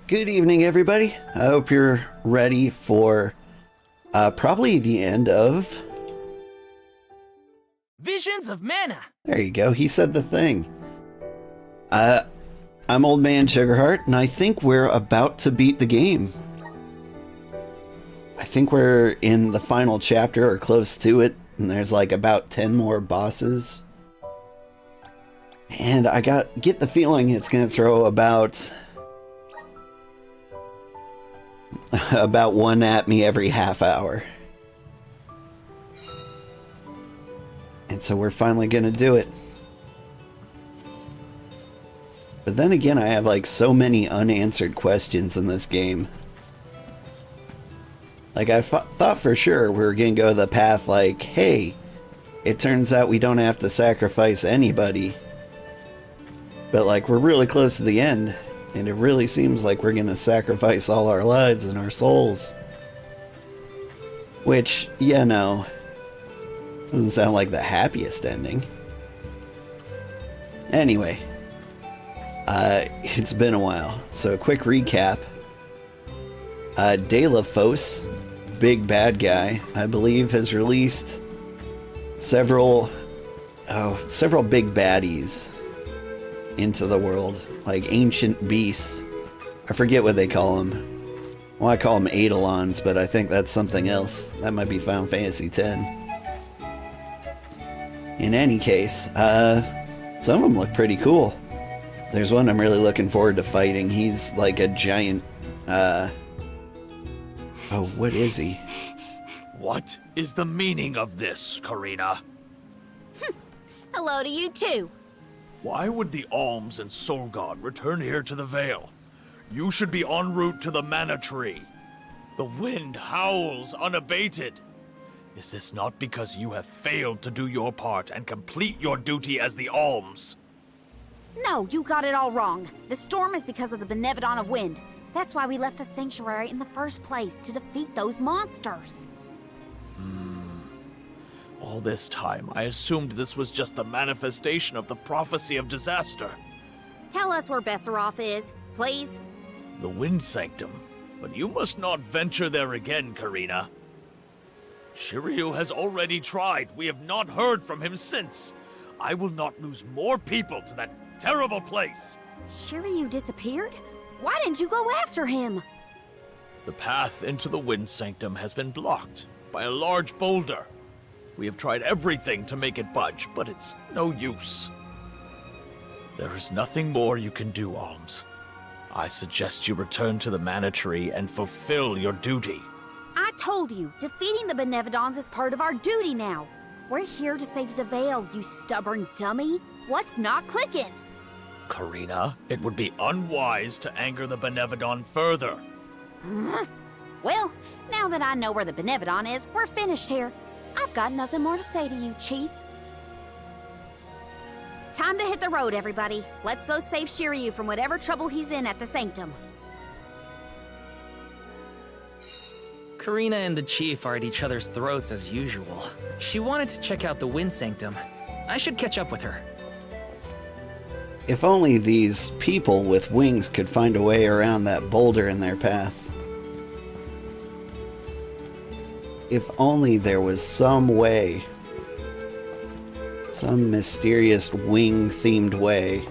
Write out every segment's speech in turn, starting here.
Good evening, everybody. I hope you're ready for probably the end of Visions of Mana. There you go. He said the thing. I'm Old Man Sugarheart, and I think we're about to beat the game. I think we're in the final chapter or close to it, and there's like about 10 more bosses. And I get the feeling it's going to throw about one at me every half hour. And so we're finally gonna do it. But then again, I have like so many unanswered questions in this game. Like I thought for sure we were gonna go the path like, hey, it turns out we don't have to sacrifice anybody. But like we're really close to the end. And it really seems like we're gonna sacrifice all our lives and our souls. Which, yeah, no. Doesn't sound like the happiest ending. Anyway. It's been a while. So, quick recap. De La Fosse, big bad guy, I believe has released several big baddies into the world. Like ancient beasts. I forget what they call them. Well, I call them Eidolons, but I think that's something else. That might be Final Fantasy X. In any case, some of them look pretty cool. There's one I'm really looking forward to fighting. He's like a giant, oh, what is he? What is the meaning of this, Karina? Hello to you too. Why would the Alms and Soul God return here to the Vale? You should be en route to the Mana Tree. The wind howls unabated. Is this not because you have failed to do your part and complete your duty as the Alms? No, you got it all wrong. The storm is because of the Benevodon of Wind. That's why we left the sanctuary in the first place, to defeat those monsters. All this time, I assumed this was just the manifestation of the prophecy of disaster. Tell us where Besseroth is, please. The Wind Sanctum. But you must not venture there again, Karina. Shiryu has already tried. We have not heard from him since. I will not lose more people to that terrible place. Shiryu disappeared? Why didn't you go after him? The path into the Wind Sanctum has been blocked by a large boulder. We have tried everything to make it budge, but it's no use. There is nothing more you can do, Alms. I suggest you return to the Mana Tree and fulfill your duty. I told you, defeating the Benevodons is part of our duty now. We're here to save the Vale, you stubborn dummy. What's not clicking? Karina, it would be unwise to anger the Benevodon further. Well, now that I know where the Benevodon is, we're finished here. I've got nothing more to say to you, Chief. Time to hit the road, everybody. Let's go save Shiryu from whatever trouble he's in at the Sanctum. Karina and the Chief are at each other's throats as usual. She wanted to check out the Wind Sanctum. I should catch up with her. If only these people with wings could find a way around that boulder in their path. If only there was some way. Some mysterious wing-themed way.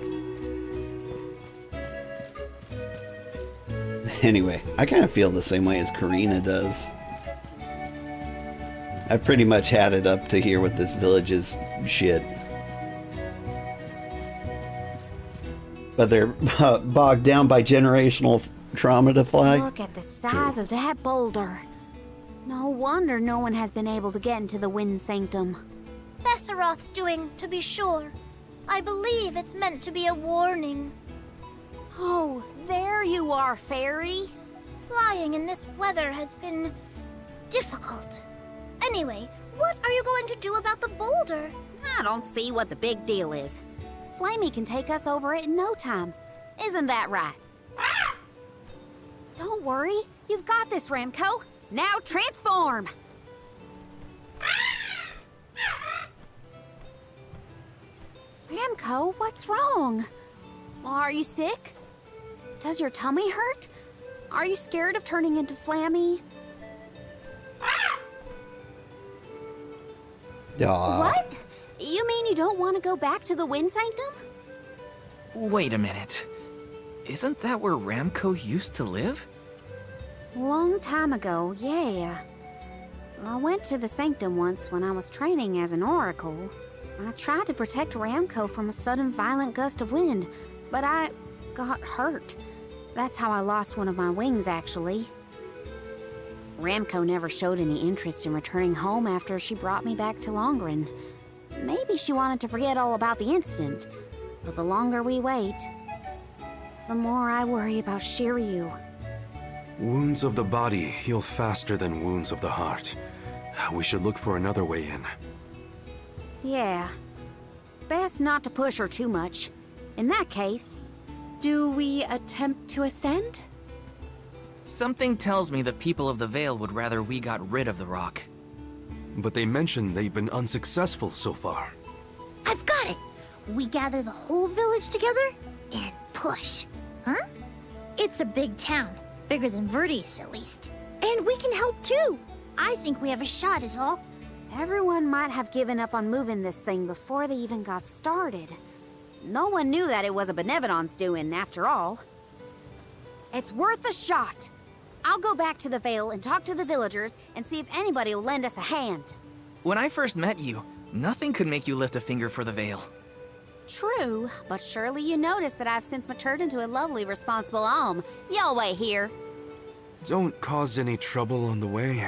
Anyway, I kind of feel the same way as Karina does. I've pretty much had it up to here with this village's shit. But they're bogged down by generational trauma to fly. Look at the size of that boulder. No wonder no one has been able to get into the Wind Sanctum. Besseroth's doing, to be sure. I believe it's meant to be a warning. Oh, there you are, Fairy. Flying in this weather has been difficult. Anyway, what are you going to do about the boulder? I don't see what the big deal is. Flamey can take us over it in no time. Isn't that right? Don't worry. You've got this, Ramco. Now transform! Ramco, what's wrong? Are you sick? Does your tummy hurt? Are you scared of turning into Flammy? Aw. What? You mean you don't want to go back to the Wind Sanctum? Wait a minute. Isn't that where Ramco used to live? Long time ago, yeah. I went to the Sanctum once when I was training as an oracle. I tried to protect Ramco from a sudden violent gust of wind, but I got hurt. That's how I lost one of my wings, actually. Ramco never showed any interest in returning home after she brought me back to Longren. Maybe she wanted to forget all about the incident, but the longer we wait, the more I worry about Shiryu. Wounds of the body heal faster than wounds of the heart. We should look for another way in. Yeah. Best not to push her too much. In that case, do we attempt to ascend? Something tells me the people of the Vale would rather we got rid of the rock. But they mentioned they've been unsuccessful so far. I've got it! We gather the whole village together and push. Huh? It's a big town. Bigger than Verdius, at least. And we can help too. I think we have a shot is all. Everyone might have given up on moving this thing before they even got started. No one knew that it was a Benevolon's doing, after all. It's worth a shot. I'll go back to the Vale and talk to the villagers and see if anybody will lend us a hand. When I first met you, nothing could make you lift a finger for the Vale. True, but surely you noticed that I've since matured into a lovely, responsible alm. Y'all wait here. Don't cause any trouble on the way.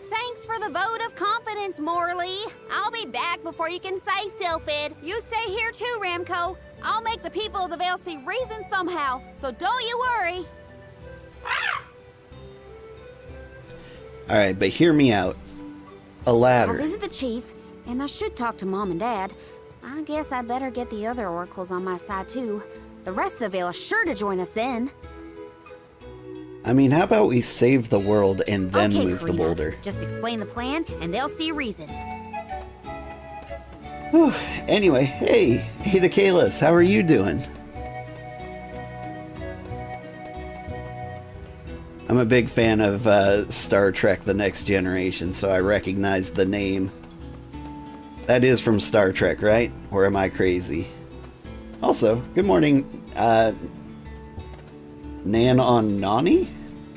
Thanks for the vote of confidence, Morley. I'll be back before you can say Sylphid. You stay here too, Ramco. I'll make the people of the Vale see reason somehow, so don't you worry. Alright, but hear me out. A ladder. I'll visit the chief, and I should talk to Mom and Dad. I guess I better get the other oracles on my side too. The rest of the Vale is sure to join us then. I mean, how about we save the world and then Okay, move the Karina. boulder? Just explain the plan, and they'll see reason. Whew. Anyway, hey, Ada Kalis, how are you doing? I'm a big fan of Star Trek The Next Generation, so I recognize the name. That is from Star Trek, right? Or am I crazy? Also, good morning, Nan on Nani?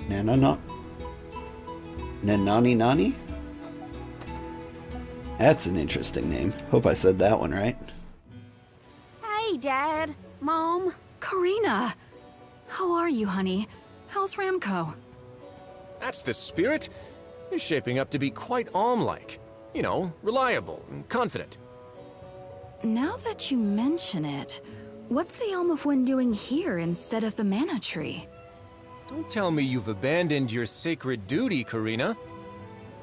Nanani Nani? That's an interesting name. Hope I said that one right. Hey, Dad. Mom. Karina! How are you, honey? How's Ramco? That's the spirit. You're shaping up to be quite Alm-like. You know, reliable and confident. Now that you mention it, what's the Elm of Wind doing here instead of the Mana Tree? Don't tell me you've abandoned your sacred duty, Karina.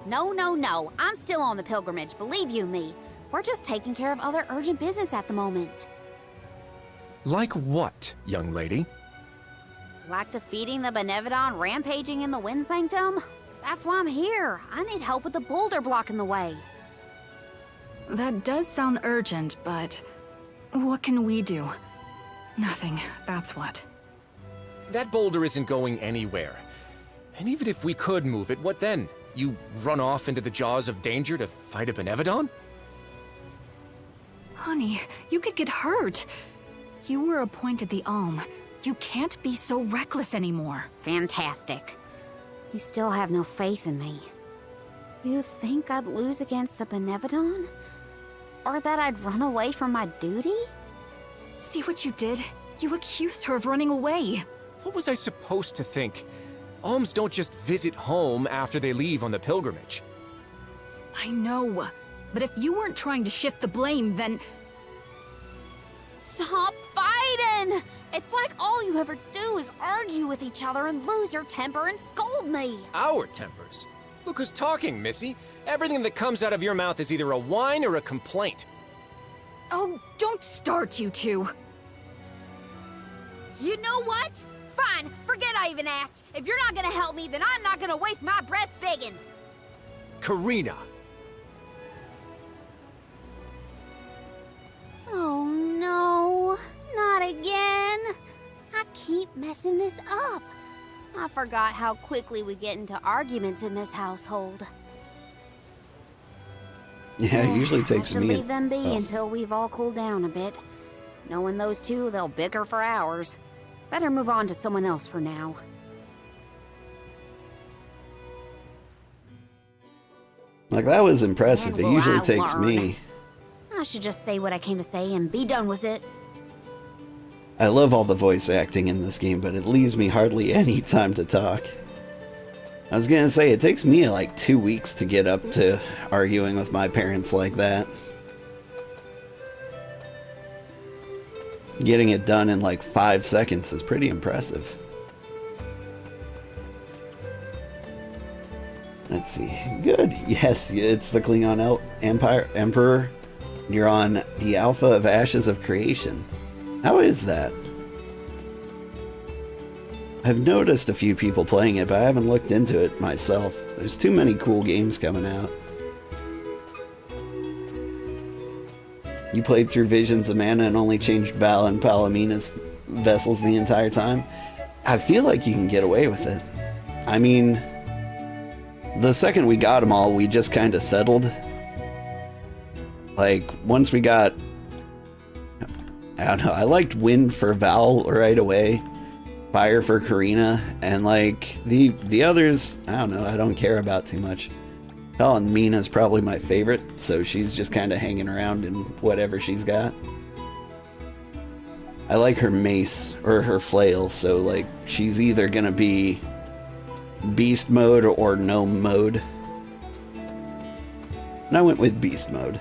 No, no, no. I'm still on the pilgrimage, believe you me. We're just taking care of other urgent business at the moment. Like what, young lady? Like defeating the Benevodon rampaging in the Wind Sanctum? That's why I'm here. I need help with the boulder blocking the way. That does sound urgent, but what can we do? Nothing, that's what. That boulder isn't going anywhere. And even if we could move it, what then? You run off into the jaws of danger to fight a Benevodon? Honey, you could get hurt. You were appointed the Alm. You can't be so reckless anymore. Fantastic. You still have no faith in me. You think I'd lose against the Benevodon? Or that I'd run away from my duty? See what you did? You accused her of running away. What was I supposed to think? Alms don't just visit home after they leave on the pilgrimage. I know, but if you weren't trying to shift the blame, then... Stop fighting! It's like all you ever do is argue with each other and lose your temper and scold me. Our tempers. Look who's talking, Missy. Everything that comes out of your mouth is either a whine or a complaint. Oh, don't start, you two. You know what? Fine, forget I even asked. If you're not gonna help me, then I'm not gonna waste my breath begging. Karina! Oh no, not again. I keep messing this up. I forgot how quickly we get into arguments in this household. Yeah, it usually takes I should me. leave them be until we've all cooled down a bit. Knowing those two, they'll bicker for hours. Better move on to someone else for now. Like, that was impressive. And It will usually I takes learn. me. I should just say what I came to say and be done with it. I love all the voice acting in this game, but it leaves me hardly any time to talk. I was gonna say, it takes me like 2 weeks to get up to arguing with my parents like that. Getting it done in like 5 seconds is pretty impressive. Let's see. Good. Yes, it's the Klingon Emperor. You're on the Alpha of Ashes of Creation. How is that? I've noticed a few people playing it, but I haven't looked into it myself. There's too many cool games coming out. You played through Visions of Mana and only changed Val and Palomina's vessels the entire time? I feel like you can get away with it. I mean, the second we got them all, we just kind of settled. Like, once we got... I don't know, I liked Wind for Val right away. Fire for Karina, and like the others, I don't know, I don't care about too much. Hell, and Mina's probably my favorite, so she's just kind of hanging around in whatever she's got. I like her mace, or her flail, so like, she's either gonna be beast mode or gnome mode. And I went with beast mode.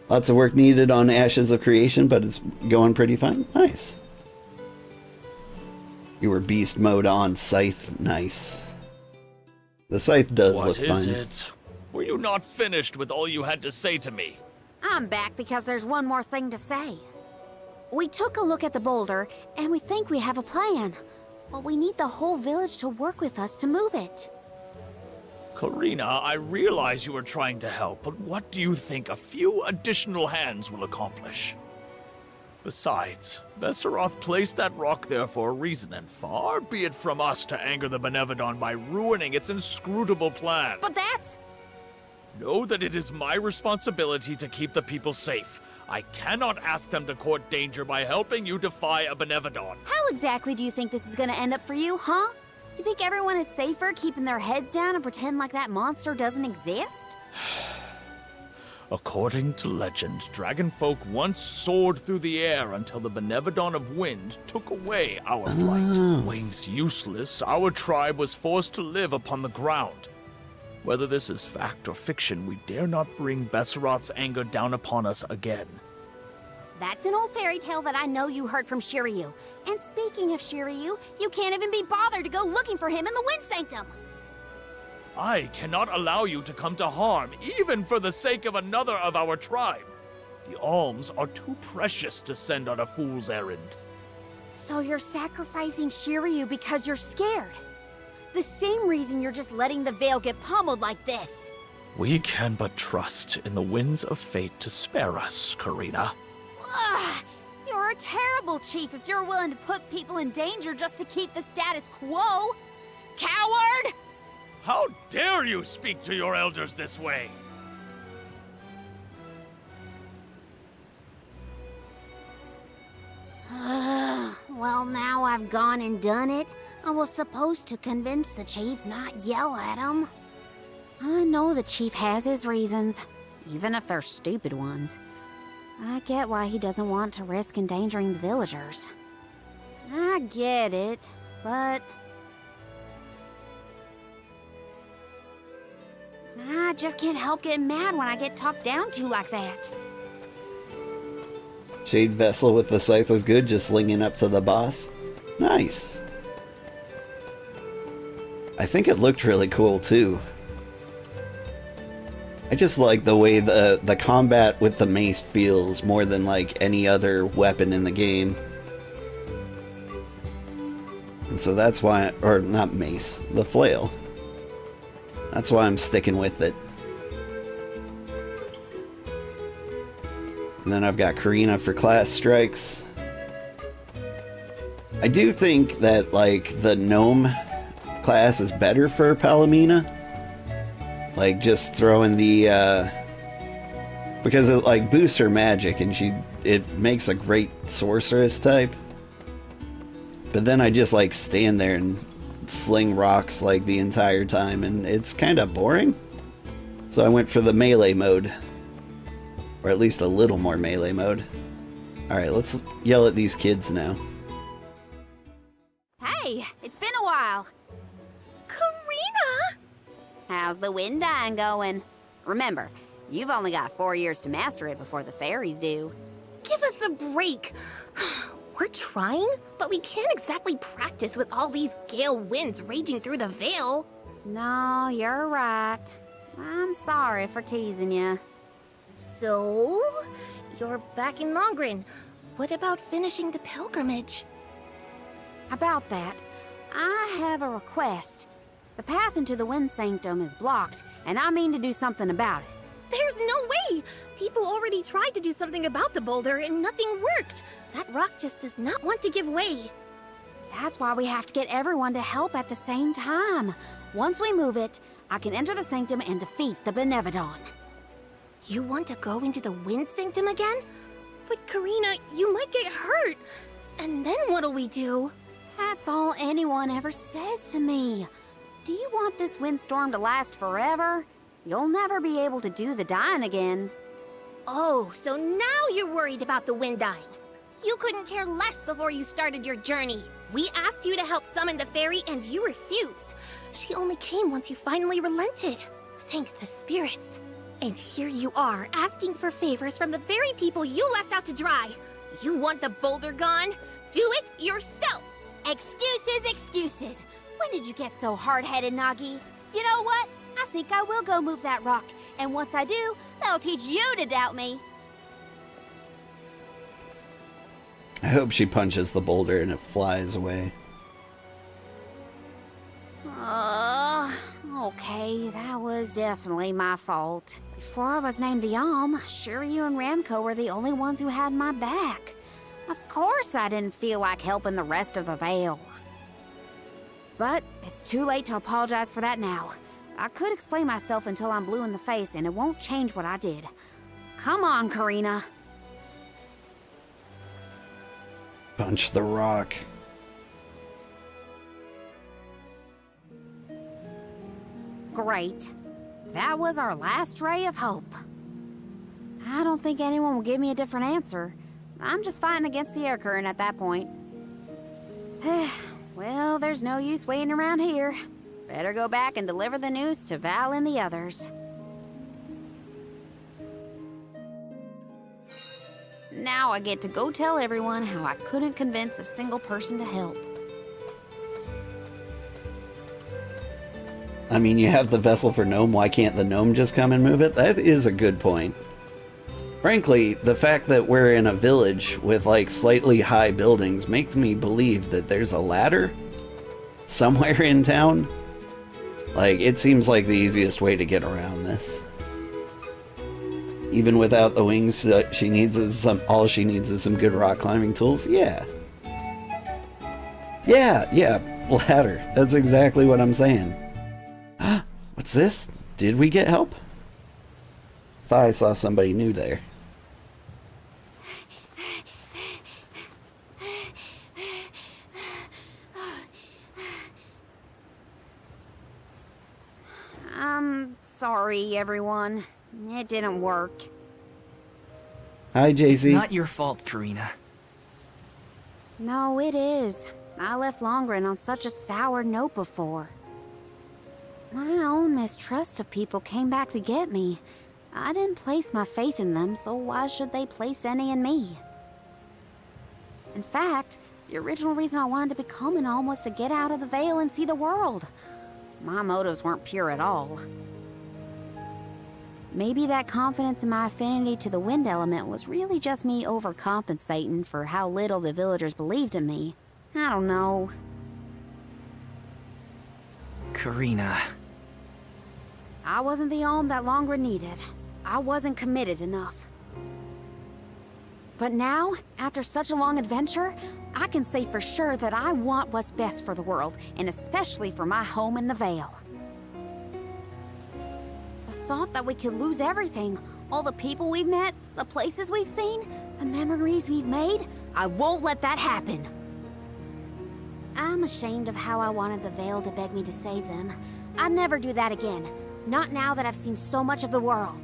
Lots of work needed on Ashes of Creation, but it's going pretty fine. Nice. You were beast mode on Scythe. Nice. The Scythe does look fun. What is it? Were you not finished with all you had to say to me? I'm back because there's one more thing to say. We took a look at the boulder, and we think we have a plan. But we need the whole village to work with us to move it. Karina, I realize you are trying to help, but what do you think a few additional hands will accomplish? Besides, Besseroth placed that rock there for a reason, and far be it from us to anger the Benevodon by ruining its inscrutable plans. But that's... Know that it is my responsibility to keep the people safe. I cannot ask them to court danger by helping you defy a Benevodon. How exactly do you think this is gonna end up for you, huh? You think everyone is safer keeping their heads down and pretend like that monster doesn't exist? According to legend, dragonfolk once soared through the air until the Benevodon of Wind took away our flight. Wings useless, our tribe was forced to live upon the ground. Whether this is fact or fiction, we dare not bring Besseroth's anger down upon us again. That's an old fairy tale that I know you heard from Shiryu. And speaking of Shiryu, you can't even be bothered to go looking for him in the Wind Sanctum. I cannot allow you to come to harm, even for the sake of another of our tribe. The alms are too precious to send on a fool's errand. So you're sacrificing Shiryu because you're scared. The same reason you're just letting the Veil get pummeled like this. We can but trust in the winds of fate to spare us, Karina. Ugh, you're a terrible chief if you're willing to put people in danger just to keep the status quo. Coward! How dare you speak to your elders this way? Well, now I've gone and done it. I was supposed to convince the chief, not yell at him. I know the chief has his reasons, even if they're stupid ones. I get why he doesn't want to risk endangering the villagers. I get it, but... I just can't help getting mad when I get talked down to like that. Shade Vessel with the Scythe was good, just slinging up to the boss. Nice. I think it looked really cool too. I just like the way the combat with the mace feels more than like any other weapon in the game. And so that's why, or not mace, the flail. That's why I'm sticking with it. And then I've got Karina for class strikes. I do think that, like, the gnome class is better for Palomina. Like, just throwing the, because it, like, boosts her magic, and it makes a great sorceress type. But then I just, like, stand there and sling rocks, like, the entire time, and it's kind of boring. So I went for the melee mode. Or at least a little more melee mode. Alright, let's yell at these kids now. Hey, it's been a while. Karina! How's the wind dying going? Remember, you've only got 4 years to master it before the fairies do. Give us a break. We're trying, but we can't exactly practice with all these gale winds raging through the Vale. No, you're right. I'm sorry for teasing you. So, you're back in Longren. What about finishing the pilgrimage? About that, I have a request. The path into the Wind Sanctum is blocked, and I mean to do something about it. There's no way! People already tried to do something about the boulder and nothing worked. That rock just does not want to give way. That's why we have to get everyone to help at the same time. Once we move it, I can enter the sanctum and defeat the Benevodon. You want to go into the Wind Sanctum again? But Karina, you might get hurt. And then what'll we do? That's all anyone ever says to me. Do you want this windstorm to last forever? You'll never be able to do the dying again. Oh, so now you're worried about the wind dying. You couldn't care less before you started your journey. We asked you to help summon the fairy and you refused. She only came once you finally relented. Thank the spirits. And here you are, asking for favors from the very people you left out to dry. You want the boulder gone? Do it yourself! Excuses, excuses. When did you get so hard-headed, Nagi? You know what? I think I will go move that rock. And once I do, that'll teach you to doubt me. I hope she punches the boulder and it flies away. Okay, that was definitely my fault. Before I was named the Yalm, Shiryu and Ramco were the only ones who had my back. Of course I didn't feel like helping the rest of the Vale. But it's too late to apologize for that now. I could explain myself until I'm blue in the face, and it won't change what I did. Come on, Karina. Punch the rock. Great. That was our last ray of hope. I don't think anyone will give me a different answer. I'm just fighting against the air current at that point. Well, there's no use waiting around here. Better go back and deliver the news to Val and the others. Now I get to go tell everyone how I couldn't convince a single person to help. I mean, you have the vessel for Gnome, why can't the Gnome just come and move it? That is a good point. Frankly, the fact that we're in a village with, like, slightly high buildings makes me believe that there's a ladder somewhere in town. Like, it seems like the easiest way to get around this. Even without the wings, she needs all she needs is some good rock climbing tools. Yeah, ladder. That's exactly what I'm saying. What's this? Did we get help? Thought I saw somebody new there. I'm sorry, everyone. It didn't work. Hi, JC. Not your fault, Karina. No, it is. I left Longren on such a sour note before. My own mistrust of people came back to get me. I didn't place my faith in them, so why should they place any in me? In fact, the original reason I wanted to become an Alm was to get out of the Vale and see the world. My motives weren't pure at all. Maybe that confidence in my affinity to the wind element was really just me overcompensating for how little the villagers believed in me. I don't know. Karina. I wasn't the Alm that Longren needed. I wasn't committed enough. But now, after such a long adventure, I can say for sure that I want what's best for the world, and especially for my home in the Vale. The thought that we could lose everything, all the people we've met, the places we've seen, the memories we've made, I won't let that happen. I'm ashamed of how I wanted the Vale to beg me to save them. I'd never do that again, not now that I've seen so much of the world.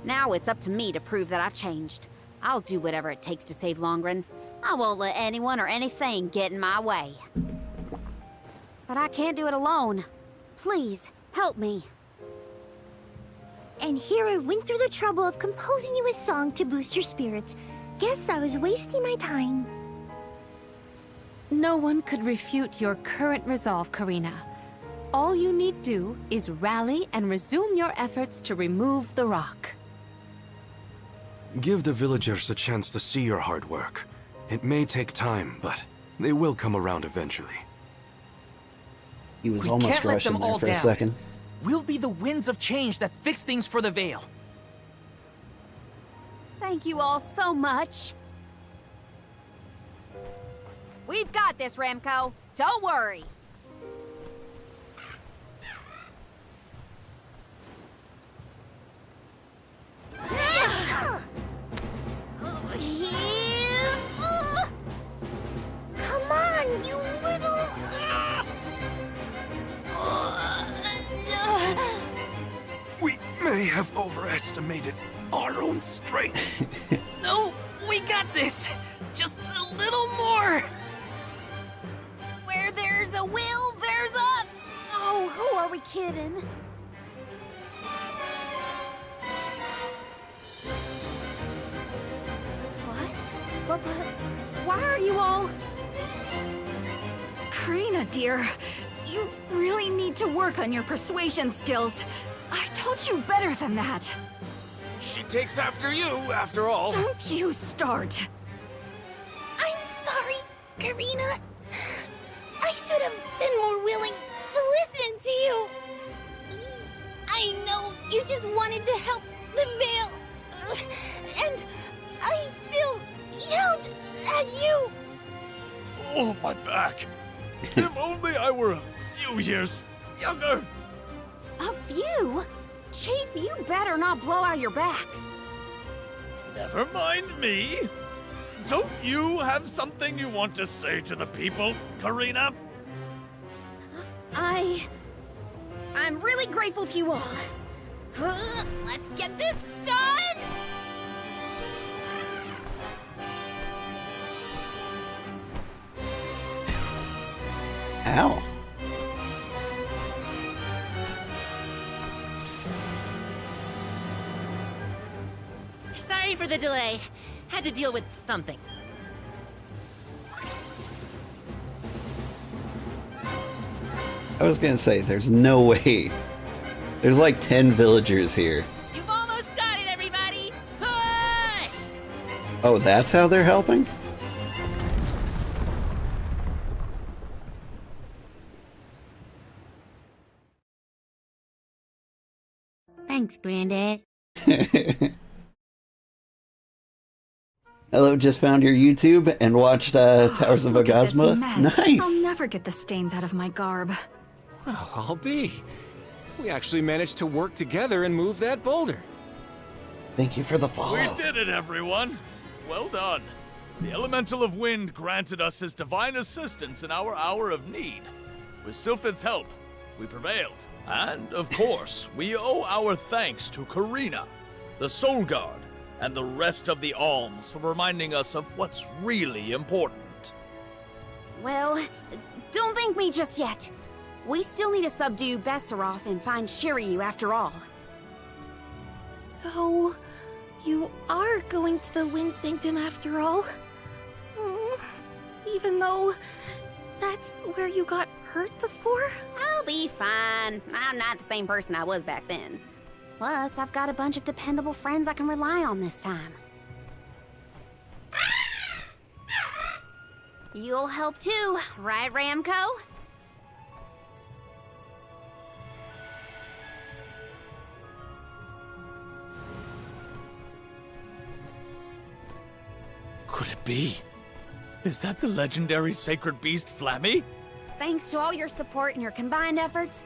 Now it's up to me to prove that I've changed. I'll do whatever it takes to save Longren. I won't let anyone or anything get in my way. But I can't do it alone. Please, help me. And here I went through the trouble of composing you a song to boost your spirits. Guess I was wasting my time. No one could refute your current resolve, Karina. All you need do is rally and resume your efforts to remove the rock. Give the villagers a chance to see your hard work. It may take time, but they will come around eventually. He was We almost can't let rushing them there all for a down. second. We'll be the winds of change that fix things for the Vale. Thank you all so much. We've got this, Remco. Don't worry. Come on, you little... We may have overestimated our own strength. No, we got this. Just a little more. Where there's a will, there's a... Oh, who are we kidding? What? But why are you all... Karina, dear, you really need to work on your persuasion skills. I told you better than that. She takes after you, after all. Don't you start. I'm sorry, Karina. I should have been more willing to listen to you. I know you just wanted to help the Vale. And I still yelled at you. Oh, my back. If only I were a few years younger. A few? Chief, you better not blow out your back. Never mind me. Don't you have something you want to say to the people, Karina? I'm really grateful to you all. Let's get this done! Ow. Sorry for the delay. Had to deal with something. I was gonna say, there's no way. There's like 10 villagers here. You've almost got it, everybody! Push! Oh, that's how they're helping? Thanks, Granddad. Hello, just found your YouTube and watched Towers of Look at this Orgasma. mess. Nice! I'll never get the stains out of my garb. Well, I'll be. We actually managed to work together and move that boulder. Thank you for the follow. We did it, everyone. Well done. The Elemental of Wind granted us his divine assistance in our hour of need. With Sylphid's help, we prevailed. And, of course, we owe our thanks to Karina, the Soul Guard, and the rest of the Alms for reminding us of what's really important. Well, don't thank me just yet. We still need to subdue Besseroth and find Shiryu after all. So, you are going to the Wind Sanctum after all? Even though that's where you got hurt before? I'll be fine. I'm not the same person I was back then. Plus, I've got a bunch of dependable friends I can rely on this time. You'll help too, right, Ramco? could it be? Is that the legendary sacred beast Flammy? Thanks to all your support and your combined efforts,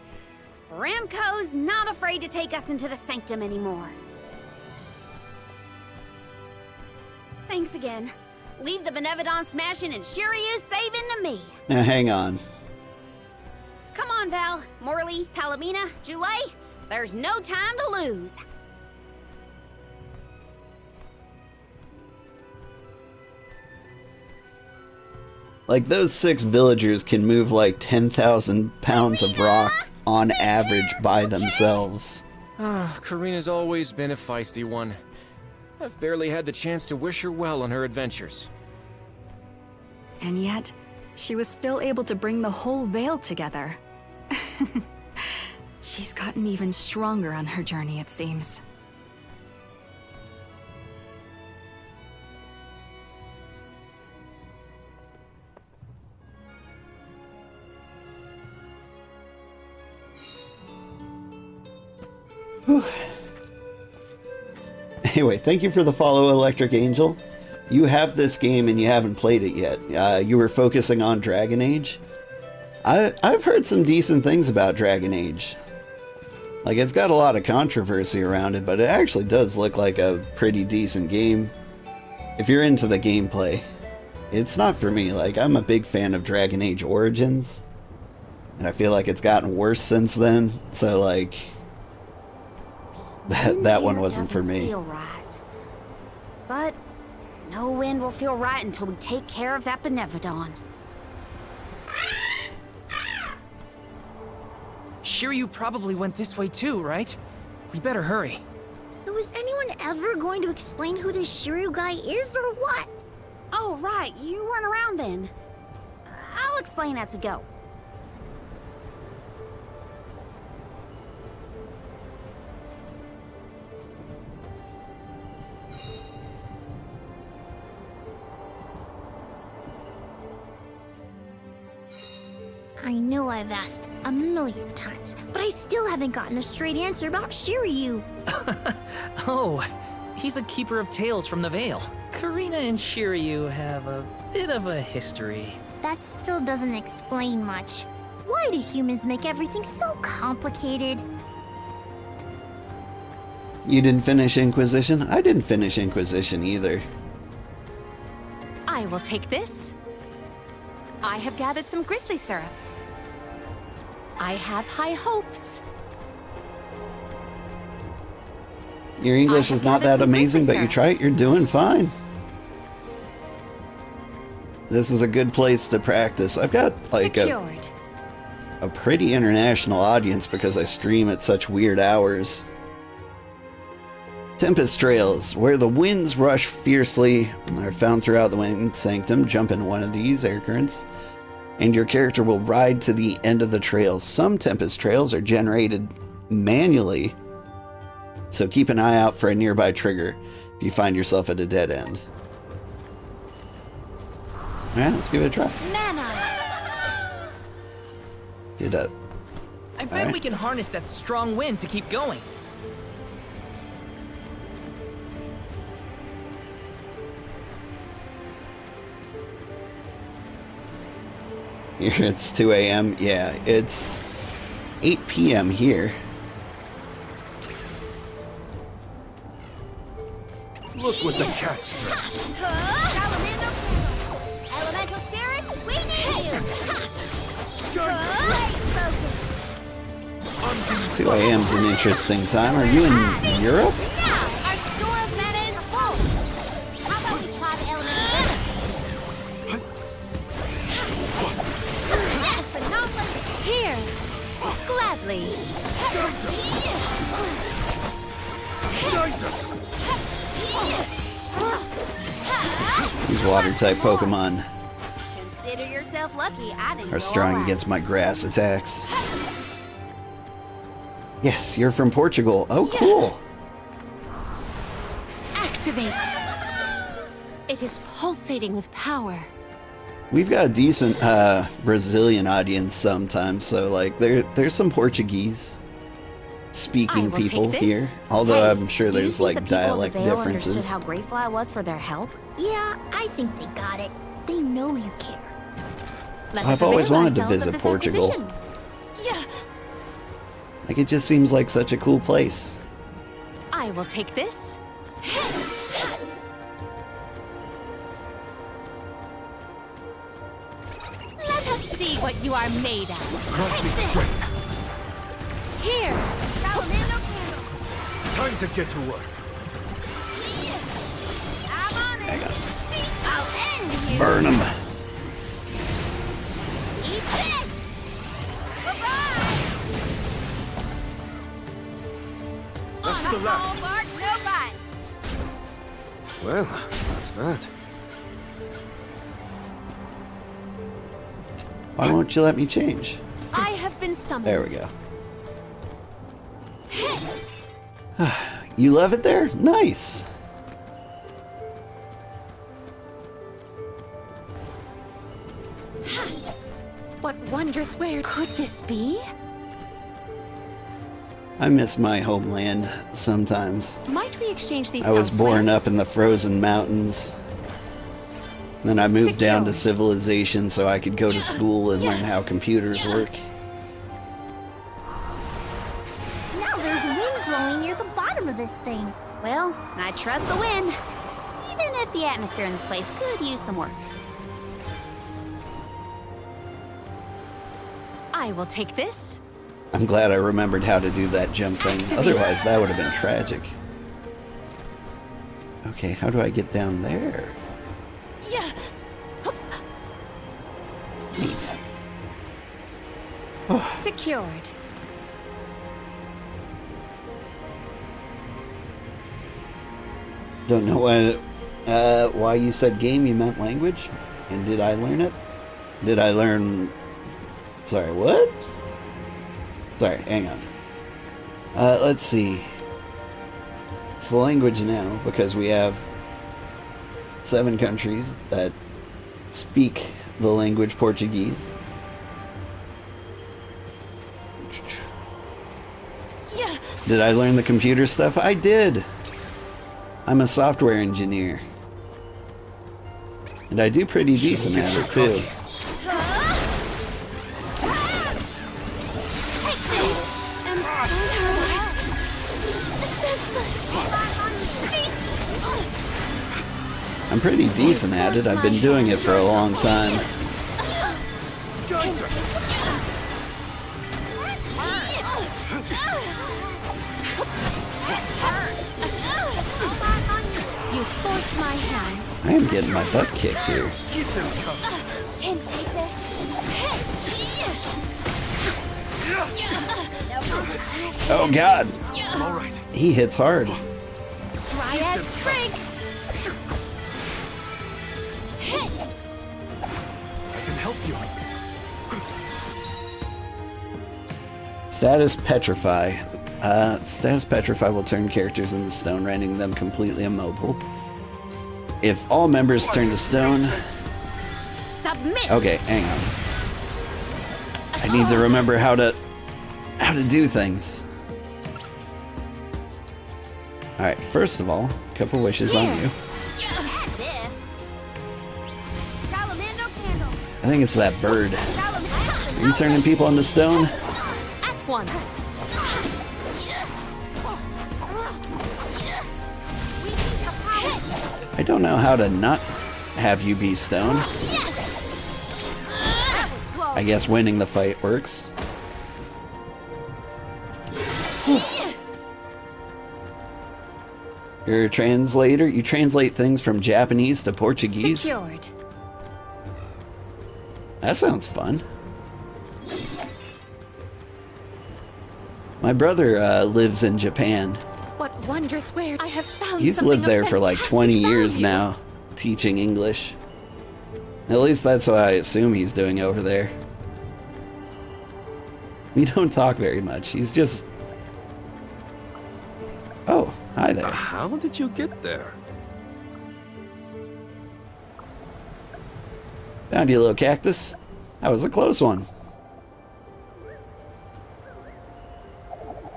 Ramco's not afraid to take us into the sanctum anymore. Thanks again. Leave the Benevodon smashing and Shiryu saving to me. Now hang on. Come on, Val, Morley, Palomina, Julie. There's no time to lose. Like, those 6 villagers can move like 10,000 pounds of rock on average by themselves. Karina's always been a feisty one. I've barely had the chance to wish her well on her adventures. And yet, she was still able to bring the whole Vale together. She's gotten even stronger on her journey, it seems. Anyway, thank you for the follow, Electric Angel. You have this game and you haven't played it yet. You were focusing on Dragon Age. I've heard some decent things about Dragon Age. Like, it's got a lot of controversy around it, but it actually does look like a pretty decent game. If you're into the gameplay. It's not for me. Like, I'm a big fan of Dragon Age Origins. And I feel like it's gotten worse since then. So, like, that one wasn't for me. Feel right. But no wind will feel right until we take care of that Benevodon. Shiryu probably went this way too, right? We better hurry. So is anyone ever going to explain who this Shiryu guy is or what? Oh, right. You weren't around then. I'll explain as we go. I know I've asked a million times, but I still haven't gotten a straight answer about Shiryu. Oh, he's a keeper of tales from the Vale. Karina and Shiryu have a bit of a history. That still doesn't explain much. Why do humans make everything so complicated? You didn't finish Inquisition? I didn't finish Inquisition either. I will take this. I have gathered some grizzly syrup. I have high hopes. Your English is not that amazing, but you try it, you're doing fine. This is a good place to practice. I've got like a pretty international audience because I stream at such weird hours. Tempest Trails, where the winds rush fiercely, are found throughout the Wind Sanctum. Jump in one of these air currents, and your character will ride to the end of the trails. Some Tempest Trails are generated manually, so keep an eye out for a nearby trigger if you find yourself at a dead end. Alright, let's give it a try. Mana! Get up. I bet we can harness that strong wind to keep going. Here it's 2 a.m. Yeah, it's 8 p.m. here. Look what the cat's Elemental spirits, we need you! 2 a.m.'s an interesting time. Are you in Europe? Now, our store of mana is full! How about we try the elemental Yes, but not like Here. Gladly. These water-type Pokemon Consider yourself lucky I didn't are strong against my grass attacks. Yes, you're from Portugal. Oh, cool. Activate. It is pulsating with power. We've got a decent Brazilian audience sometimes, so like there's some Portuguese. speaking I will take people this. here. Although Hey, I'm sure do you there's think like the people of the dialect Vale differences. understood how grateful I was for their help? Yeah, I think they got it. They know you care. Let I've us always avail wanted to ourselves of visit this Portugal. acquisition. Yeah. Like, it just seems like such a cool place. I will take this. Let us see what you are made of. Grant me strength. Here. Salamando candle. Time to get to work. I'm on it. I'll end you. Burn them. Eat this. Bye-bye. That's the last. Mark, no bye. Well, that's that. Why won't you let me change? I have been summoned. There we go. You love it there? Nice. What wondrous where could this be? I miss my homeland sometimes. Might we exchange these I was elsewhere? born up in the frozen mountains. Then I moved down to Secure. civilization so I could go to school and learn how computers work. Now there's wind blowing near the bottom of this thing. Well, I trust the wind. Even if the atmosphere in this place could use some work. I will take this. I'm glad I remembered how to do that jump thing. Activate. Otherwise, that would have been tragic. Okay, how do I get down there? Yeah. Neat. Secured. Don't know why you said game you meant language. And did I learn it? Did I learn... Sorry, what? Sorry, hang on. Let's see. It's the language now because we have 7 countries that speak the language Portuguese. Yeah. Did I learn the computer stuff? I did. I'm a software engineer. And I do pretty decent at it too. Take this. I'm paralyzed. Defenseless. I'm pretty decent at it. I've been doing it for a long time. You force my hand. I am getting my butt kicked here. Can take this. Oh god, All right. he hits hard. Dryad sprig. I can help you. Status Petrify. Status Petrify will turn characters into stone, rendering them completely immobile. If all members turn to stone... Submit. Okay, hang on. I need to remember how to do things. Alright, first of all, a couple wishes on you. As if. Salamando candle. I think it's that bird. Salamando. Are you turning people into stone? At once. We need the power. I don't know how to not have you be stone. That was close. I guess winning the fight works. You're a translator? You translate things from Japanese to Portuguese? Secured. That sounds fun. My brother lives in Japan. What wondrous where I have found. He's something lived of there for like fantastic 20 years value. now, teaching English. At least that's what I assume he's doing over there. We don't talk very much. He's just... Oh, hi there. How did you get there? Found you, little cactus. That was a close one.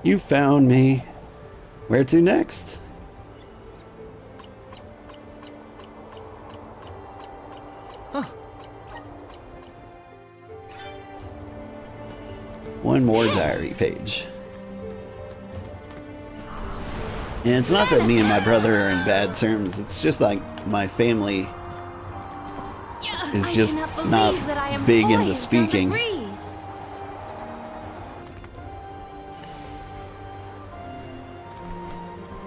You found me. Where to next? One more diary page. And it's not that me and my brother are in bad terms, it's just like my family is just not big into speaking.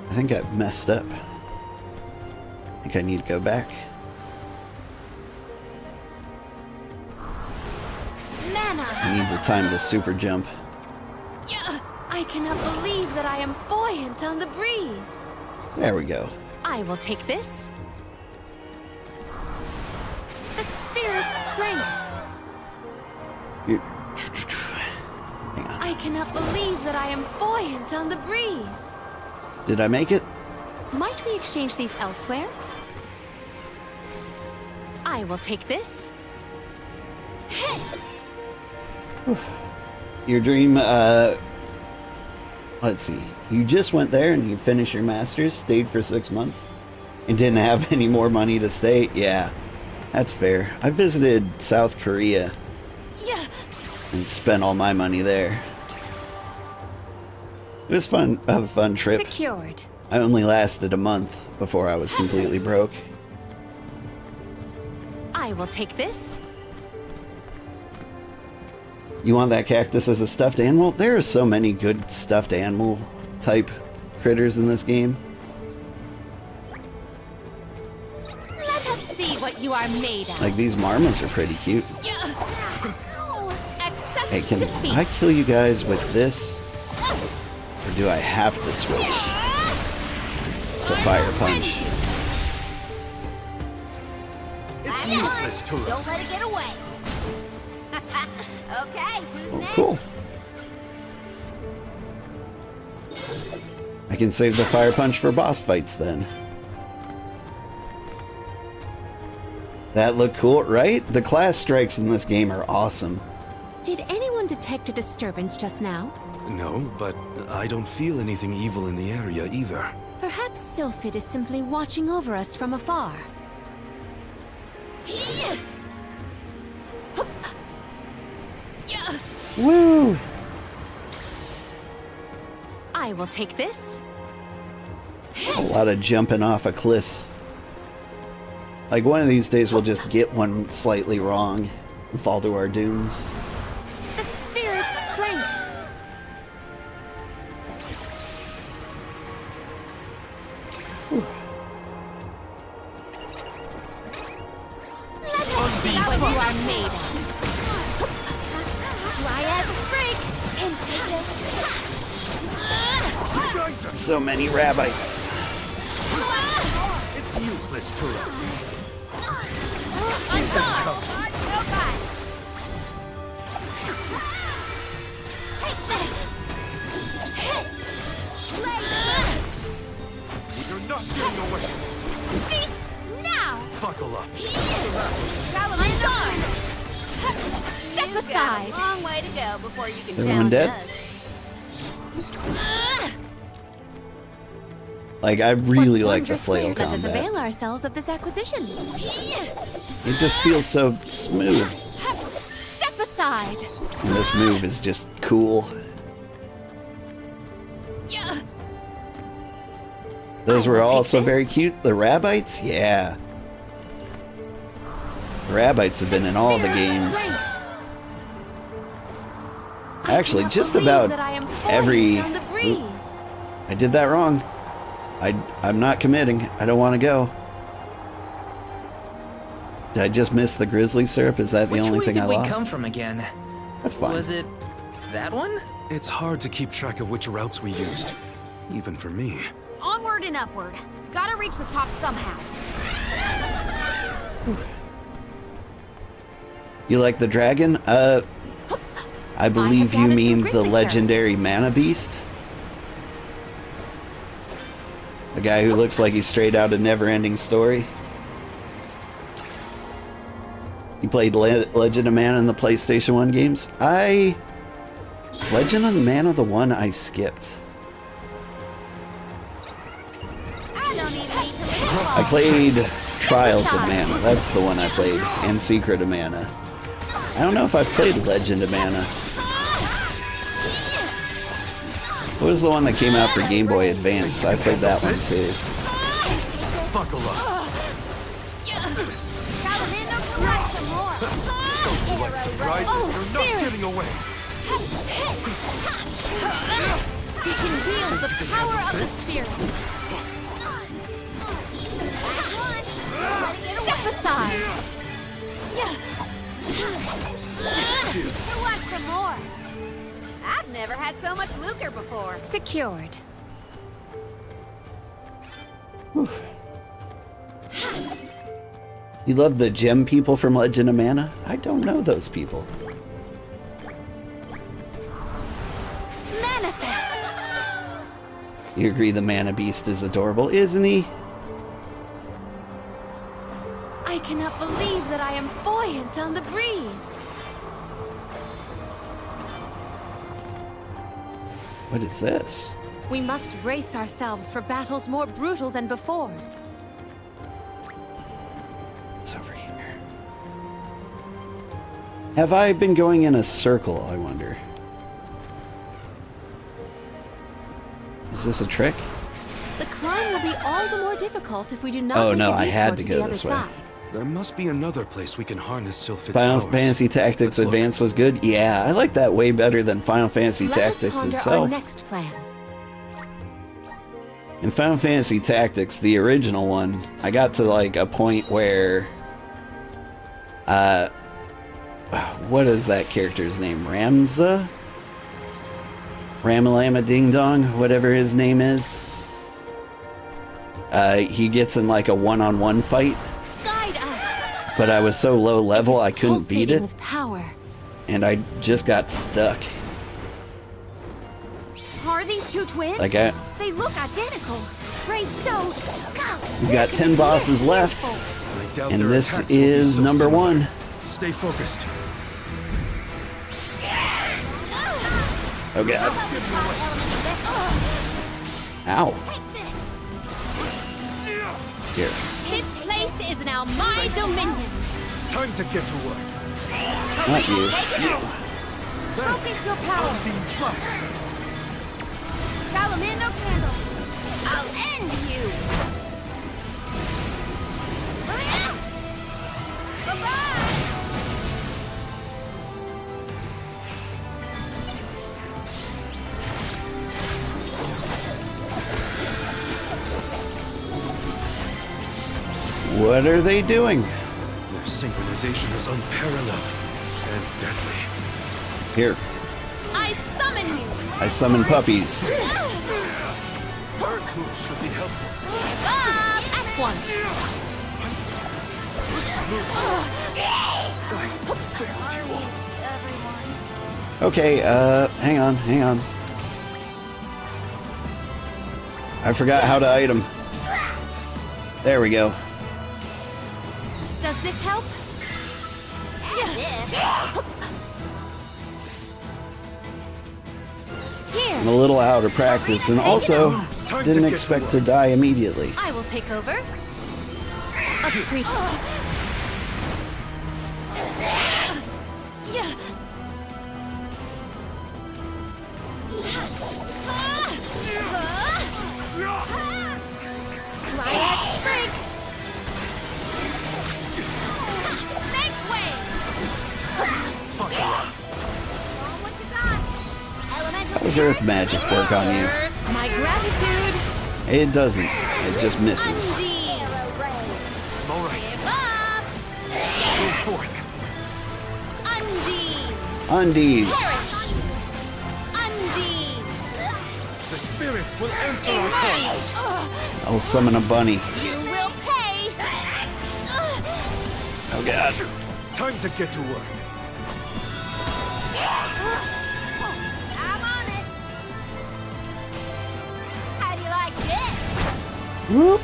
I think I've messed up. I think I need to go back. I need to time the super jump. I cannot believe that I am buoyant on the breeze. There we go. I will take this. The spirit's strength. You- I cannot believe that I am buoyant on the breeze. Did I make it? Might we exchange these elsewhere? I will take this. Your dream, let's see. You just went there and you finished your master's, stayed for 6 months, and didn't have any more money to stay? Yeah, that's fair. I visited South Korea and spent all my money there. It was fun, a fun trip. Secured. I only lasted a month before I was completely broke. I will take this. You want that cactus as a stuffed animal? There are so many good stuffed animal type critters in this game. Let us see what you are made of. Like these marmots are pretty cute. Accept Hey, can defeat. I kill you guys with this? Or do I have to switch to fire punch? It's useless to them. Don't let it get away. Okay, who's Oh, next? cool. I can save the fire punch for boss fights then. That looked cool, right? The class strikes in this game are awesome. Did anyone detect a disturbance just now? No, but I don't feel anything evil in the area either. Perhaps Sylphid is simply watching over us from afar. Woo! I will take this. A lot of jumping off of cliffs. Like one of these days we'll just get one slightly wrong and fall to our dooms. The spirit's strength. See what you are made of. Dryad Sprig and take this. So many rabbites. It's useless to them. Take this. You're not getting away. Cease now. Buckle up. Salamandar. Step aside. Long way to go before you can Everyone challenge dead? us. Like I really What like the wondrous way flail let us combat. avail ourselves of this acquisition. It just feels so smooth. Step aside. And this move is just cool. Those were I will take also this. very cute. The rabbites? Yeah. The rabbites have been in all the games. Actually, cannot just believe about that I am buoyant every... on the Oop, breeze. I did that wrong. I'm not committing. I don't want to go. Did I just miss the grizzly syrup? Is that the Which only way thing did I we lost? come from again? That's fine. Was it that one? It's hard to keep track of which routes we used, even for me. Onward and upward. Gotta reach the top somehow. You like the dragon? I believe you gathered some mean the grizzly syrup. legendary mana beast? The guy who looks like he's straight out of Never-Ending Story? You played Legend of Mana in the PlayStation 1 games? I Is Legend of Mana the one I skipped? I played Trials of Mana. That's the one I played. And Secret of Mana. I don't know if I've played Legend of Mana. What was the one that came out for Game Boy Advance? I played that one too. Buckle up. Like surprises, they're not getting away. We can wield the power of the spirits. Step aside. You want some more? I've never had so much lucre before. Secured. You love the gem people from Legend of Mana? I don't know those people. Manifest. You agree the Mana Beast is adorable, isn't he? I cannot believe that I am buoyant on the breeze. What is this? We must brace ourselves for battles more brutal than before. It's over here. Have I been going in a circle, I wonder? Is this a trick? The climb will be all the more difficult if we do not Oh, make no, a I had detour to go the this other way. side. There must be another place we can harness Sylphid's Final powers. Fantasy Tactics Let's look. Advance was good? Yeah, I like that way better than Final Fantasy Let us Tactics ponder our itself. next plan. In Final Fantasy Tactics, the original one, I got to like a point where what is that character's name? Ramza? Ramalama Ding Dong, whatever his name is. He gets in like a one-on-one fight, Guide us. but I was so low level I couldn't beat Pulsating it, with power. and I just got stuck. Are these two twins? Like They look identical. Great, so we've got 10 bosses left, I doubt and their this attacks will be is so number similar. 1. Stay focused. Oh god. Ow. Here. This place is now my dominion. Time to get to work. Not you. Focus your power. Salamando candle. I'll end you. Bye-bye. What are they doing? Their synchronization is unparalleled and deadly. Here. I summon you. I summon puppies. Earth moves should be helpful. Up at once. Okay, hang on. I forgot how to item. There we go. Does this help? Here. I'm a little out of practice, and also didn't expect to die immediately. I will take over. A creep. Dryad sprig. Make way. Show 'em what you got. Elemental How does Earth magic work on you? My gratitude. It doesn't. It just misses. Undine. All right, Give up. go forth. Undine. Undies. Perish. Undine. The spirits will answer our call. Emerge. I'll summon a bunny. You will pay. Oh god. Time to get to work. I'm on it. How do you like this? Whoop.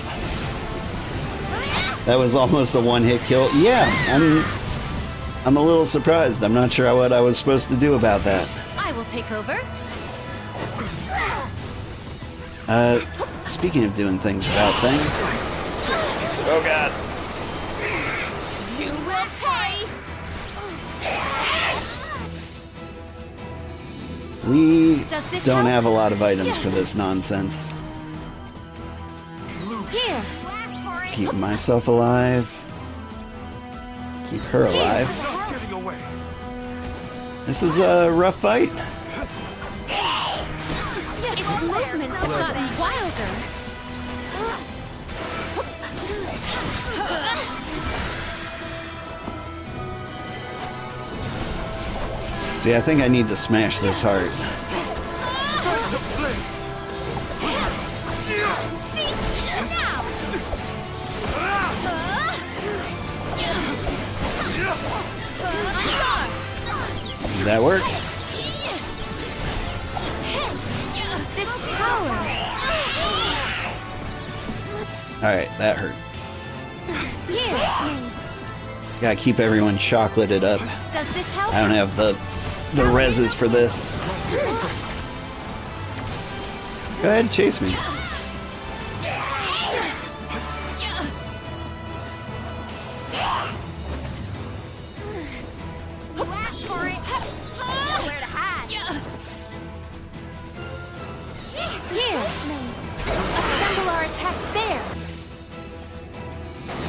That was almost a one-hit kill. Yeah, I'm a little surprised. I'm not sure what I was supposed to do about that. I will take over. Speaking of doing things about things. Oh god. You will pay. We Does this don't help? have a lot of items for this nonsense. Here. Keep myself alive. Keep her alive. This is a rough fight. Its movements have gotten wilder. See, I think I need to smash this heart. Did that work? This power. Alright, that hurt. Here. Gotta keep everyone chocolated up. Does this help? I don't have the reses for this. Go ahead, chase me. You asked for it. Nowhere to hide. Here. Assemble our attacks there.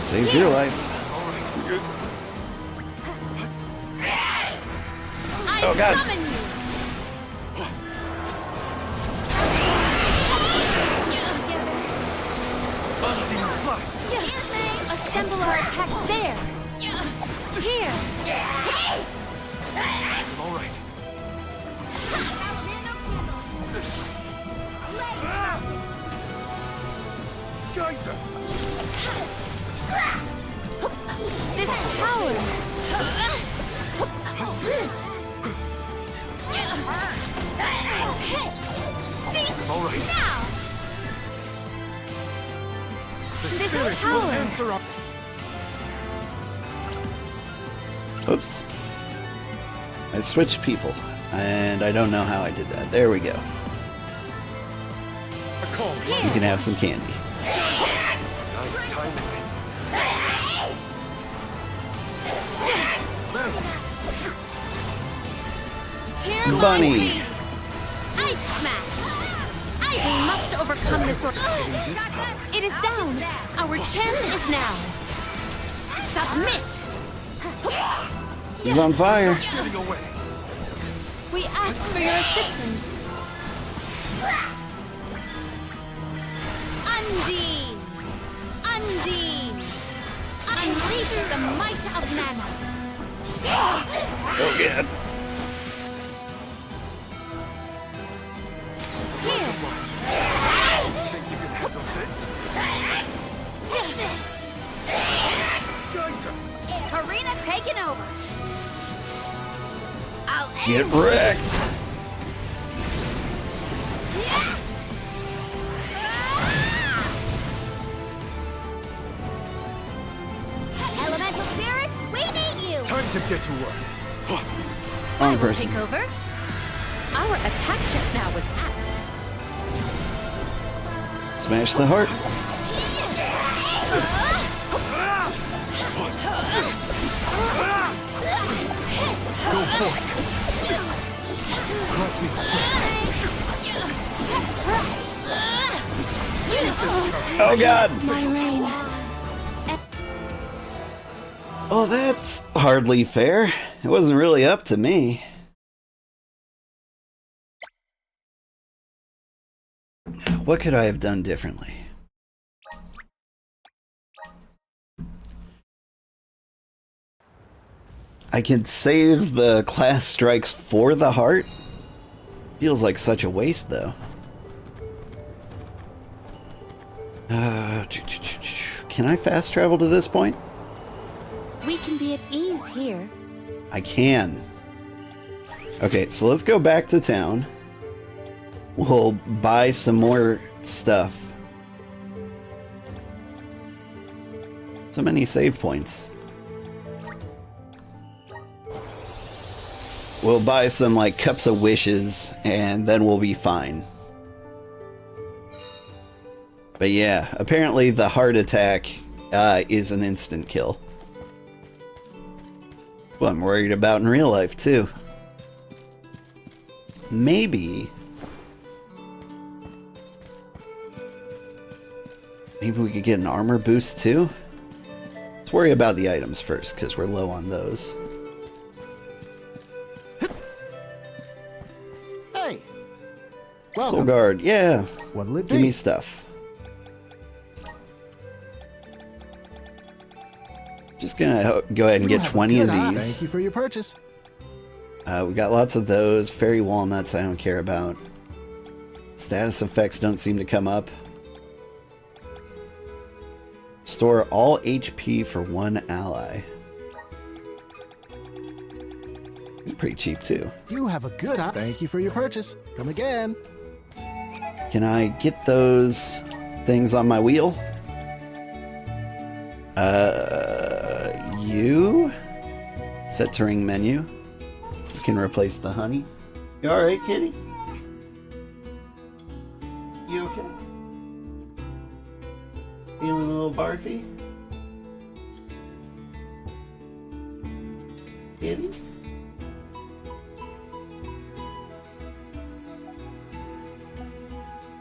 Saved your life. Oh god. Summon you. Assemble our attacks there. Here. All right. Geyser. This tower. All right. Now. The This spirit power. will answer our... Oops. I switched people, and I don't know how I did that. There we go. A call. You can have some candy. Nice timing. Here lies Bunny. the Ice smash. We must overcome this order. It is down. Our chance is now. Submit. He's on fire. Getting away. We ask for your assistance. Undine! Undine! Unleash the might of Nana! Oh god. Here! Think you can handle this? Take this! Geyser. Karina taking over. I'll Get wrecked. Elemental spirits, we need you. Time to get to work. Wrong Take person. over. Our attack just now was apt. Smash the heart. Go forth. Grant me strength. Oh god. My reign. Oh, that's hardly fair. It wasn't really up to me. What could I have done differently? I can save the class strikes for the heart? Feels like such a waste, though. Can I fast travel to this point? We can be at ease here. I can. Okay, so let's go back to town. We'll buy some more stuff. So many save points. We'll buy some, like, cups of wishes, and then we'll be fine. But yeah, apparently the heart attack is an instant kill. Well, I'm worried about in real life, too. Maybe we could get an armor boost, too? Let's worry about the items first, because we're low on those. Hey! Welcome. Soul Guard, yeah. What'll it Give be? me stuff. Just gonna go ahead and You get have a 20 good of eye. these. Thank you for your purchase. We got lots of those. Fairy walnuts I don't care about. Status effects don't seem to come up. Store all HP for one ally. It's pretty cheap too. You have a good eye. Thank you for your purchase. Come again. Can I get those things on my wheel? You? Set to ring menu. You can replace the honey. You alright, kitty? You okay? Feeling a little barfy? Kitty?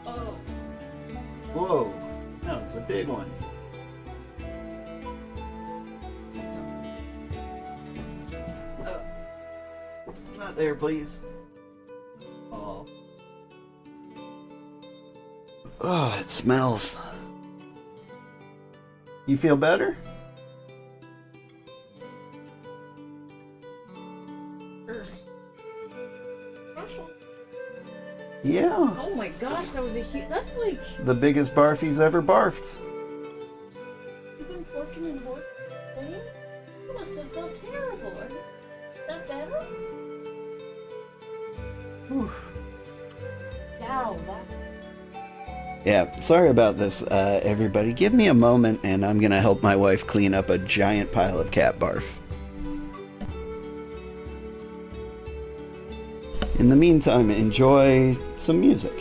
Oh. Whoa, that was a big one. Not there, please. Oh. Oh, it smells. You feel better? Yeah. Oh my gosh, that was a huge. That's like. The biggest barf he's ever barfed. You've been working and working. You must have felt terrible. Is that better? Whew. Wow, that. Yeah, sorry about this, everybody. Give me a moment and I'm gonna help my wife clean up a giant pile of cat barf. In the meantime, enjoy some music.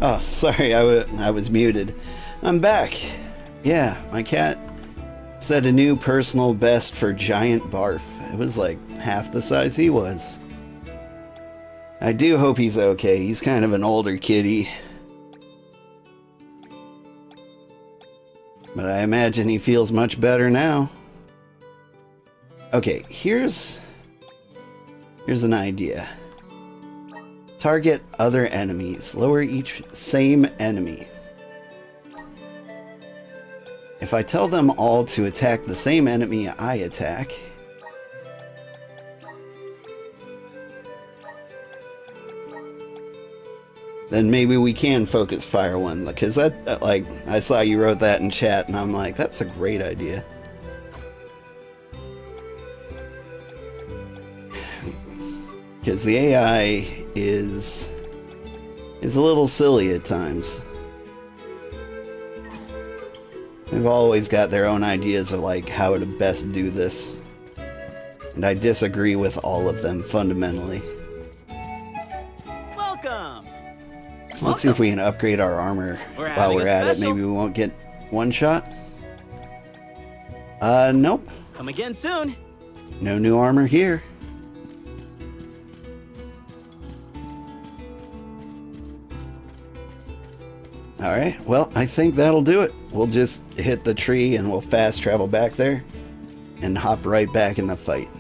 Oh, sorry, I was muted. I'm back. Yeah, my cat set a new personal best for giant barf, it was like half the size he was. I do hope he's okay. He's kind of an older kitty. But I imagine he feels much better now. Okay, here's an idea. Target other enemies. Lower each same enemy. If I tell them all to attack the same enemy I attack, then maybe we can focus fire one, because that, like, I saw you wrote that in chat and I'm like, that's a great idea. Because the AI is a little silly at times. They've always got their own ideas of like how to best do this. And I disagree with all of them fundamentally. Welcome. Let's see if we can upgrade our armor while we're at it. Maybe we won't get one shot. Nope. Come again soon. No new armor here. Alright, well, I think that'll do it. We'll just hit the tree and we'll fast travel back there and hop right back in the fight.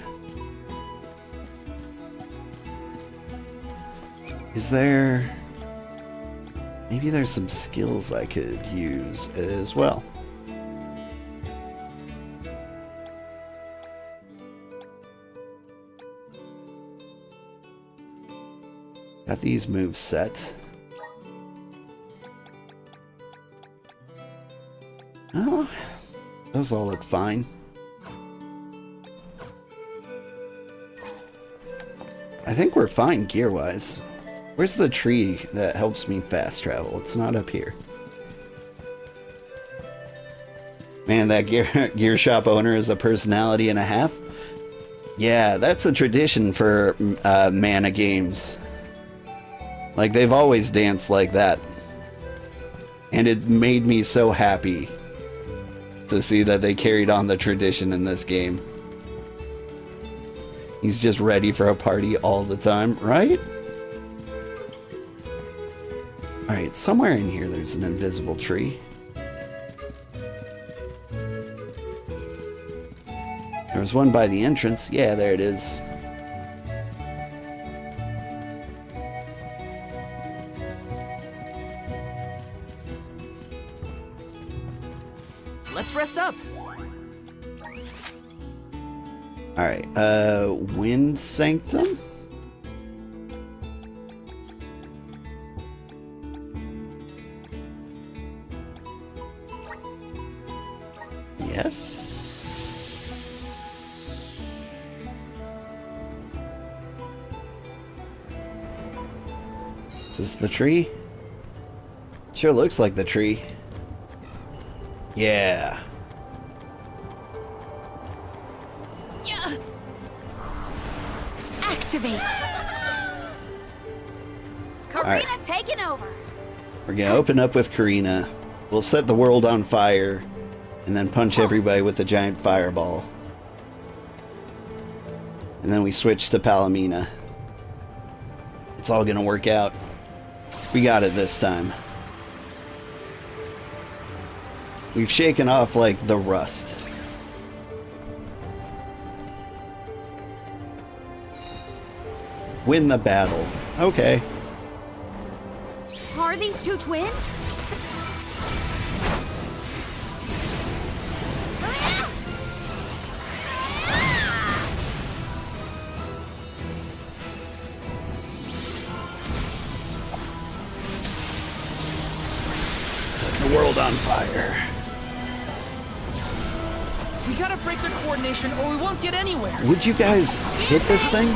Is there... Maybe there's some skills I could use as well. Got these moves set. Oh, those all look fine. I think we're fine gear-wise. Where's the tree that helps me fast travel? It's not up here. Man, that gear shop owner is a personality and a half. Yeah, that's a tradition for Mana games. Like, they've always danced like that. And it made me so happy to see that they carried on the tradition in this game. He's just ready for a party all the time, right? Alright, somewhere in here there's an invisible tree. There was one by the entrance. Yeah, there it is. Let's rest up. Alright, Wind Sanctum? Yes. Is this the tree? Sure looks like the tree. Yeah. Activate. Karina taking over. We're gonna open up with Karina. We'll set the world on fire and then punch everybody with a giant fireball. And then we switch to Palomina. It's all gonna work out. We got it this time. We've shaken off, like, the rust. Win the battle. Okay. Are these two twins? Set the world on fire. We gotta break their coordination or we won't get anywhere. Would you guys hit this thing?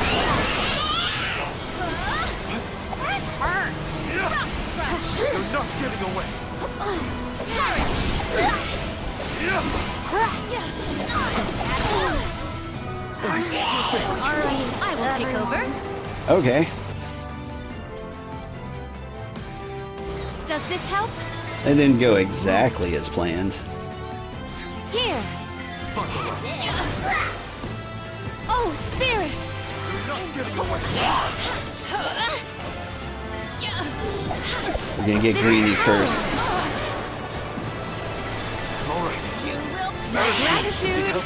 You're not getting away. I will take over. Okay. Does this help? It didn't go exactly as planned. Here. Oh Oh, spirits! We're gonna get greedy first. My gratitude!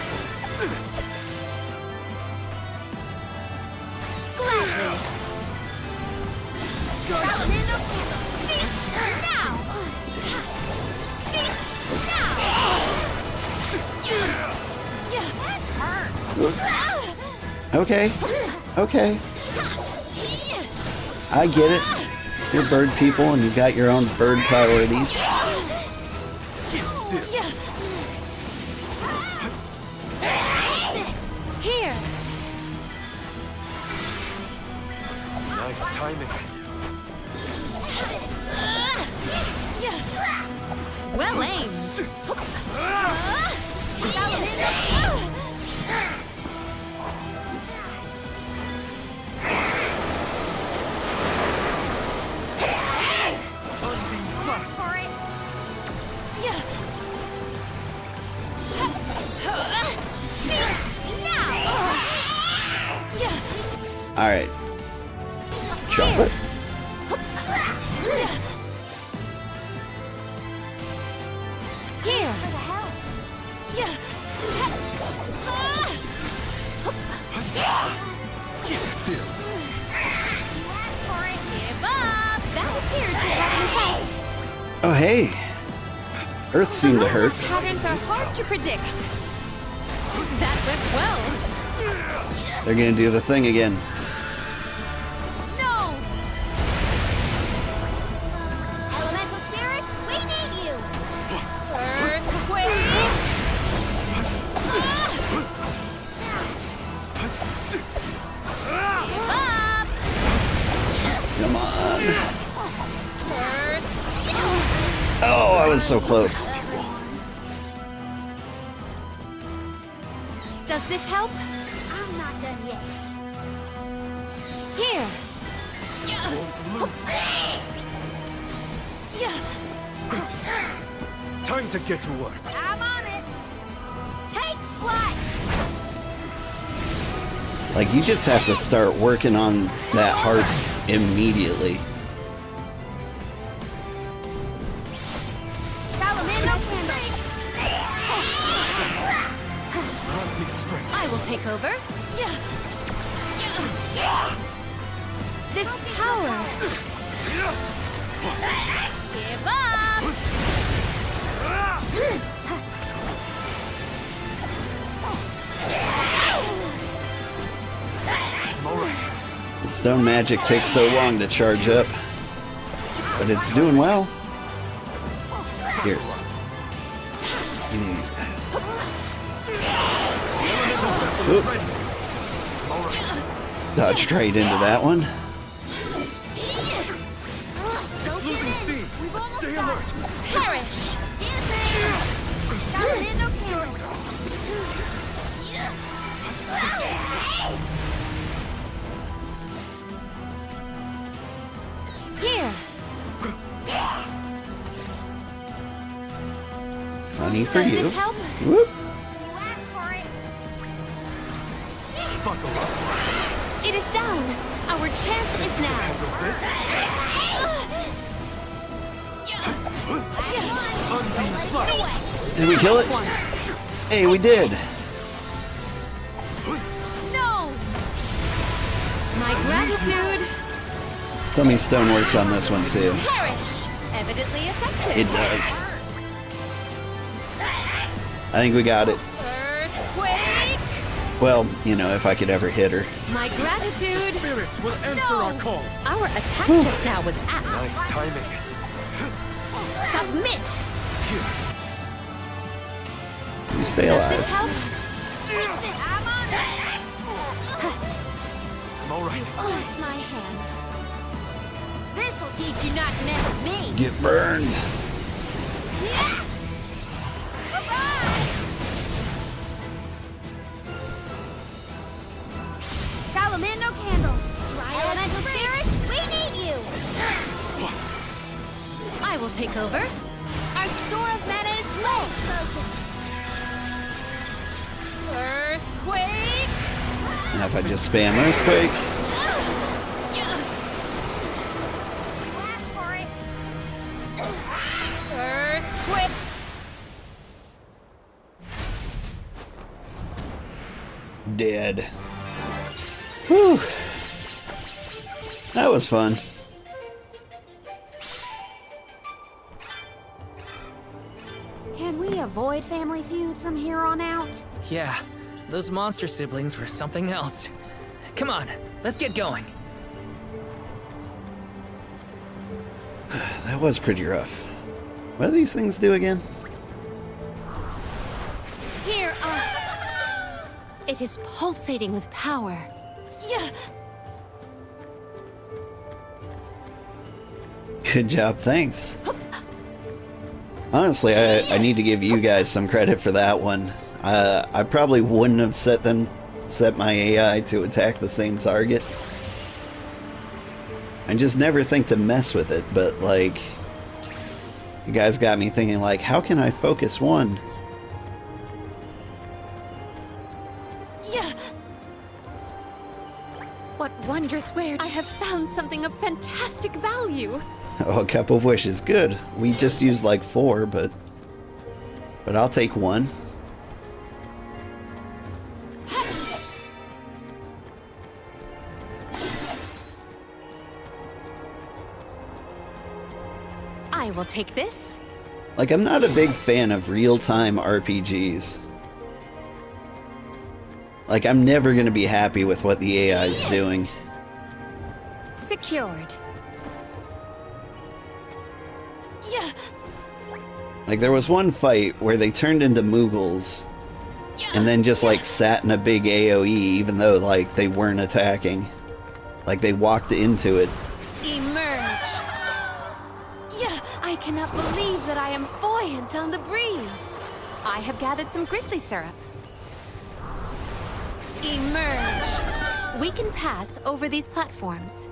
Okay. Okay. I get it. You're bird people and you got your own bird priorities. Here! Nice timing. Well aimed! Alright. Chocolate. Here! Give up! That appeared to have an effect. Oh, hey. Earth seemed to hurt. Patterns are hard to predict. That went well. They're gonna do the thing again. No! Elemental spirits, we need you! Earthquake! Give up! Come on. Oh, I was so close. Does this help? I'm not done yet. Here! Time to get to work. I'm on it! Take flight! Like, you just have to start working on that heart immediately. Salamandra I will take over. This tower. Give up. The stone magic takes so long to charge up, but it's doing well. Here. Give me these guys. Oop. Dodged right into that one. It's losing steam. Stay alert. Perish. Here. Honey for Does you. this help? Whoop. You asked for it. Buckle up. It is down. Our chance is now. Did we kill it? Once. Hey, we did. No. My gratitude. Tell me stone works on this one too. Perish. Evidently effective. It does. I think we got it. Earthquake. Well, you know, if I could ever hit her. My gratitude. Spirits will answer our call. Our attack just now was apt. Nice timing. Submit. You stay Does this alive. help? I'm on it. I'm all right. Force my hand. This'll teach you not to mess with me. Get burned. Yeah. Goodbye. Salamandra candle. Elemental spirits, we need you. I will take over. Our store of mana is low. Earthquake. Now if I just spam earthquake. Blast for it. Earthquake! Dead. Whew. That was fun. Can we avoid family feuds from here on out? Yeah, those monster siblings were something else. Come on, let's get going. That was pretty rough. What do these things do again? Hear us! It is pulsating with power. Yeah. Good job, thanks. Honestly, I need to give you guys some credit for that one. I probably wouldn't have set my AI to attack the same target. I just never think to mess with it, but like, you guys got me thinking like, how can I focus one? Yeah. What wondrous where I have found something of fantastic value. Oh, a cup of wishes, good. We just used like 4, but I'll take 1. I will take this. Like, I'm not a big fan of real-time RPGs. Like, I'm never gonna be happy with what the AI is doing. Secured. Yeah. Like, there was one fight where they turned into Moogles and then just, like, sat in a big AoE even though, like, they weren't attacking. Like, they walked into it. Emerge. Yeah. I cannot believe that I am buoyant on the breeze. I have gathered some grizzly syrup. Emerge. We can pass over these platforms.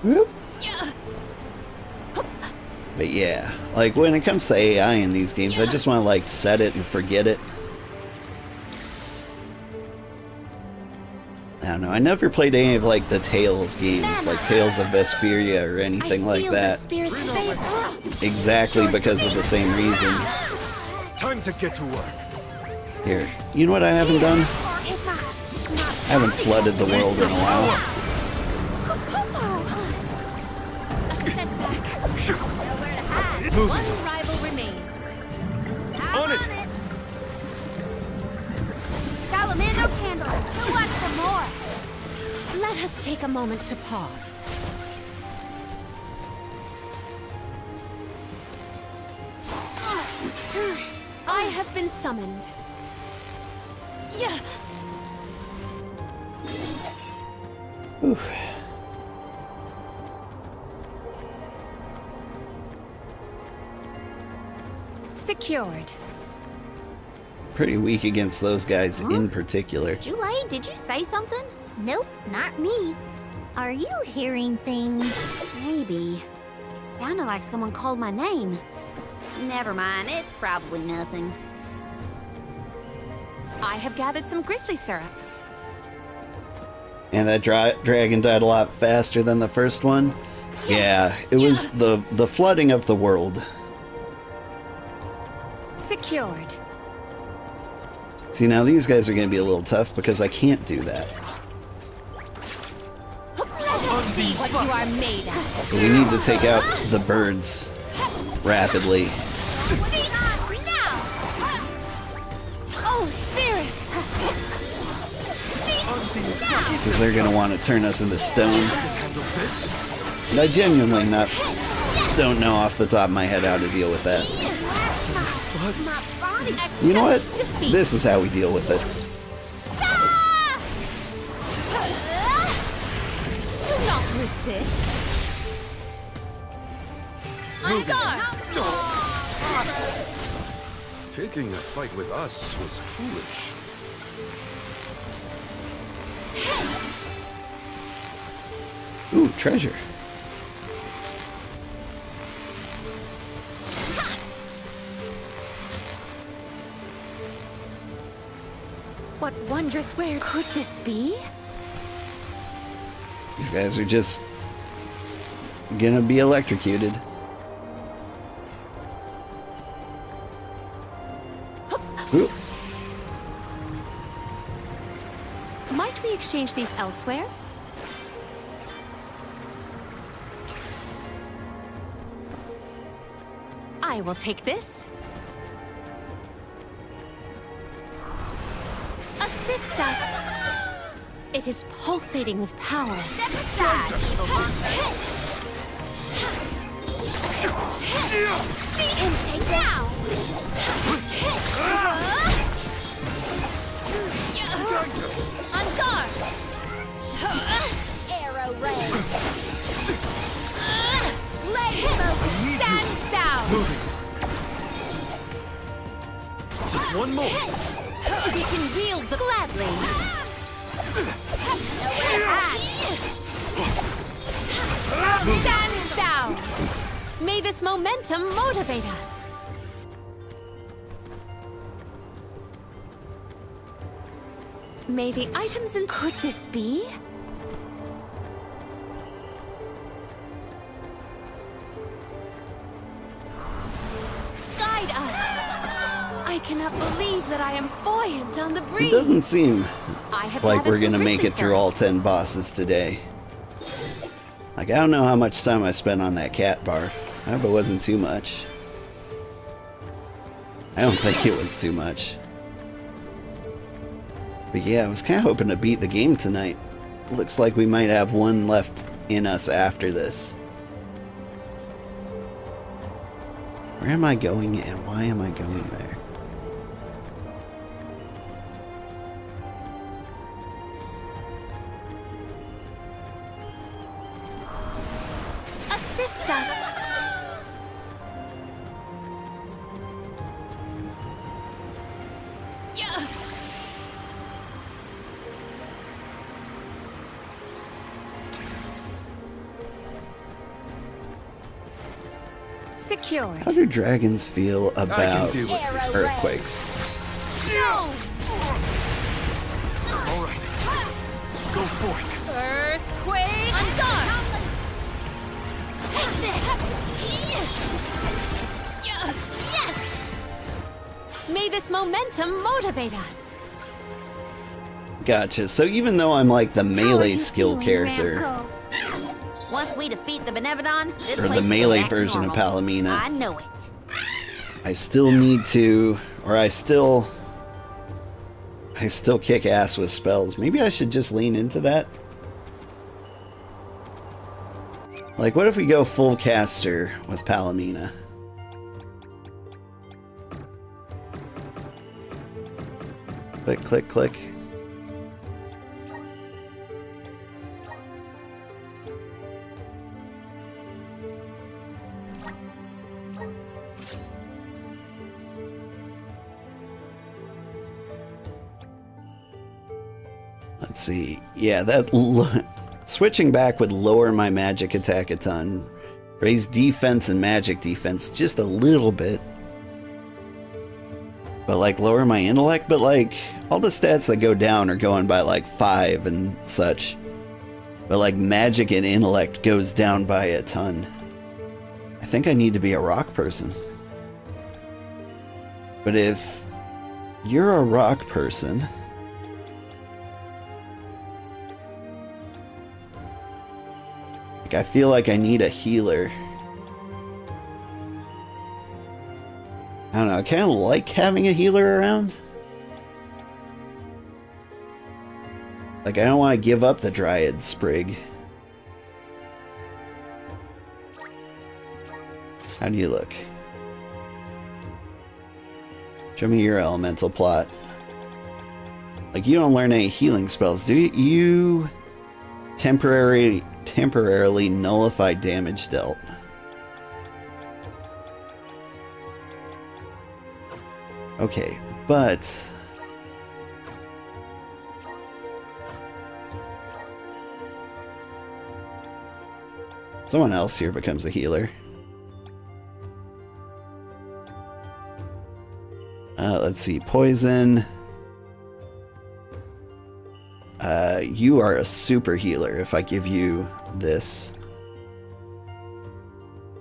Yeah. But yeah, like, when it comes to AI in these games, I just want to, like, set it and forget it. I don't know, I never played any of, like, the Tales games, like Tales of Vesperia or anything like that. Exactly because of the same reason. Time to get to work. Here, you know what I haven't done? I haven't flooded the world in a while. A setback. Nowhere to hide. One rival remains. On it! Salamander candle. Who wants some more? Let us take a moment to pause. I have been summoned. Yeah. Oof. Secured. Pretty weak against those guys in particular. Julie, did you say something? Nope, not me. Are you hearing things? Maybe. It sounded like someone called my name. Never mind, it's probably nothing. I have gathered some grizzly syrup. And that dragon died a lot faster than the first one. Yeah, it was the flooding of the world. Secured. See, now these guys are going to be a little tough because I can't do that. See what you are made of. But we need to take out the birds rapidly. Feast now! Oh, spirits! Feast now! Because they're going to want to turn us into stone. And I genuinely don't know off the top of my head how to deal with that. You know what? This is how we deal with it. Do not resist. On guard! Taking a fight with us was foolish. Ooh, treasure. What wondrous where could this be? These guys are just gonna be electrocuted. Ooh. Might we exchange these elsewhere? I will take this. Assist us! It is pulsating with power. Step aside, evil monster. See him take now. On guard. Arrow ray. Let him stand down! Just one more. We can wield the gladly. Stand down! May this momentum motivate us. May the items in... Could this be? Guide us! I cannot believe that I am buoyant on the breeze. It doesn't seem I have like gathered we're some gonna make grizzly it through salt. all 10 bosses today. Like, I don't know how much time I spent on that cat barf. I hope it wasn't too much. I don't think it was too much. But yeah, I was kind of hoping to beat the game tonight. Looks like we might have one left in us after this. Where am I going and why am I going there? Assist us! Yeah. Secured. How do dragons feel about do it. earthquakes? No! All right. Go for it. Earthquake! On guard! Take this. Yes! May this momentum motivate us. Gotcha. So even though I'm like the melee skill character, Once we defeat the Benevodon, this or place the will melee go back to version of normal. Palomina, I know it. I still need to, or I still kick ass with spells. Maybe I should just lean into that. Like, what if we go full caster with Palomina? Click, click, click. Let's see. Yeah, switching back would lower my magic attack a ton. Raise defense and magic defense just a little bit. But like lower my intellect, but like all the stats that go down are going by like 5 and such. But like magic and intellect goes down by a ton. I think I need to be a rock person. But if you're a rock person, like I feel like I need a healer. I don't know, I kind of like having a healer around. Like, I don't want to give up the Dryad Sprig. How do you look? Show me your elemental plot. Like, you don't learn any healing spells, do you? You temporarily nullify damage dealt. Okay, but someone else here becomes a healer. Let's see, poison. you are a super healer if I give you this.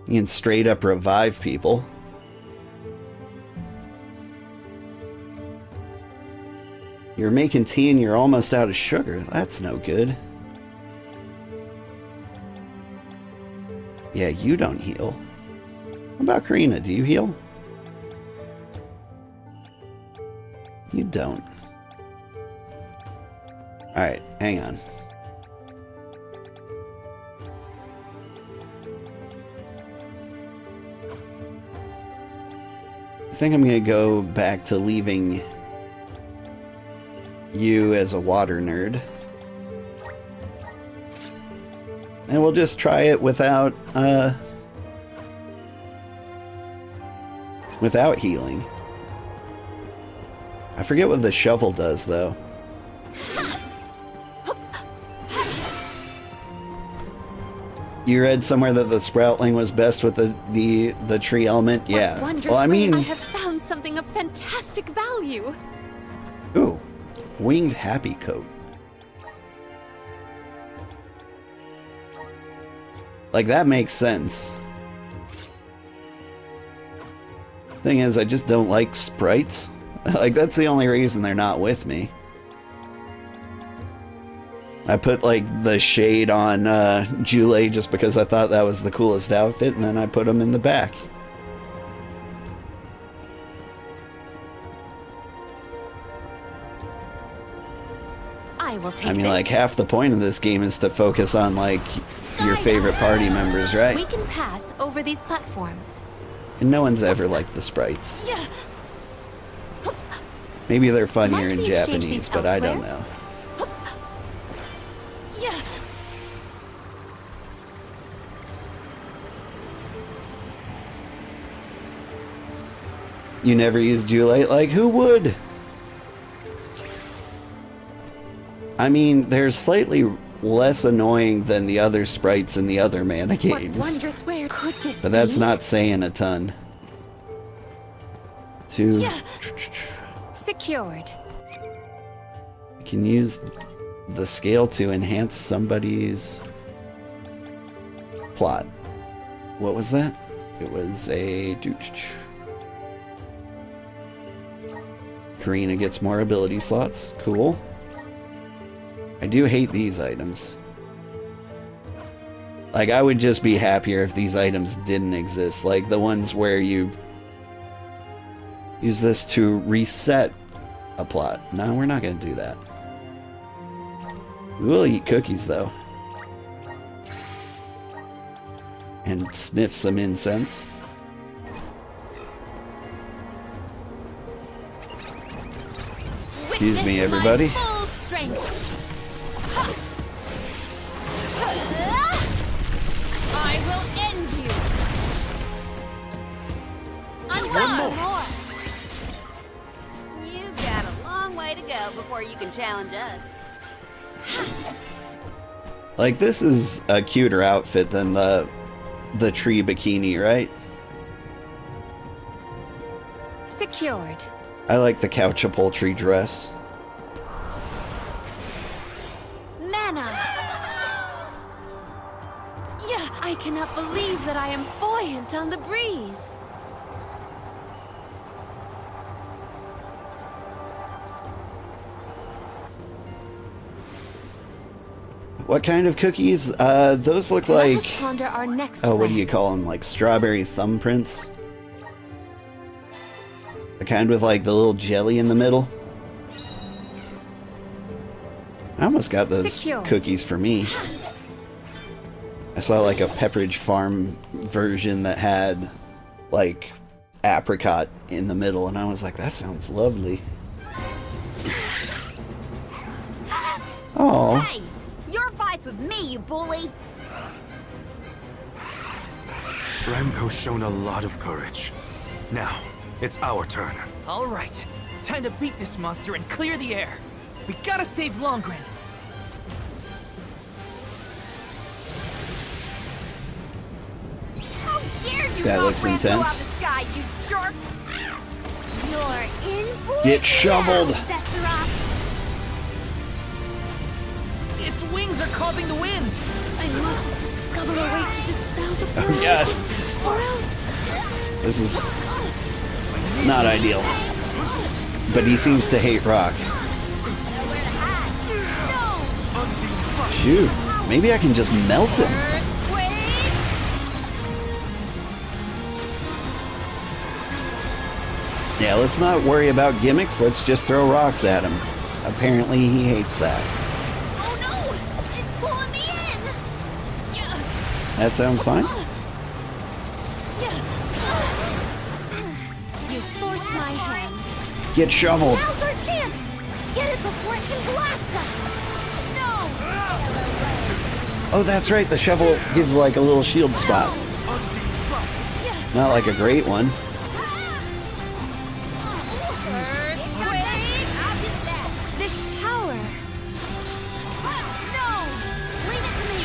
You can straight up revive people. You're making tea and you're almost out of sugar. That's no good. Yeah, you don't heal. What about Karina? Do you heal? You don't. Alright, hang on. I think I'm gonna go back to leaving you as a water nerd. And we'll just try it without healing. I forget what the shovel does, though. You read somewhere that the Sproutling was best with the tree element? Yeah. Wondrous Well, I mean... I have found something of fantastic value. Ooh. Winged Happy Coat. Like, that makes sense. Thing is, I just don't like sprites. Like, that's the only reason they're not with me. I put, like, the shade on Jule just because I thought that was the coolest outfit, and then I put them in the back. I will take I mean, this. like, half the point of this game is to focus on, like, your favorite party members, right? We can pass over these platforms. And no one's ever liked the sprites. Yeah. Maybe they're funnier Might in we exchange Japanese, these but I don't elsewhere? know. Yeah. You never used Jule? Like, who would? I mean, they're slightly less annoying than the other sprites in the other mana What games. wondrous where could this But that's be? not saying a ton. Two. Yeah. Secured. You can use the scale to enhance somebody's plot. What was that? It was a... Karina gets more ability slots. Cool. I do hate these items. Like, I would just be happier if these items didn't exist. Like, the ones where you use this to reset a plot. No, we're not going to do that. We will eat cookies, though. And sniff some incense. Excuse me, everybody. Full strength. I will end you. Just one more. You got a long way to go before you can challenge us. Like, this is a cuter outfit than the tree bikini, right? Secured. I like the couch upholstery dress. Mana. Yeah, I cannot believe that I am buoyant on the breeze. What kind of cookies? Those look Let like... us ponder our next Oh, what do plan. you call them? Like strawberry thumbprints? The kind with like the little jelly in the middle? I almost got those Secure. cookies for me. I saw like a Pepperidge Farm version that had like apricot in the middle, and I was like, that sounds lovely. Oh. Hey, your fight's with me, you bully. Ramco's shown a lot of courage. Now, it's our turn. All right, time to beat this monster and clear the air. We gotta save Longren. How dare This you guy knock looks Ramco intense. out of the sky, you jerk! You're in for Get it shoveled. now, Besseroth. wings are causing the wind! I must discover a way to dispel the Oh, God. paralysis, or else... This is not ideal. But he seems to hate rock. Shoot, maybe I can just melt him. Yeah, let's not worry about gimmicks, let's just throw rocks at him. Apparently he hates that. Oh no! It's pulling me in! That sounds fine. You forced my hand. Get shoveled. Now's our chance! Get it before it can blast us! No! Oh, that's right, the shovel gives like a little shield spot. Not like a great one. This power. No! Leave it to me!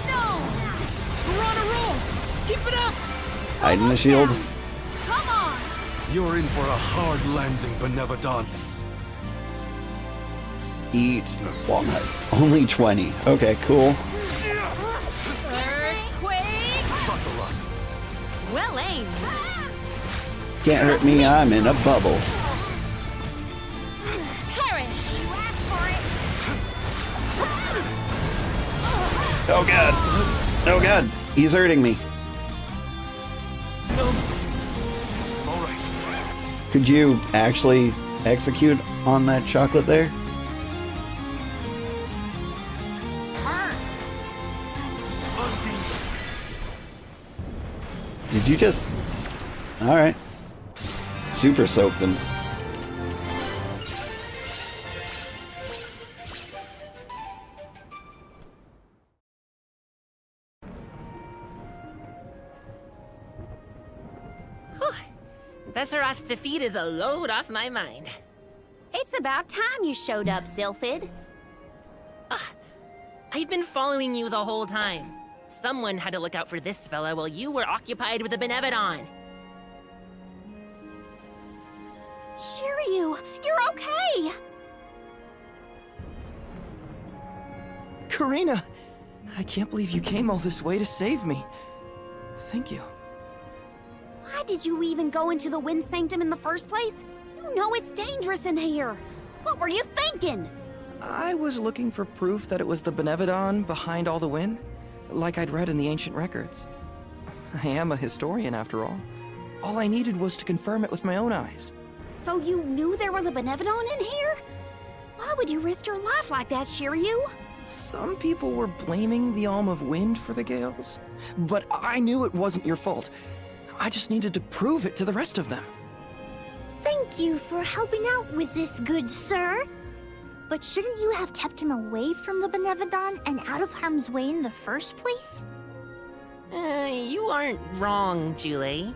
No! We're on a roll! Keep it up! Hiding the shield. Come on! You're in for a hard landing, Benevodon. Eat walnut. Only 20. Okay, cool. Buckle up. Well aimed. Can't hurt me, I'm in a bubble. Perish! You asked for it! Oh god. Oh god. He's hurting me. All right. Could you actually execute on that chocolate there? Did you just... Alright. Super soaked him. Besseroth's defeat is a load off my mind. It's about time you showed up, Sylphid. I've been following you the whole time. Someone had to look out for this fella while you were occupied with the Benevodon. Shiryu, you're okay! Karina! I can't believe you came all this way to save me. Thank you. Why did you even go into the Wind Sanctum in the first place? You know it's dangerous in here. What were you thinking? I was looking for proof that it was the Benevodon behind all the wind, like I'd read in the ancient records. I am a historian, after all. All I needed was to confirm it with my own eyes. So you knew there was a Benevodon in here? Why would you risk your life like that, Shiryu? Some people were blaming the Alm of Wind for the gales, but I knew it wasn't your fault. I just needed to prove it to the rest of them. Thank you for helping out with this, good sir. But shouldn't you have kept him away from the Benevodon and out of harm's way in the first place? You aren't wrong, Julie.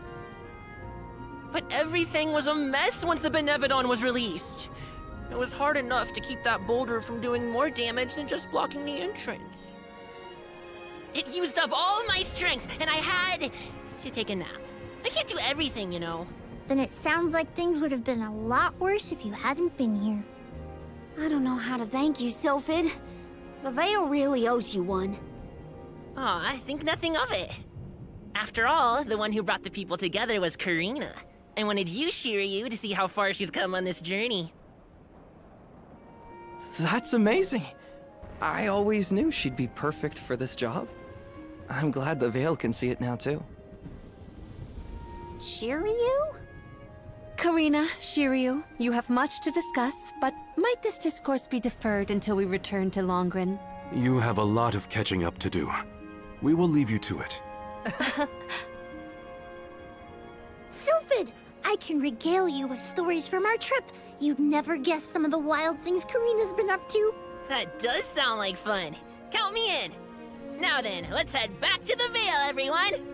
But everything was a mess once the Benevodon was released. It was hard enough to keep that boulder from doing more damage than just blocking the entrance. It used up all my strength, and I had to take a nap. I can't do everything, you know. Then it sounds like things would have been a lot worse if you hadn't been here. I don't know how to thank you, Sylphid. The Veil really owes you one. Aw, I think nothing of it. After all, the one who brought the people together was Karina. I wanted you, Shiryu, to see how far she's come on this journey. That's amazing. I always knew she'd be perfect for this job. I'm glad the Veil can see it now, too. Shiryu? Karina, Shiryu, you have much to discuss, but might this discourse be deferred until we return to Longren? You have a lot of catching up to do. We will leave you to it. Sylphid, I can regale you with stories from our trip. You'd never guess some of the wild things Karina's been up to. That does sound like fun. Count me in. Now then, let's head back to the Veil, everyone!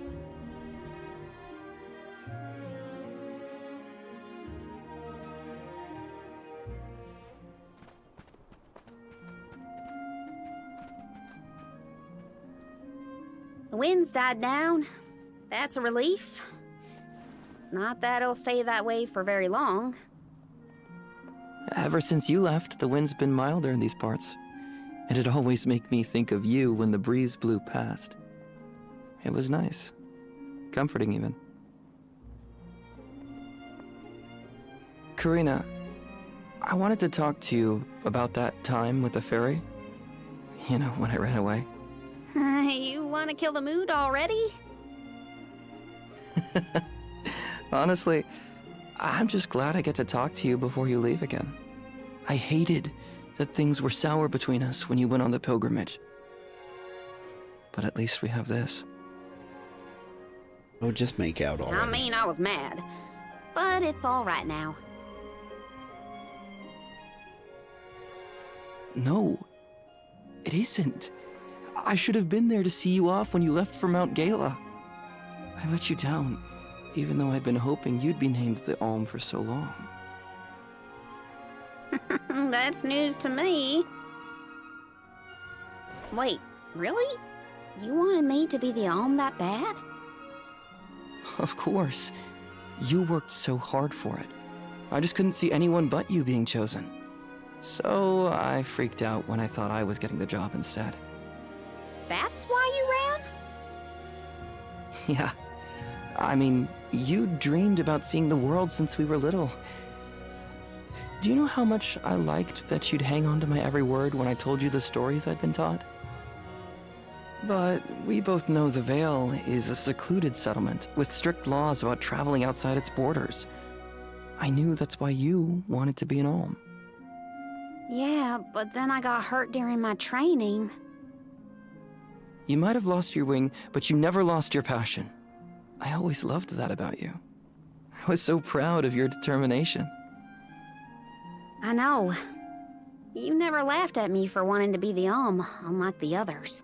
The wind's died down. That's a relief. Not that it'll stay that way for very long. Ever since you left, the wind's been milder in these parts. And it always make me think of you when the breeze blew past. It was nice. Comforting, even. Karina, I wanted to talk to you about that time with the fairy. You know, when I ran away. You want to kill the mood already? Honestly, I'm just glad I get to talk to you before you leave again. I hated that things were sour between us when you went on the pilgrimage. But at least we have this. Oh, just make out already. I mean, I was mad. But it's all right now. No, it isn't. I should have been there to see you off when you left for Mount Gala. I let you down, even though I'd been hoping you'd be named the Alm for so long. That's news to me. Wait, really? You wanted me to be the Alm that bad? Of course. You worked so hard for it. I just couldn't see anyone but you being chosen. So I freaked out when I thought I was getting the job instead. That's why you ran? Yeah. I mean, you dreamed about seeing the world since we were little. Do you know how much I liked that you'd hang on to my every word when I told you the stories I'd been taught? But we both know the Vale is a secluded settlement with strict laws about traveling outside its borders. I knew that's why you wanted to be an Alm. Yeah, but then I got hurt during my training. You might have lost your wing, but you never lost your passion. I always loved that about you. I was so proud of your determination. I know. You never laughed at me for wanting to be the Alm, unlike the others.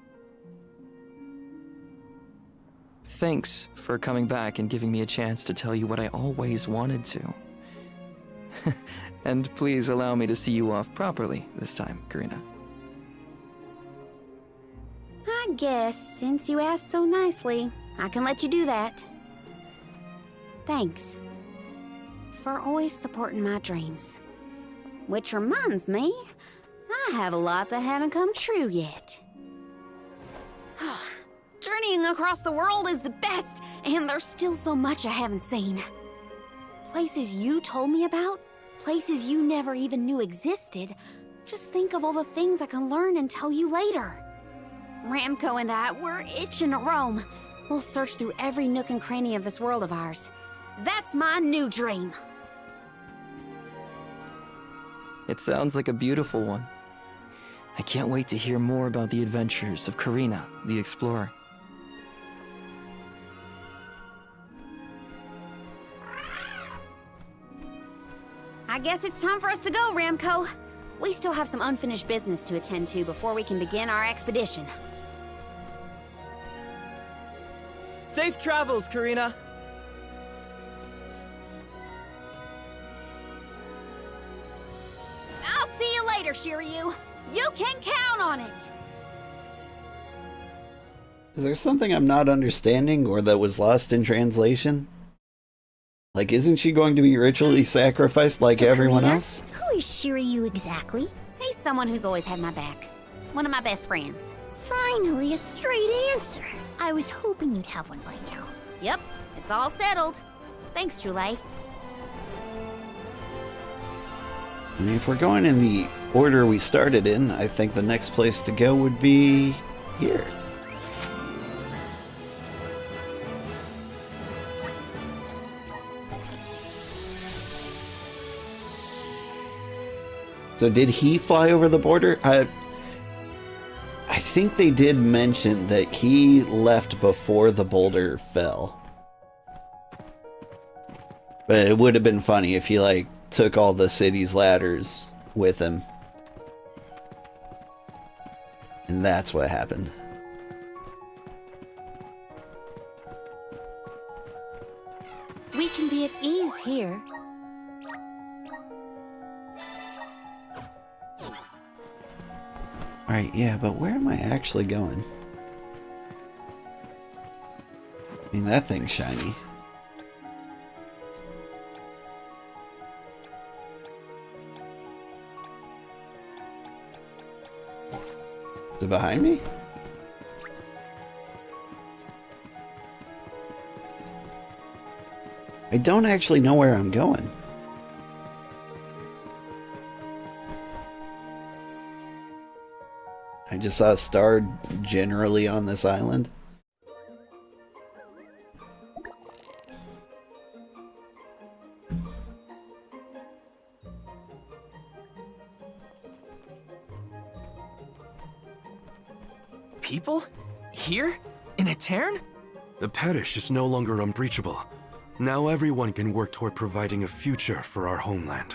Thanks for coming back and giving me a chance to tell you what I always wanted to. And please allow me to see you off properly this time, Karina. I guess, since you asked so nicely, I can let you do that. Thanks. For always supporting my dreams. Which reminds me, I have a lot that haven't come true yet. Journeying across the world is the best, and there's still so much I haven't seen. Places you told me about, places you never even knew existed. Just think of all the things I can learn and tell you later. Ramco and I, we're itching to roam. We'll search through every nook and cranny of this world of ours. That's my new dream. It sounds like a beautiful one. I can't wait to hear more about the adventures of Karina, the explorer. I guess it's time for us to go, Ramco. We still have some unfinished business to attend to before we can begin our expedition. Safe travels, Karina! I'll see you later, Shiryu. You can count on it. Is there something I'm not understanding or that was lost in translation? Like, isn't she going to be ritually sacrificed like everyone Karina, else? Who is Shiryu exactly? He's someone who's always had my back. One of my best friends. Finally, a straight answer. I was hoping you'd have one by now. Yep, it's all settled. Thanks, Jule. I mean, if we're going in the order we started in, I think the next place to go would be here. So did he fly over the border? I think they did mention that he left before the boulder fell. But it would have been funny if he, like, took all the city's ladders with him. And that's what happened. We can be at ease here. Alright, yeah, but where am I actually going? I mean, that thing's shiny. Is it behind me? I don't actually know where I'm going. I just saw a star generally on this island. People? Here? In a cairn? The parish is no longer unbreachable. Now everyone can work toward providing a future for our homeland.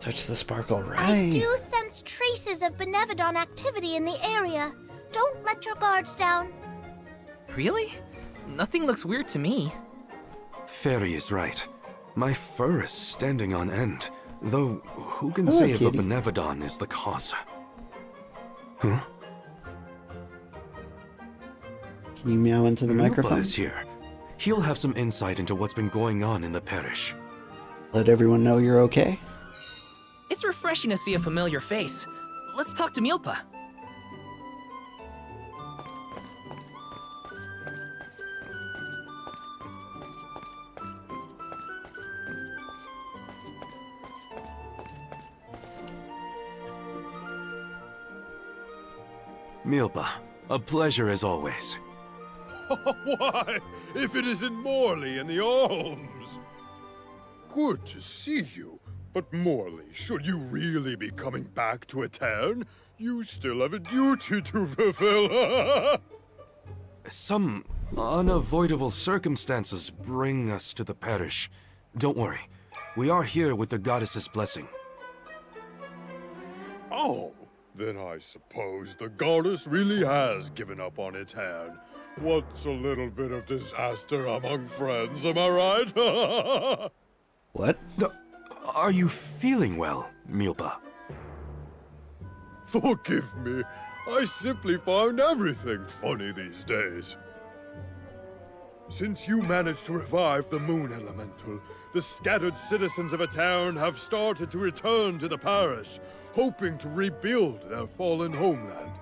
Touch the sparkle right. I do sense traces of Benevodon activity in the area. Don't let your guards down. Really? Nothing looks weird to me. Fairy is right. My fur is standing on end. Though, who can Hello, say if a kitty. Benevodon is the cause? Huh? Can you meow into the Milpa microphone? is here. He'll have some insight into what's been going on in the parish. Let everyone know you're okay? It's refreshing to see a familiar face. Let's talk to Milpa. Milpa, a pleasure as always. Why, if it isn't Morley and the Olms! Good to see you. But Morley, should you really be coming back to a town, you still have a duty to fulfill. Some unavoidable circumstances bring us to the parish. Don't worry. We are here with the goddess's blessing. Oh, then I suppose the goddess really has given up on its town. What's a little bit of disaster among friends, am I right? What? Are you feeling well, Milpa? Forgive me. I simply find everything funny these days. Since you managed to revive the Moon Elemental, the scattered citizens of a town have started to return to the parish, hoping to rebuild their fallen homeland.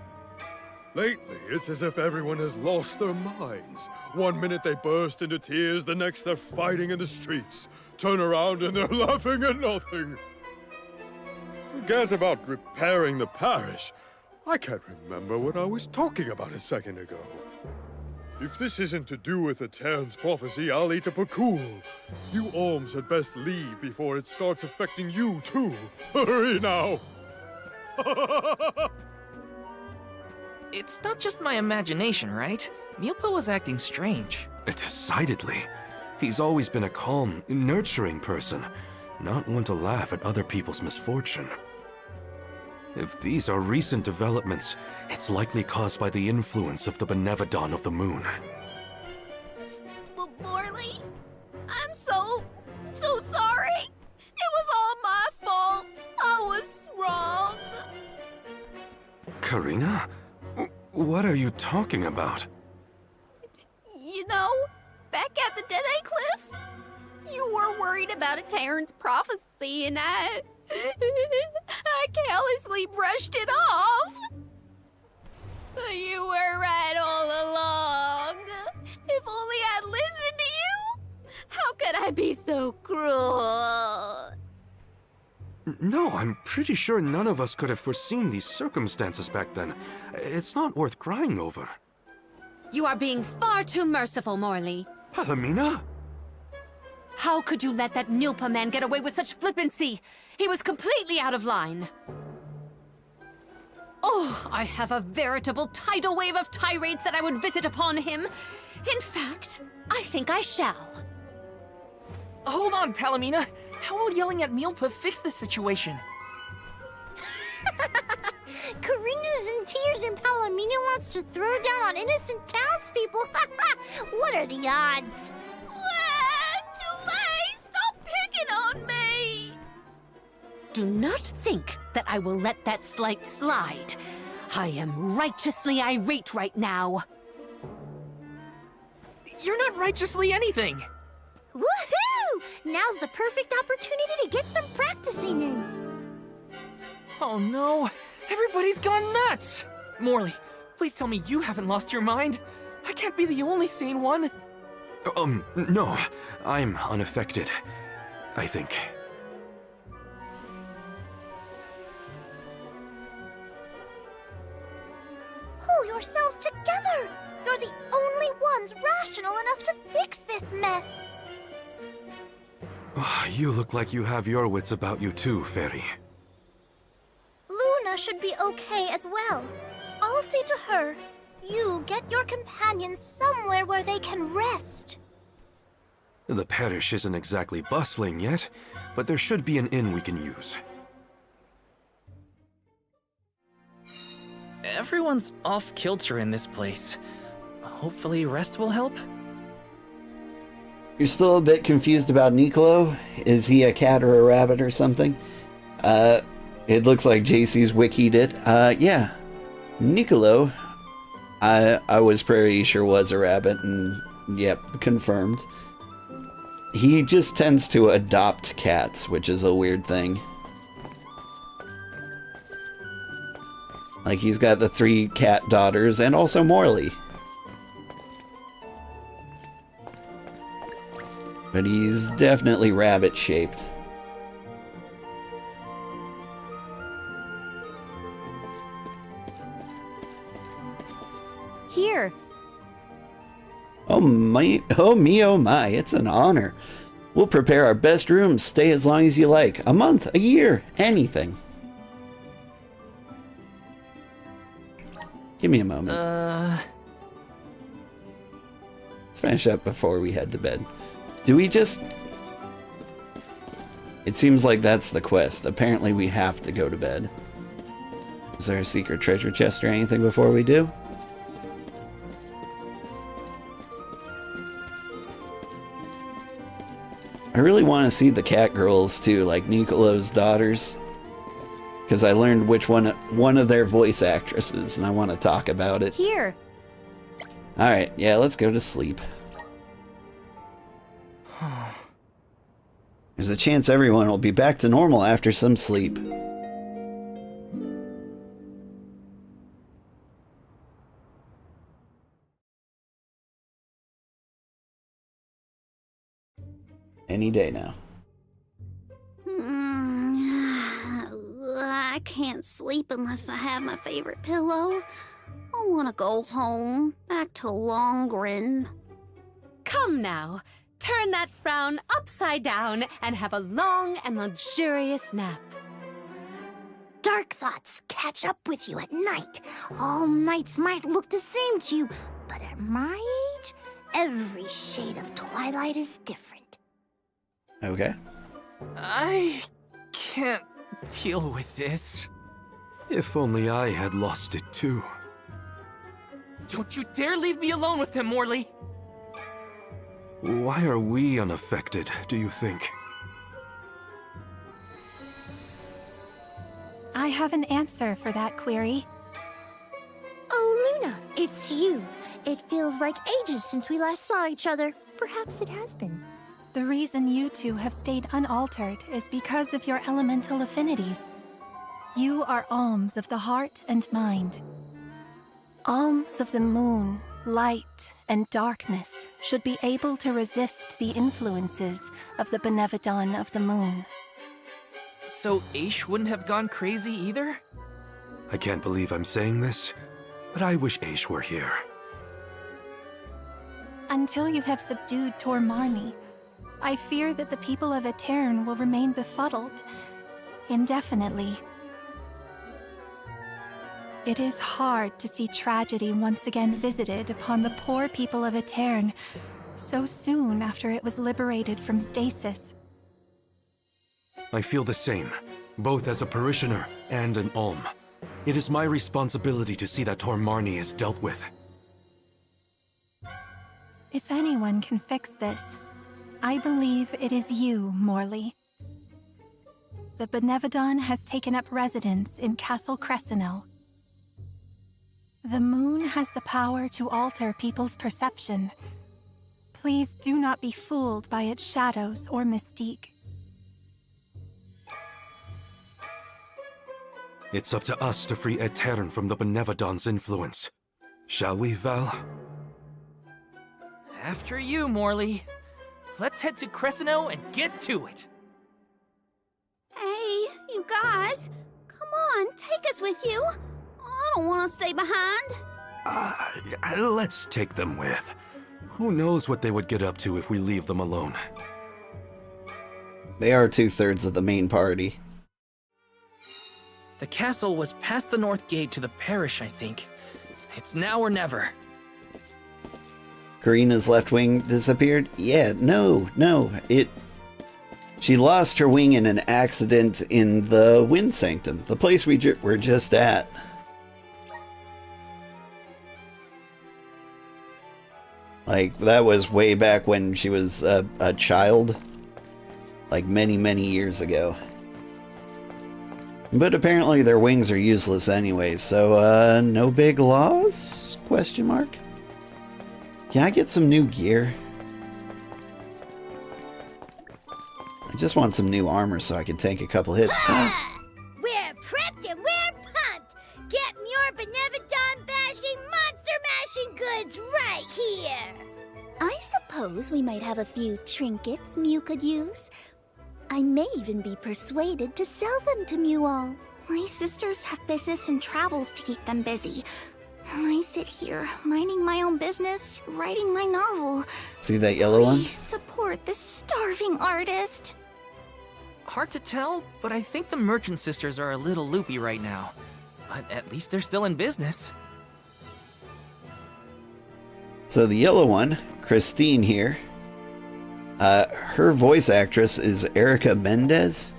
Lately, it's as if everyone has lost their minds. One minute they burst into tears, the next they're fighting in the streets. Turn around and they're laughing at nothing. Forget about repairing the parish. I can't remember what I was talking about a second ago. If this isn't to do with the town's prophecy, I'll eat a pakul. You Olms had best leave before it starts affecting you too. Hurry now! It's not just my imagination, right? Milpa was acting strange. Decidedly. He's always been a calm, nurturing person, not one to laugh at other people's misfortune. If these are recent developments, it's likely caused by the influence of the Benevodon of the Moon. But Morley, I'm so sorry. It was all my fault. I was wrong. Karina? What are you talking about? You know, back at the Deadeye Cliffs, you were worried about a Terran's prophecy, and I carelessly brushed it off. You were right all along. If only I'd listened to you. How could I be so cruel? No, I'm pretty sure none of us could have foreseen these circumstances back then. It's not worth crying over. You are being far too merciful, Morley. Palomina? How could you let that Milpa man get away with such flippancy? He was completely out of line. Oh, I have a veritable tidal wave of tirades that I would visit upon him. In fact, I think I shall. Hold on, Palomina. How will yelling at Milpa fix the situation? Karina's in tears and Palomino wants to throw down on innocent townspeople. What are the odds? Julie, stop picking on me! Do not think that I will let that slight slide. I am righteously irate right now. You're not righteously anything. Woohoo! Now's the perfect opportunity to get some practicing in. Oh no, everybody Everybody's gone nuts! Morley, please tell me you haven't lost your mind. I can't be the only sane one. No. I'm unaffected, I think. Pull yourselves together! You're the only ones rational enough to fix this mess! You look like you have your wits about you too, Fairy. Luna should be okay as well. I'll see to her. You get your companions somewhere where they can rest. The parish isn't exactly bustling yet, but there should be an inn we can use. Everyone's off kilter in this place. Hopefully rest will help. You're still a bit confused about Nicolo? Is he a cat or a rabbit or something? It looks like JC's wikied it. Yeah. Nicolo, I was pretty sure was a rabbit, and yep, confirmed. He just tends to adopt cats, which is a weird thing. Like, he's got the 3 cat daughters, and also Morley. But he's definitely rabbit-shaped. Here. Oh my, oh me, oh my, it's an honor. We'll prepare our best rooms, stay as long as you like. A month, a year, anything. Give me a moment. Let's finish up before we head to bed. Do we just... It seems like that's the quest. Apparently we have to go to bed. Is there a secret treasure chest or anything before we do? I really want to see the cat girls too, like Nicolo's daughters. Because I learned which one of their voice actresses, and I want to talk about it. Here. Alright, yeah, let's go to sleep. There's a chance everyone will be back to normal after some sleep. Any day now. I can't sleep unless I have my favorite pillow. I want to go home, back to Longren. Come now, turn that frown upside down and have a long and luxurious nap. Dark thoughts catch up with you at night. All nights might look the same to you, but at my age, every shade of twilight is different. Okay. I can't deal with this. If only I had lost it too. Don't you dare leave me alone with him, Morley! Why are we unaffected, do you think? I have an answer for that query. Oh, Luna, it's you. It feels like ages since we last saw each other. Perhaps it has been. The reason you two have stayed unaltered is because of your elemental affinities. You are alms of the heart and mind. Alms of the moon, light, and darkness should be able to resist the influences of the Benevodon of the moon. So Aish wouldn't have gone crazy either? I can't believe I'm saying this, but I wish Aish were here. Until you have subdued Tor Marni, I fear that the people of Aetern will remain befuddled indefinitely. It is hard to see tragedy once again visited upon the poor people of Aetern so soon after it was liberated from stasis. I feel the same, both as a parishioner and an alm. It is my responsibility to see that Tor Marni is dealt with. If anyone can fix this, I believe it is you, Morley. The Benevodon has taken up residence in Castle Crescenel. The moon has the power to alter people's perception. Please do not be fooled by its shadows or mystique. It's up to us to free Aetern from the Benevodon's influence. Shall we, Val? After you, Morley. Let's head to Crescino and get to it. Hey, you guys. Come on, take us with you. I don't want to stay behind. Let's take them with. Who knows what they would get up to if we leave them alone. They are 2/3 of the main party. The castle was past the north gate to the parish, I think. It's now or never. Karina's left wing disappeared? Yeah, no. She lost her wing in an accident in the Wind Sanctum, the place we were just at. Like, that was way back when she was a child. Like, many, many years ago. But apparently their wings are useless anyway, so, no big loss? Question mark? Can I get some new gear? I just want some new armor so I can take a couple hits. We're prepped and we're pumped! Get your Benevodon bashing, monster mashing goods right here! I suppose we might have a few trinkets Mew could use. I may even be persuaded to sell them to Mew all. My sisters have business and travels to keep them busy. And I sit here, minding my own business, writing my novel. See that yellow one? Please support this starving artist. Hard to tell, but I think the Merchant Sisters are a little loopy right now. But at least they're still in business. So the yellow one, Christine here, her voice actress is Erica Mendez,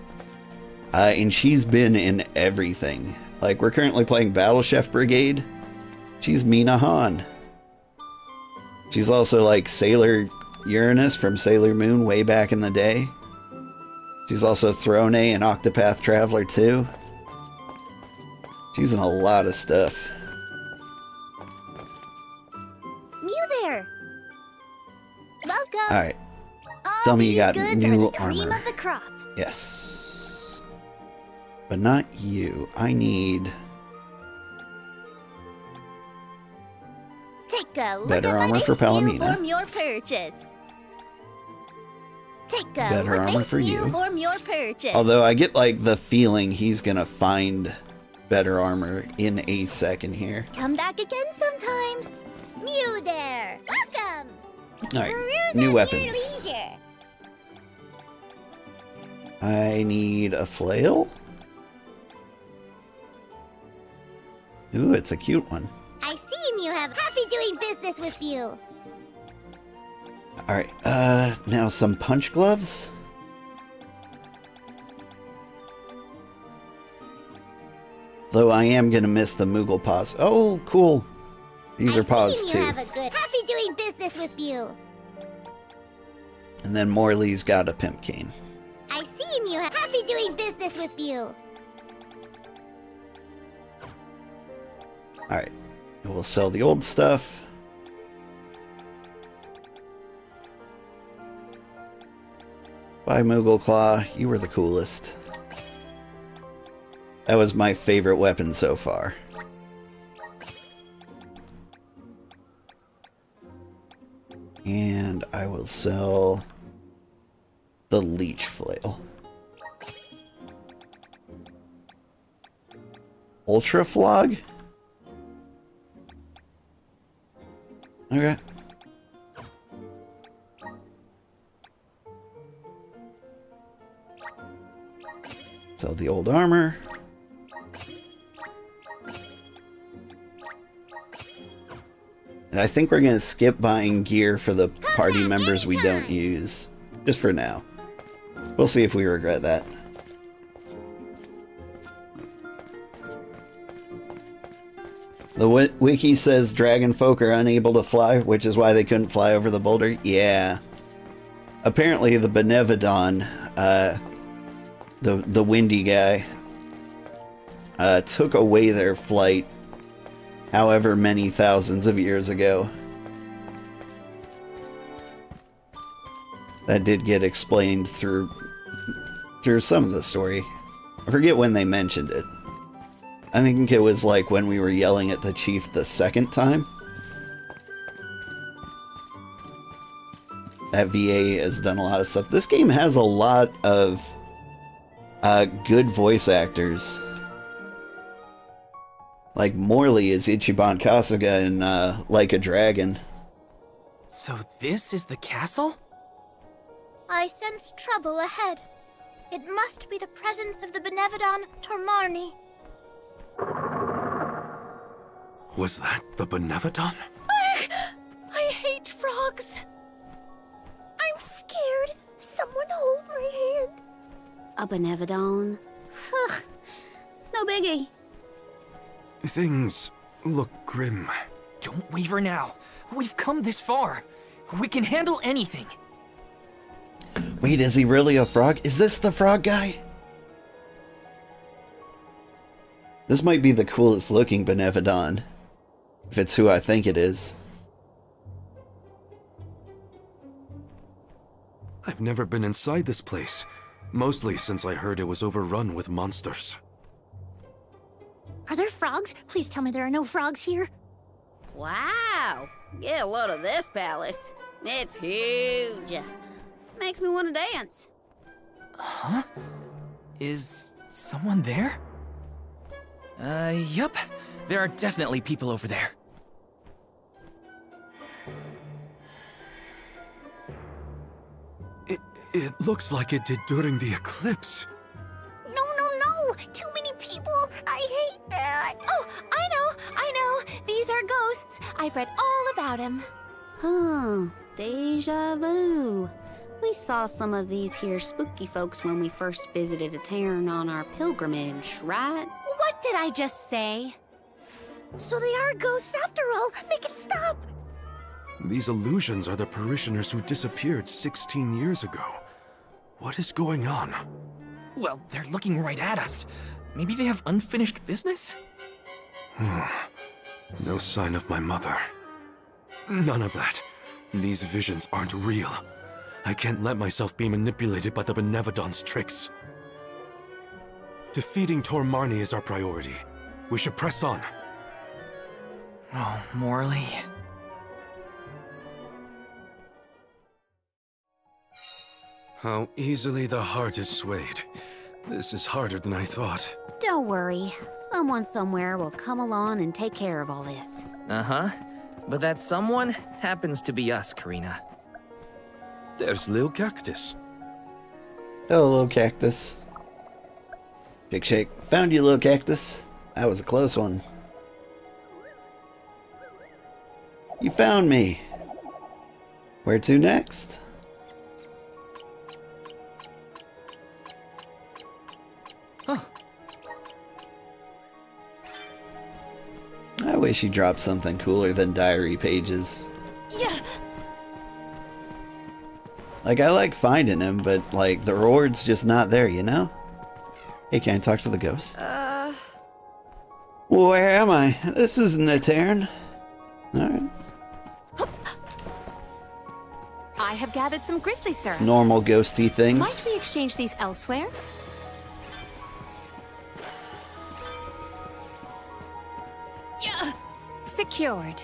and she's been in everything. Like, we're currently playing Battle Chef Brigade. She's Mina Han. She's also like Sailor Uranus from Sailor Moon way back in the day. She's also Throne and Octopath Traveler 2. She's in a lot of stuff. Mew there! Welcome! Alright. All Tell me you these got goods new are the cream armor. of the crop. Yes. But not you. I need Take a look better at armor my for Mew Palomina. form your purchase. Take a Better look armor at for you. Mew form your purchase. Although I get like the feeling he's gonna find better armor in a second here. Come back again sometime. Mew there! Welcome! Alright, Peruse new at weapons. your leisure. I need a flail. Ooh, it's a cute one. I see Mew have happy doing business with you. Alright, now some punch gloves. Though I am gonna miss the Moogle paws. Oh, cool. These are paws Mew too. have a good happy doing business with you. And then Morley's got a pimp cane. I see Mew have happy doing business with you. Alright, we'll sell the old stuff. Bye, Moogle Claw. You were the coolest. That was my favorite weapon so far. And I will sell the leech flail. Ultra flog? Okay. Sell the old armor. And I think we're gonna skip buying gear for the party members we don't use. Just for now. We'll see if we regret that. The wiki says dragon folk are unable to fly, which is why they couldn't fly over the boulder. Yeah. Apparently the Benevodon, the windy guy, took away their flight however many thousands of years ago. That did get explained through some of the story. I forget when they mentioned it. I think it was like when we were yelling at the chief the second time. That VA has done a lot of stuff. This game has a lot of good voice actors. Like Morley is Ichiban Kasuga in Like a Dragon. So this is the castle? I sense trouble ahead. It must be the presence of the Benevodon Tormarni. Was that the Benevodon? I hate frogs. I'm scared. Someone hold my hand. A Benevodon? No biggie. Things look grim. Don't waver now. We've come this far. We can handle anything. Wait, is he really a frog? Is this the frog guy? This might be the coolest looking Benevodon. If it's who I think it is. I've never been inside this place. Mostly since I heard it was overrun with monsters. Are there frogs? Please tell me there are no frogs here. Wow! Get a load of this palace. It's huge. Makes me want to dance. Huh? Is someone there? Yup. There are definitely people over there. It looks like it did during the eclipse. No. Too many people. I hate that. Oh, I know. These are ghosts. I've read all about them. Huh. Deja vu. We saw some of these here spooky folks when we first visited a town on our pilgrimage, right? What did I just say? So they are ghosts after all. Make it stop. These illusions are the parishioners who disappeared 16 years ago. What is going on? Well, they're looking right at us. Maybe they have unfinished business? No sign of my mother. None of that. These visions aren't real. I can't let myself be manipulated by the Benevodon's tricks. Defeating Tormarni is our priority. We should press on. Oh, Morley. How easily the heart is swayed. This is harder than I thought. Don't worry. Someone somewhere will come along and take care of all this. Uh-huh. But that someone happens to be us, Karina. There's Lil Cactus. Hello, little cactus. Shake, shake. Found you, little cactus. That was a close one. You found me. Where to next? Huh. I wish he dropped something cooler than diary pages. Yeah. Like, I like finding him, but, like, the reward's just not there, you know? Hey, can I talk to the ghost? Where am I? This isn't a Terran. Alright. I have gathered some grizzly syrup. Normal ghosty things. Might we exchange these elsewhere? Yeah. Secured.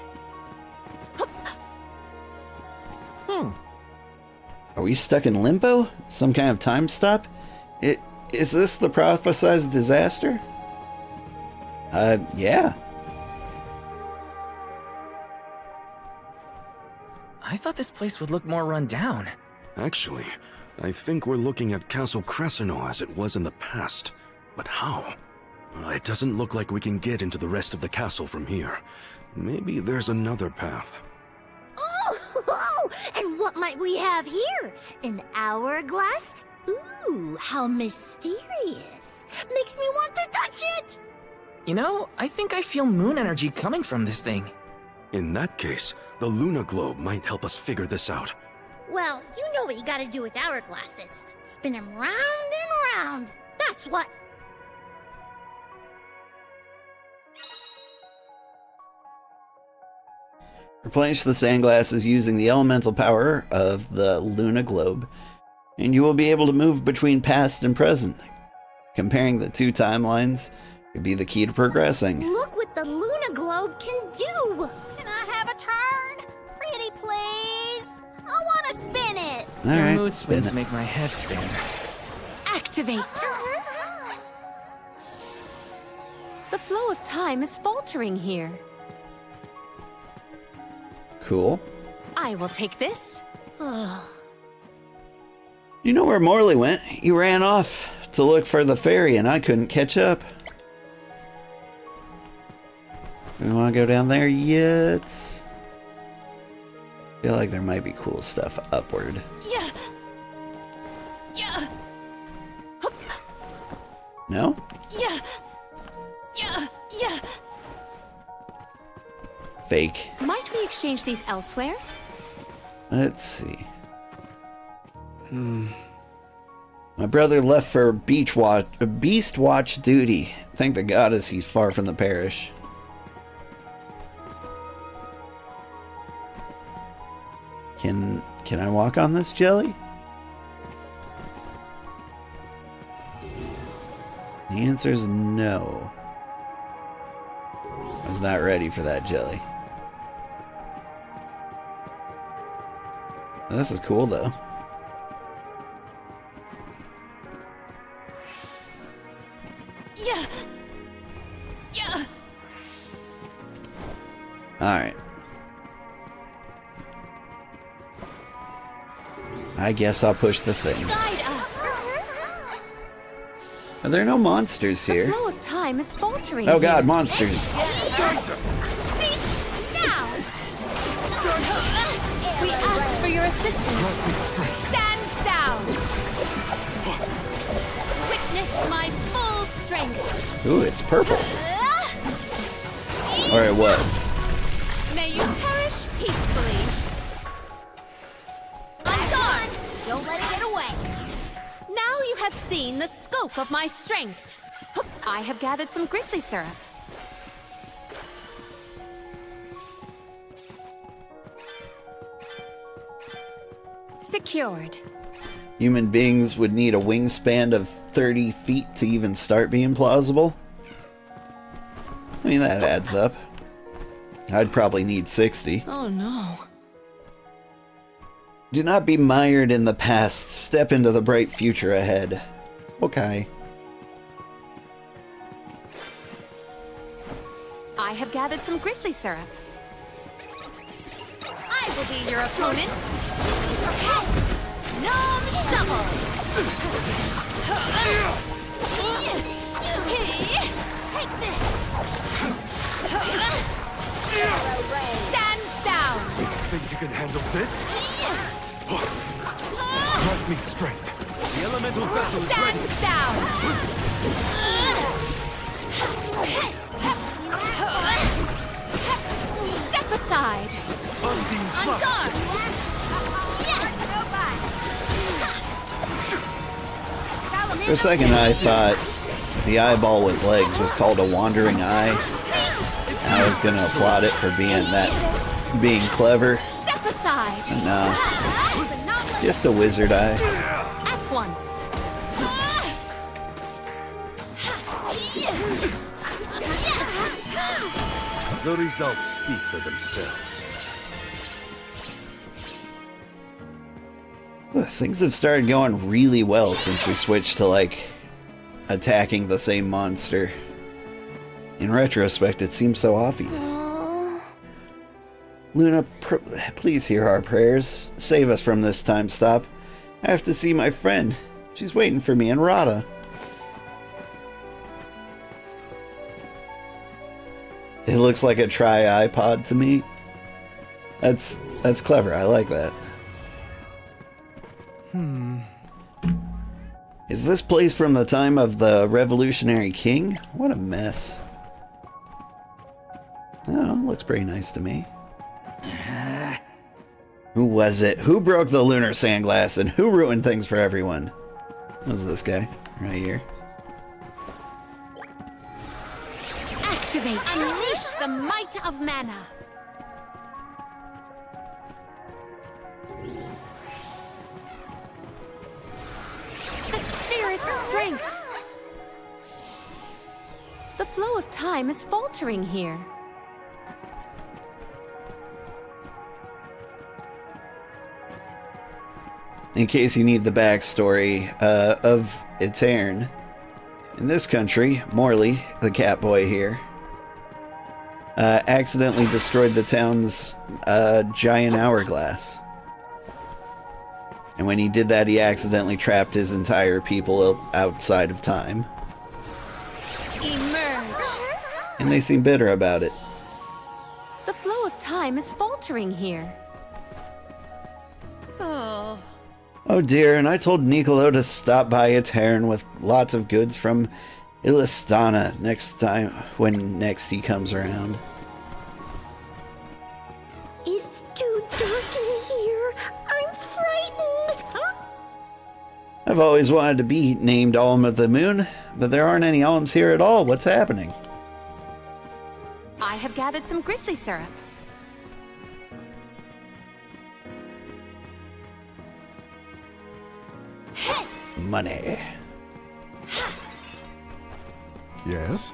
Are we stuck in limbo? Some kind of time stop? Is this the prophesized disaster? Yeah. I thought this place would look more run down. Actually, I think we're looking at Castle Crescino as it was in the past. But how? It doesn't look like we can get into the rest of the castle from here. Maybe there's another path. Oh, and what might we have here? An hourglass? Ooh, how mysterious. Makes me want to touch it! You know, I think I feel moon energy coming from this thing. In that case, the Luna Globe might help us figure this out. Well, you know what you gotta do with hourglasses. Spin them round and round. That's what... Replenish the sandglasses using the elemental power of the Luna Globe, and you will be able to move between past and present. Comparing the two timelines, Could be the key to progressing. Look what the Luna Globe can do! Can I have a turn? Pretty please? I want to spin it! Your Alright, mood spin swings it. make my head spin. Activate! The flow of time is faltering here. Cool. I will take this. You know where Morley went? He ran off to look for the ferry and I couldn't catch up. We want to go down there yet? Feel like there might be cool stuff upward. Yeah. Yeah. No? Yeah. Yeah. Yeah. Fake. Might we exchange these elsewhere? Let's see. My brother left for beast watch duty. Thank the goddess he's far from the parish. Can I walk on this jelly? The answer is no. I was not ready for that jelly. This is cool though. Yeah. Yeah. Alright. I guess I'll push the things. Guide us. Are there no monsters The here? flow of time is faltering. Oh god, here. monsters. Cease now. We ask for your assistance. Stand down. Witness my full strength. Ooh, it's purple. Or it was. May you perish peacefully. Unarmed! Don't let it get away! Now you have seen the scope of my strength. I have gathered some grizzly syrup. Secured. Human beings would need a wingspan of 30 feet to even start being plausible. I mean, that adds up. I'd probably need 60. Oh no. Do not be mired in the past. Step into the bright future ahead. Okay. I have gathered some grizzly syrup. I will be your opponent. Gnome Shovel! Take this! Stand down! Think you can handle this? Grant me strength. The elemental vessel is ready. Stand down! Step aside! Undine On Flux. guard! Yes! For a second, I thought the eyeball with legs was called a wandering eye. I was gonna applaud it for being clever. Step aside! No, just a wizard eye. At once! The results speak for themselves. Things have started going really well since we switched to, like, attacking the same monster. In retrospect, it seems so obvious. Luna, please hear our prayers. Save us from this time stop. I have to see my friend. She's waiting for me in Rada. It looks like a tri-iPod to me. That's clever. I like that. Is this place from the time of the Revolutionary King? What a mess. Oh, looks pretty nice to me. Who was it? Who broke the lunar sandglass and who ruined things for everyone? Was this guy right here? Activate! Unleash the might of mana! The spirit's strength! The flow of time is faltering here. In case you need the backstory of Etern, in this country, Morley, the cat boy here, accidentally destroyed the town's giant hourglass. And when he did that, he accidentally trapped his entire people outside of time. Emerge! And they seem bitter about it. The flow of time is faltering here. Oh dear, and I told Nicolo to stop by Etern with lots of goods from Illistana next time, when next he comes around. It's too dark in here. I'm frightened. Huh? I've always wanted to be named Alm of the Moon, but there aren't any Alms here at all. What's happening? I have gathered some grizzly syrup. Money. Yes?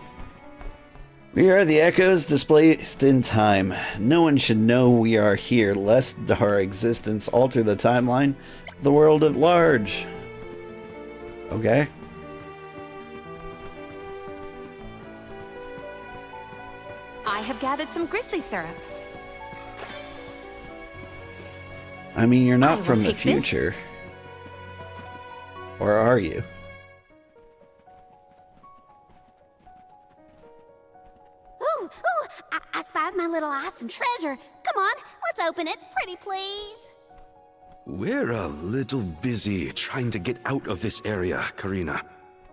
We are the echoes displaced in time. No one should know we are here, lest our existence alter the timeline of the world at large. Okay. I have gathered some grizzly syrup. I mean, you're I not will from the take this. future. Or are you? Ooh, I spied my little awesome treasure. Come on, let's open it, pretty please. We're a little busy trying to get out of this area, Karina.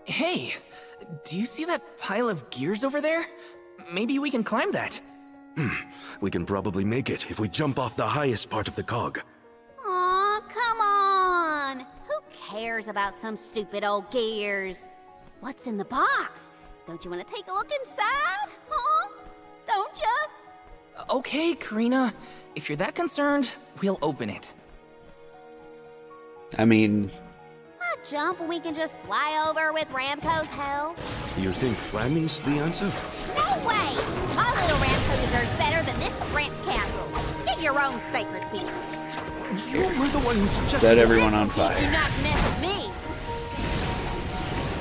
Hey, do you see that pile of gears over there? Maybe we can climb that. We can probably make it if we jump off the highest part of the cog. Aw, come on. Who cares about some stupid old gears? What's in the box? Don't you want to take a look inside? Huh? Don't you? Okay, Karina. If you're that concerned, we'll open it. I mean, A jump we can just fly over with Ramco's help? You think flamming's the answer? No way! My little Ramco deserves better than this cramped castle. Get your own sacred beast. You were the one who suggested... set everyone on Teach you fire. not to mess with me.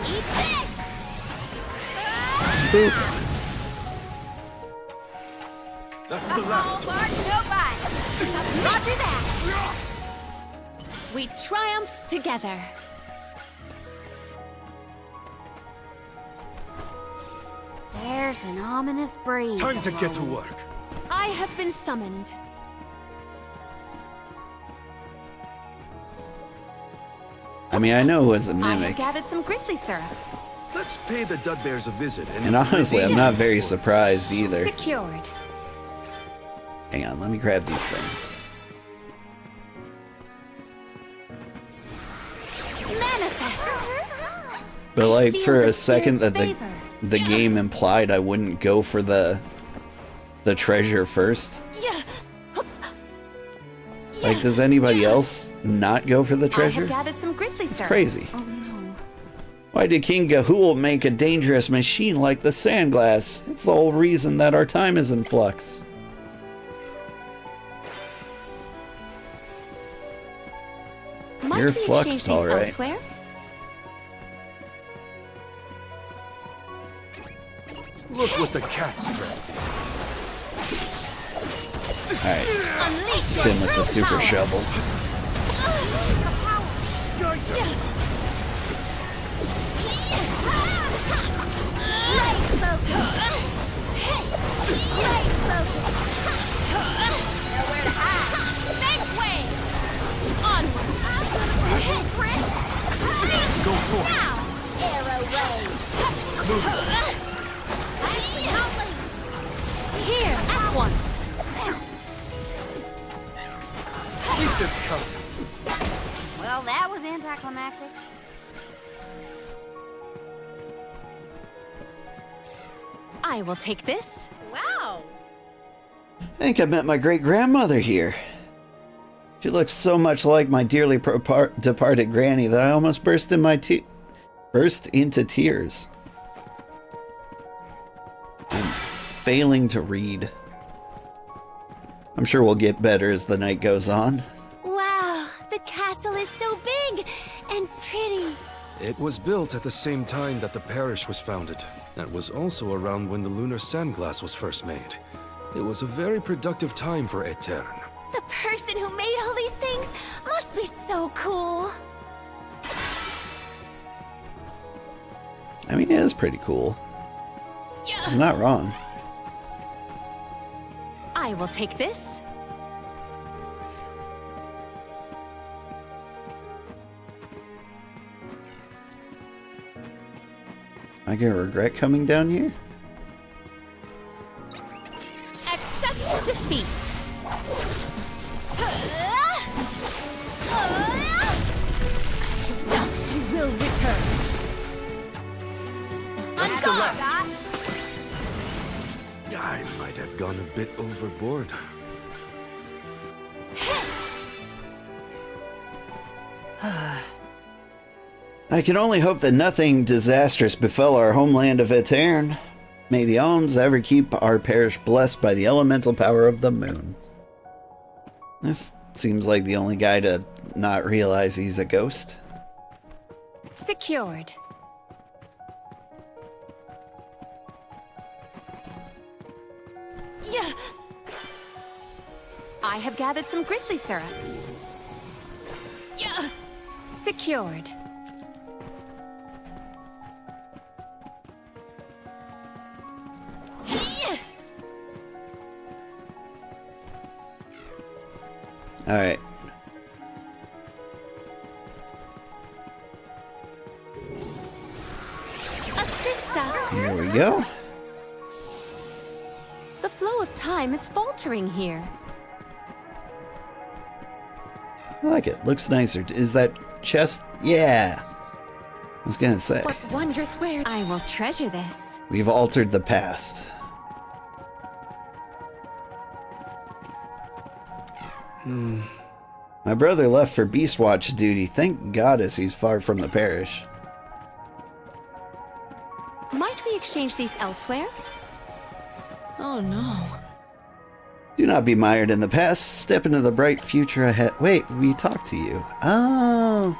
Eat this! Boop. That's the last. March, nobody. Roger that. We triumphed together. There's an ominous breeze. Time to get to blowing. work. I have been summoned. I mean, I know it was a I have mimic. gathered some grizzly syrup. Let's pay the Dudbears a visit And honestly, I'm not very Yes. surprised either. Secured. Hang on, let me grab these things. Manifest. But like feel for the a second that spirit's the game implied I wouldn't go for the treasure first. Yeah. Like, does anybody else not go for the I treasure? have gathered some grizzly syrup. Crazy. Oh no. Why did King Gahul make a dangerous machine like the Sandglass? It's the whole reason that our time is in flux. Might You're we fluxed, exchange these all right. elsewhere? Look what the cat's trapped. Alright, Unleash it's your in with the true super power. shovel. Lace focus. Lace focus. Nowhere to hide. Fence way. Onward. Go for it. Now, arrow rays. Last but not least. Here at once. Keep them coming. Well, that was anticlimactic. I will take this. Wow. I think I met my great-grandmother here. She looks so much like my dearly departed granny that I almost burst into tears. failing to read. I'm sure we'll get better as the night goes on. Wow, the castle is so big and pretty. It was built at the same time that the parish was founded. That was also around when the lunar sandglass was first made. It was a very productive time for Aetern. The person who made all these things must be so cool. I mean, it is pretty cool. It's not wrong. I will take this. I gonna regret coming down here? Accept defeat. To dust you will return. What's the rest? I might have gone a bit overboard. I can only hope that nothing disastrous befell our homeland of Aetern. May the elms ever keep our parish blessed by the elemental power of the moon. This seems like the only guy to not realize he's a ghost. Secured. Yeah. I have gathered some grizzly syrup. Yeah. Secured. All right. Assist us. Here we go. The flow of time is faltering here. I like it. Looks nicer. Is that chest? Yeah. I was gonna say. What wondrous where I will treasure this. We've altered the past. My brother left for Beast Watch duty. Thank goddess he's far from the parish. Might we exchange these elsewhere? Oh no. Do not be mired in the past. Step into the bright future ahead. Wait, we talked to you. Oh.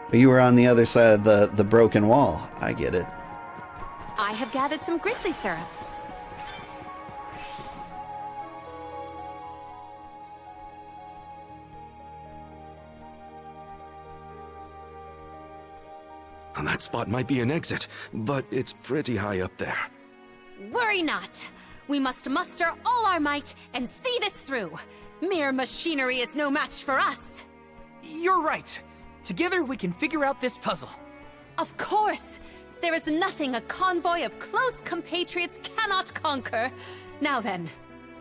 But you were on the other side of the broken wall. I get it. I have gathered some grizzly syrup. That spot might be an exit, but it's pretty high up there. Worry not. We must muster all our might and see this through. Mere machinery is no match for us. You're right. Together we can figure out this puzzle. Of course. There is nothing a convoy of close compatriots cannot conquer. Now then,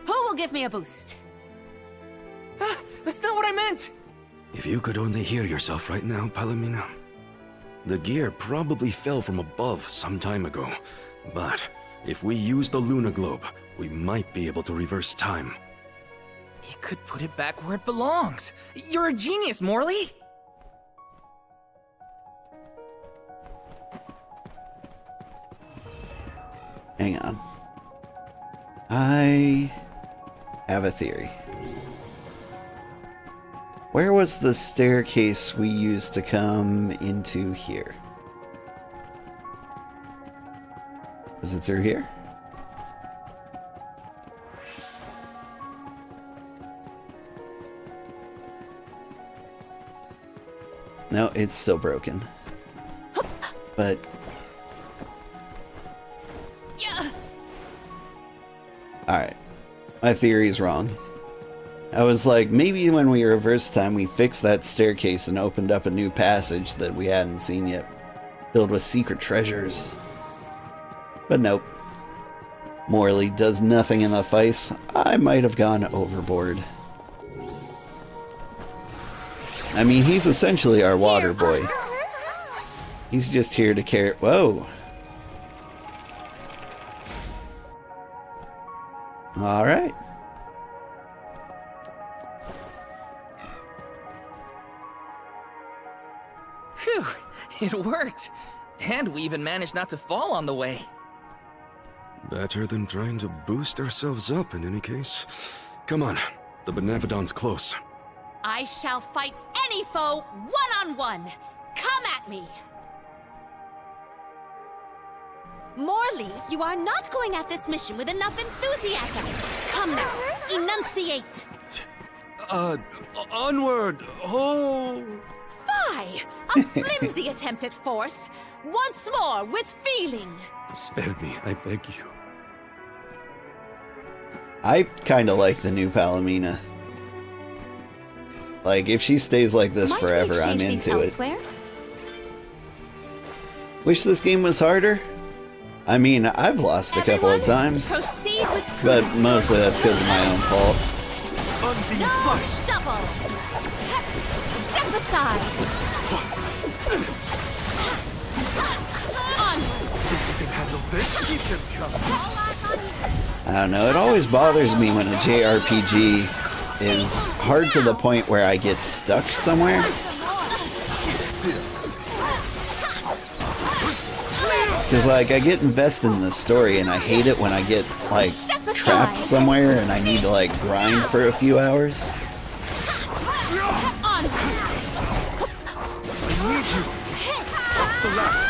who will give me a boost? That's not what I meant! If you could only hear yourself right now, Palomino. The gear probably fell from above some time ago, but if we use the Luna Globe, we might be able to reverse time. You could put it back where it belongs. You're a genius, Morley! Hang on. I have a theory. Where was the staircase we used to come into here? Was it through here? No, it's still broken. But alright. My theory is wrong. I was like, maybe when we reverse time, we fixed that staircase and opened up a new passage that we hadn't seen yet, filled with secret treasures. But nope. Morley does nothing enough ice. I might have gone overboard. I mean, he's essentially our water boy. He's just here to carry. Whoa. All right. Phew, it worked. And we even managed not to fall on the way. Better than trying to boost ourselves up in any case. Come on, the Benevodon's close. I shall fight any foe one-on-one. Come at me! Morley, you are not going at this mission with enough enthusiasm. Come now, enunciate. Onward! Oh! Fie! A flimsy attempt at force. Once more, with feeling. Spare me, I beg you. I kind of like the new Palomina. Like, if she stays like this Might we forever, I'm exchange these into it. elsewhere? Wish this game was harder? I mean, I've lost a couple of times, Proceed with but prudence. mostly that's because of my own fault. No shovel! Step aside! I don't know, it always bothers me when a JRPG is hard to the point where I get stuck somewhere. Because, like, I get invested in the story and I hate it when I get, like, trapped somewhere and I need to, like, grind for a few hours. What's the rest?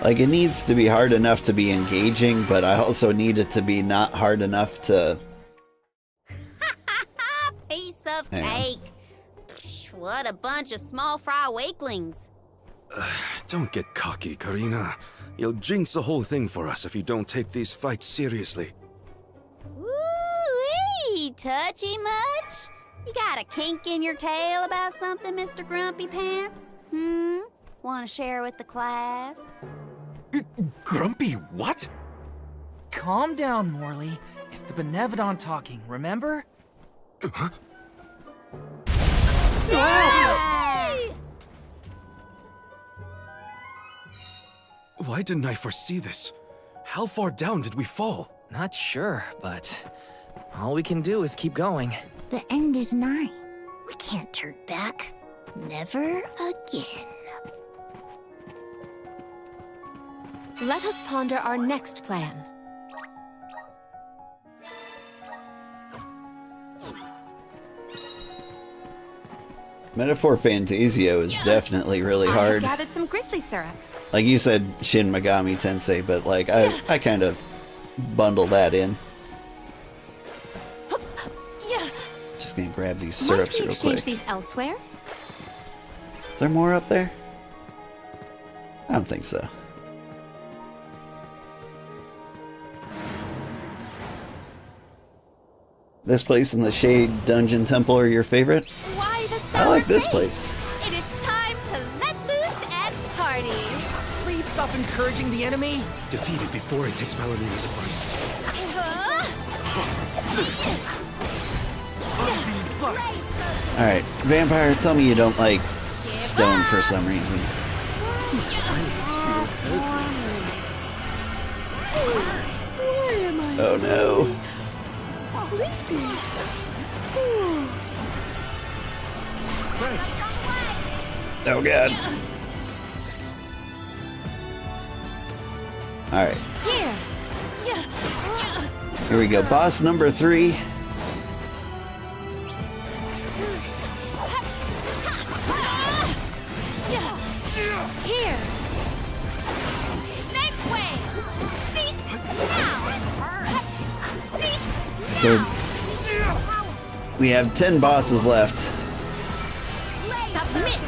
Like, it needs to be hard enough to be engaging, but I also need it to be not hard enough to... Piece of Hang on. cake. Psh, what a bunch of small fry wakelings. Don't get cocky, Karina. You'll jinx the whole thing for us if you don't take these fights seriously. Woo-wee, touchy much? You got a kink in your tail about something, Mr. Grumpy Pants? Want to share with the class? Grumpy what? Calm down, Morley. It's the Benevodon talking, remember? Huh? Hey! Why didn't I foresee this? How far down did we fall? Not sure, but all we can do is keep going. The end is nigh. We can't turn back. Never again. Let us ponder our next plan. Metaphor Fantasio is definitely really I hard. gathered some grizzly syrup. Like you said, Shin Megami Tensei, but like I kind of bundle that in. Just gonna grab these syrups Might we real exchange quick. these elsewhere? Is there more up there? I don't think so. This place and the Shade Dungeon Temple are your favorite? Why the I like this sour place. taste? It is time to let loose and party. Please stop encouraging the enemy. Defeat it before it takes Melody's advice. Alright, Vampire, tell me you don't like stone for some reason. Oh no. Oh god. Alright. Here. Here we go. Boss number 3. Here. Make way. Cease now. Cease. So we have 10 bosses left. Submit.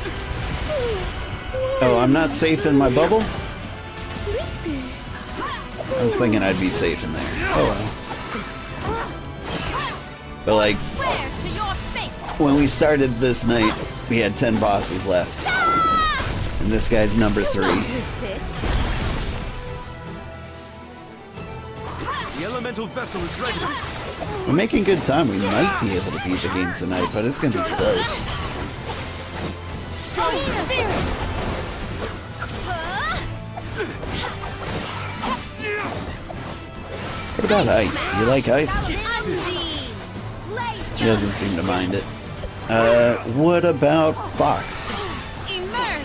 Oh, I'm not safe in my bubble? I was thinking I'd be safe in there. Oh well. But like, Swear to your fate. when we started this night, we had 10 bosses left. And this guy's number 3. Resist. The elemental vessel is ready. We're making good time. We might be able to beat the game tonight, but it's gonna be close. Holy spirits. What about ice? Do you like ice? Undine. He doesn't seem to mind it. What about Fox? Emerge.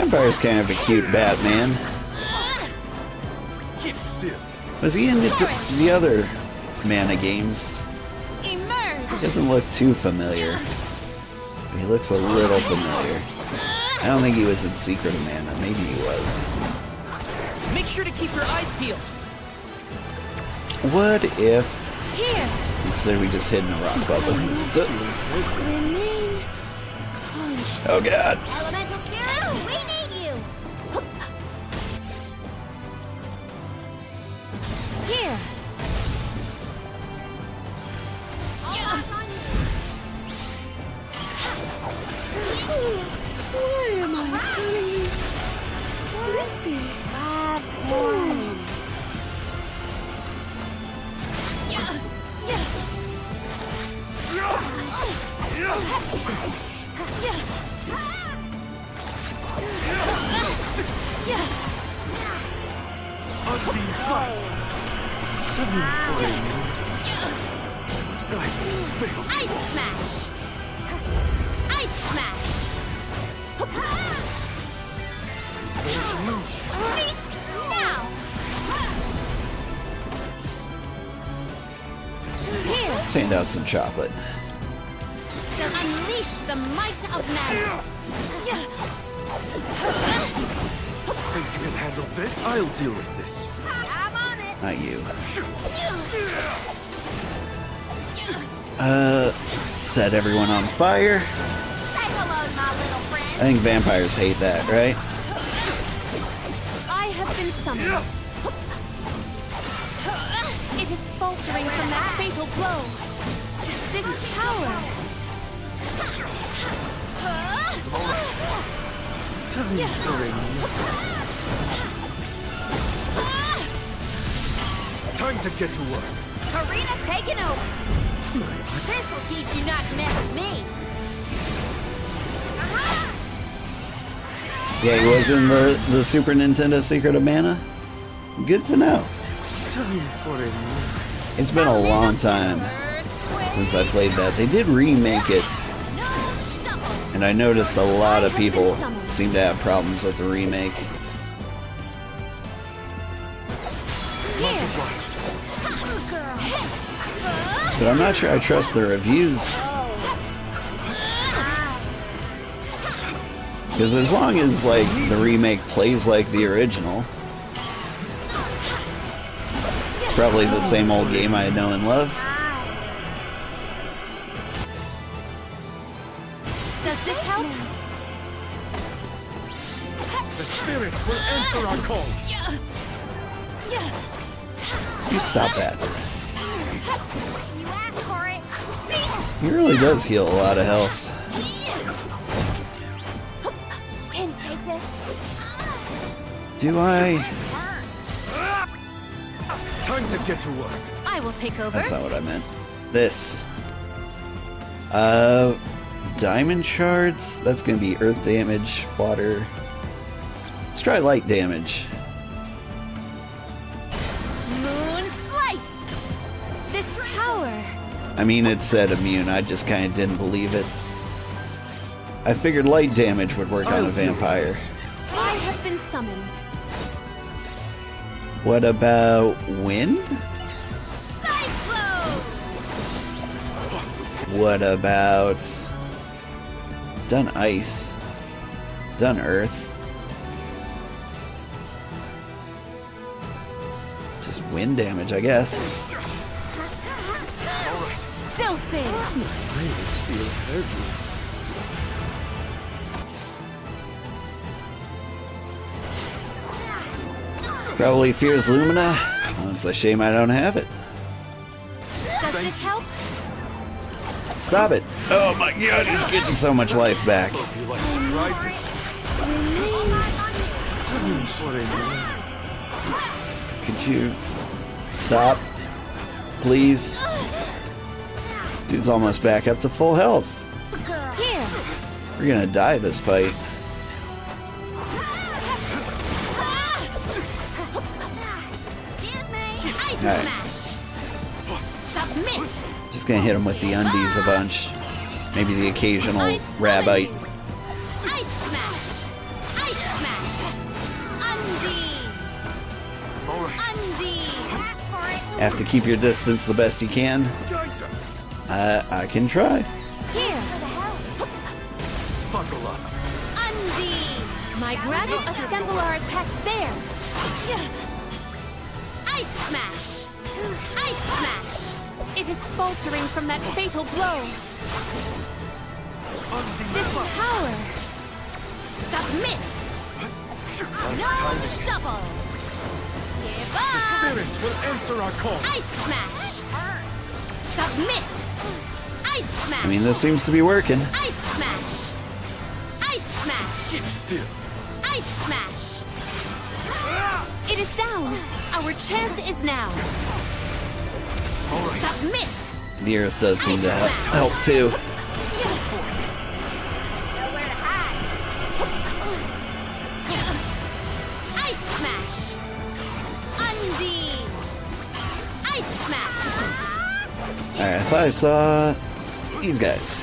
Vampire's kind of a cute Batman. Keep still. Was he in the other Mana games? He doesn't look too familiar. He looks a little familiar. I don't think he was in Secret of Mana. Maybe he was. Make sure to keep your eyes peeled. What if Here. instead we just hid in a rock bubble? Oh god. Elemental spirits, we need you! Here. Where am I sitting? Let's see. 5 more minutes. Ice smash! Ice smash! Cease now! Let's hand out some chocolate. Unleash the might of man! Think you can handle this? I'll deal with this. I'm on it! Not you. Set everyone on fire. Say hello, my little friend! I think vampires hate that, right? I have been summoned. It is faltering from that fatal blow. This power. Time to get to work. Karina taking over! This'll teach you not to mess with me! Aha! Yeah, he was in the Super Nintendo Secret of Mana. Good to know. It's been a long time since I played that. They did remake it, and I noticed a lot of people seem to have problems with the remake. But I'm not sure I trust the reviews. Because as long as, like, the remake plays like the original, it's probably the same old game I know and love. Does this help? The spirits will answer our call. You stop that. You asked for it! Cease! He really does heal a lot of health. Can take this? Do I? Time to get to work. I will take over. That's not what I meant. This. Diamond shards? That's gonna be earth damage, water. Let's try light damage. Moon slice. This power. I mean, it said immune, I just kinda didn't believe it. I figured light damage would work on a vampire. I have been summoned. What about wind? Cyclone! What about... done ice? Done earth? Just wind damage, I guess. Sylphid. Blades feel heavy. Probably fears Lumina. Well, it's a shame I don't have it. Does this help? Stop it! Oh my god, he's getting so much life back. You like surprises? Time for a Could you stop? Please? Dude's almost back up to full health. Here. We're gonna die this fight. Excuse me! Ice Alright. smash! Submit! Just gonna hit him with the undies a bunch. Maybe the occasional rabbite. Ice smash! Ice Have to keep your distance the best you can. I can try. Here! Buckle up. Undine! My gratitude. Assemble our attacks there! Ice Smash! Ice Smash! It is faltering from that fatal blow. This power! Submit! Nice timing. Shuffle! Give The up! spirits will answer our call. Ice Smash! Submit! Ice Smash! I mean, this seems to be working. Ice Smash! Ice Smash! Keep still. Ice Smash! It is down. Our chance is now. All right. Submit! The earth does seem to help too. Nowhere to hide! Ice Smash! Undine! Ice Smash! Alright, I thought I saw these guys.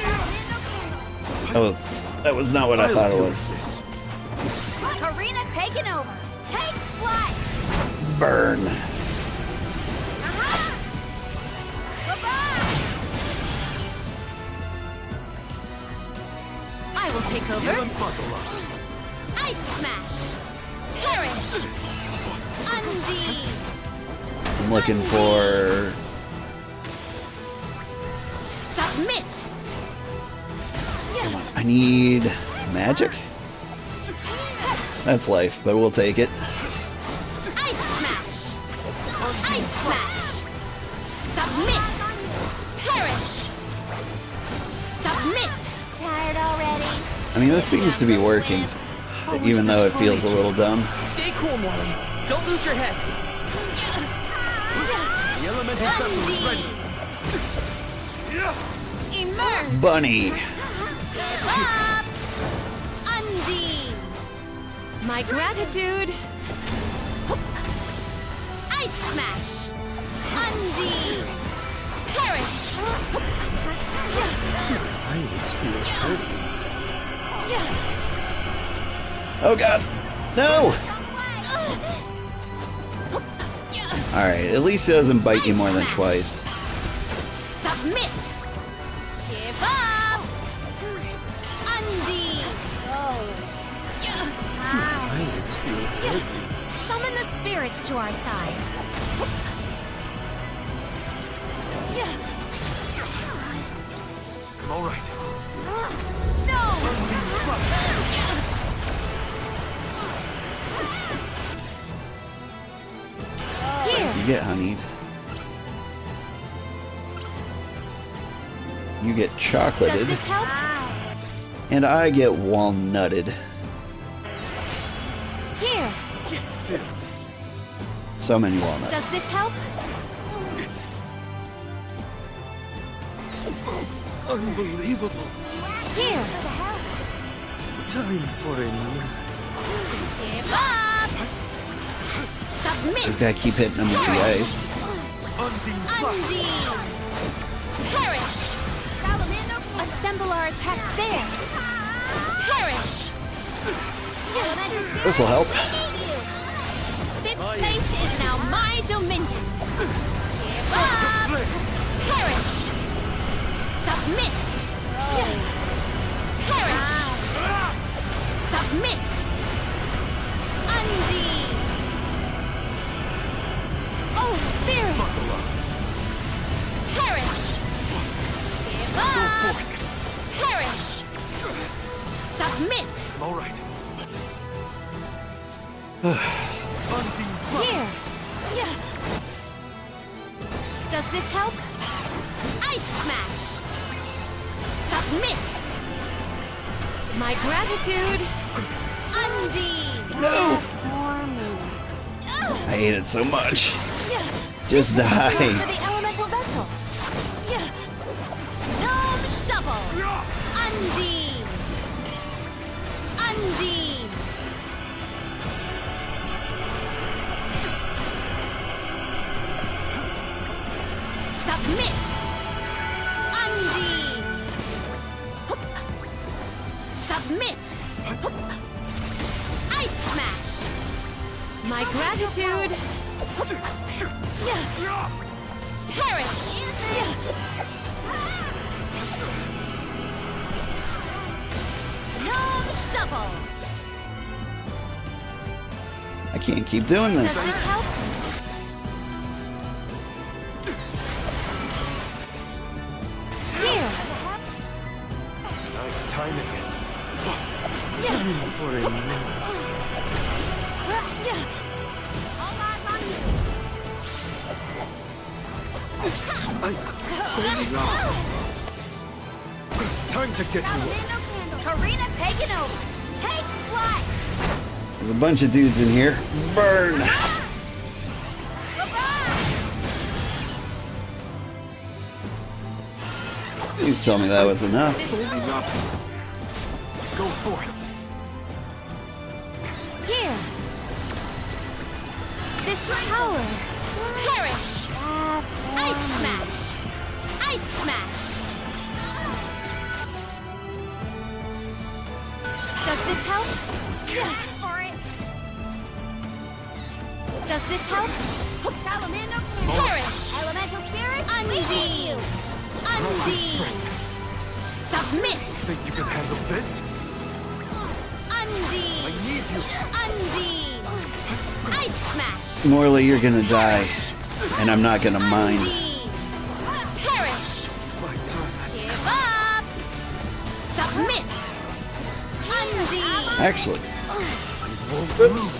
Oh, that was not what I thought it was. Karina taking over! Take flight! Burn. Bye-bye! I will take over. Buckle up. Ice Smash! Perish! Undine! I'm looking for... Submit! I need magic? That's life, but we'll take it. Ice Smash! Ice Smash! Submit! Perish! Submit! Tired already? I mean, this seems to be working, even though it feels a little dumb. Stay cool, Morley. Don't lose your head. The elemental vessel is ready. Emerge! Bunny! Give up! Undine! My gratitude. Ice Smash! Undine! Perish! Oh god! No! Alright, at least it doesn't bite you more than twice. Submit! Give up! Undine! Summon the spirits to our side. All right. You get honeyed. You get Does chocolated. this help? And I get walnutted. Here! Keep still. So many walnuts. Does this help? Unbelievable. Here! Time for a new. Give up! Submit! Just gotta keep hitting them with the ice. Undine! Perish! Assemble our attacks there! Perish! This'll help. This place is now my dominion! Give up! Perish! Submit! Perish! Submit! Undine! Oh, spirits! Perish! Give up! Perish! Submit! All right. Here! Does this help? Ice Smash! Submit! My gratitude. Undine! No! 4 minutes. I hate it so much. Just die. For the elemental vessel! Gnome Shovel! Undine! Undine! Submit! Undine! Submit! Ice Smash! My gratitude. Perish! Gnome shovel! I can't keep doing Does this. this help? Here! Nice timing. All eyes on you! Time to get to work. Karina taking over! Take flight! There's a bunch of dudes in here. Burn! Please tell me that was enough. Go for it. Here! This power! Perish! Ice smash! Ice smash! Does this help? For it. Does this help? Salamander perish! Elemental spirit, undeal! Undeal! Submit! Think you can handle this? Undeal! I need you. Undeal! Ice smash! Morley, you're gonna die. And I'm not gonna mind. Undeal! Perish! My turn has Give up! Submit! Undeal! Actually, Oops.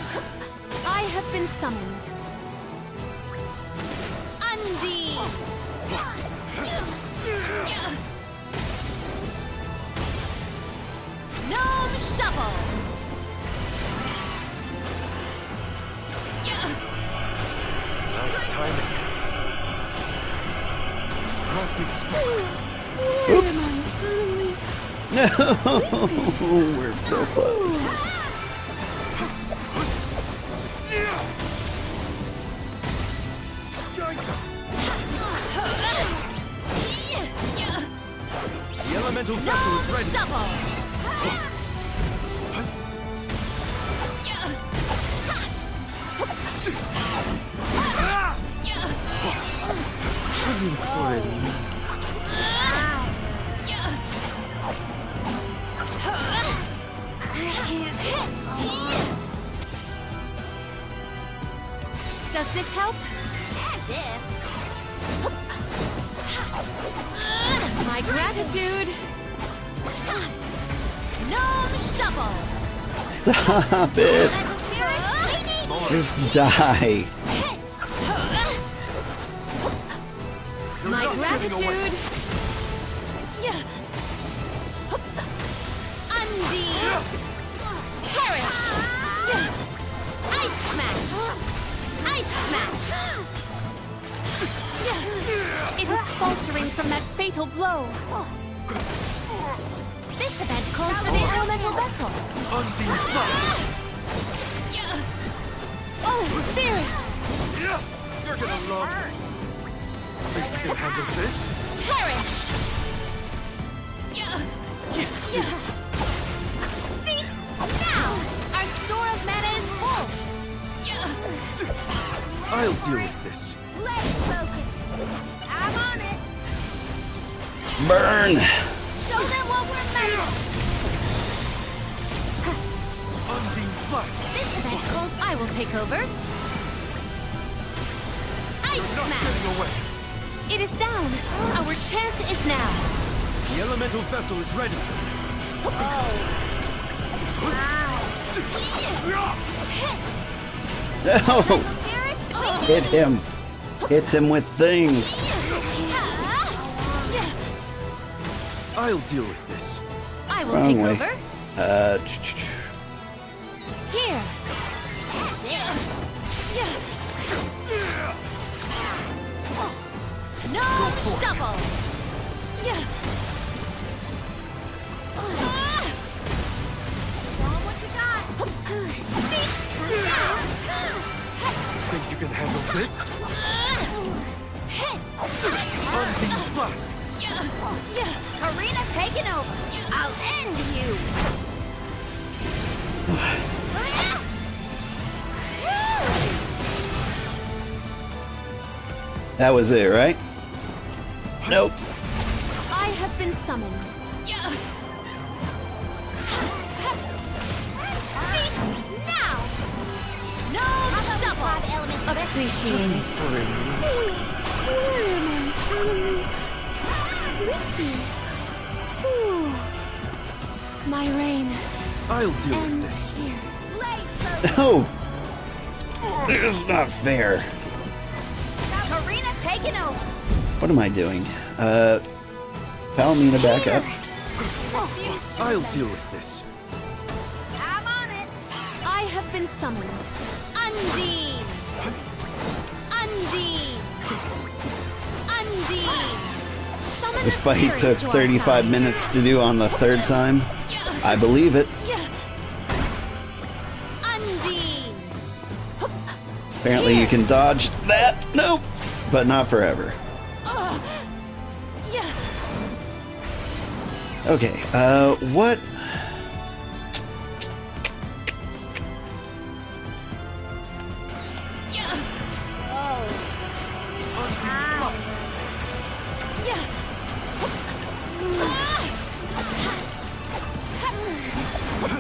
I have been summoned. Undeal! Gnome shovel! Nice timing. Not me strong. oops. No, we're so close. The elemental vessel is ready. Shovel! Does this help? As if. My gratitude. Gnome shovel! Stop it. Elemental spirit, we need you! Just die. My gratitude. Undeal! Perish! Ice smash! Ice smash! It is faltering from that fatal blow. This event calls for the elemental vessel. Undeal fire. Oh, spirits! You're gonna love this. Think you can handle this? Perish! Cease now! Our store of mana is full. I'll deal with this. Let's focus. I'm on it. Burn! Show them what we're made of. Undeal blast. This event calls. I will take over. Ice Not smash! getting away. It is down. Our chance is now. The elemental vessel is ready. No! Spirit, Hit him. Hit him with things. I'll deal with this. I will Wrong take way. over. Here. No shovel. Show 'em what you got. Think you can handle this? Undeal blast. Karina taking over. I'll end you. That was it, right? Nope. I have been summoned. Cease now! No shovel! Appreciated. Where am I suddenly sleepy? Ooh. My reign I'll do with ends this. here. No! This is not fair. Karina taking over. What am I doing? Palomina back up. I'll deal with this. I'm on it. I have been summoned. Undine. Undine. Undine. Summon This the fight spirits took to our 35 side. minutes to do on the third time. I believe it. Undine. Apparently you can dodge that. Nope. But not forever. Okay, what?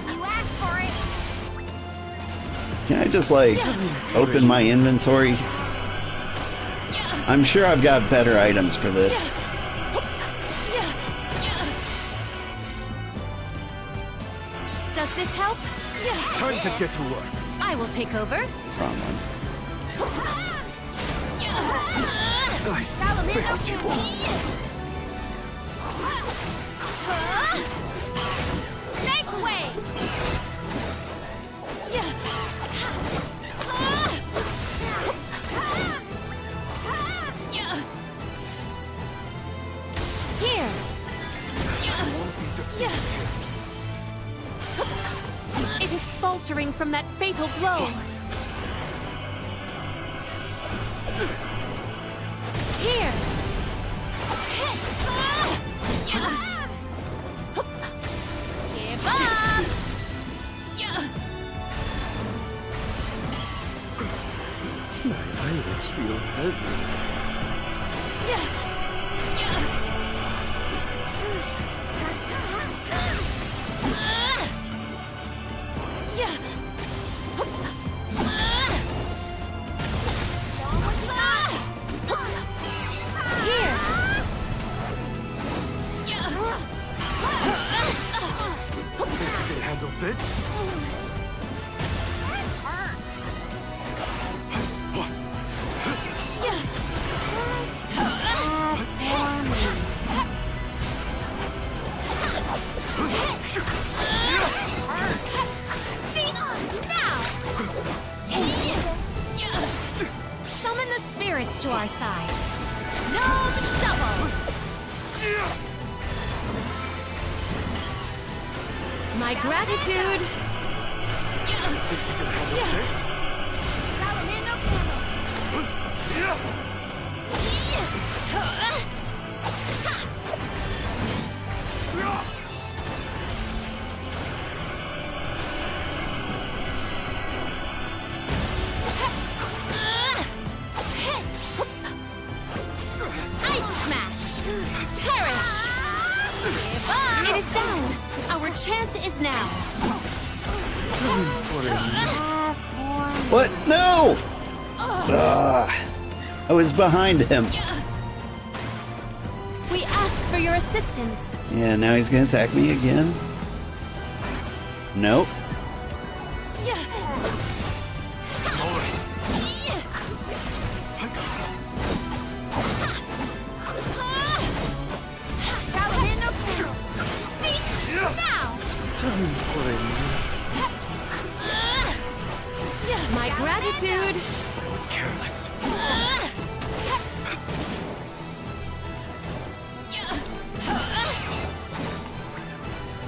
You asked for it. Can I just, like, open my inventory? I'm sure I've got better items for this. Does this help? Time to get to work. I will take over. Wrong one. I failed you all. Make way. Here. It is faltering from that fatal blow. Here. Give up. My eyelids feel heavy. Here. Think you can handle this? Cease now. Summon the spirits to our side. No shovel. My gratitude. Think you can handle this? Salamino candle. Ice smash. Perish. Give up. It is down. Our chance is now. What? No! I was behind him. We ask for your assistance. Yeah, now he's gonna attack me again. Nope. Salamino candle. Cease now. Time for a My gratitude. I was careless.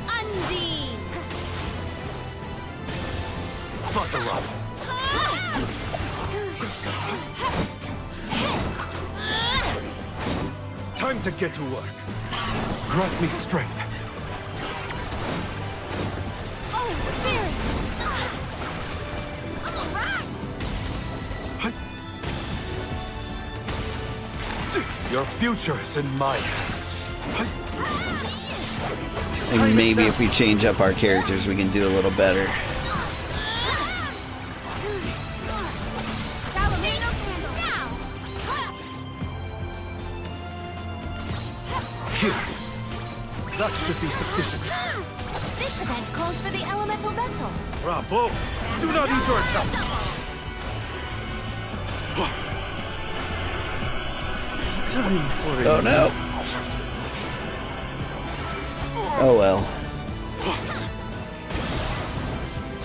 Undine. Buckle up. Time to get to work. Grant me strength. Oh, spirits. All right. Your future's in my hands. And maybe if we change up our characters, we can do a little better. Here. That should be sufficient. This event calls for the elemental vessel. Bravo! Do not use your attacks! Time for it. Oh no! Oh well.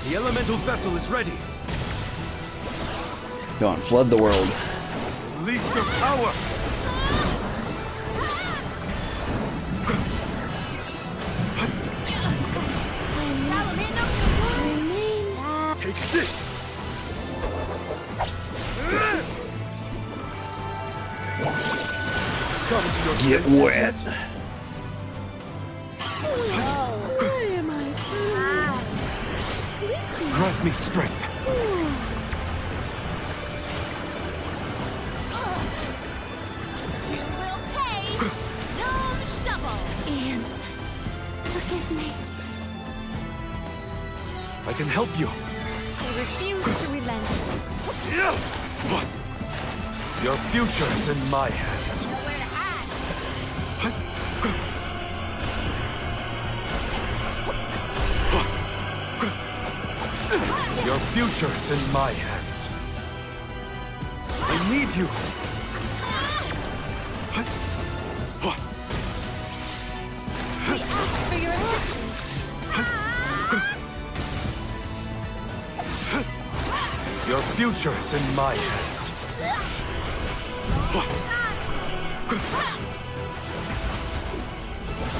The elemental vessel is ready. Go on, flood the world. Release your power! Take this! Come to your Get senses wet. yet? Grant me strength. You will pay. Gnome shovel. Ian, forgive me. I can help you. I refuse to relent. Your future is in my hands. Your future is in my hands. I need you. We ask for your assistance. Your future is in my hands.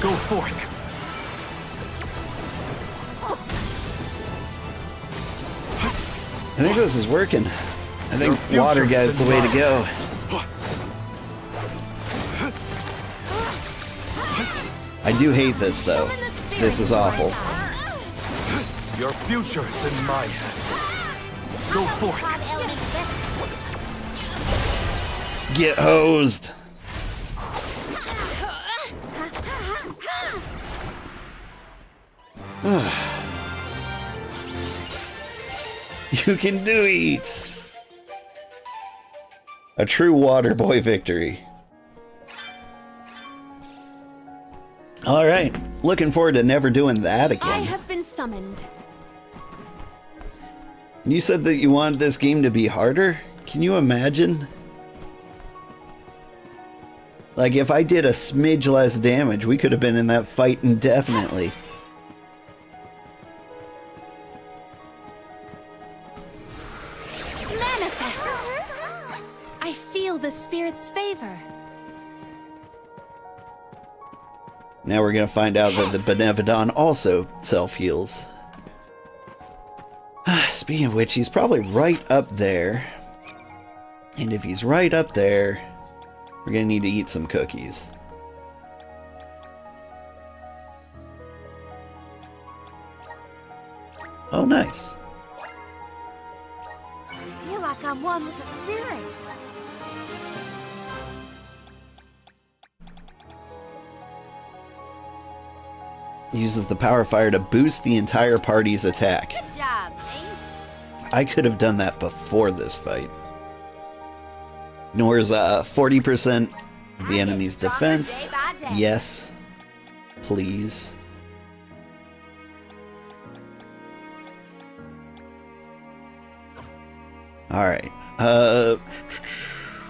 Go forth. I think this is working. I think Your water future guy's is the in way my to go. hands. I do hate this though. This is awful. Your future is in my hands. Go forth. Get hosed. You can do it. A true water boy victory. All right, looking forward to never doing that I again. have been summoned. You said that you wanted this game to be harder? Can you imagine? Like, if I did a smidge less damage, we could have been in that fight indefinitely. Manifest! I feel the spirit's favor. Now we're gonna find out that the Benevodon also self-heals. Speaking of which, he's probably right up there. And if he's right up there, we're gonna need to eat some cookies. Oh, nice. I feel like I'm one with the spirits. Uses the power fire to boost the entire party's attack. Good job, Nate. I could have done that before this fight. Ignores 40% of the enemy's defense. Yes. Please. Alright.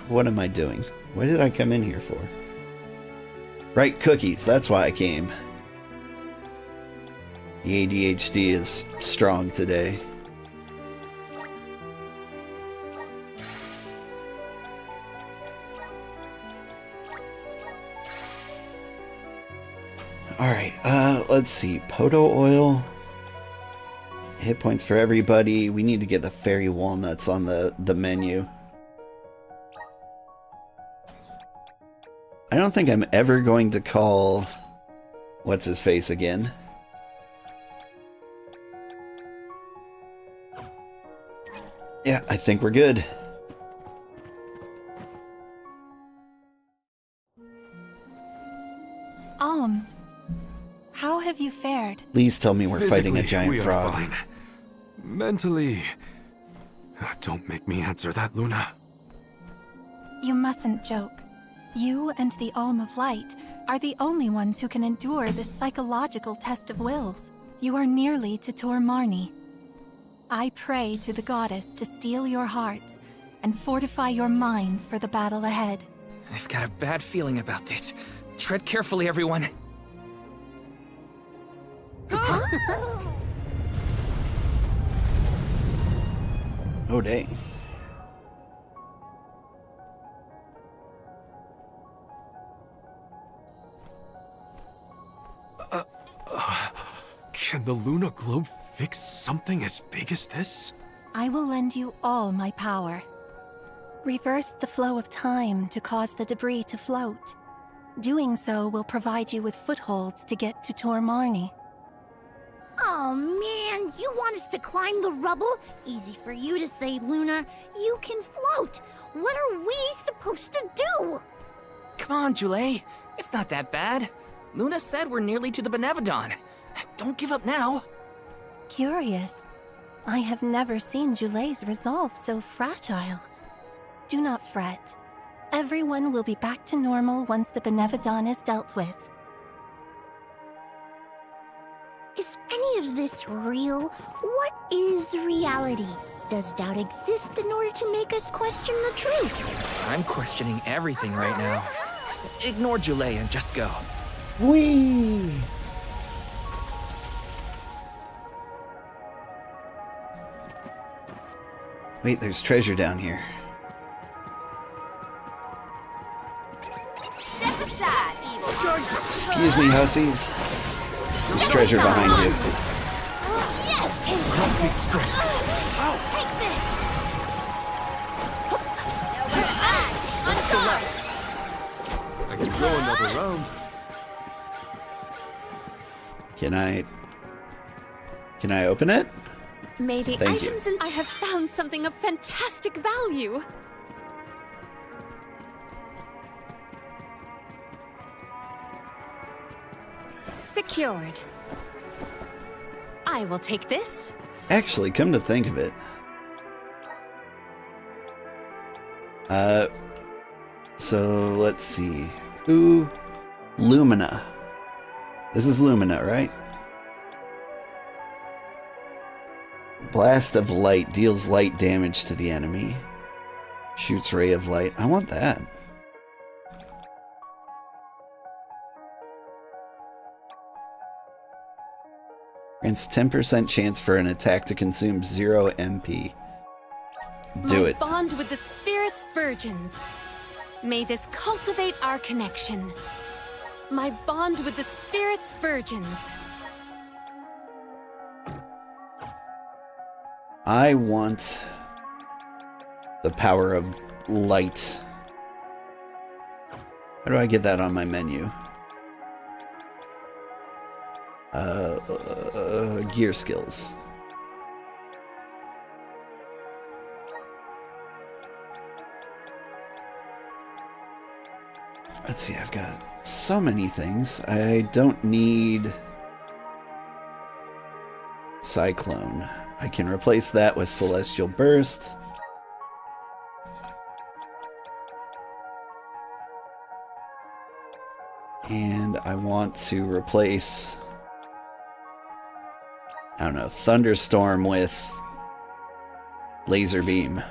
What am I doing? What did I come in here for? Right, cookies. That's why I came. The ADHD is strong today. Alright, let's see. Poto oil. Hit points for everybody. We need to get the fairy walnuts on the menu. I don't think I'm ever going to call... What's his face again? Yeah, I think we're good. Alms, how have you fared? Please tell me we're fighting a Physically, giant we are frog. fine. Mentally... Don't make me answer that, Luna. You mustn't joke. You and the Alm of Light are the only ones who can endure this psychological test of wills. You are nearly to Tor Marni. I pray to the goddess to steel your hearts and fortify your minds for the battle ahead. I've got a bad feeling about this. Tread carefully, everyone. Oh, dang. Can the Luna Globe fix something as big as this? I will lend you all my power. Reverse the flow of time to cause the debris to float. Doing so will provide you with footholds to get to Tor Marni. Oh man, you want us to climb the rubble? Easy for you to say, Luna. You can float. What are we supposed to do? Come on, Jule. It's not that bad. Luna said we're nearly to the Benevodon. Don't give up now. Curious. I have never seen Jule's resolve so fragile. Do not fret. Everyone will be back to normal once the Benevodon is dealt with. Is any of this real? What is reality? Does doubt exist in order to make us question the truth? I'm questioning everything right now. Ignore Jule and just go. Whee! Wait, there's treasure down here. Step aside, evil. Excuse me, hussies. There's treasure behind you. Yes! Drop me straight. Take this! I can go another round. Can I open it? May the Thank you. items in I have found something of fantastic value. Secured. I will take this. Actually, come to think of it. So let's see. Ooh, Lumina. This is Lumina, right? Blast of light deals light damage to the enemy. Shoots ray of light. I want that. Grants 10% chance for an attack to consume 0 MP. Do it. My bond with the Spirit's virgins. May this cultivate our connection. My bond with the Spirit's virgins. I want the power of light. How do I get that on my menu? Gear skills. Let's see, I've got so many things. I don't need Cyclone. I can replace that with Celestial Burst. And I want to replace, I don't know, Thunderstorm with Laser Beam.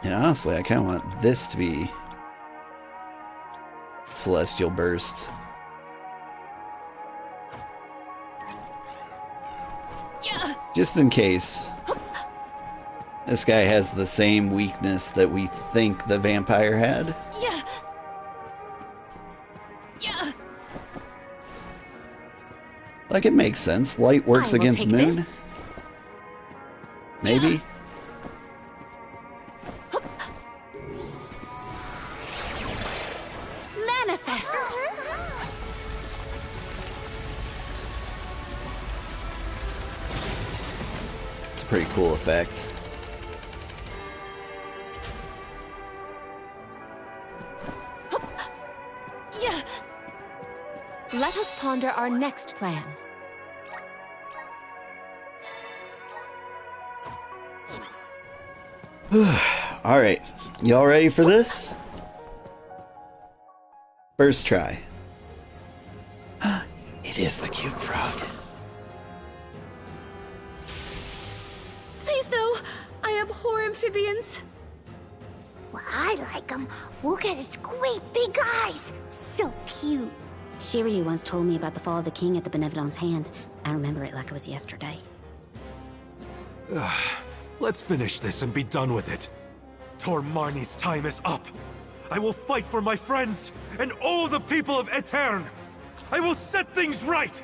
And honestly, I kind of want this to be Celestial Burst. Yeah. Just in case. This guy has the same weakness that we think the vampire had. Yeah. Yeah. Like, it makes sense. Light works I will against take Moon. this. Maybe. Manifest. It's a pretty cool effect. Let us ponder our next plan. Alright, y'all ready for this? First try. It is the cute frog. Please no! I abhor amphibians. Well, I like them. Look at its great big eyes. So cute. Shiryu once told me about the fall of the king at the Benevolent's hand. I remember it like it was yesterday. Let's finish this and be done with it. Tormarni's time is up. I will fight for my friends and all the people of Aetern. I will set things right!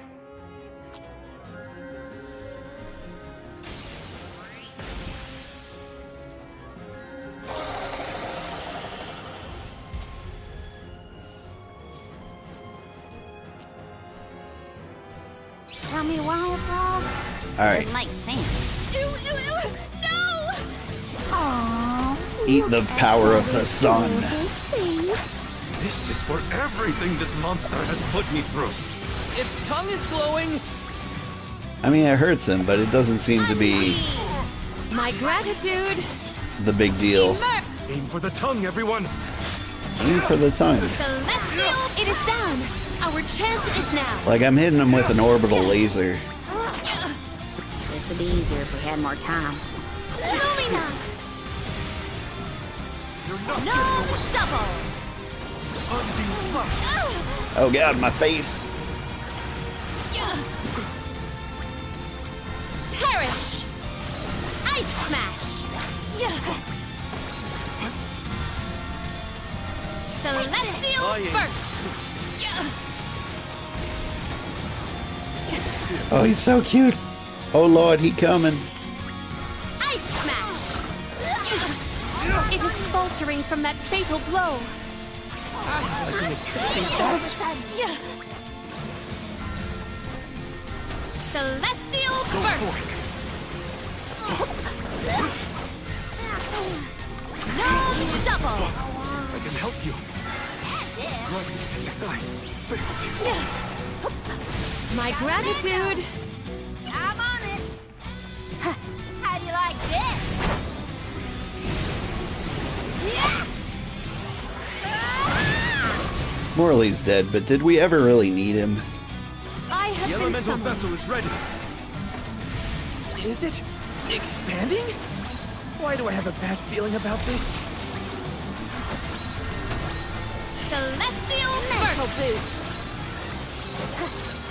Tell me why, frog? Alright. Doesn't make sense. Ew, ew, ew! No! Aww. Eat the power of the sun. This is for everything this monster has put me through. Its tongue is glowing. I mean, it hurts him, but it doesn't seem to be My gratitude! the big deal. Aim for the tongue, everyone! Aim for the tongue. Celestial! It is down! Our chance is now! Like I'm hitting him with an orbital laser. This would be easier if we had more time. Lumina! No shovel! Oh god, my face. Perish! Ice smash! Celestial burst! Oh, he's so cute. Oh lord, he coming. Ice smash! It is faltering from that fatal blow. Celestial burst! No shovel! I can help you. My gratitude! I'm on it. How do you like this? Morley's dead, but did we ever really need him? I have The been elemental summoned. vessel is ready. Is it expanding? Why do I have a bad feeling about this? Celestial mental boost!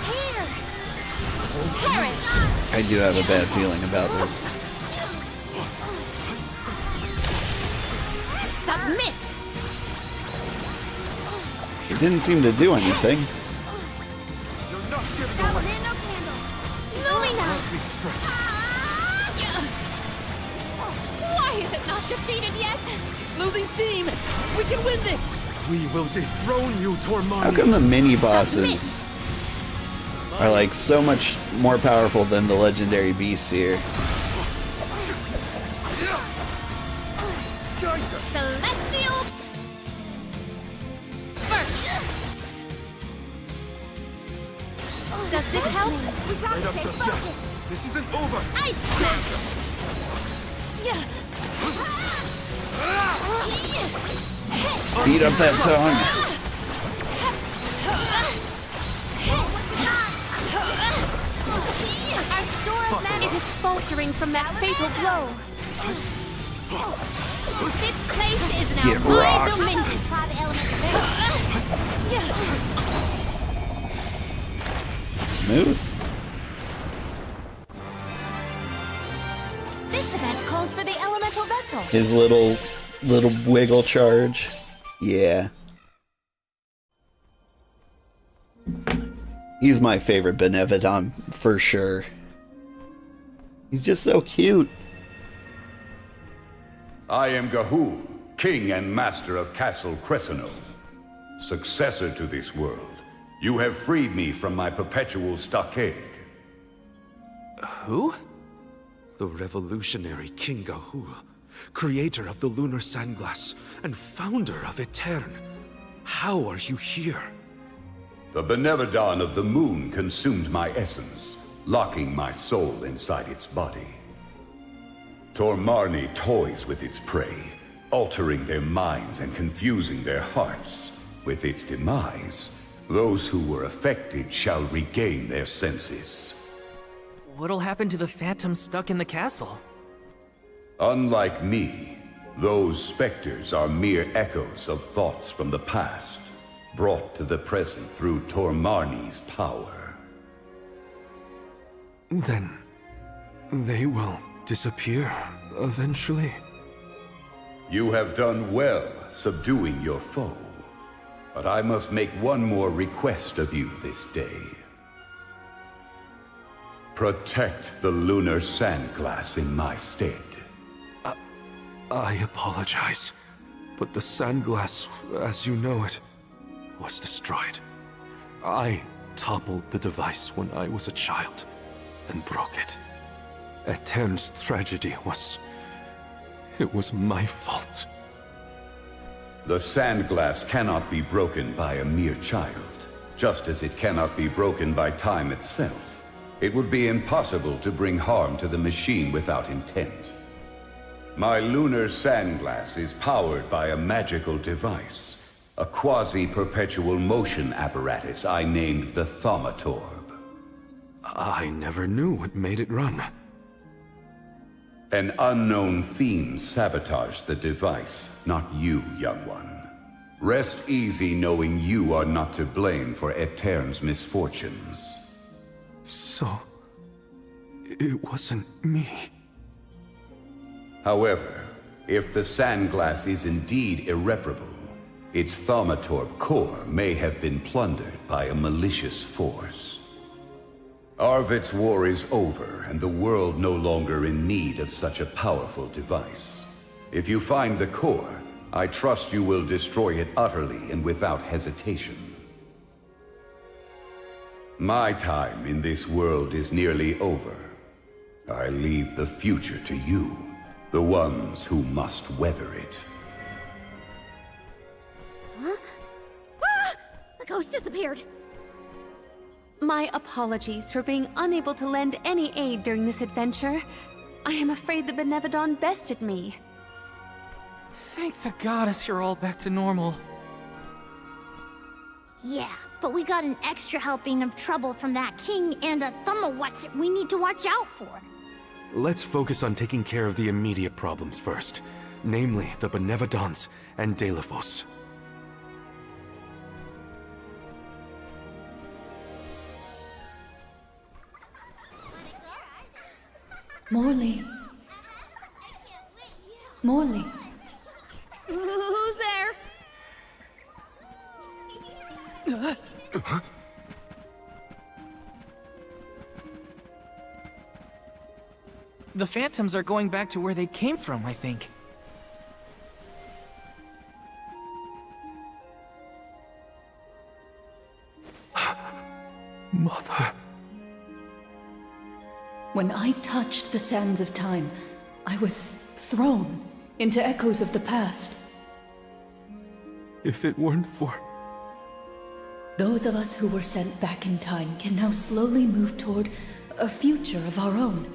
Here! Perish! I do have a bad feeling about this. Submit! It didn't seem to do anything. You're not giving away. Lumina! Big strength. Why is it not defeated yet? It's losing steam. We can win this. We will dethrone you, Tormarni. How come the mini bosses are like so much more powerful than the legendary beasts here? Celestial burst! Does this help? We got Wait to up stay just yet. focused. This isn't over. Ice smash! Beat up that tongue. Our store of mana is faltering from that fatal blow. This place is now Get my rocked. dominion. Try the elements Smooth. This event calls for the elemental vessel. His little wiggle charge. Yeah. He's my favorite Benevolent for sure. He's just so cute. I am Gahu, king and master of Castle Crescino, successor to this world. You have freed me from my perpetual stockade. Who? The revolutionary King Gahu, creator of the Lunar Sandglass and founder of Aetern. How are you here? The Benevodon of the moon consumed my essence, locking my soul inside its body. Tormarni toys with its prey, altering their minds and confusing their hearts. With its demise, those who were affected shall regain their senses. What'll happen to the phantoms stuck in the castle? Unlike me, those specters are mere echoes of thoughts from the past, brought to the present through Tormarni's power. Then they will disappear eventually? You have done well subduing your foe, but I must make one more request of you this day. Protect the lunar sandglass in my stead. I apologize, but the sandglass, as you know it, was destroyed. I toppled the device when I was a child and broke it. Etern's tragedy was... it was my fault. The sandglass cannot be broken by a mere child, just as it cannot be broken by time itself. It would be impossible to bring harm to the machine without intent. My lunar sandglass is powered by a magical device, a quasi-perpetual motion apparatus I named the Thaumatorb. I never knew what made it run. An unknown fiend sabotaged the device, not you, young one. Rest easy knowing you are not to blame for Etern's misfortunes. So... it wasn't me. However, if the sandglass is indeed irreparable, its Thaumatorb core may have been plundered by a malicious force. Arvid's war is over, and the world no longer in need of such a powerful device. If you find the core, I trust you will destroy it utterly and without hesitation. My time in this world is nearly over. I leave the future to you, the ones who must weather it. Huh? Ah! The ghost disappeared. My apologies for being unable to lend any aid during this adventure. I am afraid the Benevodon bested me. Thank the goddess you're all back to normal. Yeah, but we got an extra helping of trouble from that king and a Thumma-what's-it we need to watch out for. Let's focus on taking care of the immediate problems first, namely the Benevodons and Delphos. Morley. Morley. Who's there? The phantoms are going back to where they came from, I think. Mother. When I touched the sands of time, I was thrown into echoes of the past. If it weren't for... Those of us who were sent back in time can now slowly move toward a future of our own.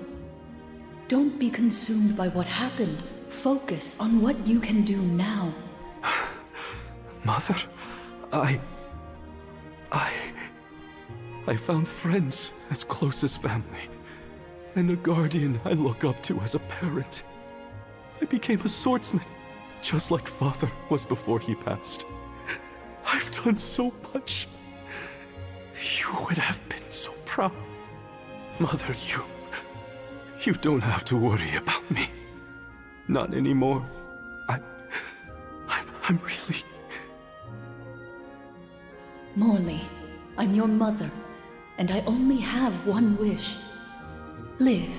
Don't be consumed by what happened. Focus on what you can do now. Mother, I found friends as close as family, and a guardian I look up to as a parent. I became a swordsman, just like Father was before he passed. I've done so much. You would have been so proud. Mother, you don't have to worry about me. Not anymore. I'm really... Morley, I'm your mother, and I only have one wish. Live.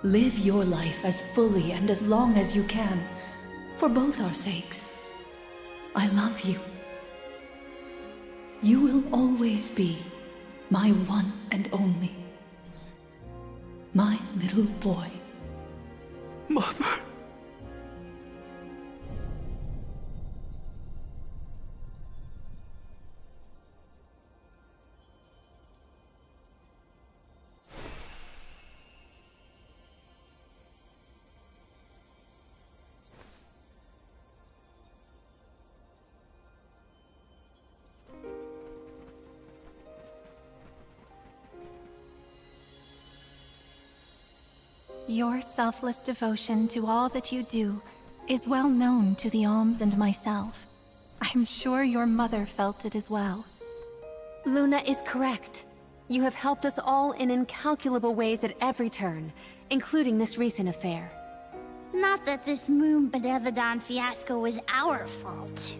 Live your life as fully and as long as you can, for both our sakes. I love you. You will always be my one and only. My little boy. Mother. Your selfless devotion to all that you do is well known to the Alms and myself. I'm sure your mother felt it as well. Luna is correct. You have helped us all in incalculable ways at every turn, including this recent affair. Not that this Moon Benevodon fiasco was our fault.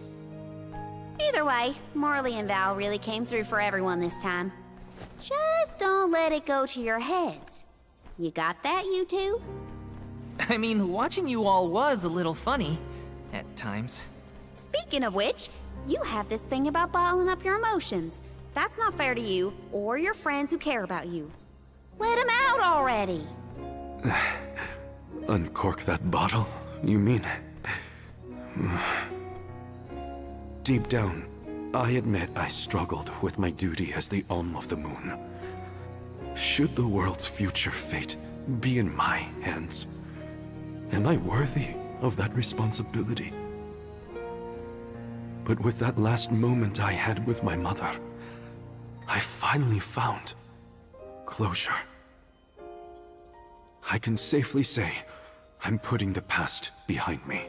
Either way, Marley and Val really came through for everyone this time. Just don't let it go to your heads. You got that, you two? I mean, watching you all was a little funny at times. Speaking of which, you have this thing about bottling up your emotions. That's not fair to you, or your friends who care about you. Let them out already! Uncork that bottle, you mean? Deep down, I admit I struggled with my duty as the Alm of the Moon. Should the world's future fate be in my hands, am I worthy of that responsibility? But with that last moment I had with my mother, I finally found closure. I can safely say I'm putting the past behind me.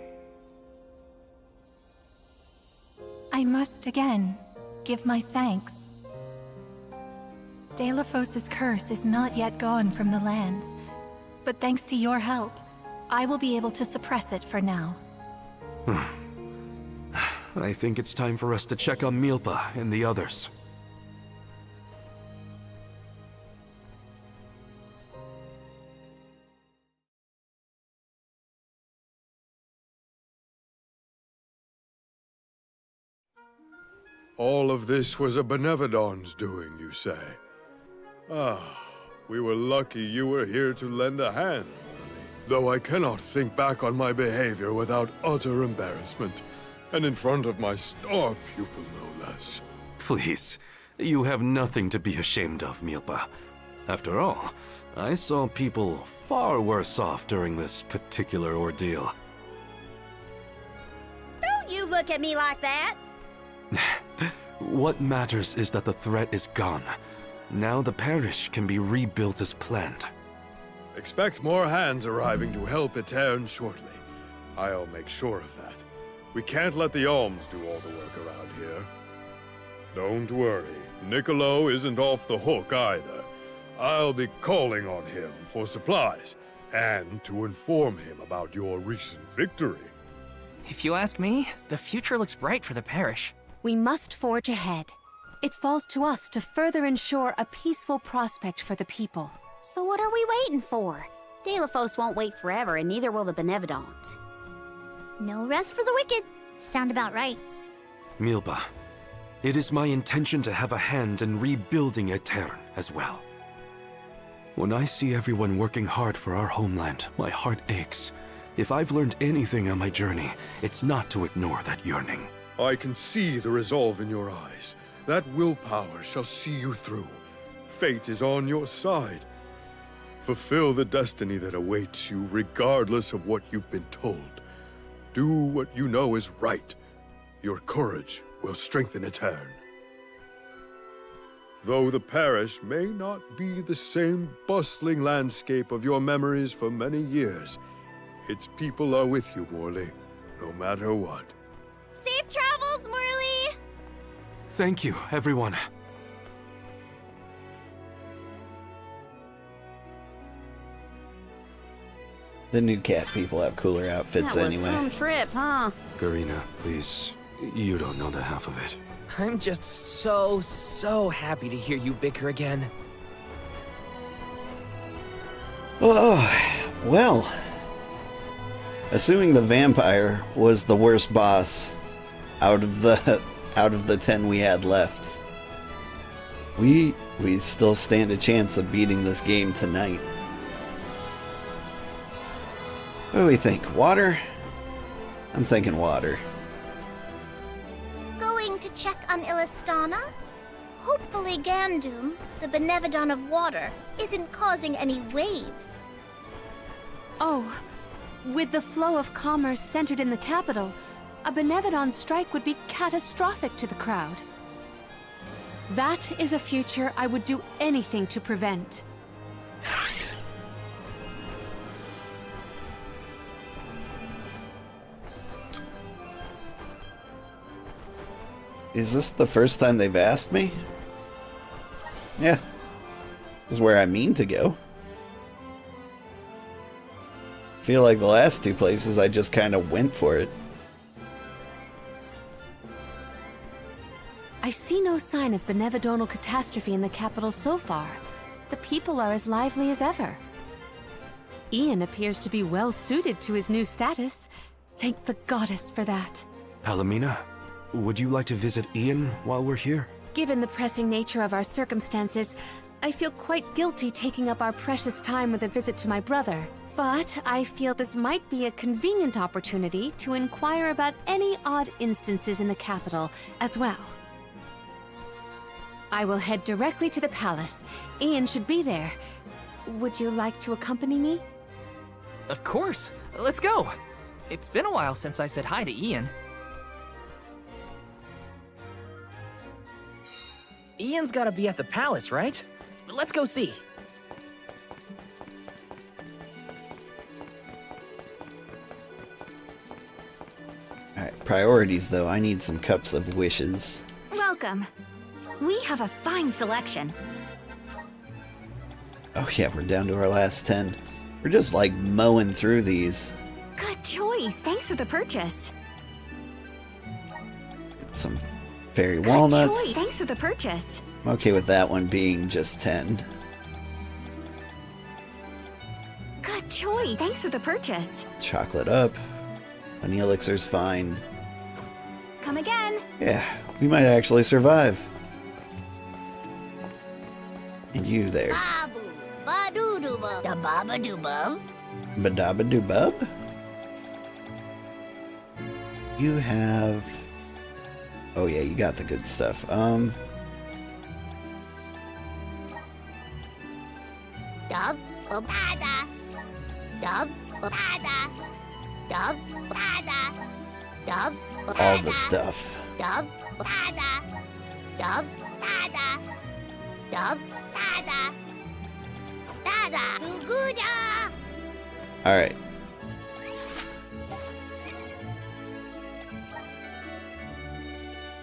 I must again give my thanks. Delafos's curse is not yet gone from the lands, but thanks to your help, I will be able to suppress it for now. I think it's time for us to check on Milpa and the others. All of this was a Benevodon's doing, you say? Ah, we were lucky you were here to lend a hand. Though I cannot think back on my behavior without utter embarrassment, and in front of my star pupil, no less. Please, you have nothing to be ashamed of, Milpa. After all, I saw people far worse off during this particular ordeal. Don't you look at me like that! What matters is that the threat is gone. Now the parish can be rebuilt as planned. Expect more hands arriving to help Etern shortly. I'll make sure of that. We can't let the Alms do all the work around here. Don't worry, Niccolo isn't off the hook either. I'll be calling on him for supplies, and to inform him about your recent victory. If you ask me, the future looks bright for the parish. We must forge ahead. It falls to us to further ensure a peaceful prospect for the people. So what are we waiting for? Delafos won't wait forever, and neither will the Benevodons. No rest for the wicked. Sound about right. Milpa, it is my intention to have a hand in rebuilding Etern as well. When I see everyone working hard for our homeland, my heart aches. If I've learned anything on my journey, it's not to ignore that yearning. I can see the resolve in your eyes. That willpower shall see you through. Fate is on your side. Fulfill the destiny that awaits you, regardless of what you've been told. Do what you know is right. Your courage will strengthen Etern. Though the parish may not be the same bustling landscape of your memories for many years, its people are with you, Morley, no matter what. Safe travels, Morley! Thank you, everyone. The new cat people have cooler outfits That was anyway. some trip, huh? Garina, please. You don't know the half of it. I'm just so happy to hear you bicker again. Oh, well. Assuming the vampire was the worst boss out of the 10 we had left, we still stand a chance of beating this game tonight. What do we think? Water? I'm thinking water. Going to check on Illistana? Hopefully Gandum, the Benevodon of water, isn't causing any waves. Oh, with the flow of commerce centered in the capital, a Benevodon strike would be catastrophic to the crowd. That is a future I would do anything to prevent. Is this the first time they've asked me? Yeah. This is where I mean to go. Feel like the last two places I just kind of went for it. I see no sign of benevodonal catastrophe in the capital so far. The people are as lively as ever. Ian appears to be well suited to his new status. Thank the goddess for that. Palomina, would you like to visit Ian while we're here? Given the pressing nature of our circumstances, I feel quite guilty taking up our precious time with a visit to my brother. But I feel this might be a convenient opportunity to inquire about any odd instances in the capital as well. I will head directly to the palace. Ian should be there. Would you like to accompany me? Of course. Let's go. It's been a while since I said hi to Ian. Ian's gotta be at the palace, right? Let's go see. Alright, priorities though. I need some cups of wishes. Welcome. We have a fine selection. Oh yeah, we're down to our last 10. We're just like mowing through these. Good choice. Thanks for the purchase. Get some fairy Good walnuts. choice. Thanks for the purchase. I'm okay with that one being just 10. Good choice. Thanks for the purchase. Chocolate up. Honey elixir's fine. Come again. Yeah, we might actually survive. And you there. Badabadoo-bub? You have... Oh yeah, you got the good stuff. Dub. Dub. Dub. Dub. All the stuff. Dub. Dub. Dub. Alright.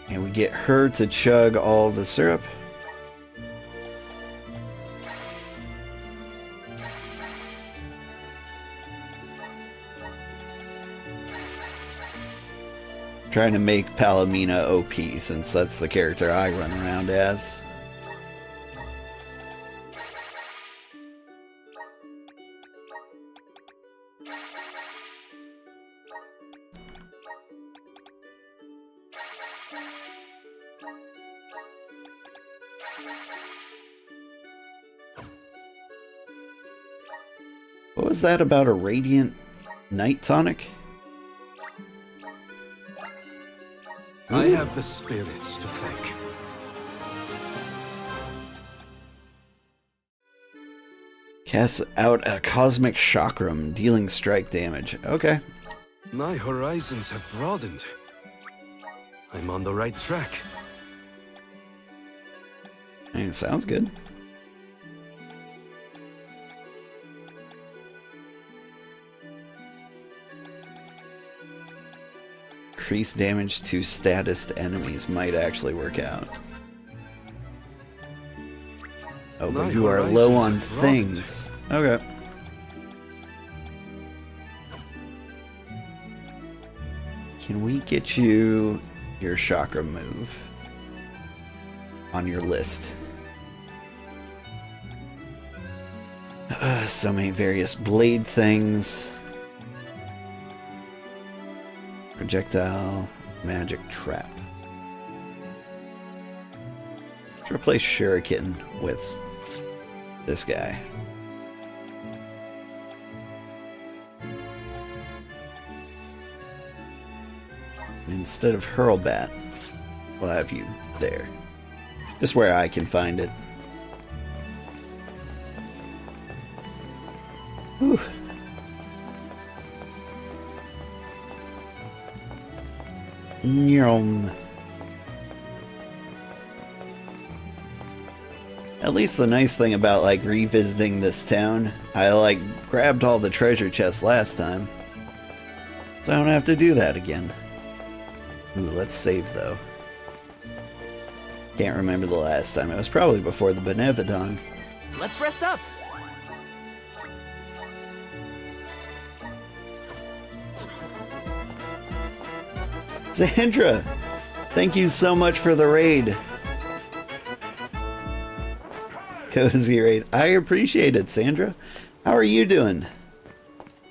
And we get her to chug all the syrup. Trying to make Palomina OP since that's the character I run around as. What was that about a radiant night tonic? I have the spirits to thank. Cast out a cosmic chakram, dealing strike damage. Okay. My horizons have broadened. I'm on the right track. I mean, it sounds good. Increase damage to statist enemies might actually work out. Oh, but you are low on things. Okay. Can we get you your chakra move on your list? So many various blade things. Projectile, magic trap. Let's replace Shuriken with this guy. Instead of Hurlbat, we'll have you there. Just where I can find it. Whew. Nyum. At least the nice thing about like revisiting this town, I like grabbed all the treasure chests last time, so I don't have to do that again. Ooh, let's save though. Can't remember the last time. It was probably before the Benevodon. Let's rest up. Sandra, thank you so much for the raid. Cozy raid. I appreciate it, Sandra. How are you doing?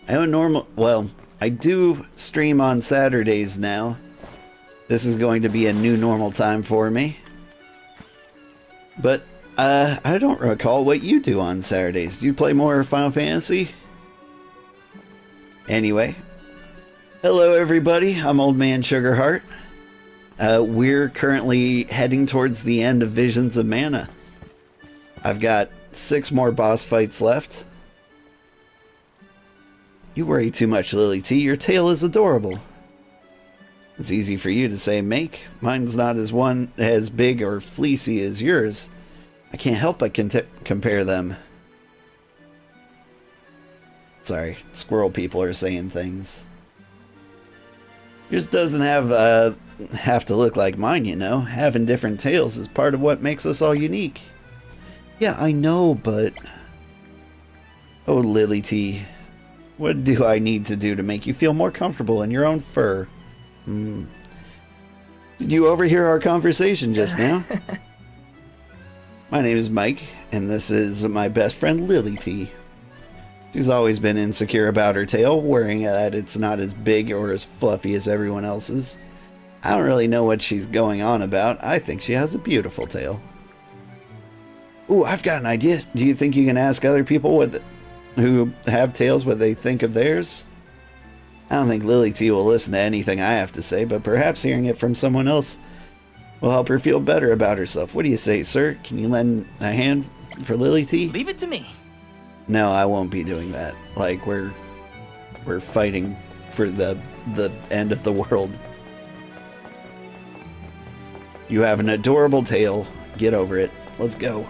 I do stream on Saturdays now. This is going to be a new normal time for me. But I don't recall what you do on Saturdays. Do you play more Final Fantasy? Anyway, hello everybody. I'm Old Man Sugarheart. We're currently heading towards the end of Visions of Mana. I've got 6 more boss fights left. You worry too much, Lily T. Your tail is adorable. It's easy for you to say, Make. Mine's not as big or fleecy as yours. I can't help but compare them. Sorry, squirrel people are saying things. Yours doesn't have to look like mine, you know. Having different tails is part of what makes us all unique. Yeah, I know, but... Oh, Lily T. What do I need to do to make you feel more comfortable in your own fur? Did you overhear our conversation just now? My name is Mike, and this is my best friend Lily T. She's always been insecure about her tail, worrying that it's not as big or as fluffy as everyone else's. I don't really know what she's going on about. I think she has a beautiful tail. Ooh, I've got an idea. Do you think you can ask other people who have tails what they think of theirs? I don't think Lily T will listen to anything I have to say, but perhaps hearing it from someone else will help her feel better about herself. What do you say, sir? Can you lend a hand for Lily T? Leave it to me. No, I won't be doing that. Like, we're fighting for the end of the world. You have an adorable tail. Get over it. Let's go.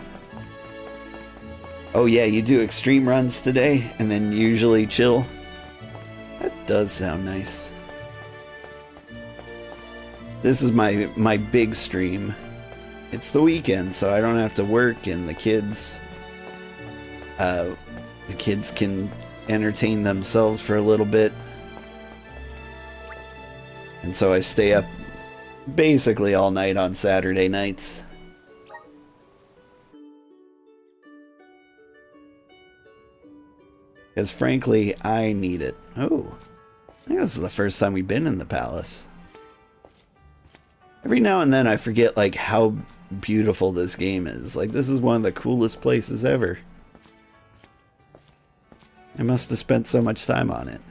Oh yeah, you do extreme runs today, and then usually chill? That does sound nice. This is my big stream. It's the weekend, so I don't have to work, and the kids can entertain themselves for a little bit. And so I stay up basically all night on Saturday nights. Because frankly, I need it. Oh, I think this is the first time we've been in the palace. Every now and then I forget like how beautiful this game is. Like, this is one of the coolest places ever. I must have spent so much time on it.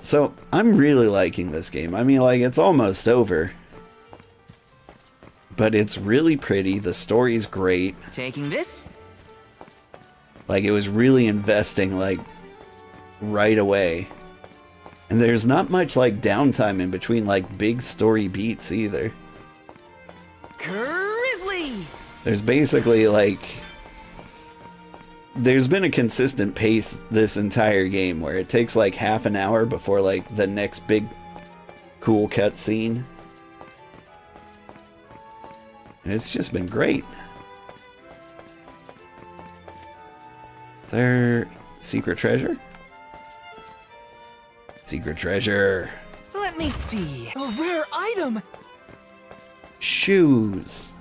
So I'm really liking this game. I mean, like, it's almost over. But it's really pretty. The story's great. Taking this? Like, it was really investing, like, right away. And there's not much, like, downtime in between, like, big story beats either. Grizzly! There's basically, like... There's been a consistent pace this entire game where it takes, like, half an hour before, like, the next big cool cutscene. And it's just been great. Is there secret treasure? Secret treasure. Let me see. A rare item. Shoes.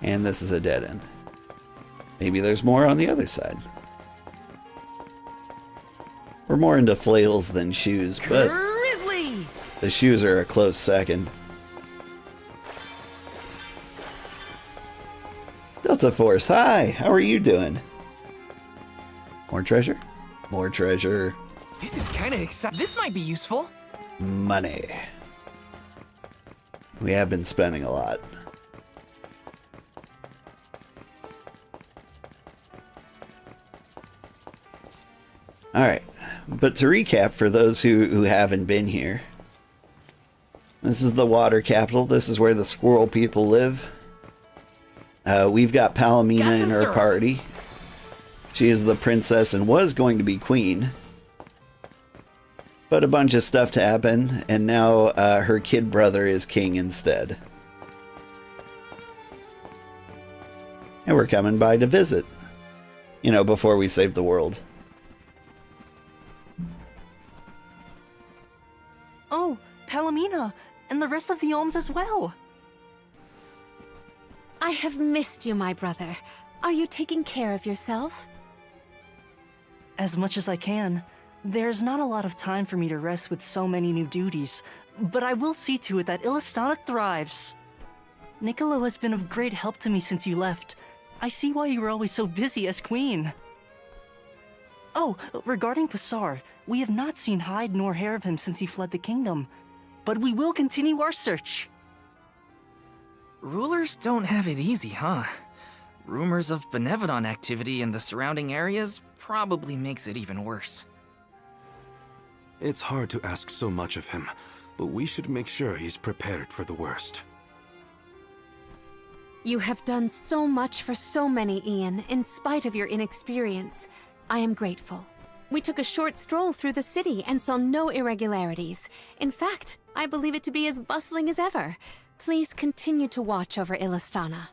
And this is a dead end. Maybe there's more on the other side. We're more into flails than shoes, but Grizzly! the shoes are a close second. Delta Force, hi! How are you doing? More treasure? More treasure. This is kind of exciting. This might be useful. Money. We have been spending a lot. Alright, but to recap for those who haven't been here, this is the water capital. This is where the squirrel people live. We've got Palomina in her party. She is the princess and was going to be queen. But a bunch of stuff to happen, and now her kid brother is king instead. And we're coming by to visit. You know, before we save the world. Oh, Palomina, and the rest of the Olms as well. I have missed you, my brother. Are you taking care of yourself? As much as I can. There's not a lot of time for me to rest with so many new duties, but I will see to it that Illistana thrives. Niccolo has been of great help to me since you left. I see why you were always so busy as queen. Oh, regarding Passar, we have not seen hide nor hair of him since he fled the kingdom, but we will continue our search. Rulers don't have it easy, huh? Rumors of Benevodon activity in the surrounding areas probably makes it even worse. It's hard to ask so much of him, but we should make sure he's prepared for the worst. You have done so much for so many, Ian, in spite of your inexperience. I am grateful. We took a short stroll through the city and saw no irregularities. In fact, I believe it to be as bustling as ever. Please continue to watch over Illistana.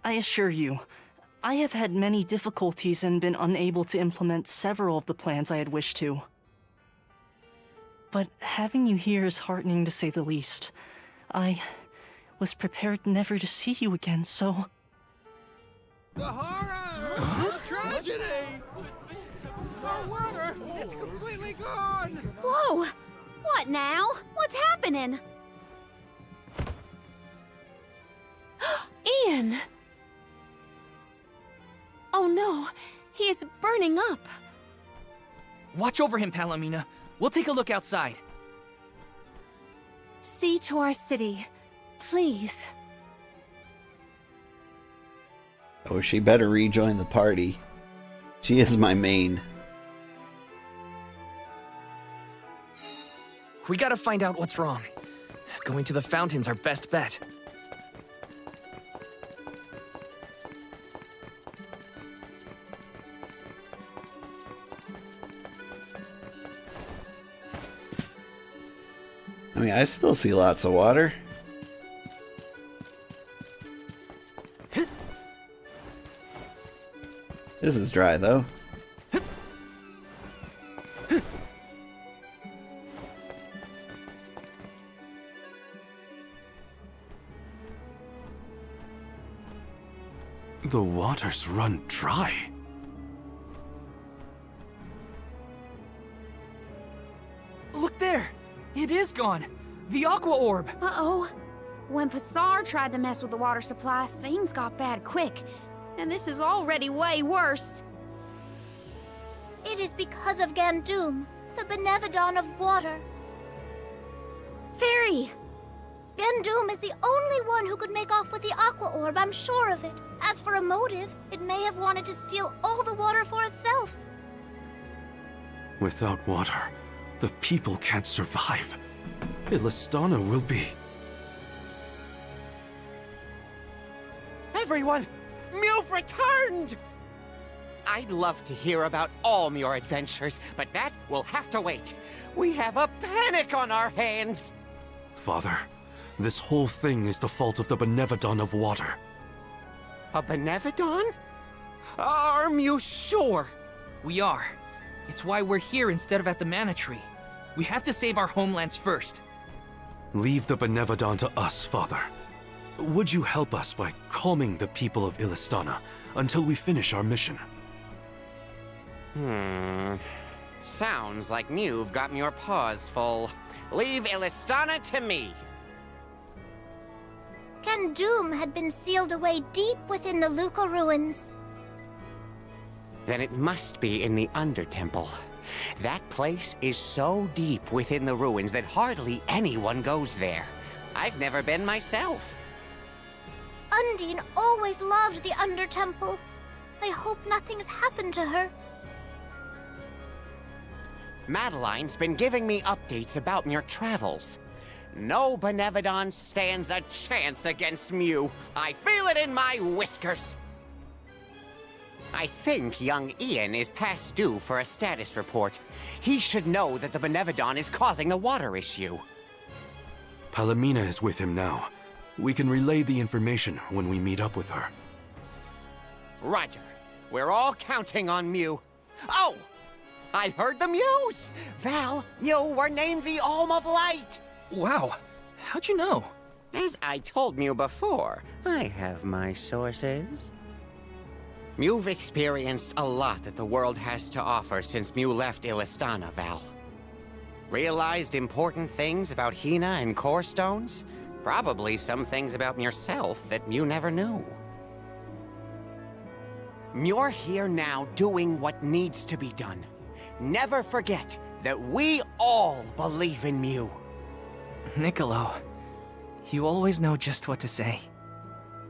I assure you, I have had many difficulties and been unable to implement several of the plans I had wished to. But having you here is heartening to say the least. I was prepared never to see you again, so... The horror! The tragedy! Our water! It's completely gone! Whoa! What now? What's happening? Ian! Oh no, he is burning up. Watch over him, Palomina. We'll take a look outside. See to our city, please. Oh, she better rejoin the party. She is my main. We gotta find out what's wrong. Going to the fountain's our best bet. I mean, I still see lots of water. This is dry, though. The waters run dry. Look there! It is gone! The Aqua Orb! Uh-oh. When Passar tried to mess with the water supply, things got bad quick. And this is already way worse. It is because of Gandum, the Benevodon of water. Fairy! Gandum is the only one who could make off with the Aqua Orb, I'm sure of it. As for a motive, it may have wanted to steal all the water for itself. Without water, the people can't survive. Illistana will be... Everyone! Mewf returned! I'd love to hear about all your adventures, but that will have to wait. We have a panic on our hands! Father, this whole thing is the fault of the Benevodon of water. A Benevodon? Are you sure? We are. It's why we're here instead of at the Mana Tree. We have to save our homelands first. Leave the Benevodon to us, Father. Would you help us by calming the people of Illistana until we finish our mission? Sounds like you've got your paws full. Leave Illistana to me. Gandum had been sealed away deep within the Luca ruins. Then it must be in the Undertemple. That place is so deep within the ruins that hardly anyone goes there. I've never been myself. Undine always loved the Undertemple. I hope nothing's happened to her. Madeline's been giving me updates about your travels. No Benevodon stands a chance against Mew. I feel it in my whiskers. I think young Ian is past due for a status report. He should know that the Benevodon is causing the water issue. Palomina is with him now. We can relay the information when we meet up with her. Roger. We're all counting on Mew. Oh! I heard the Mews! Val, Mew were named the Alm of Light! Wow, how'd you know? As I told Mew before, I have my sources. Mew've experienced a lot that the world has to offer since Mew left Illistana, Val. Realized important things about Hina and Core Stones? Probably some things about yourself that Mew never knew. You're here now doing what needs to be done. Never forget that we all believe in Mew. Niccolo, you always know just what to say.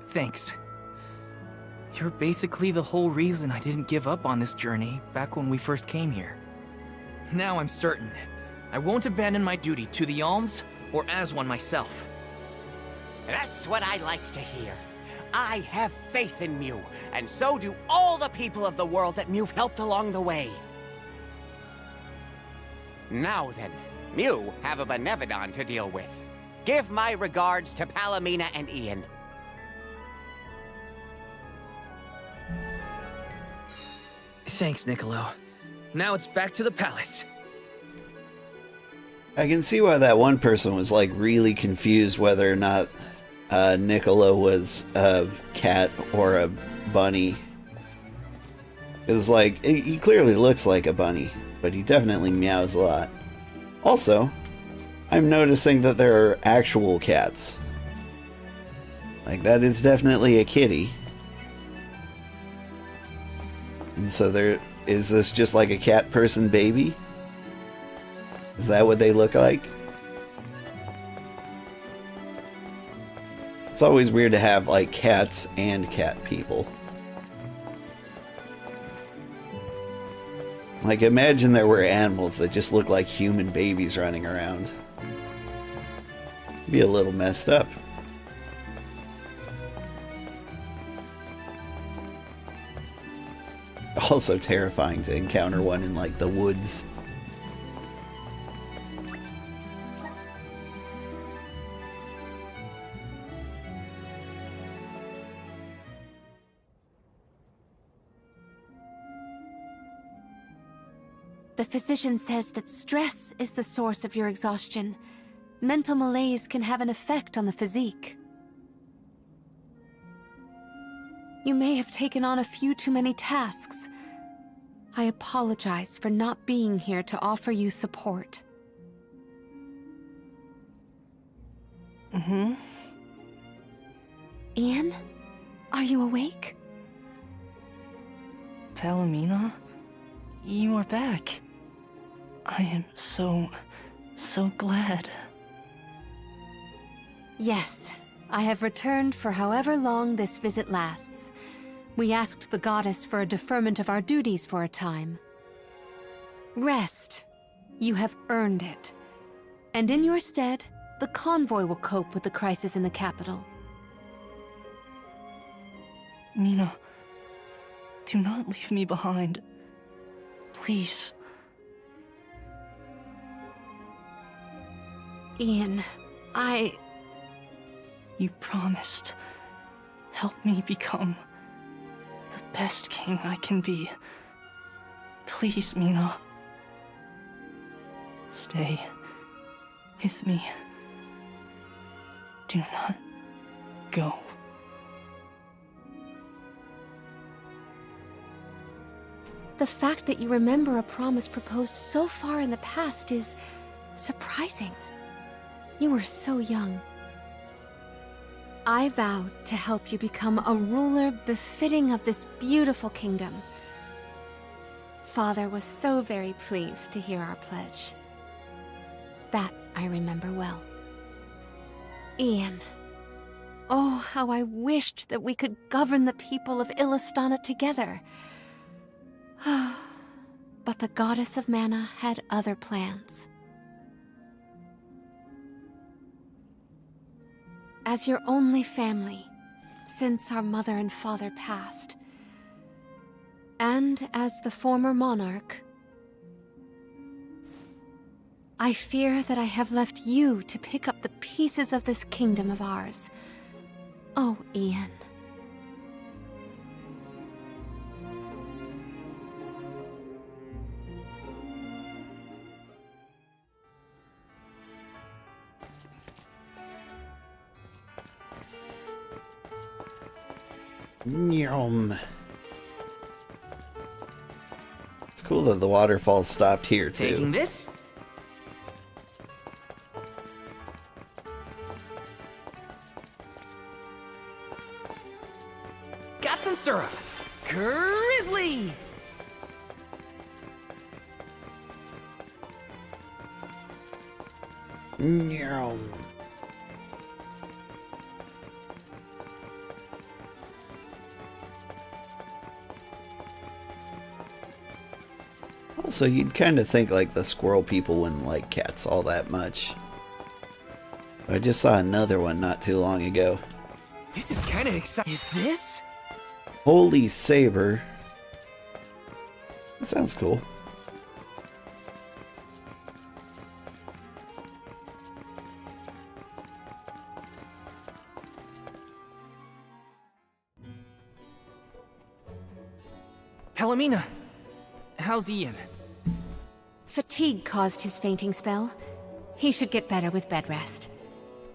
Thanks. You're basically the whole reason I didn't give up on this journey back when we first came here. Now I'm certain I won't abandon my duty to the Alms or as one myself. That's what I like to hear. I have faith in Mew, and so do all the people of the world that Mew've helped along the way. Now then, Mew have a Benevodon to deal with. Give my regards to Palomina and Ian. Thanks, Niccolo. Now it's back to the palace. I can see why that one person was like really confused whether or not Niccolo was a cat or a bunny. Because like, he clearly looks like a bunny, but he definitely meows a lot. Also, I'm noticing that there are actual cats. Like, that is definitely a kitty. And so is this just like a cat person baby? Is that what they look like? It's always weird to have like cats and cat people. Like, imagine there were animals that just look like human babies running around. It'd be a little messed up. Also terrifying to encounter one in like the woods. The physician says that stress is the source of your exhaustion. Mental malaise can have an effect on the physique. You may have taken on a few too many tasks. I apologize for not being here to offer you support. Mm-hmm. Ian, are you awake? Palomina, you are back. I am so glad. Yes, I have returned for however long this visit lasts. We asked the goddess for a deferment of our duties for a time. Rest. You have earned it. And in your stead, the convoy will cope with the crisis in the capital. Mina, do not leave me behind. Please. Ian, You promised. Help me become the best king I can be. Please, Mina. Stay with me. Do not go. The fact that you remember a promise proposed so far in the past is surprising. You were so young. I vowed to help you become a ruler befitting of this beautiful kingdom. Father was so very pleased to hear our pledge. That I remember well. Ian. Oh, how I wished that we could govern the people of Illistana together. But the goddess of mana had other plans. As your only family, since our mother and father passed, And as the former monarch, I fear that I have left you to pick up the pieces of this kingdom of ours. Oh, Ian. Yum. It's cool that the waterfall stopped here, too. Taking this? Got some syrup. Grizzly! Yum. Also, you'd kind of think like the squirrel people wouldn't like cats all that much. I just saw another one not too long ago. This is kind of exciting. Is this? Holy saber. That sounds cool. Palomina, how's Ian? Fatigue caused his fainting spell. He should get better with bed rest.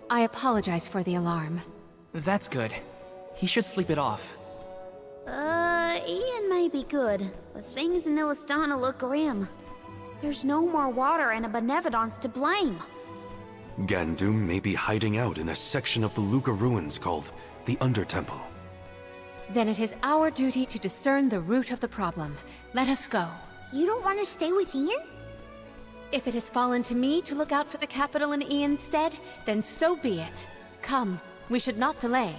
I apologize for the alarm. That's good. He should sleep it off. Ian may be good, but things in Illistana look grim. There's no more water and a Benevodon's to blame. Gandum may be hiding out in a section of the Luca ruins called the Undertemple. Then it is our duty to discern the root of the problem. Let us go. You don't want to stay with Ian? If it has fallen to me to look out for the capital in Ian's stead, then so be it. Come, we should not delay.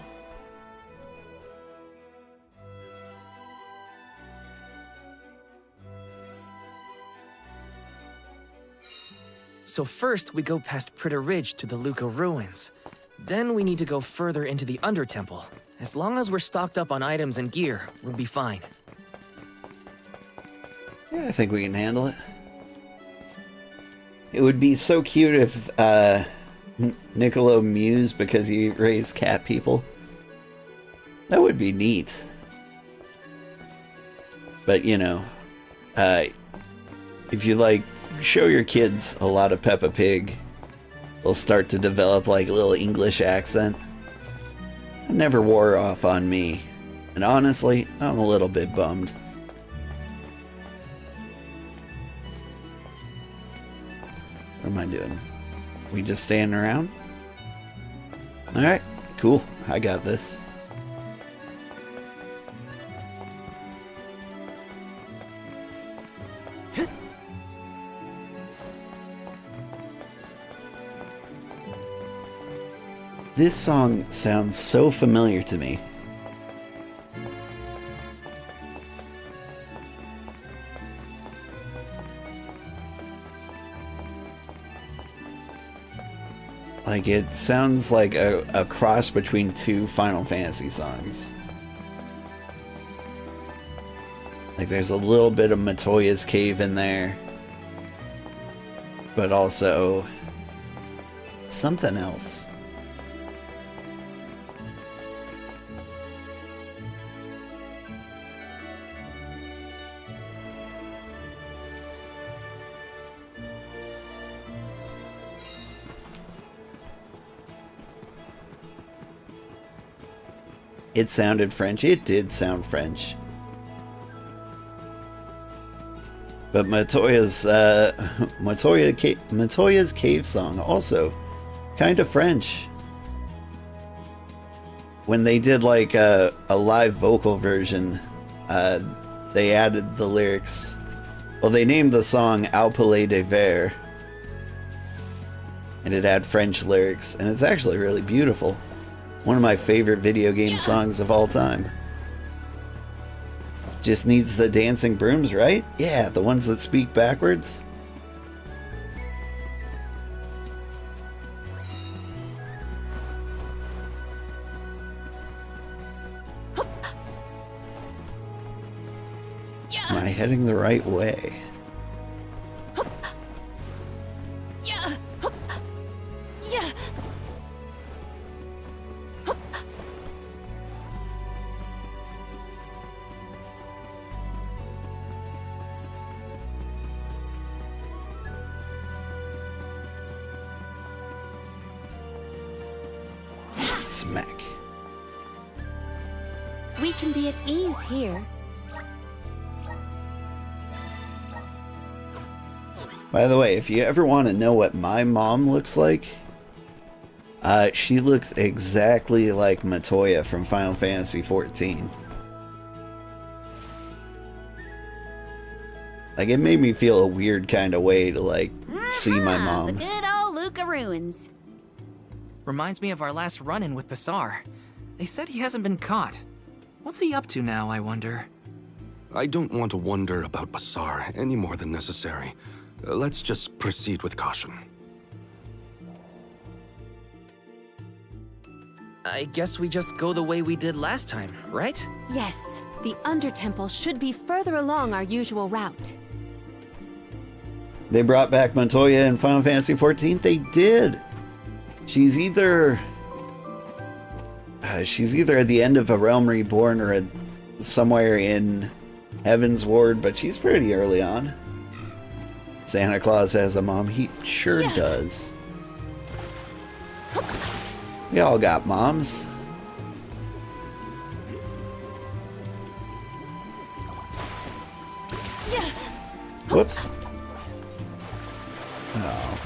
So first we go past Pritter Ridge to the Luca ruins. Then we need to go further into the Undertemple. As long as we're stocked up on items and gear, we'll be fine. Yeah, I think we can handle it. It would be so cute if Niccolo mused because he raised cat people. That would be neat. But, you know, if you, like, show your kids a lot of Peppa Pig, they'll start to develop, like, a little English accent. It never wore off on me. And honestly, I'm a little bit bummed. What am I doing? We just standing around? Alright, cool. I got this. This song sounds so familiar to me. Like, it sounds like a cross between two Final Fantasy songs. Like, there's a little bit of Matoya's Cave in there. But also something else. It sounded French. It did sound French. But Matoya's Cave song also kind of French. When they did like a live vocal version, they added the lyrics. Well, they named the song Au Palais des Verts, and it had French lyrics, and it's actually really beautiful. One of my favorite video game songs of all time. Just needs the dancing brooms, right? Yeah, the ones that speak backwards. Am I heading the right way? Smack. We can be at ease here. By the way, if you ever want to know what my mom looks like, she looks exactly like Matoya from Final Fantasy XIV. Like, it made me feel a weird kind of way to, like, see my The mom. good old Luca ruins. Reminds me of our last run-in with Bassar. They said he hasn't been caught. What's he up to now, I wonder? I don't want to wonder about Bassar any more than necessary. Let's just proceed with caution. I guess we just go the way we did last time, right? Yes, the Undertemple should be further along our usual route. They brought back Montoya in Final Fantasy XIV? They did! She's either at the end of A Realm Reborn or somewhere in Heaven's Ward, but she's pretty early on. Santa Claus has a mom. He sure does. We all got moms. Whoops. Oh.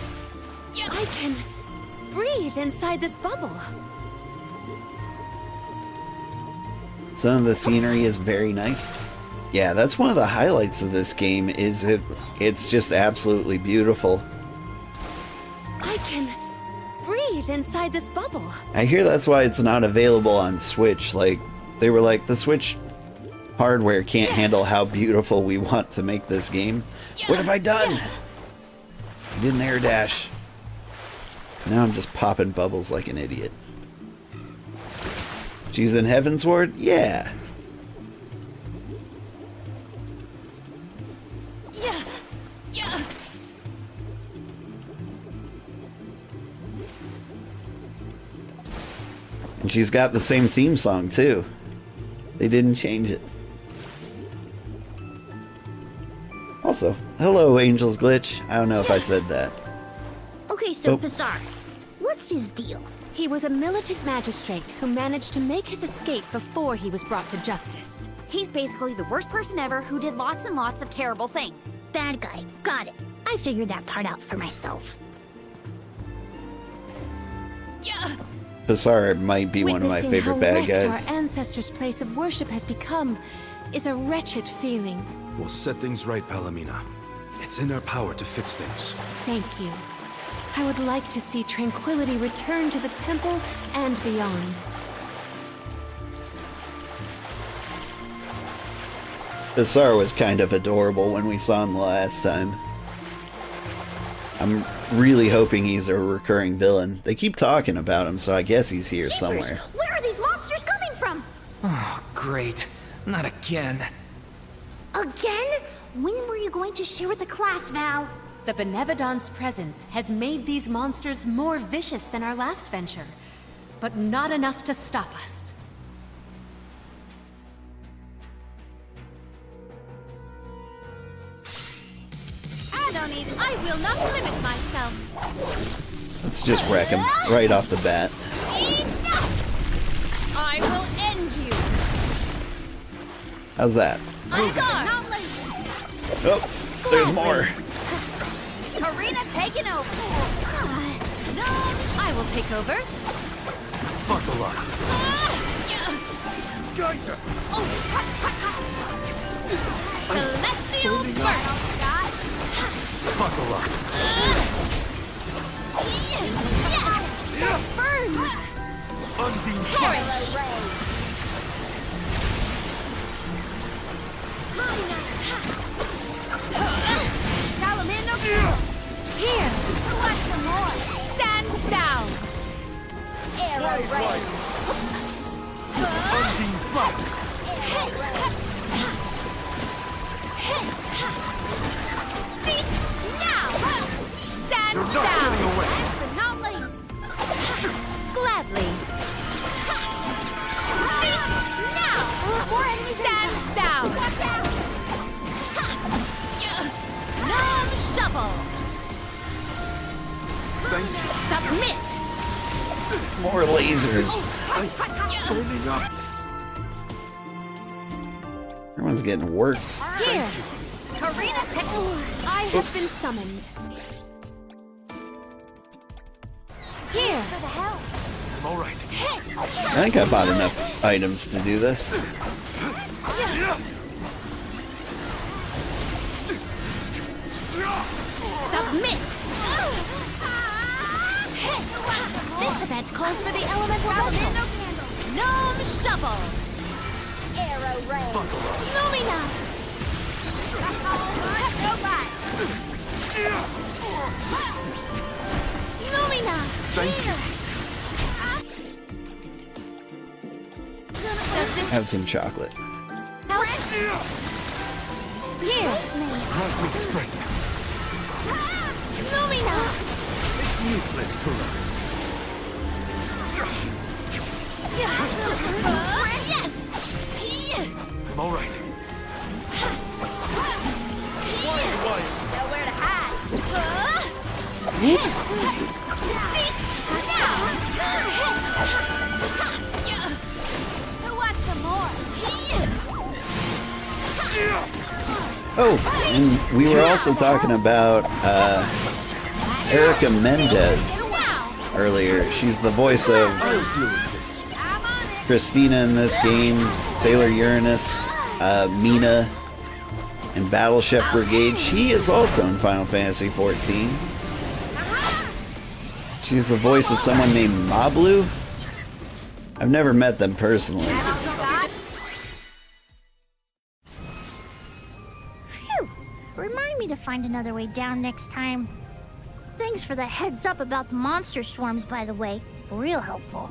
I can breathe inside this bubble. Some of the scenery is very nice. Yeah, that's one of the highlights of this game, is it's just absolutely beautiful. I can breathe inside this bubble. I hear that's why it's not available on Switch. Like, they were like, the Switch hardware can't handle how beautiful we want to make this game. What have I done? I did an air dash. Now I'm just popping bubbles like an idiot. She's in Heaven's Ward? Yeah. And she's got the same theme song too. They didn't change it. Also, hello Angel's Glitch. I don't know if I said that. Okay, so Oh. Bassar, what's his deal? He was a militant magistrate who managed to make his escape before he was brought to justice. He's basically the worst person ever who did lots and lots of terrible things. Bad guy, got it. I figured that part out for myself. Bassar might be one of my Witnessing favorite how bad wrecked guys. our ancestors' place of worship has become is a wretched feeling. We'll set things right, Palomina. It's in our power to fix things. Thank you. I would like to see tranquility return to the temple and beyond. Bassar was kind of adorable when we saw him the last time. I'm really hoping he's a recurring villain. They keep talking about him, so I guess he's here somewhere. Where are these monsters coming from? Oh, great. Not again. Again? When were you going to share with the class, Val? The Benevodon's presence has made these monsters more vicious than our last venture, but not enough to stop us. I will not limit myself. Let's just wreck him right off the bat. I will end you. How's that? Not late. Oh, there's more. Karina taking over. No, I will take over. Buckle up. Geyser! Celestial burst. Buckle up. Yes! That burns! Undine Parallel ray. Salamander. Here. Who wants some more? Stand down. Arrow ray. Undine Flask. shuffle. Thank you. Submit. More lasers. Burning up. Everyone's getting worked. Here. Karina I have been summoned. Here. I'm all right. I think I bought enough items to do this. Submit. This event calls for the elemental vessel. Gnome shovel. Arrow ray. Lumina. Lumina. Thank you. Have some chocolate. Help. Here. Grant me strength. Lumina. It's useless to run. Yes. I'm all right. Nowhere to hide. Cease now. Who wants some more? Oh, and we were also talking about Erica Mendez earlier. She's the voice of Christina in this game, Sailor Uranus, Mina, and Battle Chef Brigade. She is also in Final Fantasy XIV. She's the voice of someone named Mablu. I've never met them personally. Phew! Remind me to find another way down next time. Thanks for the heads up about the monster swarms, by the way. Real helpful.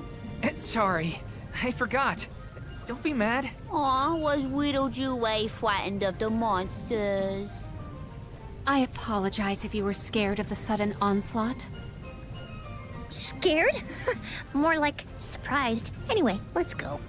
Sorry, I forgot. Don't be mad. Aw, was Widow Jue frightened of the monsters? I apologize if you were scared of the sudden onslaught. Scared? More like surprised. Anyway, let's go.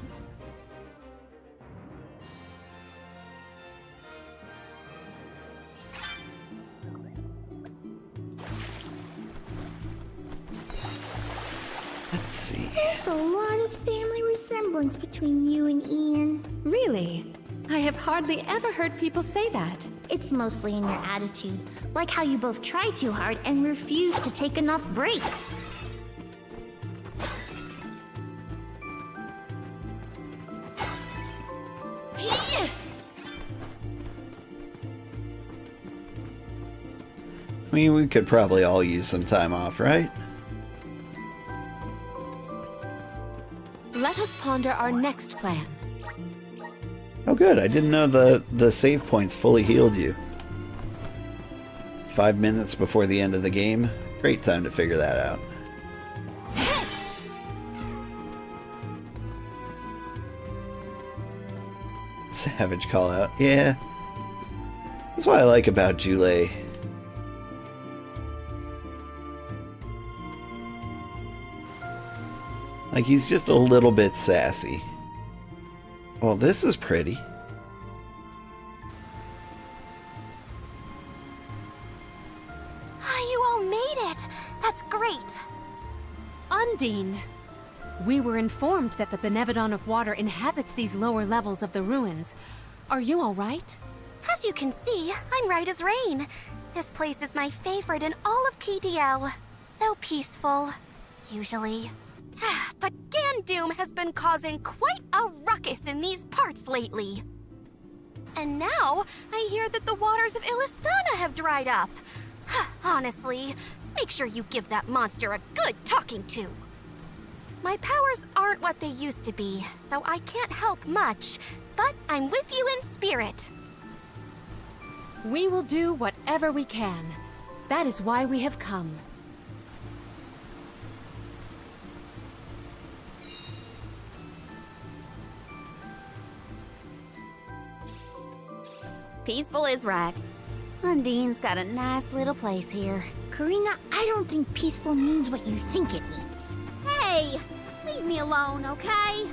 Let's see. There's a lot of family resemblance between you and Ian. Really? I have hardly ever heard people say that. It's mostly in your attitude. Like how you both try too hard and refuse to take enough breaks. I mean, we could probably all use some time off, right? Let us ponder our next plan. Oh good, I didn't know the save points fully healed you. 5 minutes before the end of the game. Great time to figure that out. Savage call out. Yeah. That's what I like about Jule. Like, he's just a little bit sassy. Well, this is pretty. You all made it! That's great! Undine, we were informed that the Benevodon of Water inhabits these lower levels of the ruins. Are you all right? As you can see, I'm right as rain. This place is my favorite in all of KDL. So peaceful, usually. But Gandoom has been causing quite a ruckus in these parts lately. And now, I hear that the waters of Illistana have dried up. Honestly, make sure you give that monster a good talking to. My powers aren't what they used to be, so I can't help much, but I'm with you in spirit. We will do whatever we can. That is why we have come. Peaceful is right. Undine's got a nice little place here. Karina, I don't think peaceful means what you think it means. Hey! Leave me alone, okay?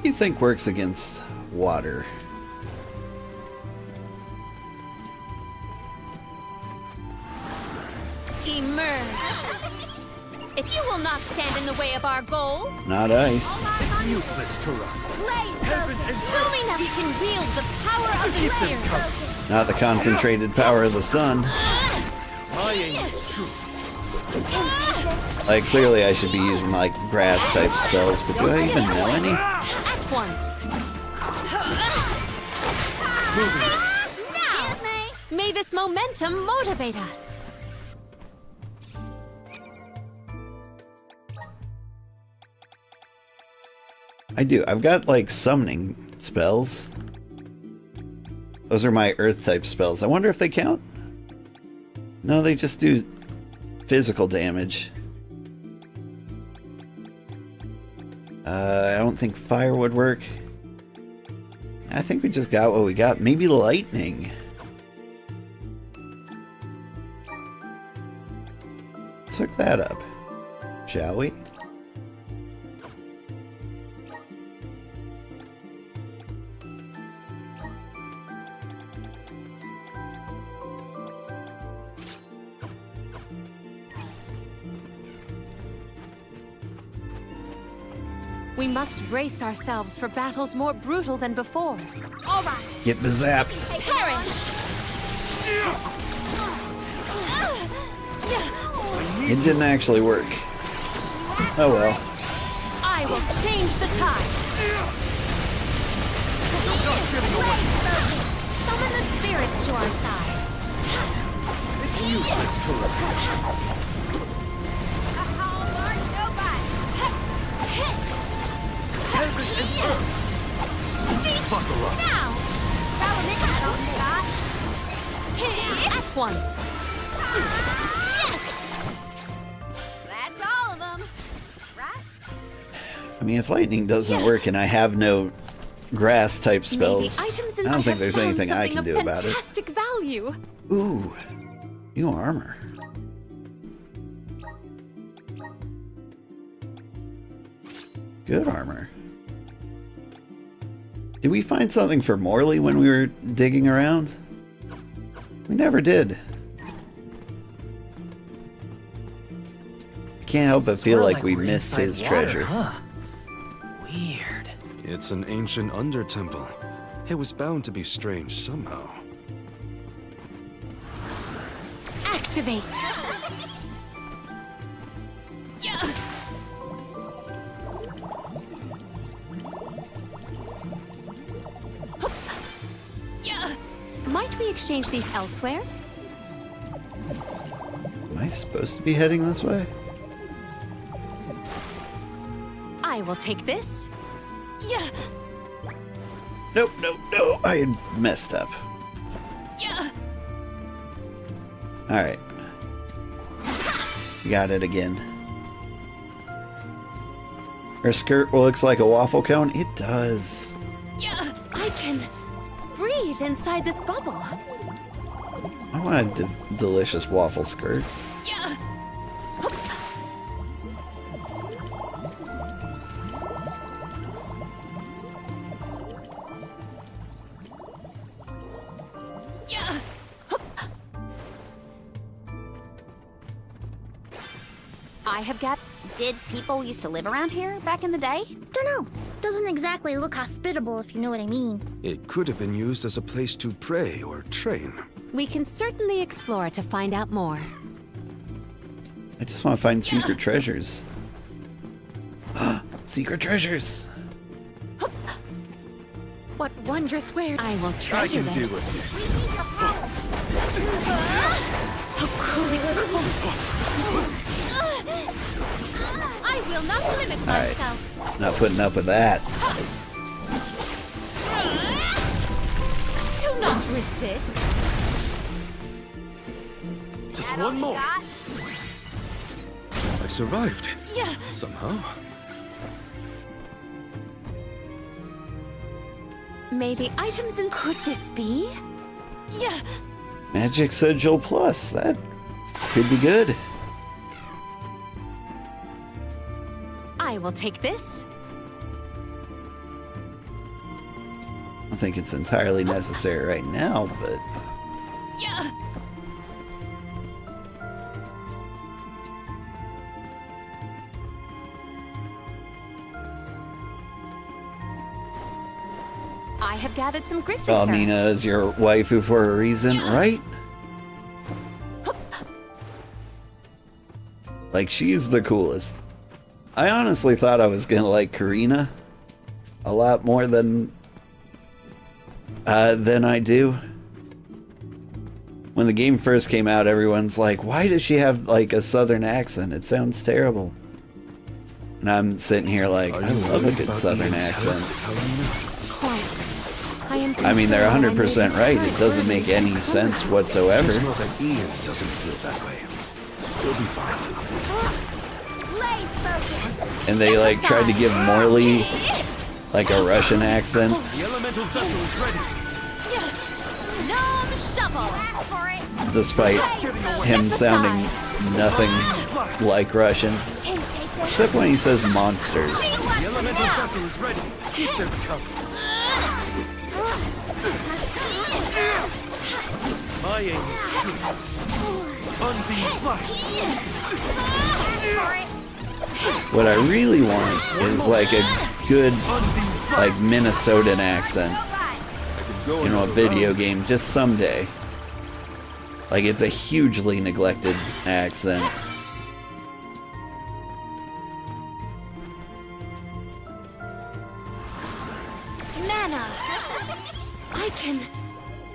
You think works against water? You will not stand in the way of our goal. Not ice. It's useless to run. Blaze Heaven focus. and Lumina. We can wield the power of the layers. Not the concentrated power of the sun. My aim is true. Like, clearly I should be using, like, grass-type spells, but do I even know any? At once. Now, may this momentum motivate us. I do. I've got, like, summoning spells. Those are my earth-type spells. I wonder if they count? No, they just do physical damage. I don't think fire would work. I think we just got what we got. Maybe lightning. Let's look that up, shall we? We must brace ourselves for battles more brutal than before. All right. Get bezapped. Perish. It didn't actually work. Oh well. I will change the tide. Summon the spirits to our side. It's useless to run. Heaven and earth. Buckle up. Now. At once. Yes. That's all of them. Right? I mean, if lightning doesn't work and I have no grass-type spells, I don't think there's anything I can do about it. Fantastic value. Ooh, new armor. Good armor. Did we find something for Morley when we were digging around? We never did. I can't help but feel like we we're missed inside his water, treasure. Huh? Weird. It's an ancient under-temple. It was bound to be strange somehow. Activate. Might we exchange these elsewhere? Am I supposed to be heading this way? I will take this. Yeah. Nope, nope, no. I had messed up. Yeah. Alright. Got it again. Her skirt looks like a waffle cone. It does. Yeah. I can breathe inside this bubble. I want a delicious waffle skirt. Yeah. Yeah. I have got. Did people used to live around here back in the day? Dunno. Doesn't exactly look hospitable, if you know what I mean. It could have been used as a place to pray or train. We can certainly explore to find out more. I just want to find secret treasures. Secret treasures! What wondrous wares I will treasure I can this. deal with this. How cruelly cold. I will not limit Alright, myself. not putting up with that. Do not resist. Just one more. I survived. Yeah. Somehow. May the items in. Could this be? Yeah. Magic Sigil Plus. That could be good. I will take this. I don't think it's entirely necessary right now, but... Yeah. I have gathered some grizzly syrup. Palmina is your waifu for a reason, right? Like, she's the coolest. I honestly thought I was gonna like Karina a lot more than I do. When the game first came out, everyone's like, why does she have like a southern accent? It sounds terrible. And I'm sitting here like, I love a good southern accent. I mean, they're 100% right. It doesn't make any sense whatsoever. Just know that Ian doesn't feel that way. He'll be fine. And they like tried to give Morley like a Russian accent. The elemental vessel is ready. Gnome shovel. Despite him sounding nothing like Russian. Except when he says monsters. The elemental vessel is ready. Keep them coming. My aim is true. Undine flash. What I really want is like a good like Minnesotan accent in a video game just someday. Like, it's a hugely neglected accent. Mana! I can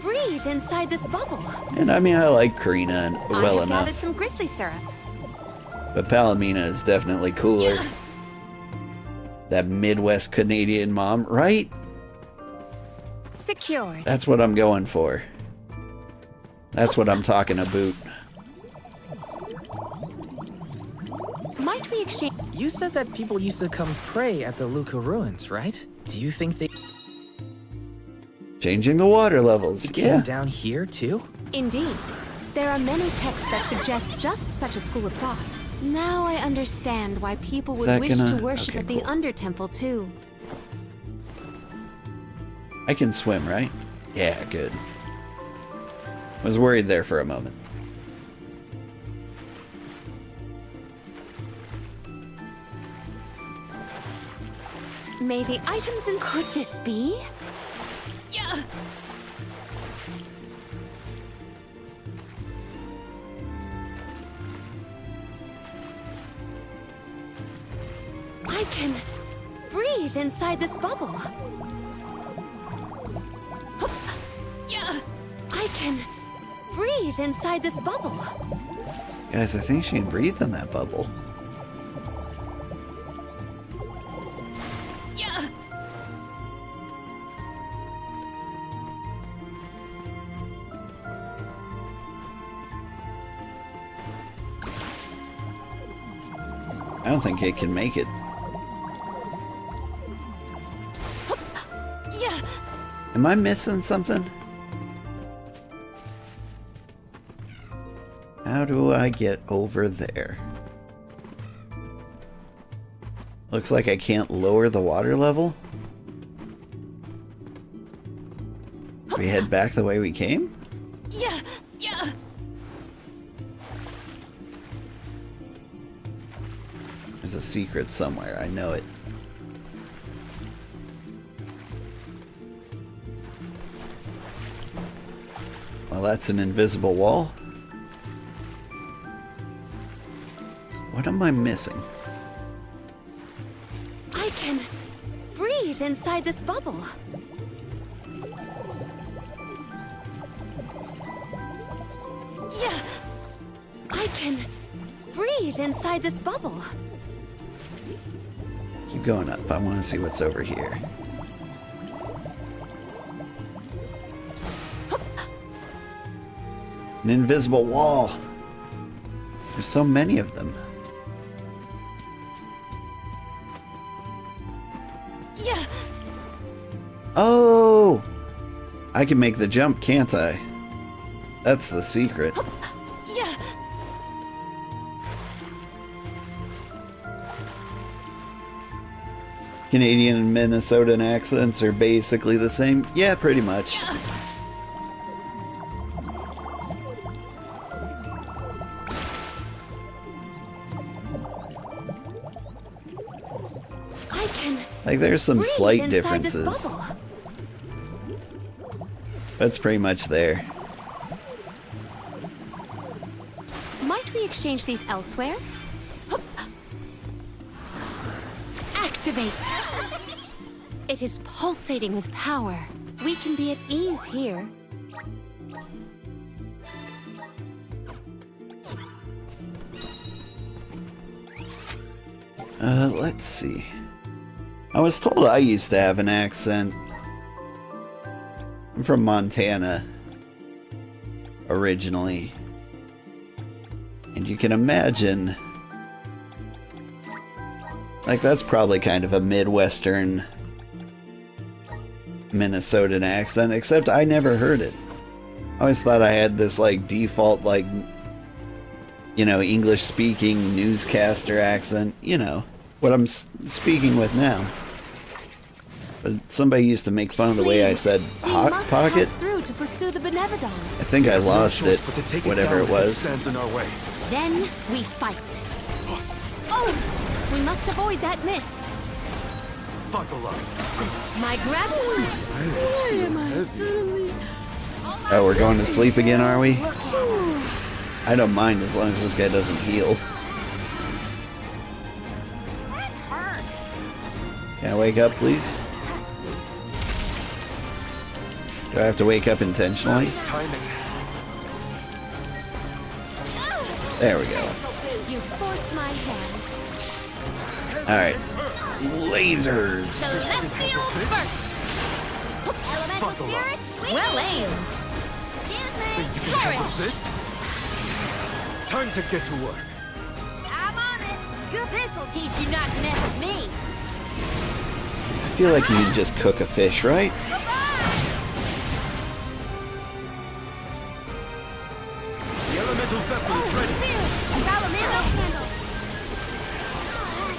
breathe inside this bubble. And I mean, I like Karina well I have enough, gathered some grizzly syrup. but Palomina is definitely cooler. That Midwest Canadian mom, right? Secured. That's what I'm going for. That's what I'm talking about. Might we exchange? You said that people used to come pray at the Luca ruins, right? Do you think they Changing the water levels, came yeah. down here too? Indeed. There are many texts that suggest just such a school of thought. Now I understand why people Is would that wish to gonna- worship okay, at the cool. Undertemple too. I can swim, right? Yeah, good. Was worried there for a moment. Maybe items in. Could this be? Yeah. I can breathe inside this bubble. Yeah. I can breathe inside this bubble. Guys, I think she can breathe in that bubble. Yeah. I don't think it can make it. Yeah. Am I missing something? How do I get over there? Looks like I can't lower the water level. Do we head back the way we came? Yeah. Yeah. There's a secret somewhere, I know it. Well, that's an invisible wall. What am I missing? I can breathe inside this bubble. Yeah. I can breathe inside this bubble. Keep going up. I want to see what's over here. An invisible wall. There's so many of them. Yeah. Oh! I can make the jump, can't I? That's the secret. Yeah. Canadian and Minnesotan accents are basically the same. Yeah, pretty much. I can Like, there's some breathe slight inside this differences. bubble. That's pretty much there. Might we exchange these elsewhere? Activate! It is pulsating with power. We can be at ease here. Let's see. I was told I used to have an accent. I'm from Montana originally. And you can imagine, like, that's probably kind of a Midwestern Minnesotan accent, except I never heard it. I always thought I had this, like, default, like, you know, English-speaking newscaster accent, you know, what I'm speaking with now. But somebody used to make fun of the way I said Hot Pocket. Through to pursue the Benevodon. I think I lost it, whatever it was. Then we fight. Oh, we must avoid that mist. Buckle up. My grapple. Why am I suddenly? Oh, we're going to sleep again, are we? I don't mind as long as this guy doesn't heal. Can I wake up, please? Do I have to wake up intentionally? There we go. You force my hand. Alright. Lasers! Celestial burst. Elemental spirits, well aimed. Perish. This? Time to get to work. I'm on it. Good. This'll teach you not to mess with me. I feel like you can just cook a fish, right? The elemental vessel is ready.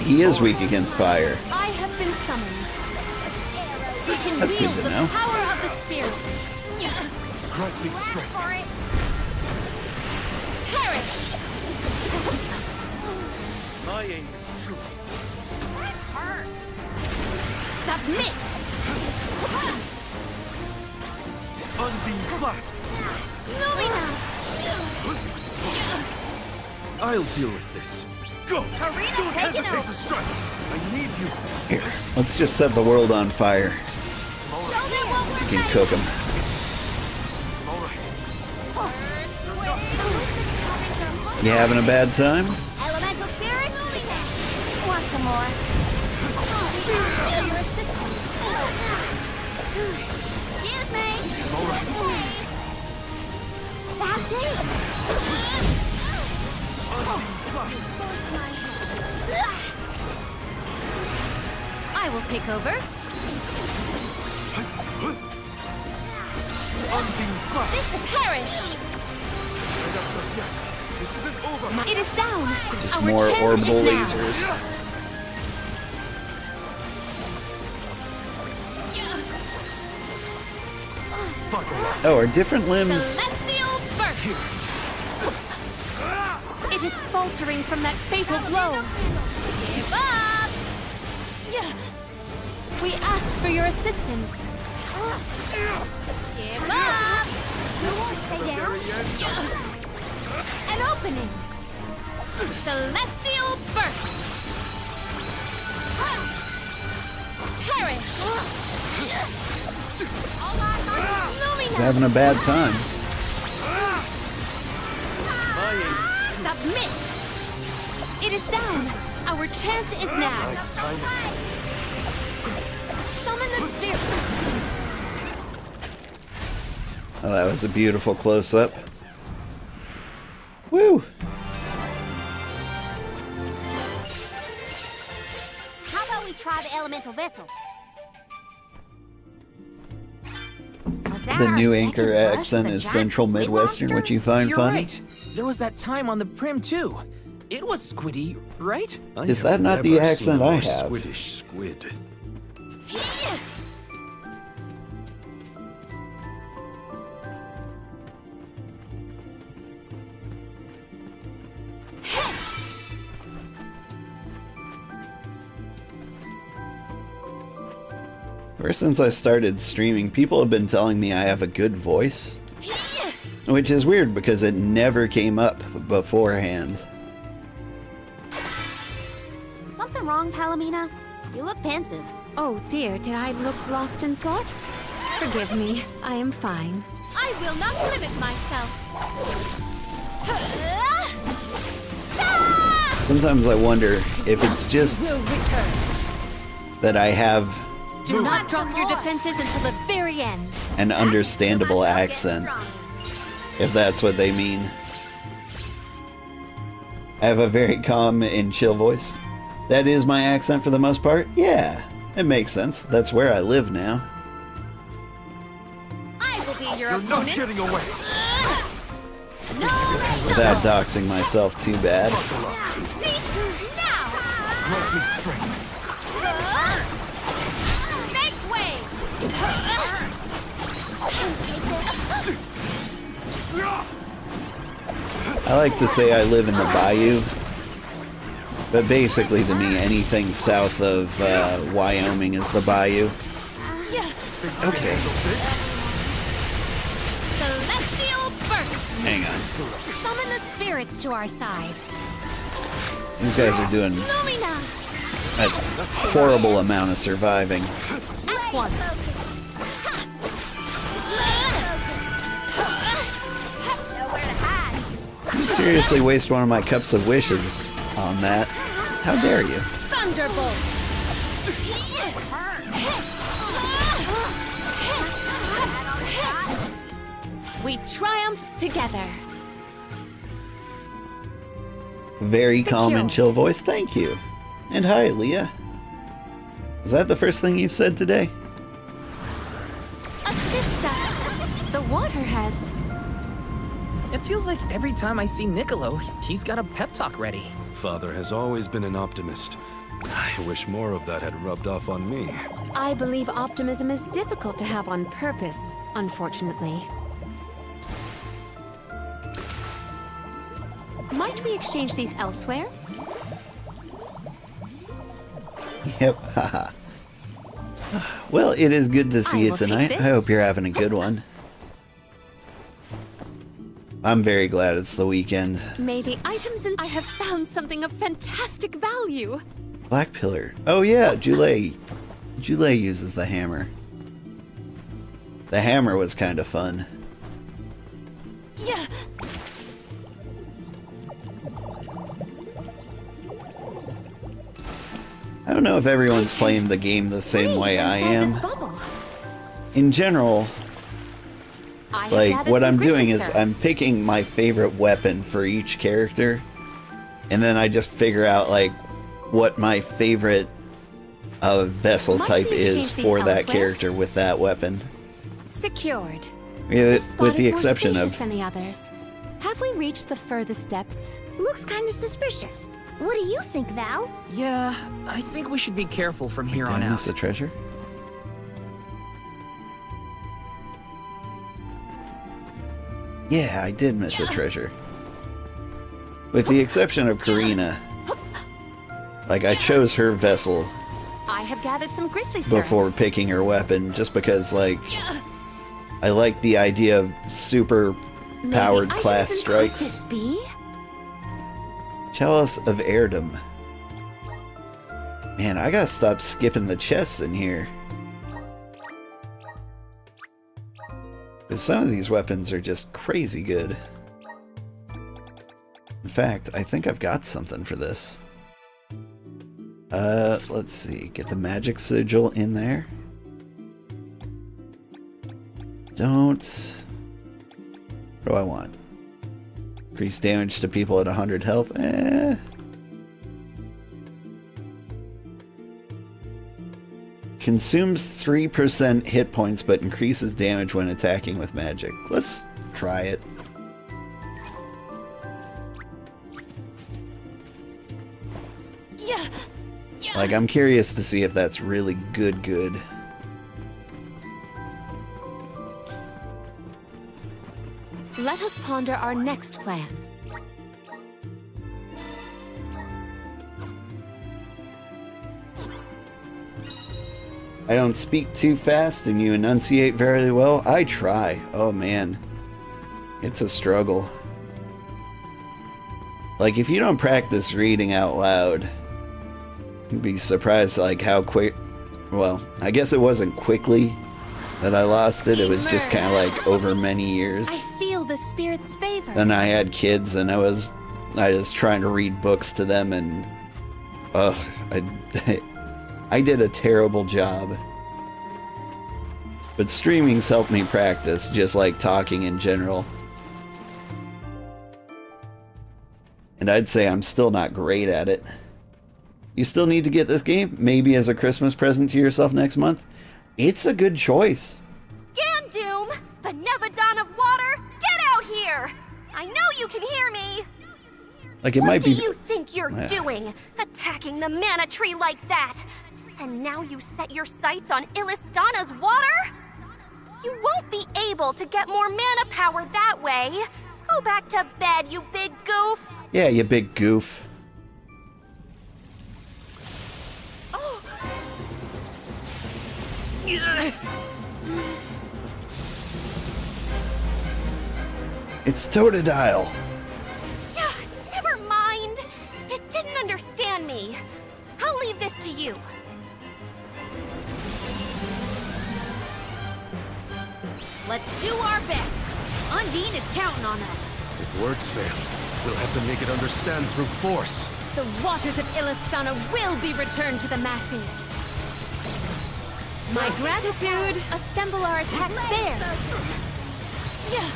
He is weak against fire. I have been summoned. We can That's good wield to the know. power of the spirits. Grant me strength. Perish. My aim is true. That hurt. Submit. Undine Flask. Lumina. I'll deal with this. Go! Karina, Don't take it hesitate over. to strike. I need you. Here, let's just set the world on fire. You can cook him. You having a bad time? Elemental spirit, want some more? Feel your assistance. Excuse me. That's it. I will take over. This perish. This isn't over. It is down. Just Our more chance orbital is now. lasers. Oh, are different limbs? Celestial burst. It is faltering from that fatal blow. Give up. We ask for your assistance. Give up. Stay down. An opening. Celestial burst. Perish. He's having a bad time. Submit. It is down. Our chance is now. Nice timing. Summon the spirit. Oh, that was a beautiful close-up. Woo! How about we try the elemental vessel? Was that The our new second anchor brush with accent a is giant Central squid Midwestern, monster? which you find You're funny. right. There was that time on the Prim too. It was squiddy, right? Is that not the accent I have? Squiddish squid. Ever since I started streaming, people have been telling me I have a good voice. Which is weird because it never came up beforehand. Something wrong, Palomina? You look pensive. Oh dear, did I look lost in thought? Forgive me, I am fine. I will not limit myself. Sometimes I wonder if it's just that I have Do not drop your defenses until the very end. an understandable accent, if that's what they mean. I have a very calm and chill voice. That is my accent for the most part? Yeah, it makes sense. That's where I live now. I will be your opponent. Not getting away. Without doxing myself too bad. Cease now. Grant me strength. Make way. I like to say I live in the bayou, but basically to me anything south of Wyoming is the bayou. Okay. Celestial burst. Hang on. Summon the spirits to our side. These guys are doing Lumina. a horrible amount of surviving. At once. You seriously waste one of my cups of wishes on that? How dare you? Thunderbolt. We triumphed together. Very calm and Secured. chill voice, thank you. And hi, Leah. Is that the first thing you've said today? Assist us. The water has. It feels like every time I see Niccolo, he's got a pep talk ready. Father has always been an optimist. I wish more of that had rubbed off on me. I believe optimism is difficult to have on purpose, unfortunately. Might we exchange these elsewhere? Yep, haha. Well, it is good to see I you will take tonight. this. I hope you're having a good one. I'm very glad it's the weekend. May the items in I have found something of fantastic value. Black Pillar. Oh yeah, Jule. Jule uses the hammer. The hammer was kind of fun. Yeah. I don't know if everyone's playing the game the same way I am. In general, like what I'm doing is I'm picking my favorite weapon for each character, and then I just figure out like what my favorite vessel type is for that character with that weapon. Secured. Yeah, This spot with the is more exception spacious of than the others. Have we reached the furthest depths? Looks kind of suspicious. What do you think, Val? Yeah, I think we should be careful from here Did on I out. miss a treasure? Yeah, I did miss a treasure. With the exception of Karina. Like, I chose her vessel I have gathered some grizzly syrup. before picking her weapon, just because, like, I like the idea of super powered class strikes. Be? Chalice of Heirdom. Man, I gotta stop skipping the chests in here. Because some of these weapons are just crazy good. In fact, I think I've got something for this. Let's see. Get the magic sigil in there. Don't... What do I want? Increase damage to people at 100 health? Eh. Consumes 3% hit points but increases damage when attacking with magic. Let's try it. Yeah. Like, I'm curious to see if that's really good. Let us ponder our next plan. I don't speak too fast and you enunciate very well. I try. Oh man. It's a struggle. Like, if you don't practice reading out loud, you'd be surprised like how quick, well, I guess it wasn't quickly that I lost it. It was just kind of like over many years. I feel the spirit's favor. Then I had kids and I was trying to read books to them and I did a terrible job. But streaming's helped me practice, just like talking in general. And I'd say I'm still not great at it. You still need to get this game, maybe as a Christmas present to yourself next month. It's a good choice. Gandoom! Benevodon of water, get out here! I know you can hear me! Like, it might be... What do you think you're doing? Attacking the mana tree like that? And now you set your sights on Illistana's water? You won't be able to get more mana power that way. Go back to bed, you big goof. Yeah, you big goof. Oh. It's Totodile. Never mind. It didn't understand me. I'll leave this to you. Let's do our best. Undine is counting on us. If words fail, we'll have to make it understand through force. The waters of Illistana will be returned to the masses. My gratitude. Assemble our attacks there. Yeah.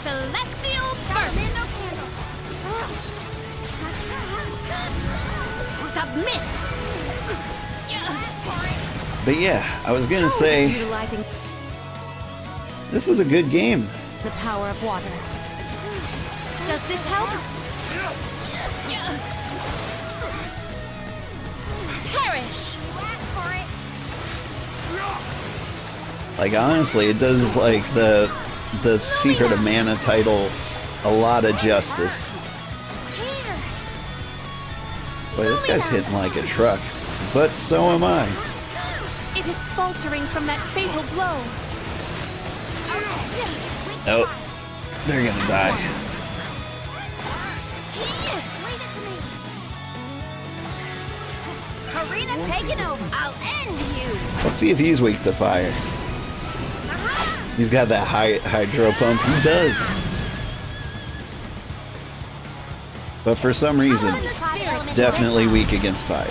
Celestial burst. Submit. But yeah, I was gonna say, Utilizing this is a good game. the power of water. Does this help? Perish. Like, honestly, it does like the Secret of Mana title a lot of justice. Boy, this guy's hitting like a truck, but so am I. It is faltering from that fatal blow. Oh, they're gonna die. Karina taking over. I'll end you. Let's see if he's weak to fire. He's got that high hydro pump. He does. But for some reason, definitely weak against fire.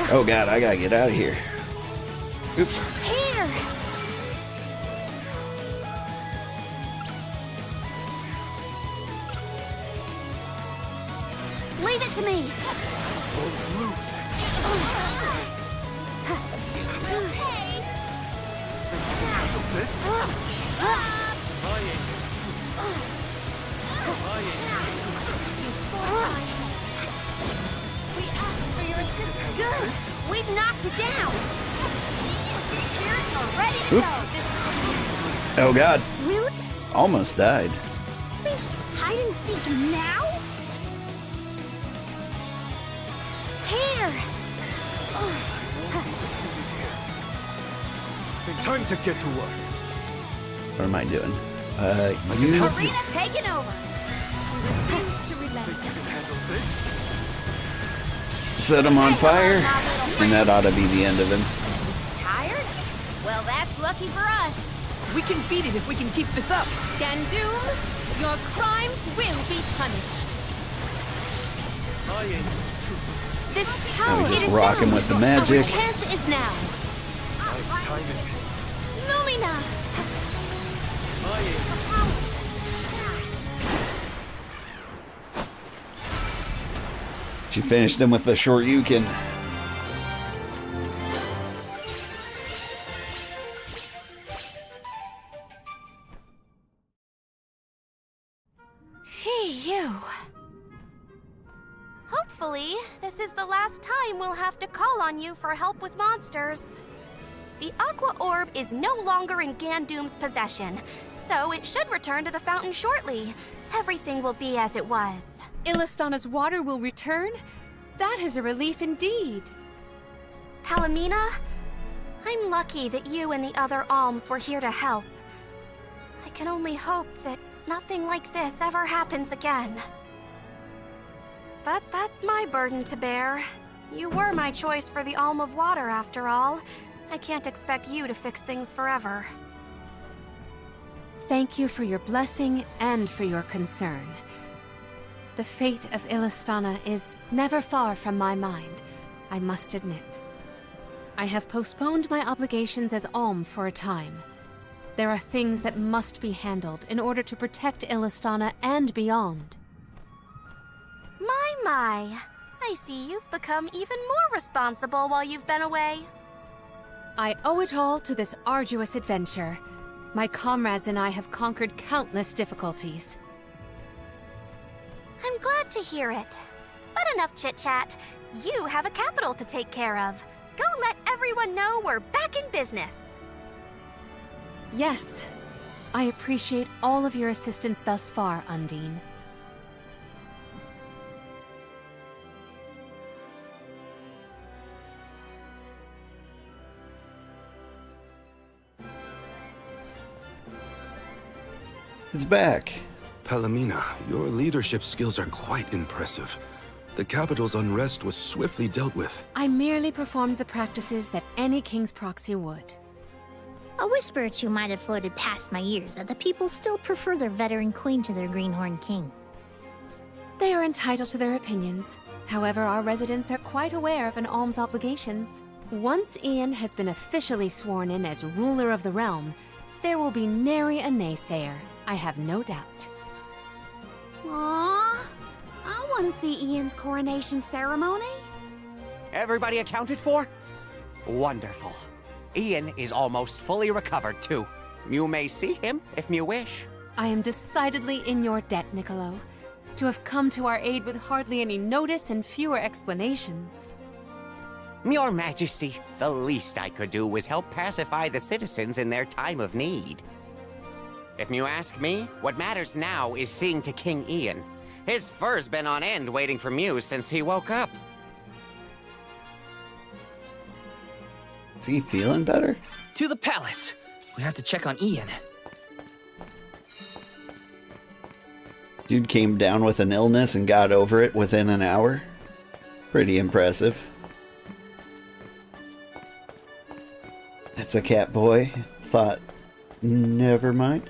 Oh god, I gotta get out of here. Oops. Here. Leave it to me. Good. We've knocked it down. Spirits are ready to Oop. go. Oh god. Really? Almost died. Hide and seek now? Here. Time to get to work. What am I doing? You... Karina taking over. Refuse to relent. Set him on fire, and that ought to be the end of him. Tired? Well, that's lucky for us. We can beat it if we can keep this up. Gandoom, your crimes will be punished. This power we just is rock him down. with the magic. Our chance is now. Nice timing. Lumina. She finished him with the short Yukin. Phew. Thankfully, this is the last time we'll have to call on you for help with monsters. The Aqua Orb is no longer in Gandoom's possession, so it should return to the fountain shortly. Everything will be as it was. Illistana's water will return? That is a relief indeed. Palomina, I'm lucky that you and the other alms were here to help. I can only hope that nothing like this ever happens again. But that's my burden to bear. You were my choice for the Alm of Water, after all. I can't expect you to fix things forever. Thank you for your blessing and for your concern. The fate of Illistana is never far from my mind, I must admit. I have postponed my obligations as Alm for a time. There are things that must be handled in order to protect Illistana and beyond. My. I see you've become even more responsible while you've been away. I owe it all to this arduous adventure. My comrades and I have conquered countless difficulties. I'm glad to hear it. But enough chit-chat. You have a capital to take care of. Go let everyone know we're back in business. Yes. I appreciate all of your assistance thus far, Undine. It's back. Palomina, your leadership skills are quite impressive. The capital's unrest was swiftly dealt with. I merely performed the practices that any king's proxy would. A whisper or two might have floated past my ears that the people still prefer their veteran queen to their greenhorn king. They are entitled to their opinions. However, our residents are quite aware of an alm's obligations. Once Ian has been officially sworn in as ruler of the realm, there will be nary a naysayer, I have no doubt. Aww, I want to see Ian's coronation ceremony. Everybody accounted for? Wonderful. Ian is almost fully recovered, too. You may see him if you wish. I am decidedly in your debt, Niccolo. To have come to our aid with hardly any notice and fewer explanations. Your Majesty, the least I could do was help pacify the citizens in their time of need. If you ask me, what matters now is seeing to King Ian. His fur's been on end waiting for Mew since he woke up. Is he feeling better? To the palace. We have to check on Ian. Dude came down with an illness and got over it within an hour. Pretty impressive. That's a cat boy. Thought, never mind.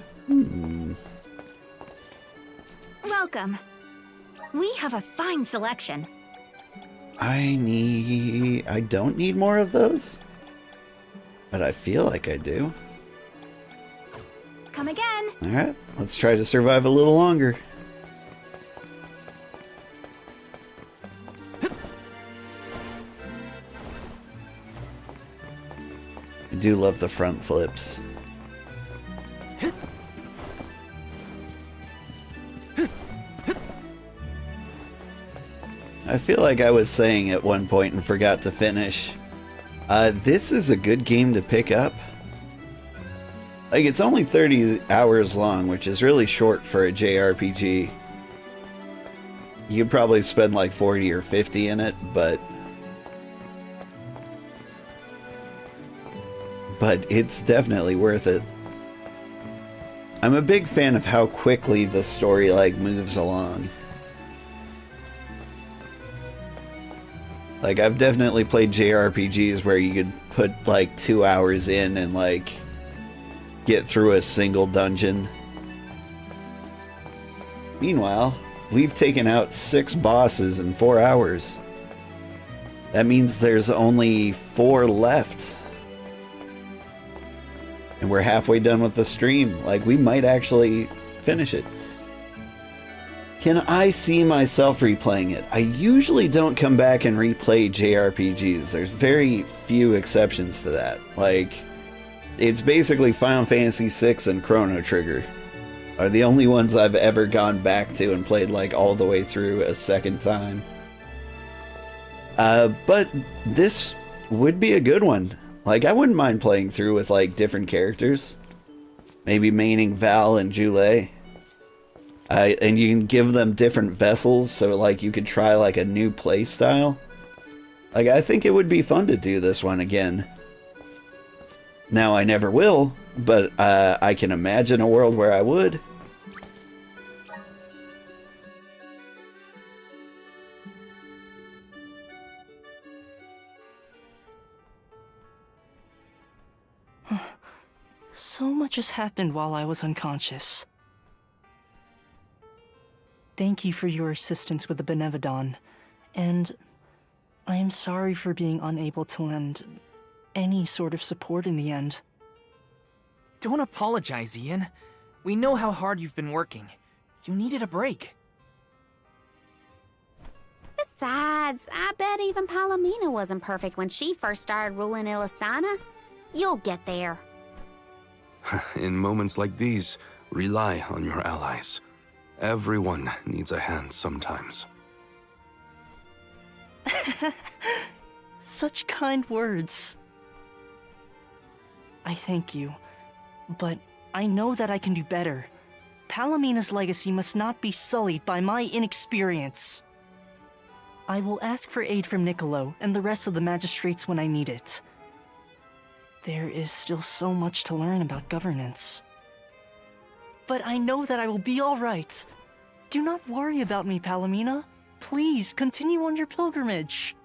Welcome. We have a fine selection. I don't need more of those. But I feel like I do. Come again. Alright, let's try to survive a little longer. I do love the front flips. I feel like I was saying at one point and forgot to finish. This is a good game to pick up. Like, it's only 30 hours long, which is really short for a JRPG. You could probably spend like 40 or 50 in it, but it's definitely worth it. I'm a big fan of how quickly the story like moves along. Like, I've definitely played JRPGs where you could put like 2 hours in and like get through a single dungeon. Meanwhile, we've taken out 6 bosses in 4 hours. That means there's only 4 left. And we're halfway done with the stream. Like, we might actually finish it. Can I see myself replaying it? I usually don't come back and replay JRPGs. There's very few exceptions to that. Like, it's basically Final Fantasy VI and Chrono Trigger are the only ones I've ever gone back to and played like all the way through a second time. But this would be a good one. Like, I wouldn't mind playing through with, like, different characters. Maybe maining Val and Jule. And you can give them different vessels, so, like, you could try, like, a new play style. Like, I think it would be fun to do this one again. Now, I never will, but I can imagine a world where I would. So much has happened while I was unconscious. Thank you for your assistance with the Benevodon, and I am sorry for being unable to lend any sort of support in the end. Don't apologize, Ian. We know how hard you've been working. You needed a break. Besides, I bet even Palomina wasn't perfect when she first started ruling Illistana. You'll get there. In moments like these, rely on your allies. Everyone needs a hand sometimes. Such kind words. I thank you, but I know that I can do better. Palomina's legacy must not be sullied by my inexperience. I will ask for aid from Niccolo and the rest of the magistrates when I need it. There is still so much to learn about governance. But I know that I will be all right. Do not worry about me, Palomina. Please, continue on your pilgrimage.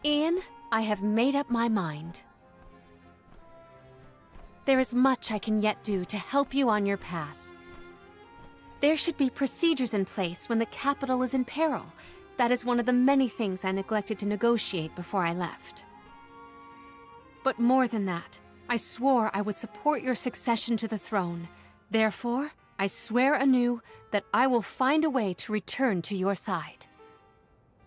Ian, I have made up my mind. There is much I can yet do to help you on your path. There should be procedures in place when the capital is in peril. That is one of the many things I neglected to negotiate before I left. But more than that, I swore I would support your succession to the throne. Therefore, I swear anew that I will find a way to return to your side.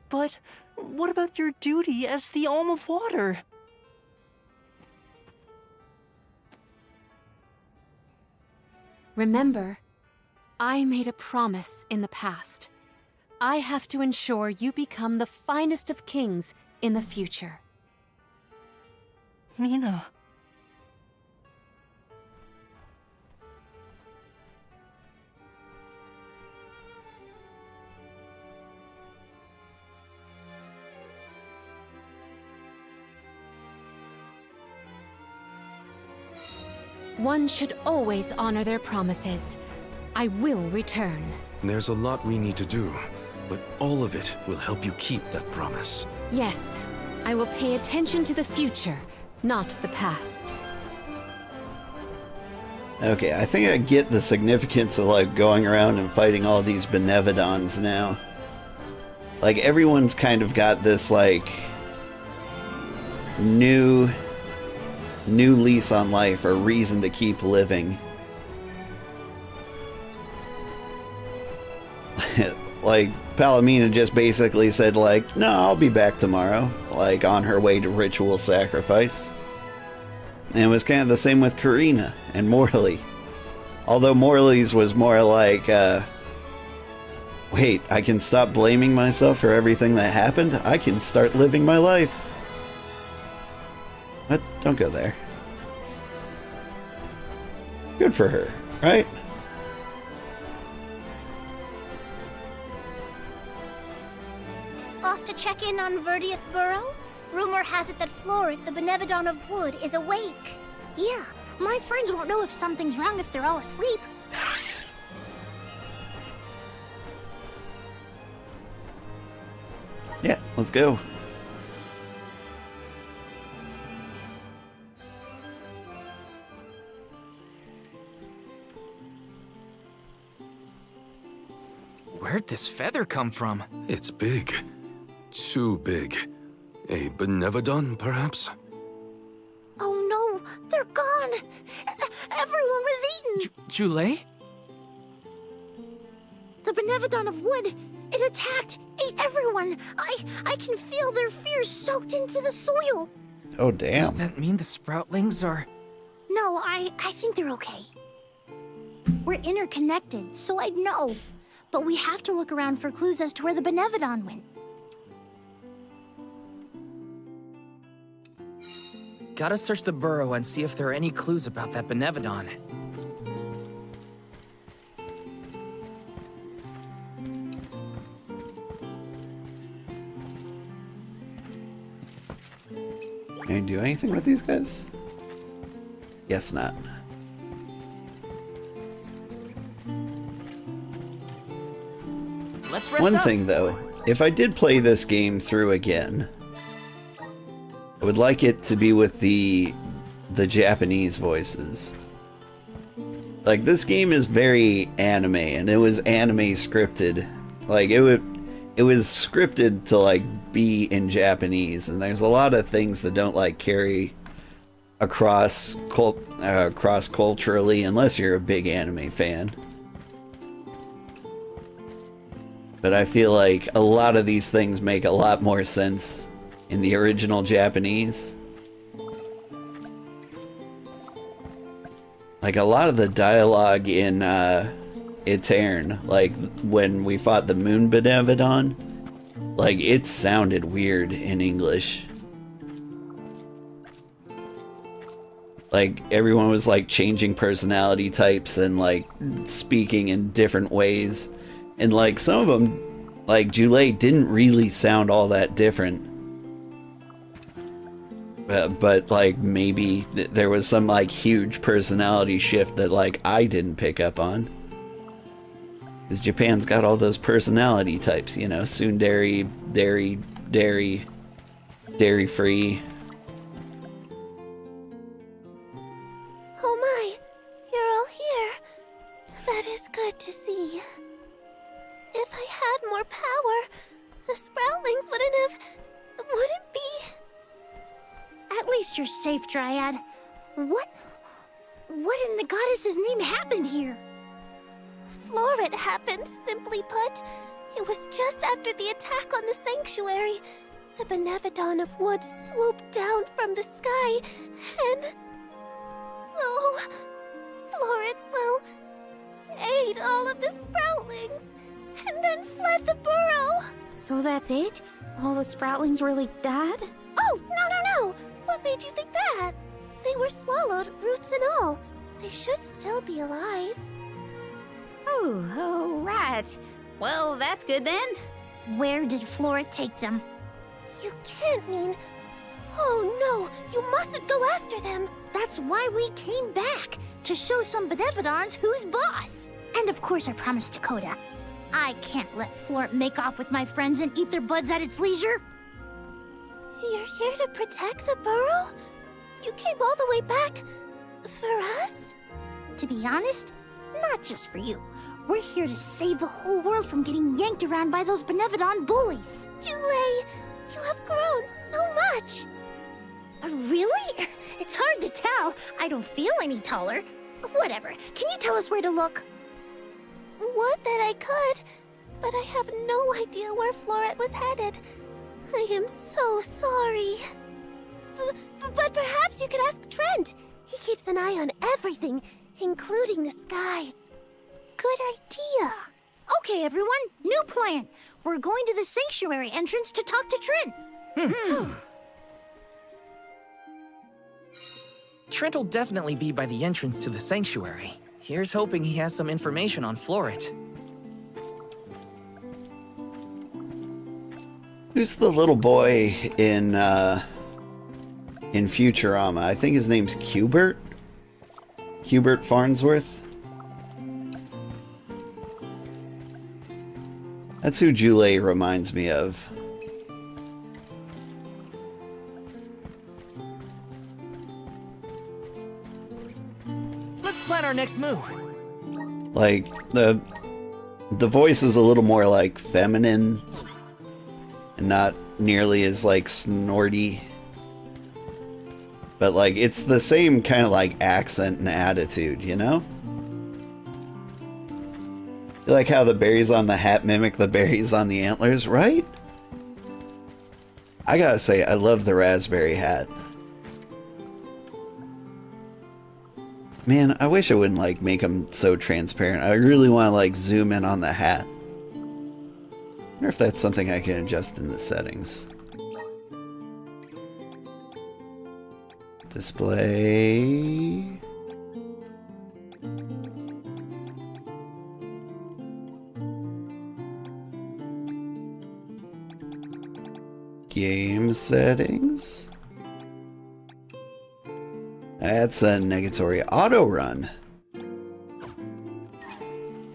But what about your duty as the Alm of Water? Remember, I made a promise in the past. I have to ensure you become the finest of kings in the future. Mina. One should always honor their promises. I will return. There's a lot we need to do, but all of it will help you keep that promise. Yes, I will pay attention to the future, not the past. Okay, I think I get the significance of, like, going around and fighting all these Benevodons now. Like, everyone's kind of got this, like, new lease on life, or reason to keep living. Like, Palomina just basically said, like, no, I'll be back tomorrow, like, on her way to ritual sacrifice. And it was kind of the same with Karina and Morley. Although Morley's was more like, wait, I can stop blaming myself for everything that happened? I can start living my life. But don't go there. Good for her, right? Off to check in on Verdius Burrow? Rumor has it that Florid, the Benevodon of Wood, is awake. Yeah, my friends won't know if something's wrong if they're all asleep. Yeah, let's go. Where'd this feather come from? It's big. Too big. A Benevodon, perhaps? Oh no, they're gone! Everyone was eaten! Jule? The Benevodon of Wood, it attacked, ate everyone! I can feel their fears soaked into the soil! Oh, damn. Does that mean the Sproutlings are... No, I think they're okay. We're interconnected, so I'd know. but we have to look around for clues as to where the Benevodon went. Gotta search the burrow and see if there are any clues about that Benevodon. Can I do anything with these guys? Guess not. Let's rest One up. thing though, if I did play this game through again, I would like it to be with the Japanese voices. Like, this game is very anime, and it was anime scripted. Like, it was scripted to like be in Japanese, and there's a lot of things that don't like carry across culturally unless you're a big anime fan. But I feel like a lot of these things make a lot more sense in the original Japanese. Like, a lot of the dialogue in Etern, like when we fought the Moon Benevodon, like, it sounded weird in English. Like, everyone was like changing personality types and like speaking in different ways. And like, some of them, like Julei, didn't really sound all that different. But like, maybe there was some like huge personality shift that like I didn't pick up on. Because Japan's got all those personality types, you know, tsundere, dairy free. Oh my, you're all here. That is good to see. If I had more power, the Sproutlings wouldn't be... At least you're safe, Dryad. What in the goddess's name happened here? Florid happened, simply put. It was just after the attack on the sanctuary. The Benevodon of Wood swooped down from the sky, and... Oh, Florid, well, ate all of the Sproutlings, and then fled the burrow. So that's it? All the Sproutlings really died? Oh, no! What made you think that? They were swallowed, roots and all. They should still be alive. Oh, right. Well, that's good then. Where did Florid take them? You can't mean... Oh no, you mustn't go after them. That's why we came back, to show some Benevodons who's boss. And of course I promised Dakota. I can't let Florid make off with my friends and eat their buds at its leisure. You're here to protect the burrow? You came all the way back for us? To be honest, not just for you. We're here to save the whole world from getting yanked around by those Benevodon bullies. Julei, you have grown so much. Really? It's hard to tell. I don't feel any taller. Whatever. Can you tell us where to look? Would that I could, but I have no idea where Floret was headed. I am so sorry. But perhaps you could ask Trent. He keeps an eye on everything, including the skies. Good idea. Okay, everyone, new plan. We're going to the sanctuary entrance to talk to Trent. Trent will definitely be by the entrance to the sanctuary. Here's hoping he has some information on Floret. Who's the little boy in Futurama? I think his name's Hubert? Hubert Farnsworth? That's who Julei reminds me of. Let's plan our next move. Like, the voice is a little more like feminine and not nearly as like snorty. But like, it's the same kind of like accent and attitude, you know? You like how the berries on the hat mimic the berries on the antlers, right? I gotta say, I love the raspberry hat. Man, I wish I wouldn't like make them so transparent. I really want to like zoom in on the hat. wonder if that's something I can adjust in the settings. Display. Game settings. That's a negatory auto run.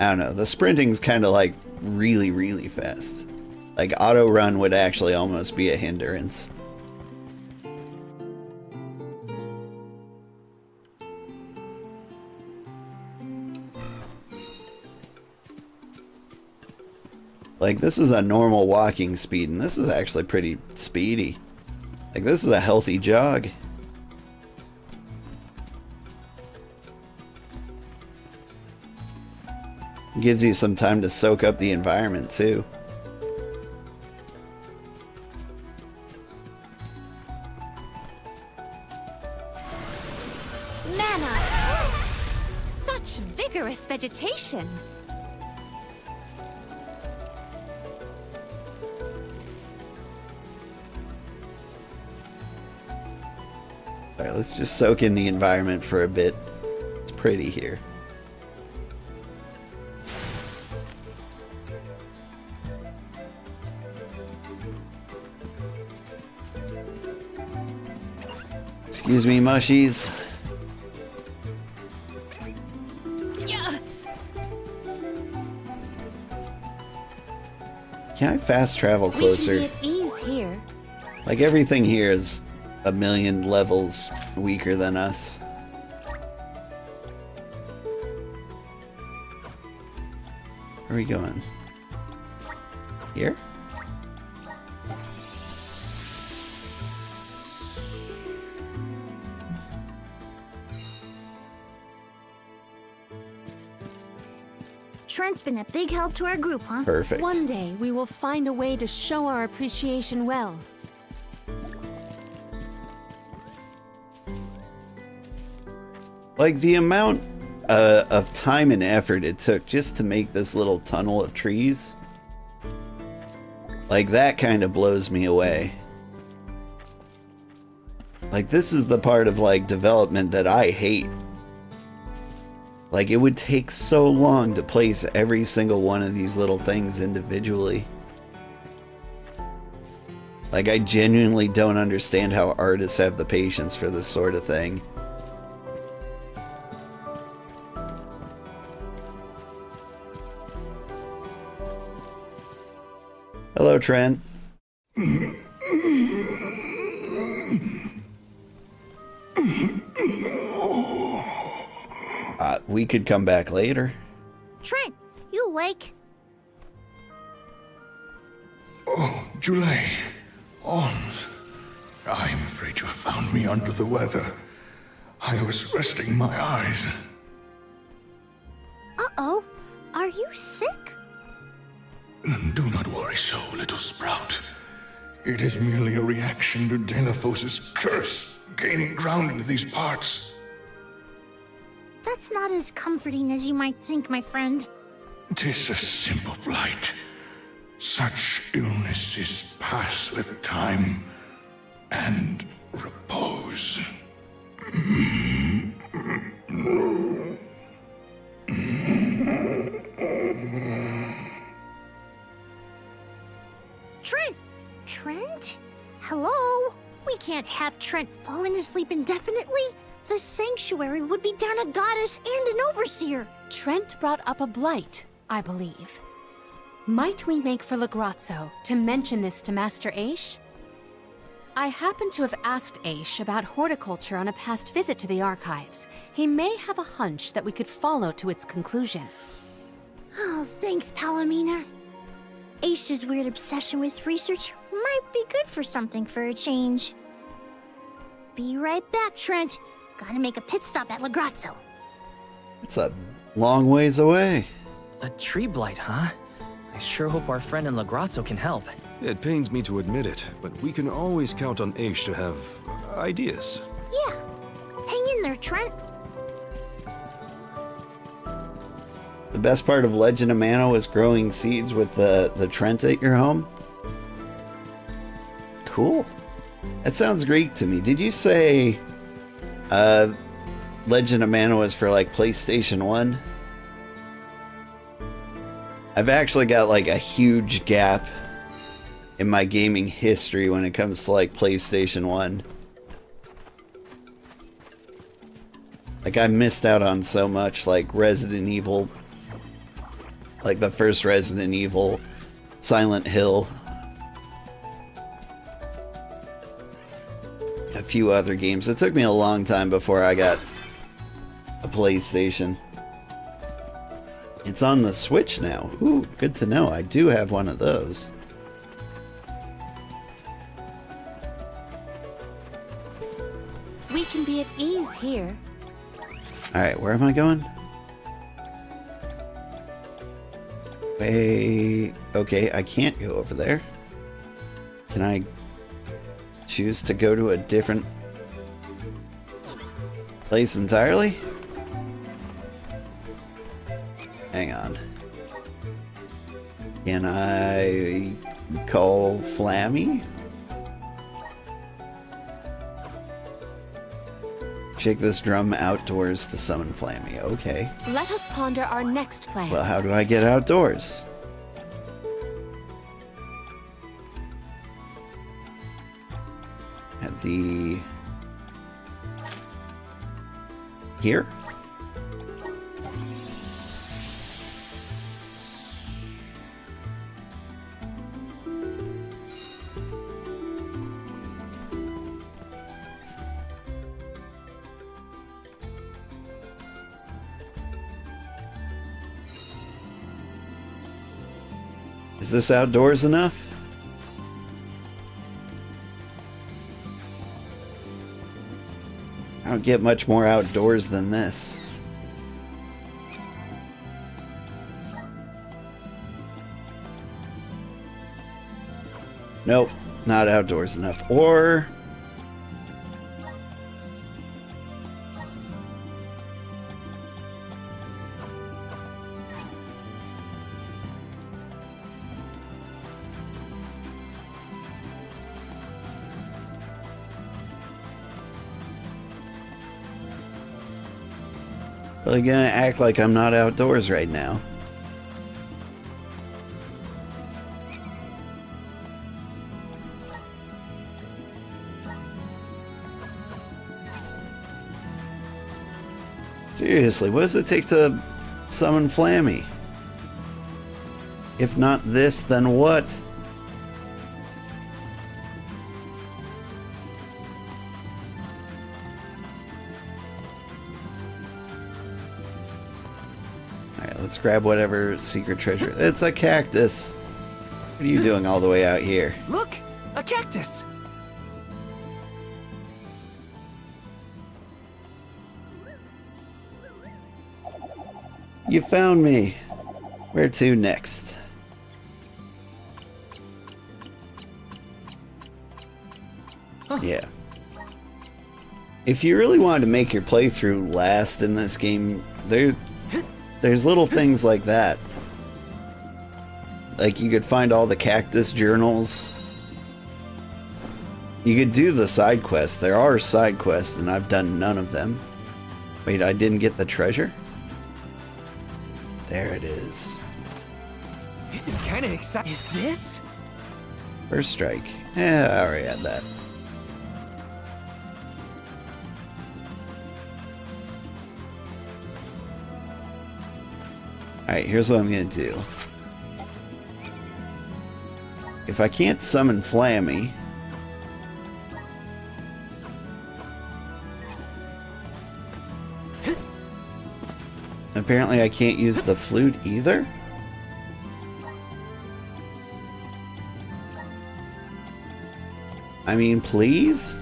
I don't know, the sprinting's kind of like really, really fast. Like auto run would actually almost be a hindrance. Like, this is a normal walking speed, and this is actually pretty speedy. Like, this is a healthy jog. Gives you some time to soak up the environment, too. Mana! Such vigorous vegetation! Alright, let's just soak in the environment for a bit. It's pretty here. Excuse me, mushies. Can I fast travel closer? We can be at ease here. Like, everything here is a million levels weaker than us. Where are we going? Here? Trent's been a big help to our group, huh? Perfect. One day, we will find a way to show our appreciation well. Like, the amount of time and effort it took just to make this little tunnel of trees, like, that kind of blows me away. Like, this is the part of, like, development that I hate. Like, it would take so long to place every single one of these little things individually. Like, I genuinely don't understand how artists have the patience for this sort of thing. Hello, Trent. We could come back later. Trent, you awake? Oh, Julie. Ons. I'm afraid you found me under the weather. I was resting my eyes. Uh-oh. Are you sick? Do not worry so, little sprout. It is merely a reaction to Delaphos's curse gaining ground in these parts. That's not as comforting as you might think, my friend. 'Tis a simple blight. Such illnesses pass with time and repose. Trent! Trent? Hello? We can't have Trent falling asleep indefinitely. The sanctuary would be down a goddess and an overseer. Trent brought up a blight, I believe. Might we make for Legrazzo to mention this to Master Aish? I happen to have asked Aish about horticulture on a past visit to the archives. He may have a hunch that we could follow to its conclusion. Oh, thanks, Palomina. Aish's weird obsession with research might be good for something for a change. Be right back, Trent. Gotta make a pit stop at Legrazzo. It's a long ways away. A tree blight, huh? I sure hope our friend in Legrazzo can help. It pains me to admit it, but we can always count on Aish to have ideas. Yeah. Hang in there, Trent. The best part of Legend of Mana was growing seeds with the Trent at your home? Cool. That sounds Greek to me. Did you say Legend of Mana was for like PlayStation 1? I've actually got like a huge gap in my gaming history when it comes to like PlayStation 1. Like I missed out on so much, like Resident Evil, like the first Resident Evil, Silent Hill, a few other games. It took me a long time before I got a PlayStation. It's on the Switch now. Ooh, good to know. I do have one of those. We can be at ease here. Alright, where am I going? Wait. Okay, I can't go over there. Can I choose to go to a different place entirely? Hang on. Can I call Flammy? Shake this drum outdoors to summon Flammy. Okay. Let us ponder our next plan. Well, how do I get outdoors? At the... Here? Is this outdoors enough? I don't get much more outdoors than this. Nope, not outdoors enough. Or... Really gonna act like I'm not outdoors right now. Seriously, what does it take to summon Flammy? If not this, then what? Let's grab whatever secret treasure. It's a cactus. What are you doing all the way out here? Look! A cactus! You found me. Where to next? Yeah. If you really wanted to make your playthrough last in this game, there's little things like that. Like you could find all the cactus journals. You could do the side quests. There are side quests and I've done none of them. Wait, I didn't get the treasure? There it is. This is kind of exciting. Is this? First strike. Yeah, I already had that. Alright, here's what I'm gonna do. If I can't summon Flammy, apparently I can't use the flute either? I mean, please?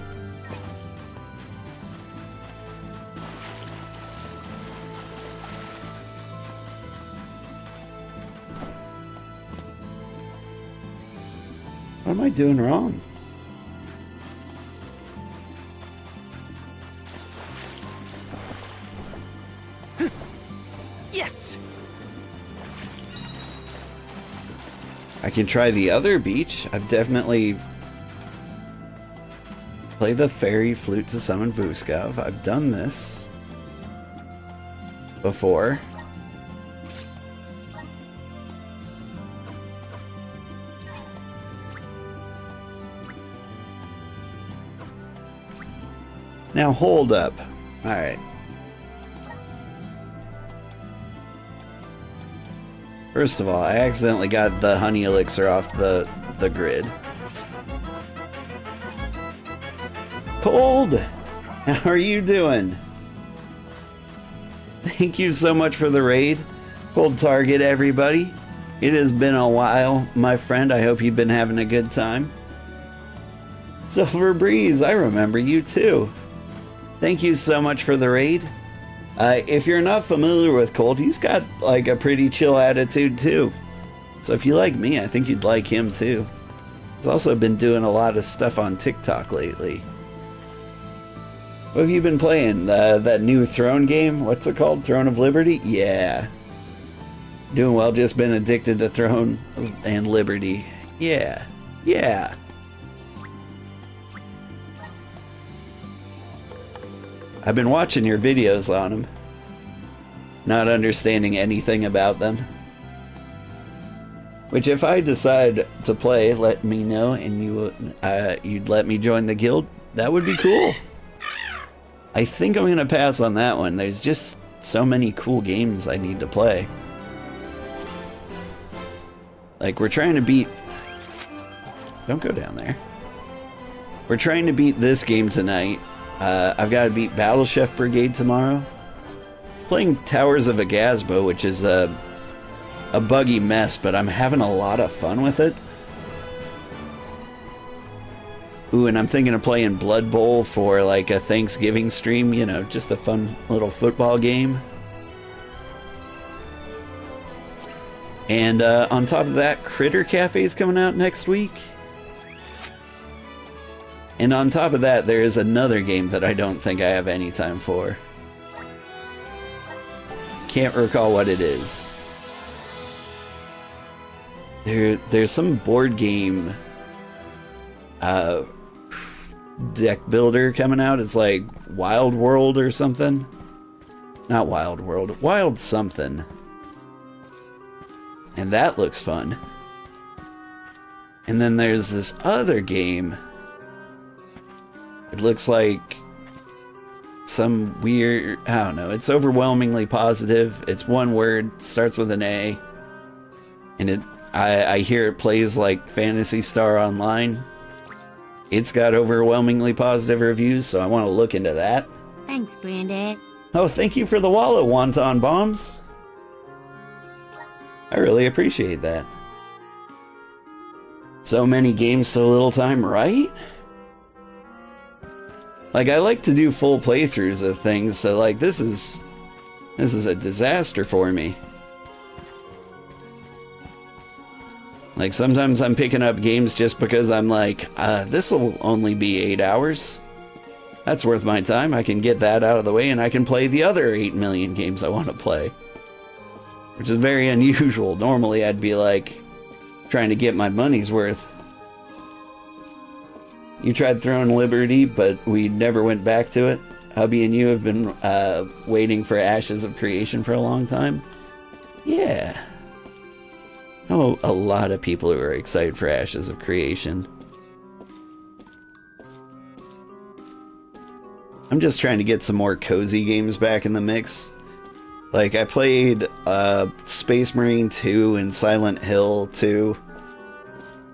What am I doing wrong? Yes! can try the other beach. I've definitely played the fairy flute to summon Vuskov. I've done this before. Now hold up. Alright. First of all, I accidentally got the honey elixir off the grid. Cold! How are you doing? Thank you so much for the raid. Cold Target, everybody. It has been a while, my friend. I hope you've been having a good time. Silver Breeze, I remember you too. Thank you so much for the raid. If you're not familiar with Cold, he's got like a pretty chill attitude too. So if you like me, I think you'd like him too. He's also been doing a lot of stuff on TikTok lately. What have you been playing? That new Throne game? What's it called? Throne of Liberty? Yeah. Doing well, just been addicted to Throne and Liberty. Yeah. Yeah. I've been watching your videos on them, not understanding anything about them. Which, if I decide to play, let me know, and you'd let me join the guild. That would be cool. I think I'm gonna pass on that one. There's just so many cool games I need to play. Like, we're trying to beat... Don't go down there. We're trying to beat this game tonight. I've got to beat Battle Chef Brigade tomorrow. Playing Towers of Agasbo, which is a buggy mess, but I'm having a lot of fun with it. Ooh, and I'm thinking of playing Blood Bowl for like a Thanksgiving stream, you know, just a fun little football game. And on top of that, Critter Cafe is coming out next week. And on top of that, there is another game that I don't think I have any time for. Can't recall what it is. There's some board game deck builder coming out. It's like Wild World or something. Not Wild World, Wild something. And that looks fun. And then there's this other game. It looks like some weird, I don't know, it's overwhelmingly positive. It's one word, starts with an A. And I hear it plays like Phantasy Star Online. It's got overwhelmingly positive reviews, so I want to look into that. Thanks, Granddad. Oh, thank you for the wallet, Wonton Bombs. I really appreciate that. So many games, so little time, right? Like, I like to do full playthroughs of things, so like this is a disaster for me. Like, sometimes I'm picking up games just because I'm like, this'll only be 8 hours. That's worth my time. I can get that out of the way and I can play the other 8 million games I want to play. Which is very unusual. Normally I'd be like, trying to get my money's worth. You tried Throne Liberty, but we never went back to it. Hubby and you have been waiting for Ashes of Creation for a long time. Yeah. I know a lot of people who are excited for Ashes of Creation. I'm just trying to get some more cozy games back in the mix. Like, I played Space Marine 2 and Silent Hill 2.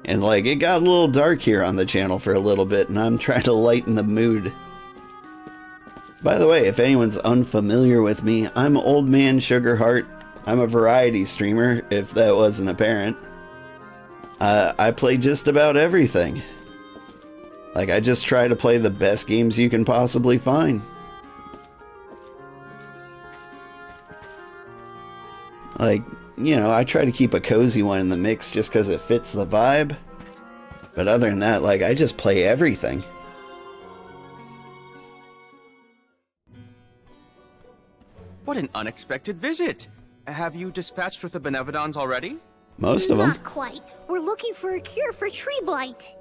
And like, it got a little dark here on the channel for a little bit, and I'm trying to lighten the mood. By the way, if anyone's unfamiliar with me, I'm Old Man Sugarheart. I'm a variety streamer, if that wasn't apparent. I play just about everything. Like, I just try to play the best games you can possibly find. Like, you know, I try to keep a cozy one in the mix just because it fits the vibe. But other than that, like, I just play everything. What an unexpected visit! Have you dispatched with the Benevodons already? Most of them. Not quite. We're looking for a cure for tree blight.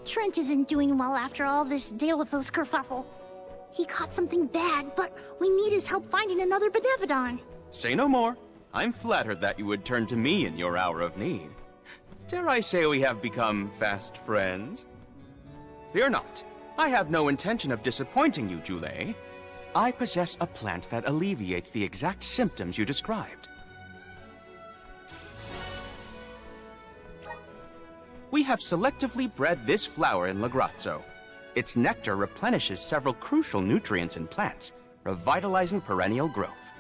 Trent isn't doing well after all this Delaphos kerfuffle. He caught something bad, but we need his help finding another Benevodon. Say no more. I'm flattered that you would turn to me in your hour of need. Dare I say we have become fast friends? Fear not. I have no intention of disappointing you, Jule. I possess a plant that alleviates the exact symptoms you described. We have selectively bred this flower in Lagrazzo. Its nectar replenishes several crucial nutrients in plants, revitalizing perennial growth.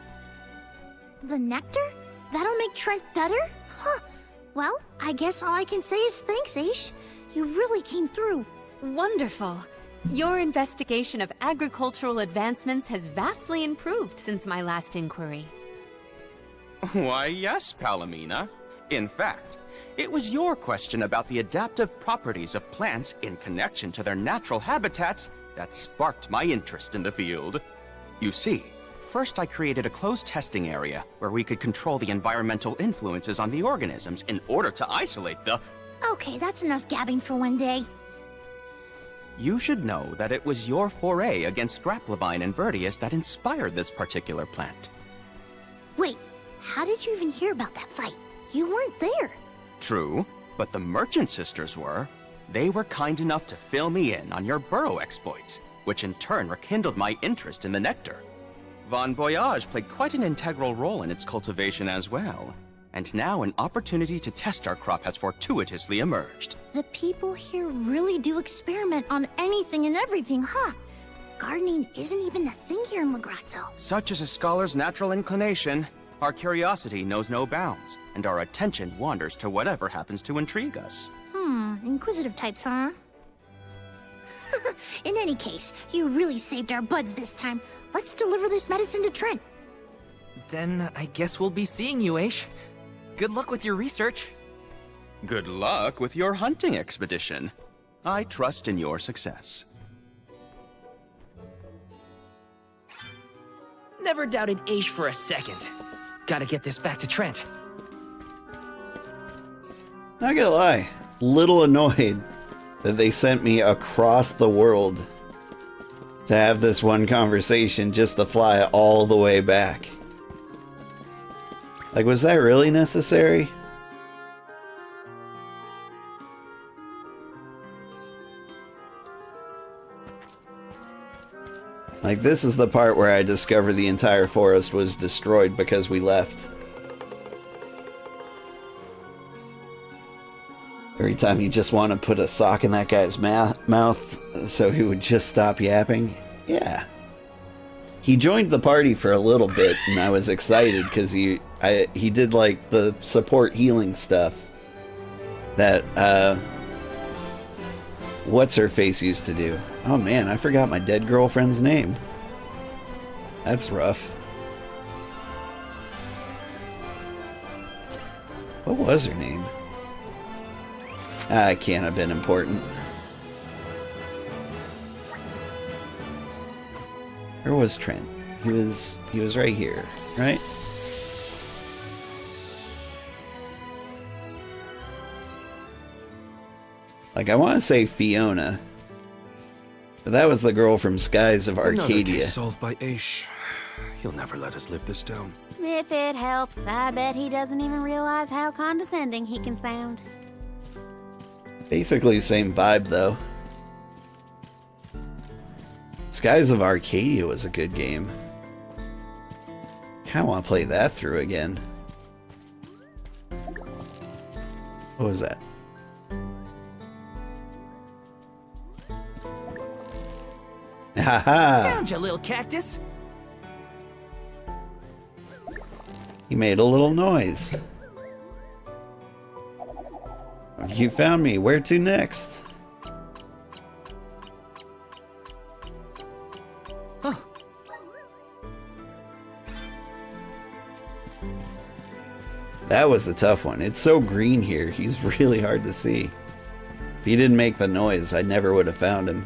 The nectar? That'll make Trent better? Huh. Well, I guess all I can say is thanks, Aish. You really came through. Wonderful. Your investigation of agricultural advancements has vastly improved since my last inquiry. Why, yes, Palomina. In fact, it was your question about the adaptive properties of plants in connection to their natural habitats that sparked my interest in the field. You see, first I created a closed testing area where we could control the environmental influences on the organisms in order to isolate the... Okay, that's enough gabbing for one day. You should know that it was your foray against Grapplevine and Vertius that inspired this particular plant. Wait, how did you even hear about that fight? You weren't there. True, but the Merchant Sisters were. They were kind enough to fill me in on your burrow exploits, which in turn rekindled my interest in the nectar. Von Voyage played quite an integral role in its cultivation as well, and now an opportunity to test our crop has fortuitously emerged. The people here really do experiment on anything and everything, huh? Gardening isn't even a thing here in Lagrazzo. Such is a scholar's natural inclination. Our curiosity knows no bounds, and our attention wanders to whatever happens to intrigue us. Inquisitive types, huh? In any case, you really saved our buds this time. Let's deliver this medicine to Trent. Then I guess we'll be seeing you, Aish. Good luck with your research. Good luck with your hunting expedition. I trust in your success. Never doubted Aish for a second. Gotta get this back to Trent. Not gonna lie, little annoyed that they sent me across the world to have this one conversation just to fly all the way back. Like, was that really necessary? Like, this is the part where I discover the entire forest was destroyed because we left. Every time you just want to put a sock in that guy's mouth so he would just stop yapping. Yeah. He joined the party for a little bit and I was excited because he did like the support healing stuff that what's-her-face used to do. Oh man, I forgot my dead girlfriend's name. That's rough. What was her name? It can't have been important. Where was Trent? He was right here, right? Like, I want to say Fiona, but that was the girl from Skies of Another Arcadia. case solved by Aish. He'll never let us live this down. If it helps, I bet he doesn't even realize how condescending he can sound. Basically same vibe though. Skies of Arcadia was a good game. Kinda wanna play that through again. What was that? Haha! Found you, little cactus. He made a little noise. You found me. Where to next? Huh. That was a tough one. It's so green here. He's really hard to see. If he didn't make the noise, I never would have found him.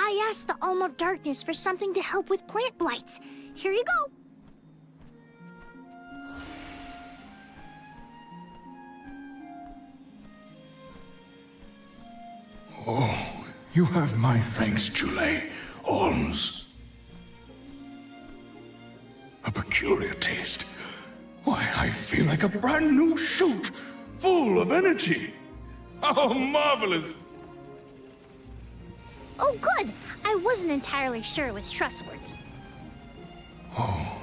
I asked the Alm of Darkness for something to help with plant blights. Here you go. Oh, you have my thanks, Jule. Alms. A peculiar taste. Why, I feel like a brand new shoot, full of energy. How marvelous! Oh, good. I wasn't entirely sure it was trustworthy. Oh.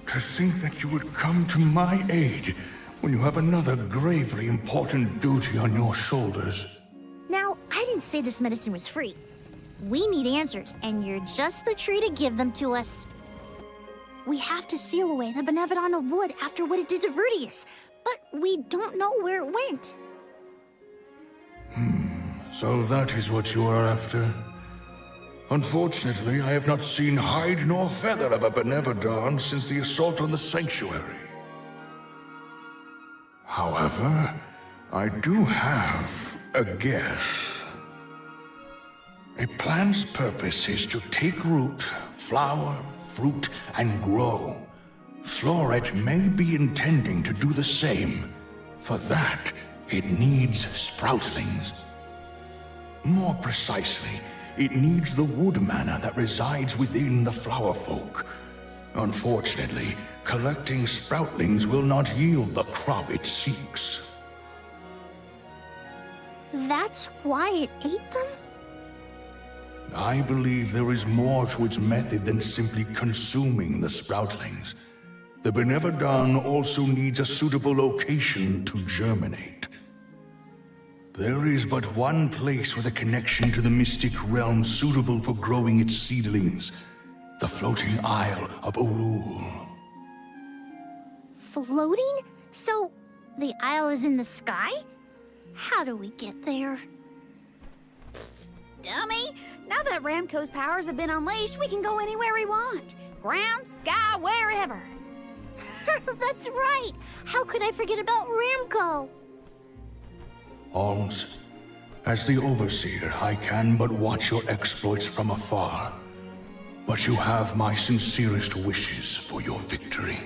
To think that you would come to my aid when you have another gravely important duty on your shoulders. Now, I didn't say this medicine was free. We need answers, and you're just the tree to give them to us. We have to seal away the Benevodon of Wood after what it did to Vertius, but we don't know where it went. So that is what you are after? Unfortunately, I have not seen hide nor feather of a Benevodon since the assault on the Sanctuary. However, I do have a guess. A plant's purpose is to take root, flower, fruit, and grow. Floret may be intending to do the same. For that, it needs sproutlings. More precisely, it needs the wood mana that resides within the flower folk. Unfortunately, collecting sproutlings will not yield the crop it seeks. That's why it ate them? I believe there is more to its method than simply consuming the sproutlings. The Benevodon also needs a suitable location to germinate. There is but one place with a connection to the mystic realm suitable for growing its seedlings. The floating Isle of Orul. Floating? So, the isle is in the sky? How do we get there? Dummy! Now that Ramco's powers have been unleashed, we can go anywhere we want. Ground, sky, wherever. That's right! How could I forget about Ramco? Alms, as the Overseer, I can but watch your exploits from afar. But you have my sincerest wishes for your victory.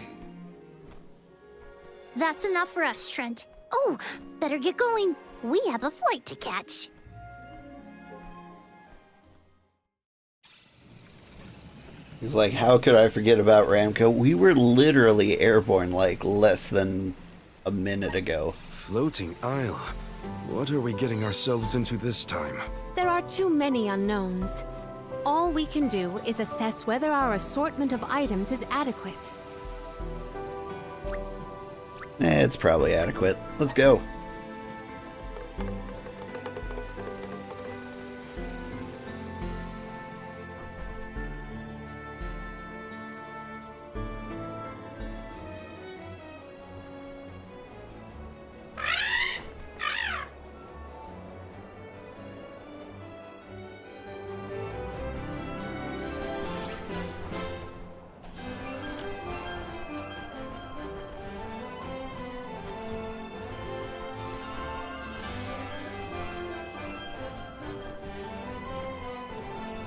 That's enough for us, Trent. Oh, better get going. We have a flight to catch. He's like, how could I forget about Ramco? We were literally airborne like less than a minute ago. Floating Isle. What are we getting ourselves into this time? There are too many unknowns. All we can do is assess whether our assortment of items is adequate. It's probably adequate. Let's go.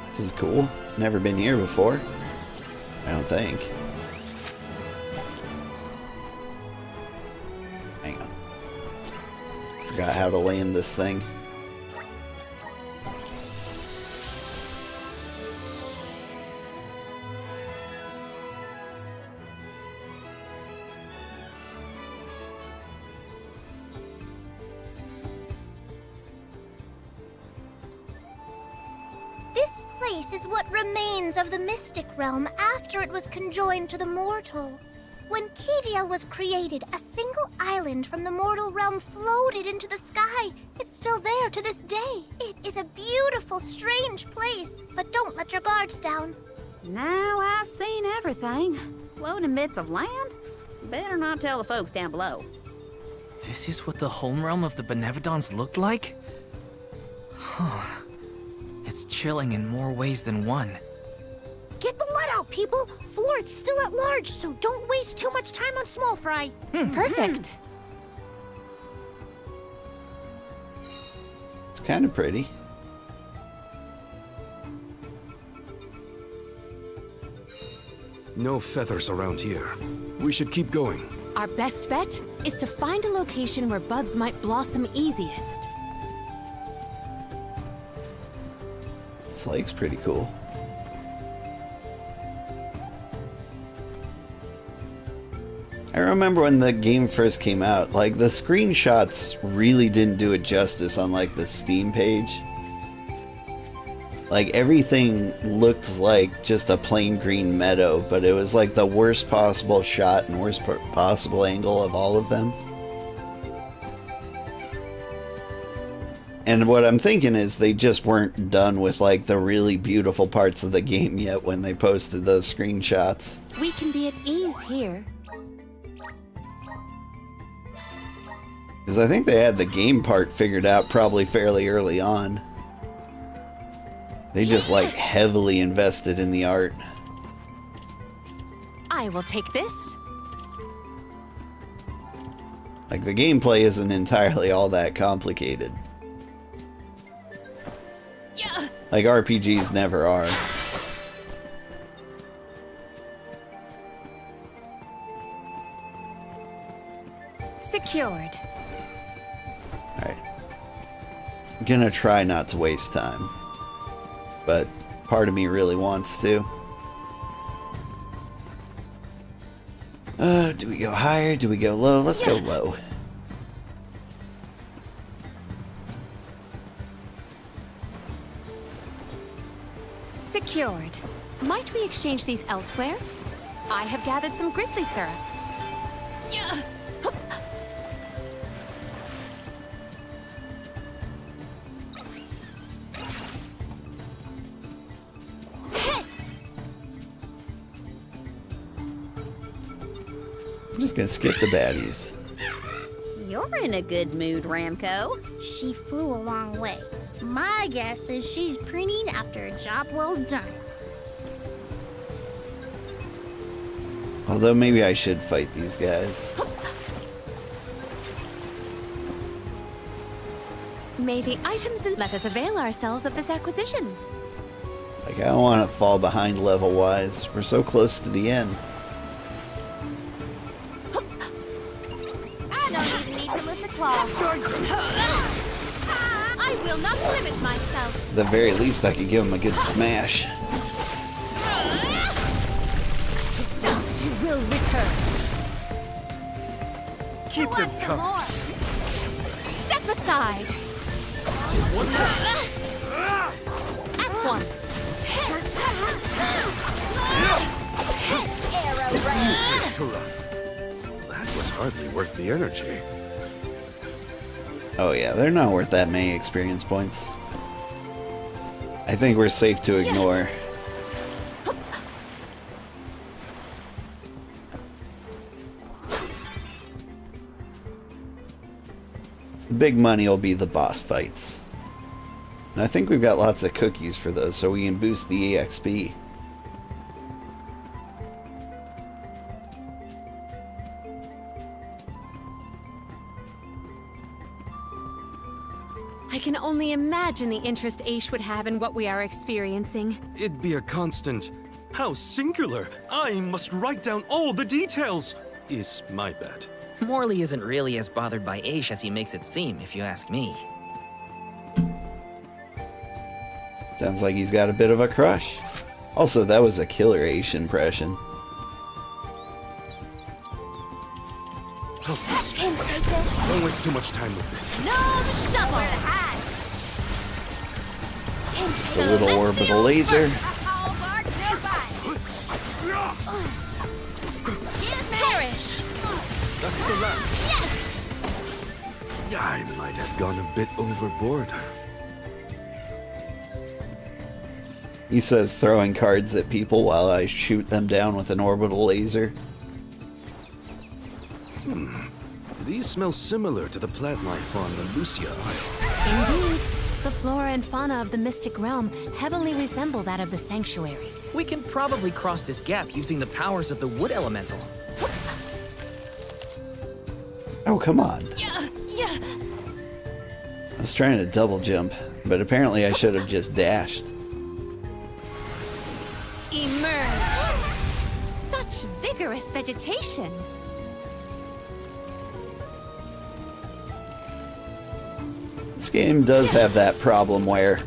This is cool. Never been here before. I don't think. Hang on. Forgot how to land this thing. Is what remains of the mystic realm after it was conjoined to the mortal. When KDL was created, a single island from the mortal realm floated into the sky. It's still there to this day. It is a beautiful, strange place, but don't let your guards down. Now I've seen everything. Floating bits of land? Better not tell the folks down below. This is what the home realm of the Benevodons looked like? Huh. It's chilling in more ways than one. Get the let out, people! Floret's still at large, so don't waste too much time on small fry. Perfect. It's kind of pretty. No feathers around here. We should keep going. Our best bet is to find a location where buds might blossom easiest. This lake's pretty cool. I remember when the game first came out, like the screenshots really didn't do it justice on like the Steam page. Like everything looked like just a plain green meadow, but it was like the worst possible shot and worst possible angle of all of them. And what I'm thinking is they just weren't done with like the really beautiful parts of the game yet when they posted those screenshots. We can be at ease here. Because I think they had the game part figured out probably fairly early on. They just like heavily invested in the art. I will take this. Like the gameplay isn't entirely all that complicated. Yeah. Like RPGs never are. Secured. Alright. I'm gonna try not to waste time. But part of me really wants to. Do we go higher? Do we go low? Let's go low. Secured. Might we exchange these elsewhere? I have gathered some grizzly syrup. Yeah. I'm just gonna skip the baddies. You're in a good mood, Ramco. She flew a long way. My guess is she's preening after a job well done. Although maybe I should fight these guys. May the items and let us avail ourselves of this acquisition. Like I don't want to fall behind level wise. We're so close to the end. I don't even need to lift a claw. I will not limit myself. At the very least, I could give him a good smash. To dust you will return. Keep them Some coming. more. Step aside. Just one more. At once. Useless to run. That was hardly worth the energy. Oh yeah, they're not worth that many experience points. I think we're safe to ignore. Big money will be the boss fights. And I think we've got lots of cookies for those, so we can boost the EXP. I can only imagine the interest Aish would have in what we are experiencing. It'd be a constant. How singular! I must write down all the details! Is my bet. Morley isn't really as bothered by Aish as he makes it seem, if you ask me. Sounds like he's got a bit of a crush. Also, that was a killer Aish impression. Can take this. Don't waste too much time with this. No shovel. Just a little orbital laser. Perish. That's the last. Yes. I might have gone a bit overboard. He says throwing cards at people while I shoot them down with an orbital laser. These smell similar to the plant life on the Lucia Isle. Indeed. The flora and fauna of the Mystic Realm heavily resemble that of the Sanctuary. We can probably cross this gap using the powers of the wood elemental. Oh, come on. Yeah. I was trying to double jump, but apparently I should have just dashed. Emerge. Such vigorous vegetation. This game does have that problem where...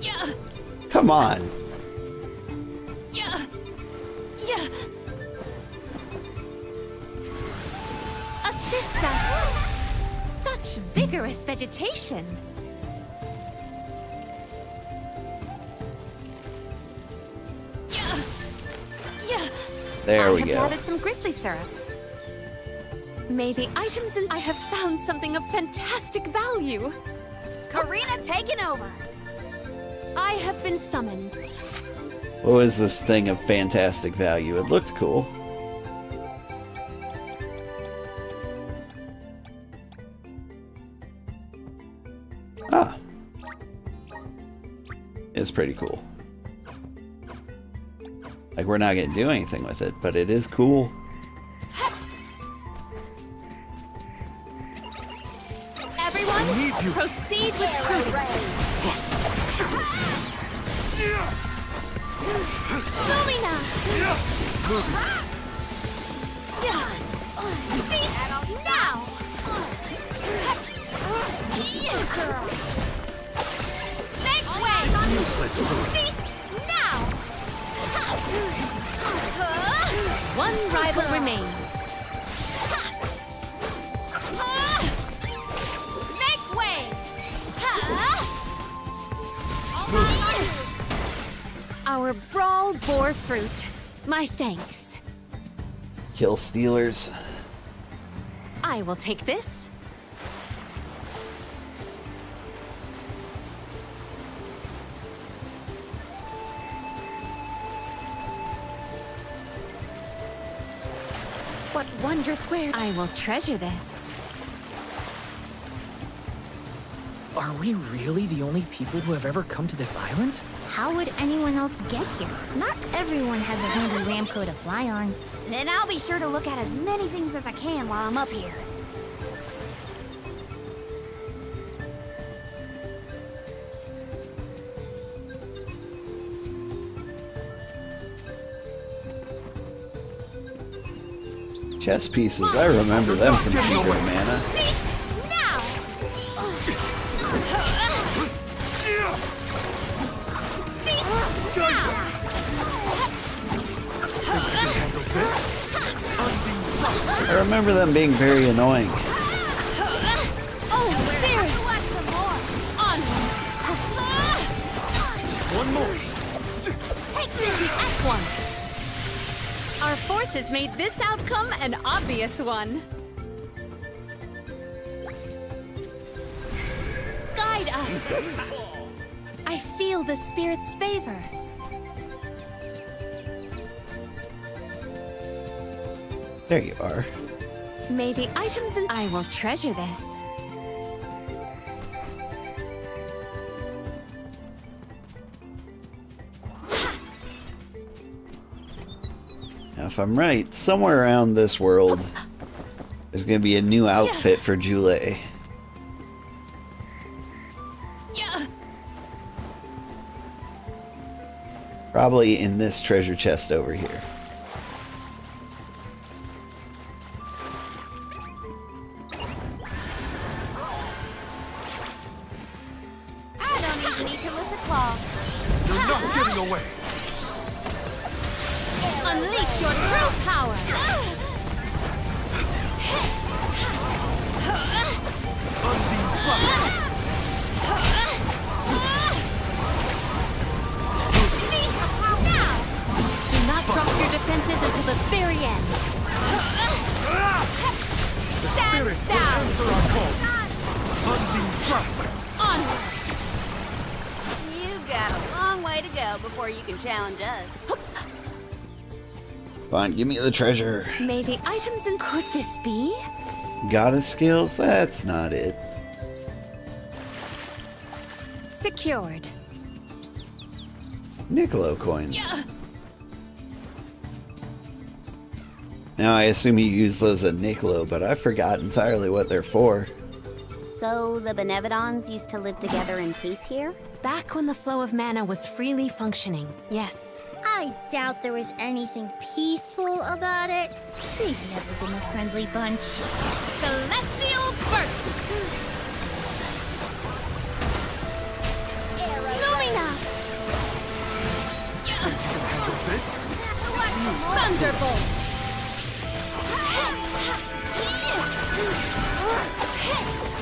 Come on. Assist us. Such vigorous vegetation. There we I go. have added some grizzly syrup. May the items in I have found something of fantastic value. Karina taking over. I have been summoned. What was this thing of fantastic value? It looked cool. Ah. It's pretty cool. Like, we're not gonna do anything with it, but it is cool. Everyone, proceed with prudence. Lumina! Cease now! Make way! Cease now! One rival remains. Make way! Our brawl bore fruit. My thanks. Kill stealers. I will take this. What wondrous where I will treasure this. Are we really the only people who have ever come to this island? How would anyone else get here? Not everyone has a handy Ramco to fly on. Then I'll be sure to look at as many things as I can while I'm up here. Chess pieces, I remember them from Secret of Mana. I remember them being very annoying. Oh, spirits! Onward! Just one more. Take this at once. Our forces made this outcome an obvious one. Guide us. I feel the spirit's favor. There you are. May the items in I will treasure this. Now, if I'm right, somewhere around this world, there's gonna be a new outfit for Jule. Probably in this treasure chest over here. I don't even need to lift a claw. You're not getting away. Unleash your true power. Cease now! Do not drop your defenses until the very end. The spirits will answer our call. Undine Frost. Onward! You've got a long way to go before you can challenge us. Fine, give me the treasure. May the items in could this be? Goddess skills? That's not it. Secured. Niccolo coins. Now I assume you use those at Niccolo, but I forgot entirely what they're for. So the Benevodons used to live together in peace here? Back when the flow of mana was freely functioning, yes. I I doubt there was anything peaceful about it. They've never been a friendly bunch. Celestial Burst! Lumina! Thunderbolt!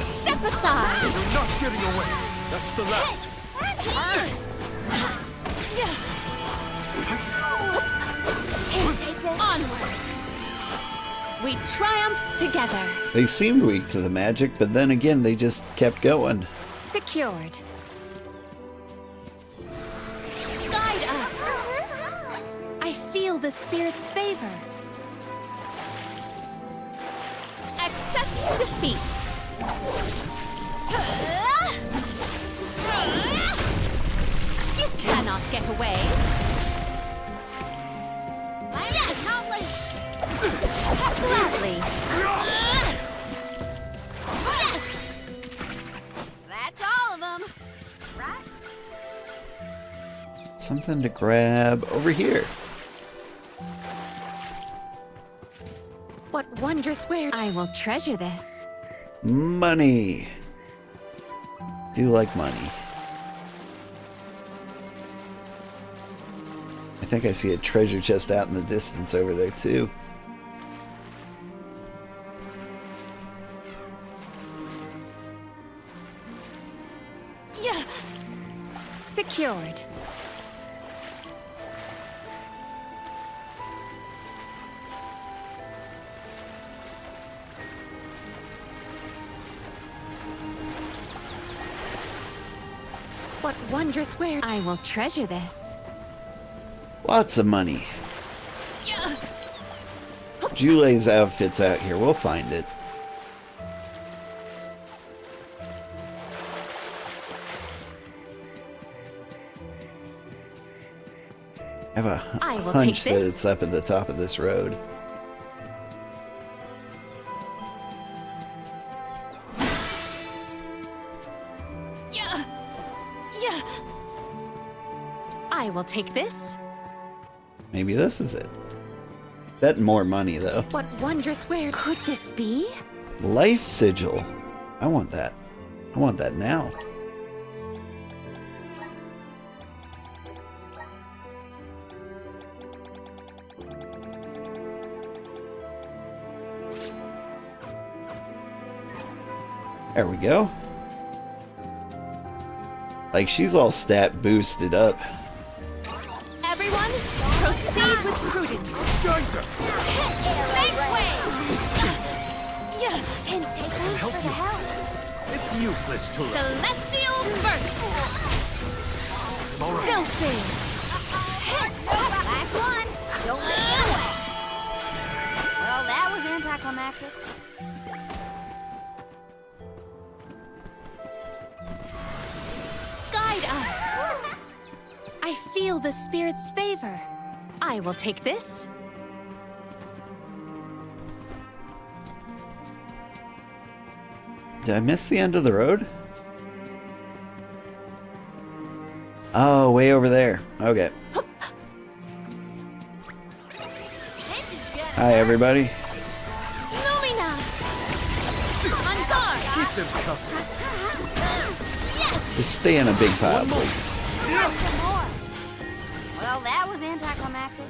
Step aside! You're not getting away. That's the last. Onward! We triumphed together. They seemed weak to the magic, but then again, they just kept going. Secured. Guide us. I feel the spirit's favor. Accept defeat. You cannot get away. Yes! Gladly. Yes! That's all of them, right? Something to grab over here. What wondrous wares. I will treasure this. Money. Do like money. I think I see a treasure chest out in the distance over there too. Yeah. Secured. What wondrous wares. I will treasure this. Lots of money. Jule's outfit's out here. We'll find it. I have a hunch that it's up at the top of this road. I will take this. Maybe this is it. Bet more money though. What wondrous wares could this be? Life sigil. I want that. I want that now. There we go. Like, she's all stat boosted up. Everyone, proceed with prudence. Geyser! Make way! Can take one for the help. It's useless to Celestial Burst! Sylphid! Last one. Don't let it away. Well, that was anticlimactic. Guide us! I feel the spirit's favor. I will take this. Did I miss the end of the road? Oh, way over there. Okay. Hi, everybody. Lumina! On guard! keep them covered. Yes! Just stay in a big pile, please. Some more. Well, that was anticlimactic.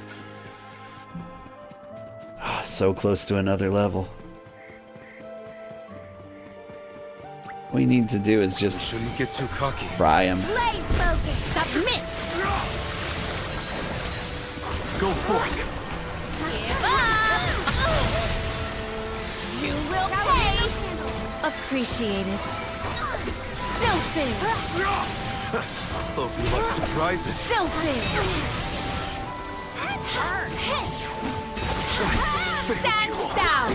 Ah, so close to another level. What we need to do is just Shouldn't get too cocky. fry him. Blaze focus. Submit! Go forth. Give up! You will pay! Appreciated. Sylphid! Hope you like surprises. Sylphid! Stand down!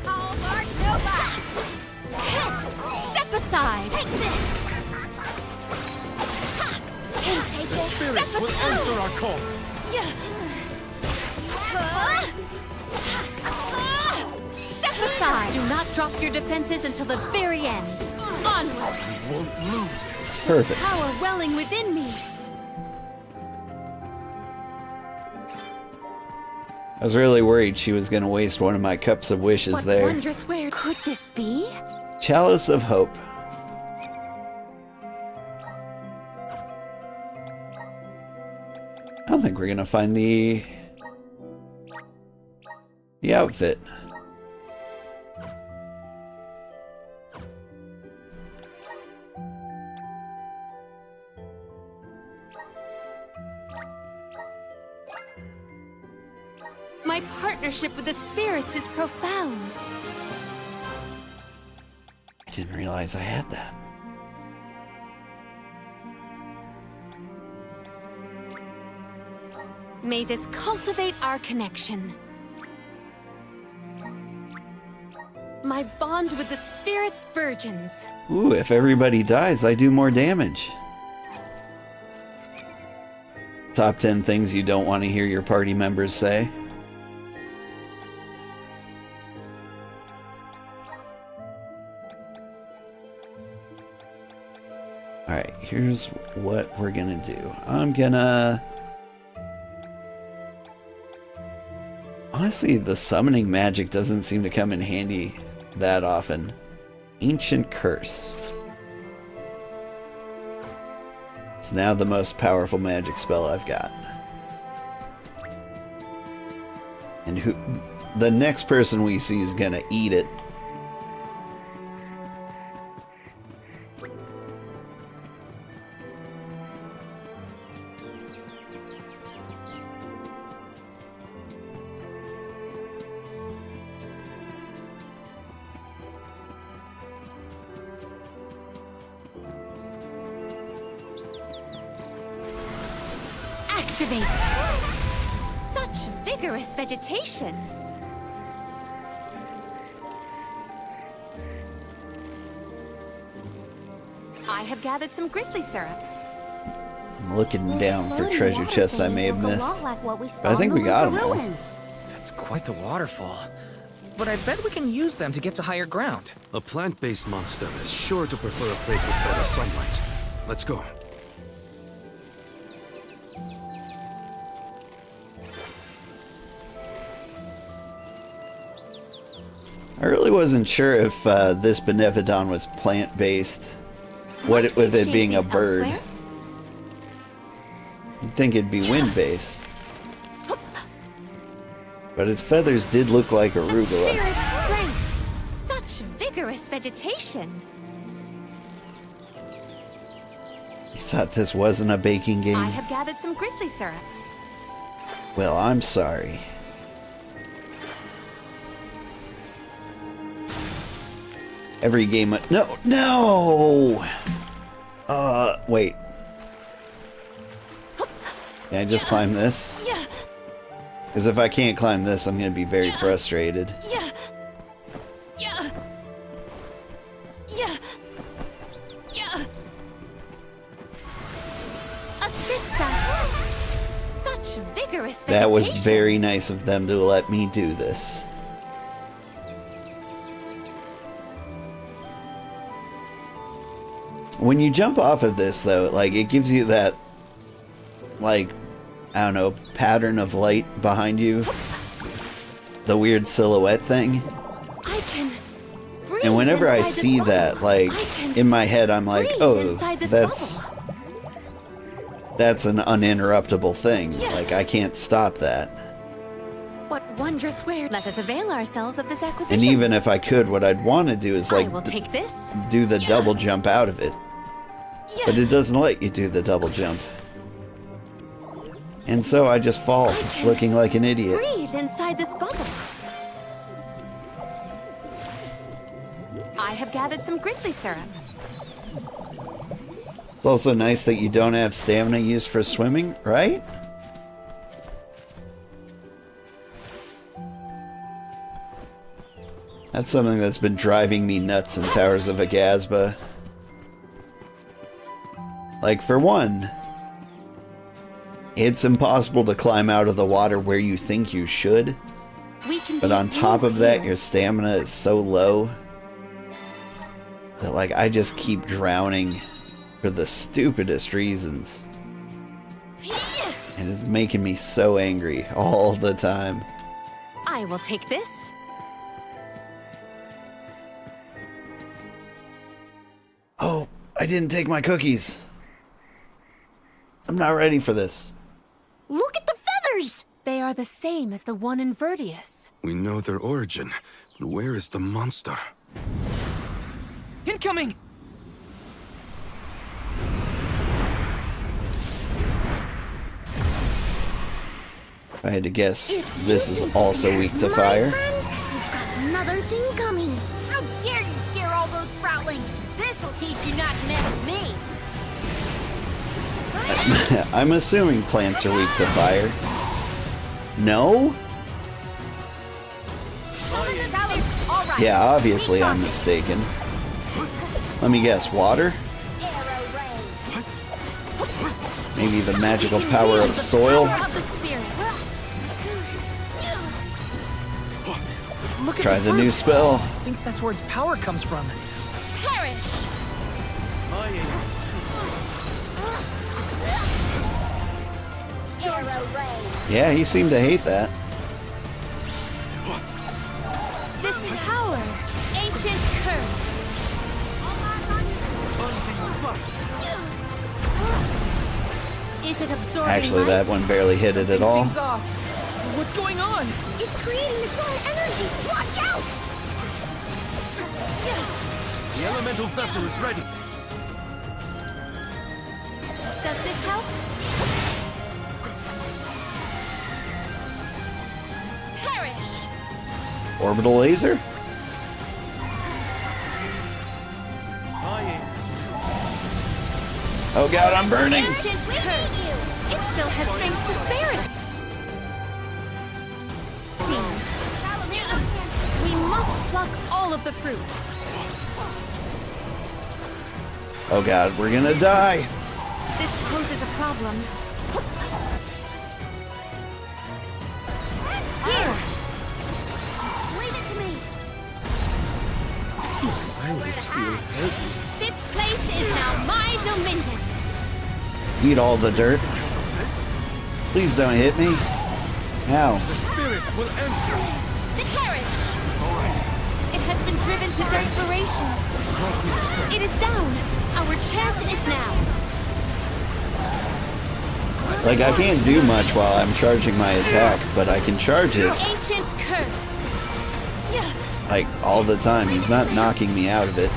Hallmark Nova. Step aside! Take this. Can take this. Spirits will answer our call. Step aside! Do not drop your defenses until the very end. Onward! We won't lose. Perfect. Power welling within me. I was really worried she was going to waste one of my cups of wishes What there. wondrous where could this be? Chalice of Hope. I don't think we're going to find the outfit. My partnership with the spirits is profound. I didn't realize I had that. May this cultivate our connection. My bond with the spirits virgins. Ooh, if everybody dies, I do more damage. Top 10 things you don't want to hear your party members say. Alright, here's what we're gonna do. I'm gonna... Honestly, the summoning magic doesn't seem to come in handy that often. Ancient Curse. It's now the most powerful magic spell I've got. And who... the next person we see is gonna eat it. Activate! Such vigorous vegetation! I have gathered some grizzly syrup. I'm looking down for treasure chests I may have missed. But I think we got them all. That's quite the waterfall. But I bet we can use them to get to higher ground. A plant-based monster is sure to prefer a place with better sunlight. Let's go. I really wasn't sure if this Benevodon was plant-based. With it being a bird. You'd think it'd be wind-based. But its feathers did look like arugula. Spirit's strength! Such vigorous vegetation! You thought this wasn't a baking game? I have gathered some grizzly syrup. Well, I'm sorry. Every game... No! Wait. Can I just climb this? Yeah. Because if I can't climb this, I'm going to be very frustrated. Yeah. Yeah. Yeah. Yeah. Assist us. Such vigorous vegetation. That was very nice of them to let me do this. When you jump off of this, though, like, it gives you that, like, I don't know, pattern of light behind you. The weird silhouette thing. I can breathe And whenever I inside this see bubble. that, like, in my head, I'm like, breathe oh, inside this that's an uninterruptible thing. Like, I can't stop that. What wondrous where? Let us avail ourselves of this acquisition. And even if I could, what I'd want to do is, like, I will take this. do the double jump out of it. But it doesn't let you do the double jump. And so I just fall, looking like an idiot. Breathe inside this bubble. I have gathered some grizzly syrup. It's also nice that you don't have stamina used for swimming, right? That's something that's been driving me nuts in Towers of Agasba. Like, for one, it's impossible to climb out of the water where you think you should. But on top of that, your stamina is so low that, like, I just keep drowning for the stupidest reasons. And it's making me so angry all the time. I will take this. Oh, I didn't take my cookies. I'm not ready for this. Look at the feathers! They are the same as the one in Verdius. We know their origin, but where is the monster? Incoming! If I had to guess, this is also weak to fire. Friends, we've got another thing coming. How dare you scare all those sproutlings? This'll teach you not to mess with me. I'm assuming plants are weak to fire. No? Yeah, obviously I'm mistaken. Let me guess, water? Maybe the magical power of soil? Try the new spell. I think that's where its power comes from. Perish! Yeah, he seemed to hate that. This power, ancient curse. Is it absorbing Actually, that light? one barely hit it at all. Seems off. What's going on? It's creating its own energy! Watch out! The elemental vessel is ready. Does this help? Perish! Orbital laser? Oh god, I'm burning! Ancient curse. It still has strength to spare it. Seems. We must pluck all of the fruit. Oh god, we're gonna die! This poses a problem. Here. Leave it to me! Eyelids feel heavy. This place is now my dominion. Eat all the dirt. Please don't hit me. Ow. The spirits will enter. The carriage. It has been driven to desperation. It is down. Our chance is now. Like, I can't do much while I'm charging my attack, but I can charge it, Ancient curse. like, all the time. He's not knocking me out of it.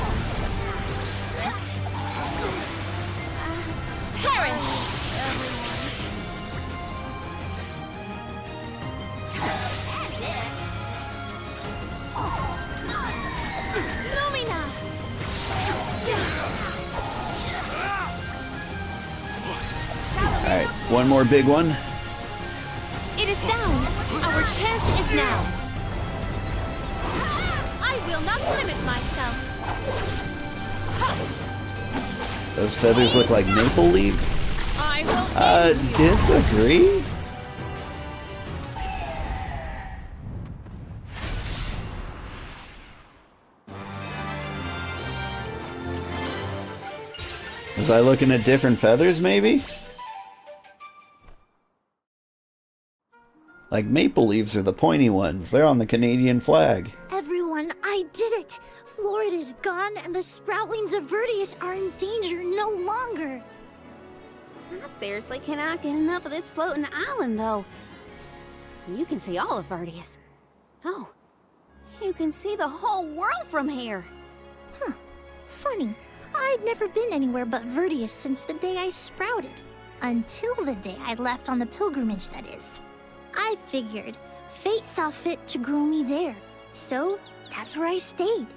Perish. Lumina. Alright, one more big one. It is down. Our chance is now. I will not limit myself. Those feathers look like maple leaves. I will Disagree? Was I looking at different feathers, maybe? Like, maple leaves are the pointy ones. They're on the Canadian flag. Everyone, I did it! Florida's gone, and the sproutlings of Verdius are in danger no longer! I seriously cannot get enough of this floating island, though. You can see all of Verdius. Oh, you can see the whole world from here. Huh. Funny. I'd never been anywhere but Verdius since the day I sprouted. Until the day I left on the pilgrimage, that is. I figured fate saw fit to grow me there, so that's where I stayed.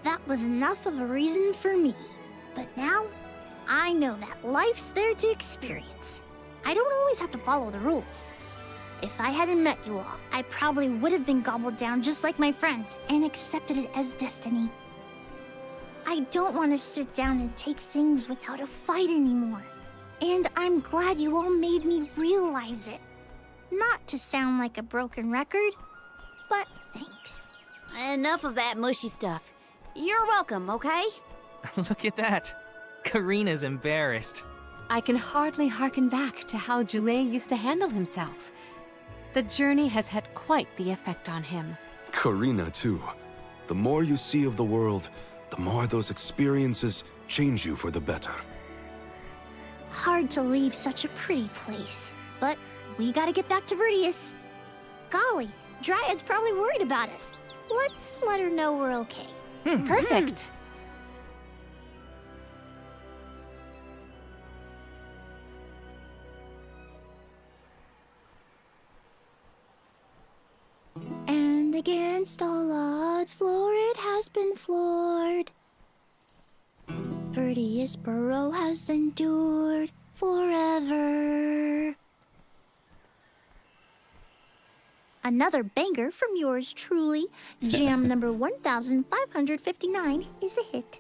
That was enough of a reason for me. But now, I know that life's there to experience. I don't always have to follow the rules. If I hadn't met you all, I probably would have been gobbled down just like my friends and accepted it as destiny. I don't want to sit down and take things without a fight anymore. And I'm glad you all made me realize it. Not to sound like a broken record, but thanks. Enough of that mushy stuff. You're welcome, okay? Look at that. Karina's embarrassed. I can hardly hearken back to how Joulet used to handle himself. The journey has had quite the effect on him. Karina, too. The more you see of the world, the more those experiences change you for the better. Hard to leave such a pretty place, but we gotta get back to Vertius. Golly, Dryad's probably worried about us. Let's let her know we're okay. Perfect. And against all odds, Florid has been floored. Vertius Burrow has endured forever. Another banger from yours truly. Jam number 1559 is a hit.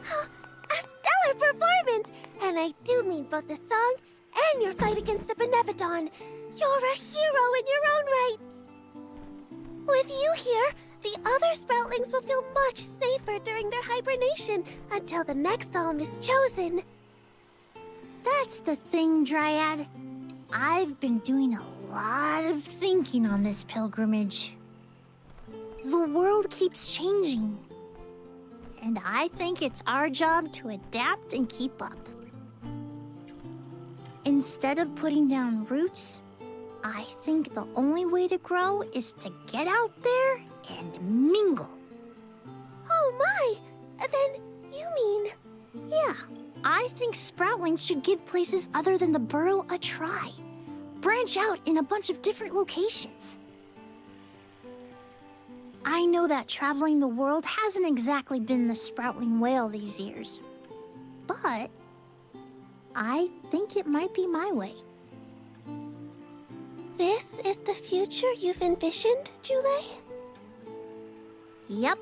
A stellar performance! And I do mean both the song and your fight against the Benevodon. You're a hero in your own right. With you here, the other Sproutlings will feel much safer during their hibernation until the next alm is chosen. That's the thing, Dryad. I've been doing a lot of thinking on this pilgrimage. The world keeps changing, and I think it's our job to adapt and keep up. Instead of putting down roots, I think the only way to grow is to get out there and mingle. Oh my! Then you mean... Yeah, I think Sproutlings should give places other than the burrow a try. Branch out in a bunch of different locations. I know that traveling the world hasn't exactly been the Sproutling whale these years, but I think it might be my way. This is the future you've envisioned, Jule? Yep.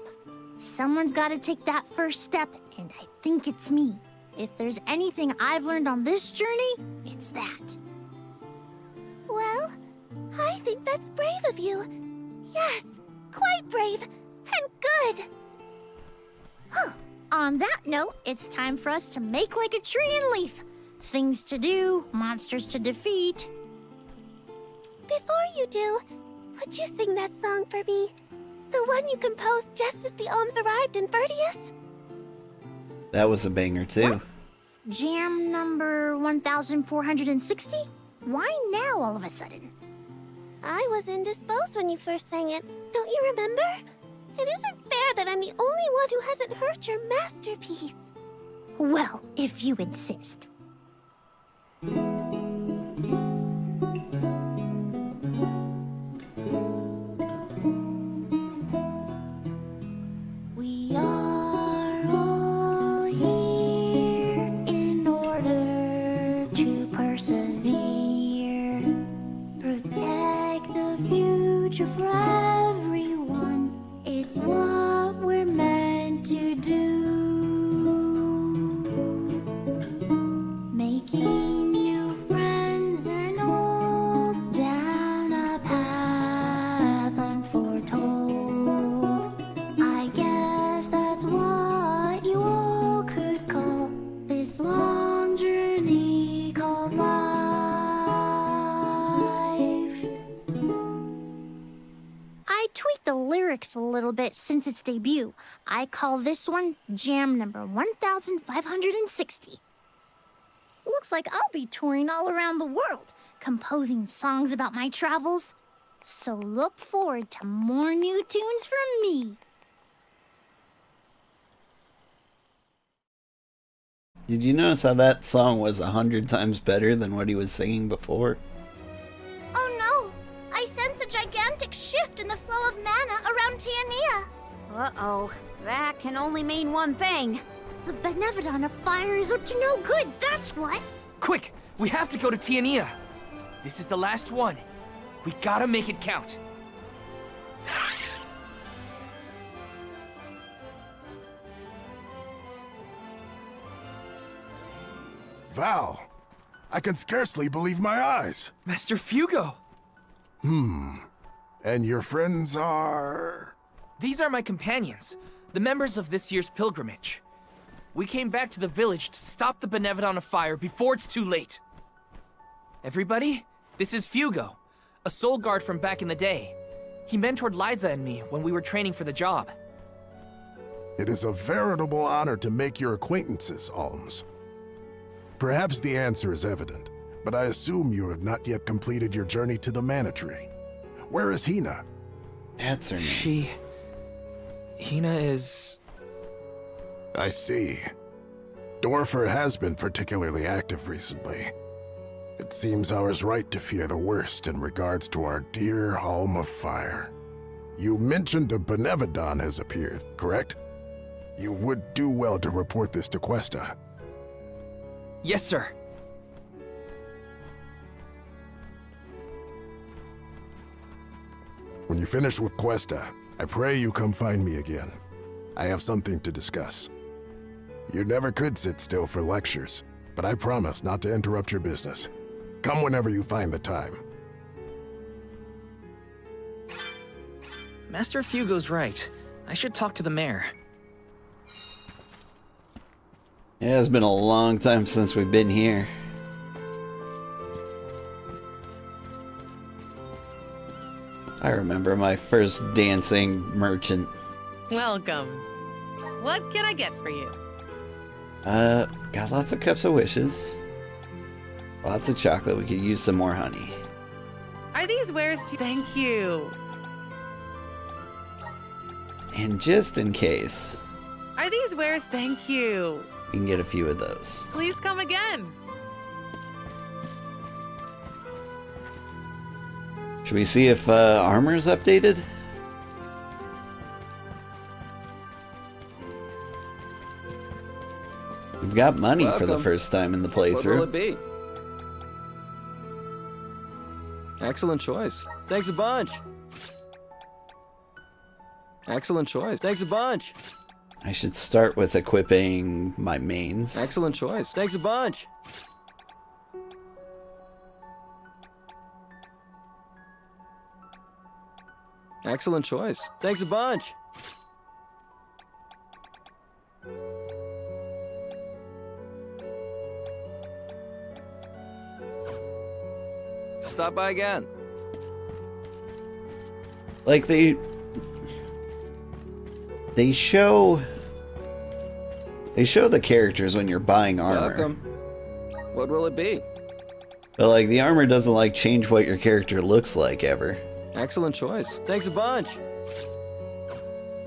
Someone's got to take that first step, and I think it's me. If there's anything I've learned on this journey, it's that. Well, I think that's brave of you. Yes, quite brave, and good. On that note, it's time for us to make like a tree and leaf. Things to do, monsters to defeat. Before you do, would you sing that song for me? The one you composed just as the alms arrived in Vertius? That was a banger too. Jam number 1460? Why now all of a sudden? I was indisposed when you first sang it. Don't you remember? It isn't fair that I'm the only one who hasn't heard your masterpiece. Well, if you insist. We are all here in order to persevere. Protect the future for everyone. It's what we're meant to do. Making new friends and old down a path unforetold. I guess that's what you all could call this long journey called life. I tweaked the lyrics a little bit since its debut. I call this one Jam number 1560. Looks like I'll be touring all around the world, composing songs about my travels. So look forward to more new tunes from me. Did you notice how that song was 100 times better than what he was singing before? Oh no! I sense a gigantic shift in the flow of mana around Tiania. Uh-oh. That can only mean one thing. The Benevodon of Fire is up to no good, that's what! Quick! We have to go to Tiania! This is the last one. We gotta make it count. Val, I can scarcely believe my eyes. Master Fugo! And your friends are... These are my companions, the members of this year's pilgrimage. We came back to the village to stop the Benevodon of Fire before it's too late. Everybody, this is Fugo, A soul guard from back in the day. He mentored Liza and me when we were training for the job. It is a veritable honor to make your acquaintances, Alms. Perhaps the answer is evident, but I assume you have not yet completed your journey to the Mana Tree. Where is Hina? That's her name. Hina is... I see. Dwarfer has been particularly active recently. It seems I was right to fear the worst in regards to our dear Home of Fire. You mentioned a Benevodon has appeared, correct? You would do well to report this to Questa. Yes, sir. When you finish with Questa, I pray you come find me again. I have something to discuss. You never could sit still for lectures, but I promise not to interrupt your business. Come whenever you find the time. Master Fugo's right. I should talk to the mayor. Yeah, it's been a long time since we've been here. I remember my first dancing merchant. Welcome. What can I get for you? Got lots of cups of wishes. Lots of chocolate. We could use some more honey. Are these wares to... Thank you. And just in case, Are these wares... Thank you. we can get a few of those. Please come again. Should we see if armor's updated? We've got money for the Welcome. first time in the What will playthrough. it be? Excellent choice. Thanks a bunch. Excellent choice. Thanks a bunch. I should start with equipping my mains. Excellent choice. Thanks a bunch. Excellent choice. Thanks a bunch. Stop by again. Like they show the characters when you're buying armor. Welcome. What will it be? But like the armor doesn't like change what your character looks like ever. Excellent choice. Thanks a bunch.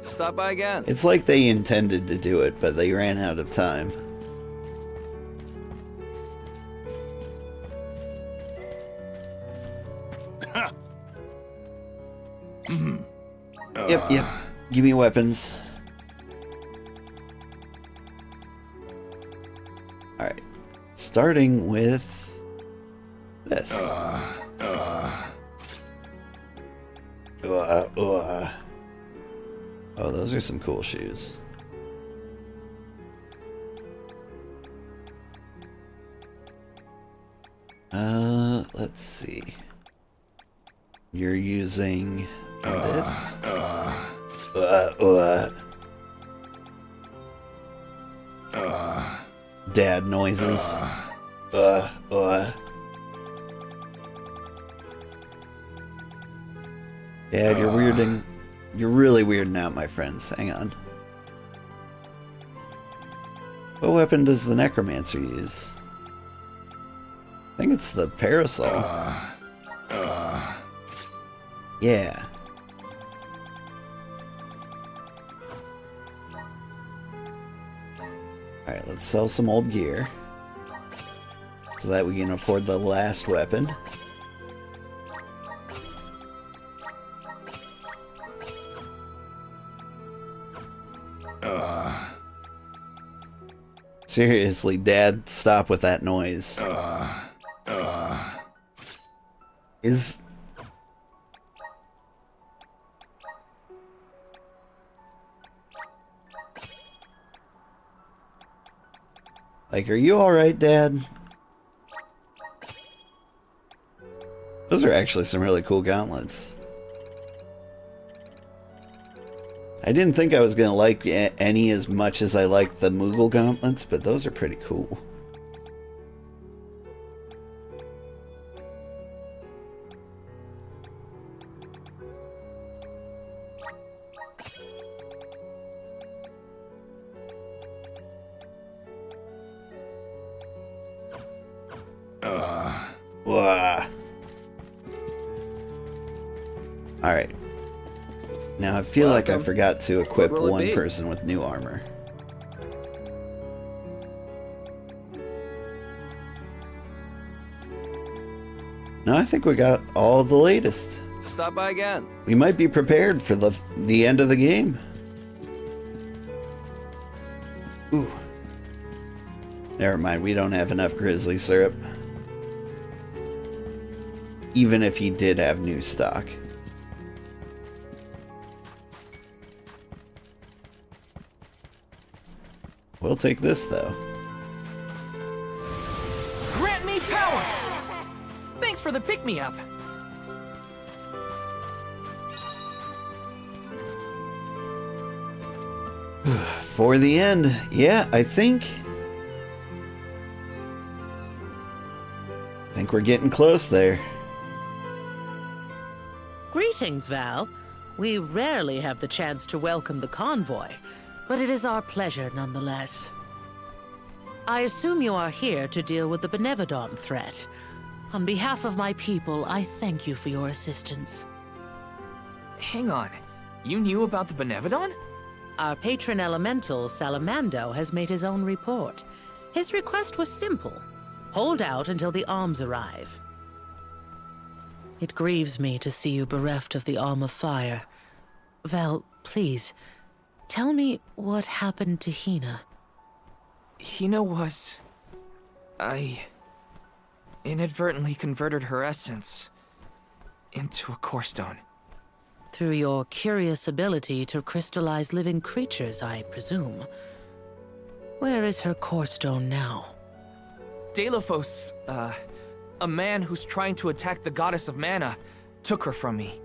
Stop by again. It's like they intended to do it, but they ran out of time. Yep. Give me weapons. Alright. Starting with this. Oh, those are some cool shoes. Let's see. You're using this. Dad noises. Dad, you're weirding. You're really weirding out my friends. Hang on. What weapon does the necromancer use? I think it's the parasol. Yeah. Alright, let's sell some old gear so that we can afford the last weapon. Seriously, Dad, stop with that noise. Is... Like, are you alright, Dad? Those are actually some really cool gauntlets. I didn't think I was going to like any as much as I like the Moogle gauntlets, but those are pretty cool. Alright. Now I feel like I forgot to equip What will it one be? person with new armor. No, I think we got all the latest. Stop by again. We might be prepared for the end of the game. Ooh. Never mind, we don't have enough grizzly syrup. Even if he did have new stock. We'll take this though. Grant me power! Thanks for the pick-me-up. For the end, yeah, I think we're getting close there. Greetings, Val. We rarely have the chance to welcome the convoy, but it is our pleasure nonetheless. I assume you are here to deal with the Benevodon threat. On behalf of my people, I thank you for your assistance. Hang on. You knew about the Benevodon? Our patron elemental, Salamando, has made his own report. His request was simple. Hold out until the arms arrive. It grieves me to see you bereft of the Arm of Fire. Val, please, tell me what happened to Hina. Hina was... I inadvertently converted her essence into a core stone. Through your curious ability to crystallize living creatures, I presume. Where is her core stone now? Delophos, a man who's trying to attack the goddess of mana, took her from me.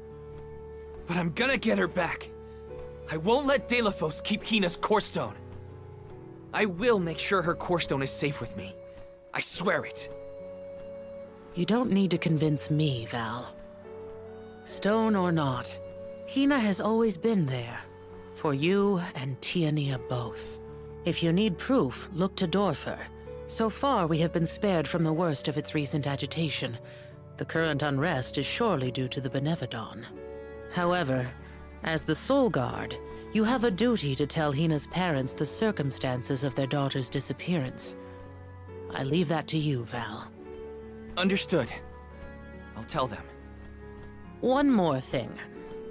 But I'm gonna get her back. I won't let Delophos keep Hina's core stone. I will make sure her core stone is safe with me. I swear it. You don't need to convince me, Val. Stone or not, Hina has always been there. For you and Tiania both. If you need proof, look to Dorfer. So far, we have been spared from the worst of its recent agitation. The current unrest is surely due to the Benevodon. However, as the Soul Guard, you have a duty to tell Hina's parents the circumstances of their daughter's disappearance. I leave that to you, Val. Understood. I'll tell them. One more thing.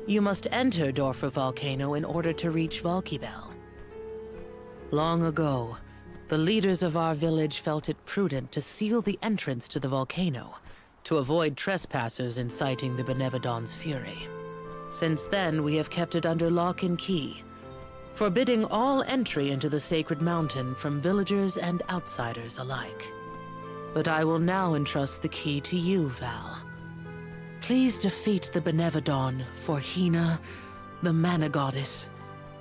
You must enter Dorfer Volcano in order to reach Valkybel. Long ago, the leaders of our village felt it prudent to seal the entrance to the volcano to avoid trespassers inciting the Benevodon's fury. Since then, we have kept it under lock and key, forbidding all entry into the sacred mountain from villagers and outsiders alike. But I will now entrust the key to you, Val. Please defeat the Benevodon for Hina, the Mana Goddess,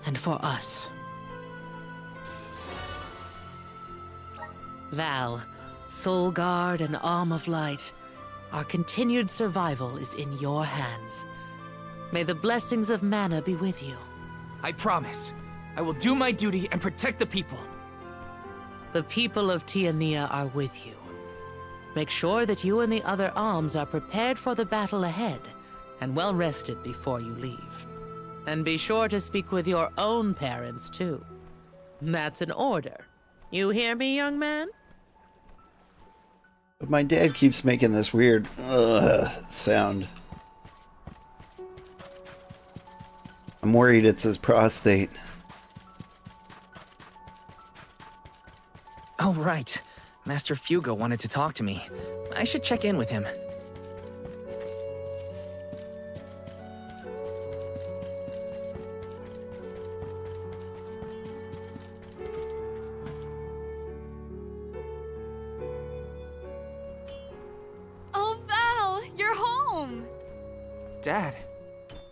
and for us. Val, Soul Guard and Arm of Light, our continued survival is in your hands. May the blessings of Mana be with you. I promise. I will do my duty and protect the people. The people of Tiania are with you. Make sure that you and the other alms are prepared for the battle ahead, and well rested before you leave. And be sure to speak with your own parents, too. That's an order. You hear me, young man? But my dad keeps making this weird sound. I'm worried it's his prostate. Oh, right. Master Fugo wanted to talk to me. I should check in with him. Oh, Val, you're home! Dad.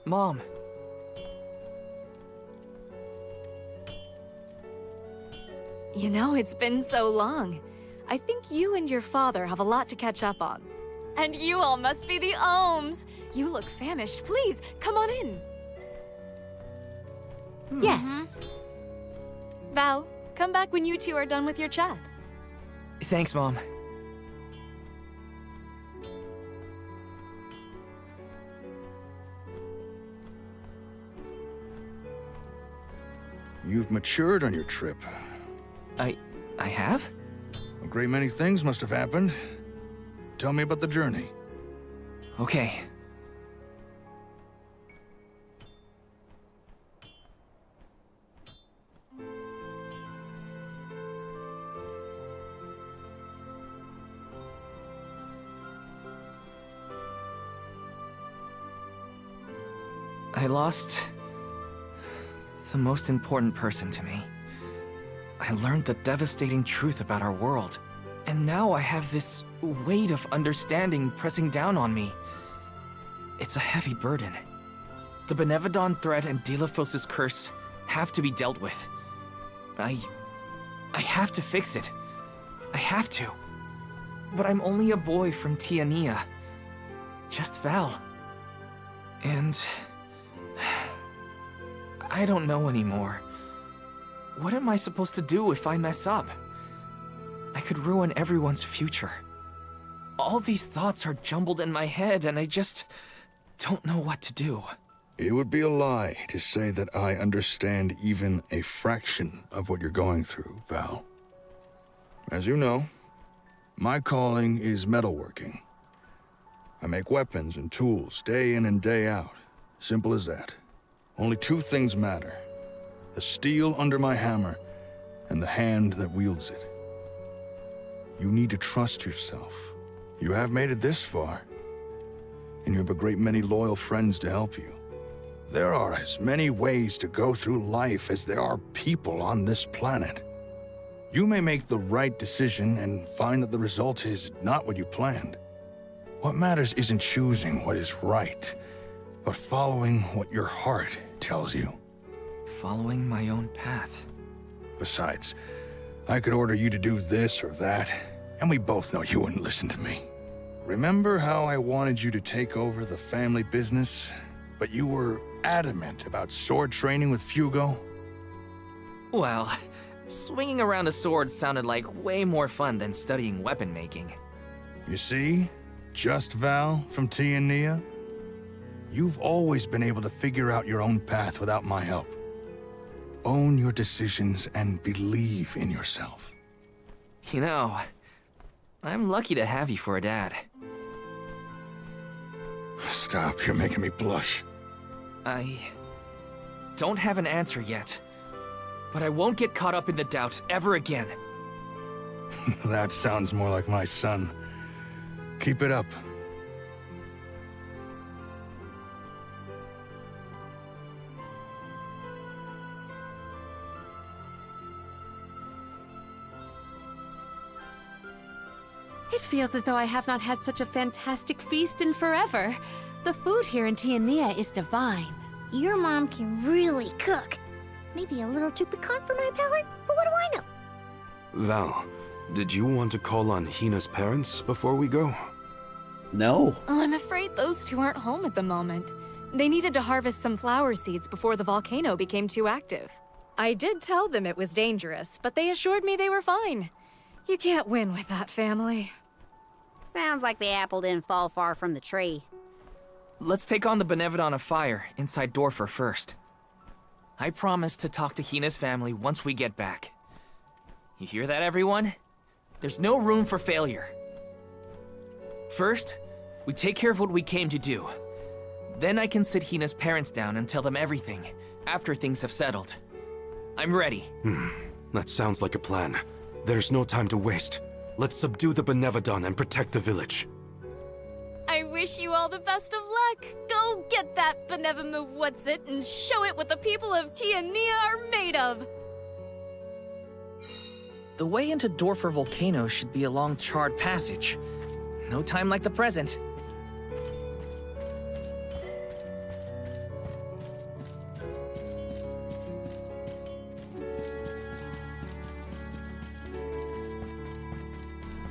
Mom. You know, it's been so long. I think you and your father have a lot to catch up on. And you all must be the Ohms. You look famished. Please, come on in. Yes. Val, come back when you two are done with your chat. Thanks, Mom. You've matured on your trip. I have? A great many things must have happened. Tell me about the journey. Okay. I lost the most important person to me. I learned the devastating truth about our world, and now I have this weight of understanding pressing down on me. It's a heavy burden. The Benevodon threat and Delphos' curse have to be dealt with. I have to fix it. I have to. But I'm only a boy from Tiania. Just Val. And I don't know anymore. What am I supposed to do if I mess up? I could ruin everyone's future. All these thoughts are jumbled in my head, and I just don't know what to do. It would be a lie to say that I understand even a fraction of what you're going through, Val. As you know, my calling is metalworking. I make weapons and tools day in and day out. Simple as that. Only two things matter: the steel under my hammer and the hand that wields it. You need to trust yourself. You have made it this far, and you have a great many loyal friends to help you. There are as many ways to go through life as there are people on this planet. You may make the right decision and find that the result is not what you planned. What matters isn't choosing what is right, but following what your heart tells you. Following my own path. Besides, I could order you to do this or that, and we both know you wouldn't listen to me. Remember how I wanted you to take over the family business, but you were adamant about sword training with Fugo? Well, swinging around a sword sounded like way more fun than studying weapon making. You see? Just Val from Tiania? You've always been able to figure out your own path without my help. Own your decisions and believe in yourself. You know, I'm lucky to have you for a dad. Stop, you're making me blush. I don't have an answer yet, but I won't get caught up in the doubt ever again. That sounds more like my son. Keep it up. It feels as though I have not had such a fantastic feast in forever. The food here in Tiania is divine. Your mom can really cook. Maybe a little too piquant for my palate, but what do I know? Val, did you want to call on Hina's parents before we go? No. Oh, I'm afraid those two aren't home at the moment. They needed to harvest some flower seeds before the volcano became too active. I did tell them it was dangerous, but they assured me they were fine. You can't win with that family. Sounds like the apple didn't fall far from the tree. Let's take on the Benevodon of Fire inside Dorfer first. I promise to talk to Hina's family once we get back. You hear that, everyone? There's no room for failure. First, we take care of what we came to do. Then I can sit Hina's parents down and tell them everything, after things have settled. I'm ready. That sounds like a plan. There's no time to waste. Let's subdue the Benevodon and protect the village. I wish you all the best of luck. Go get that benevolent what's-it and show it what the people of Tiania are made of. The way into Dorfer Volcano should be a long charred passage. No time like the present.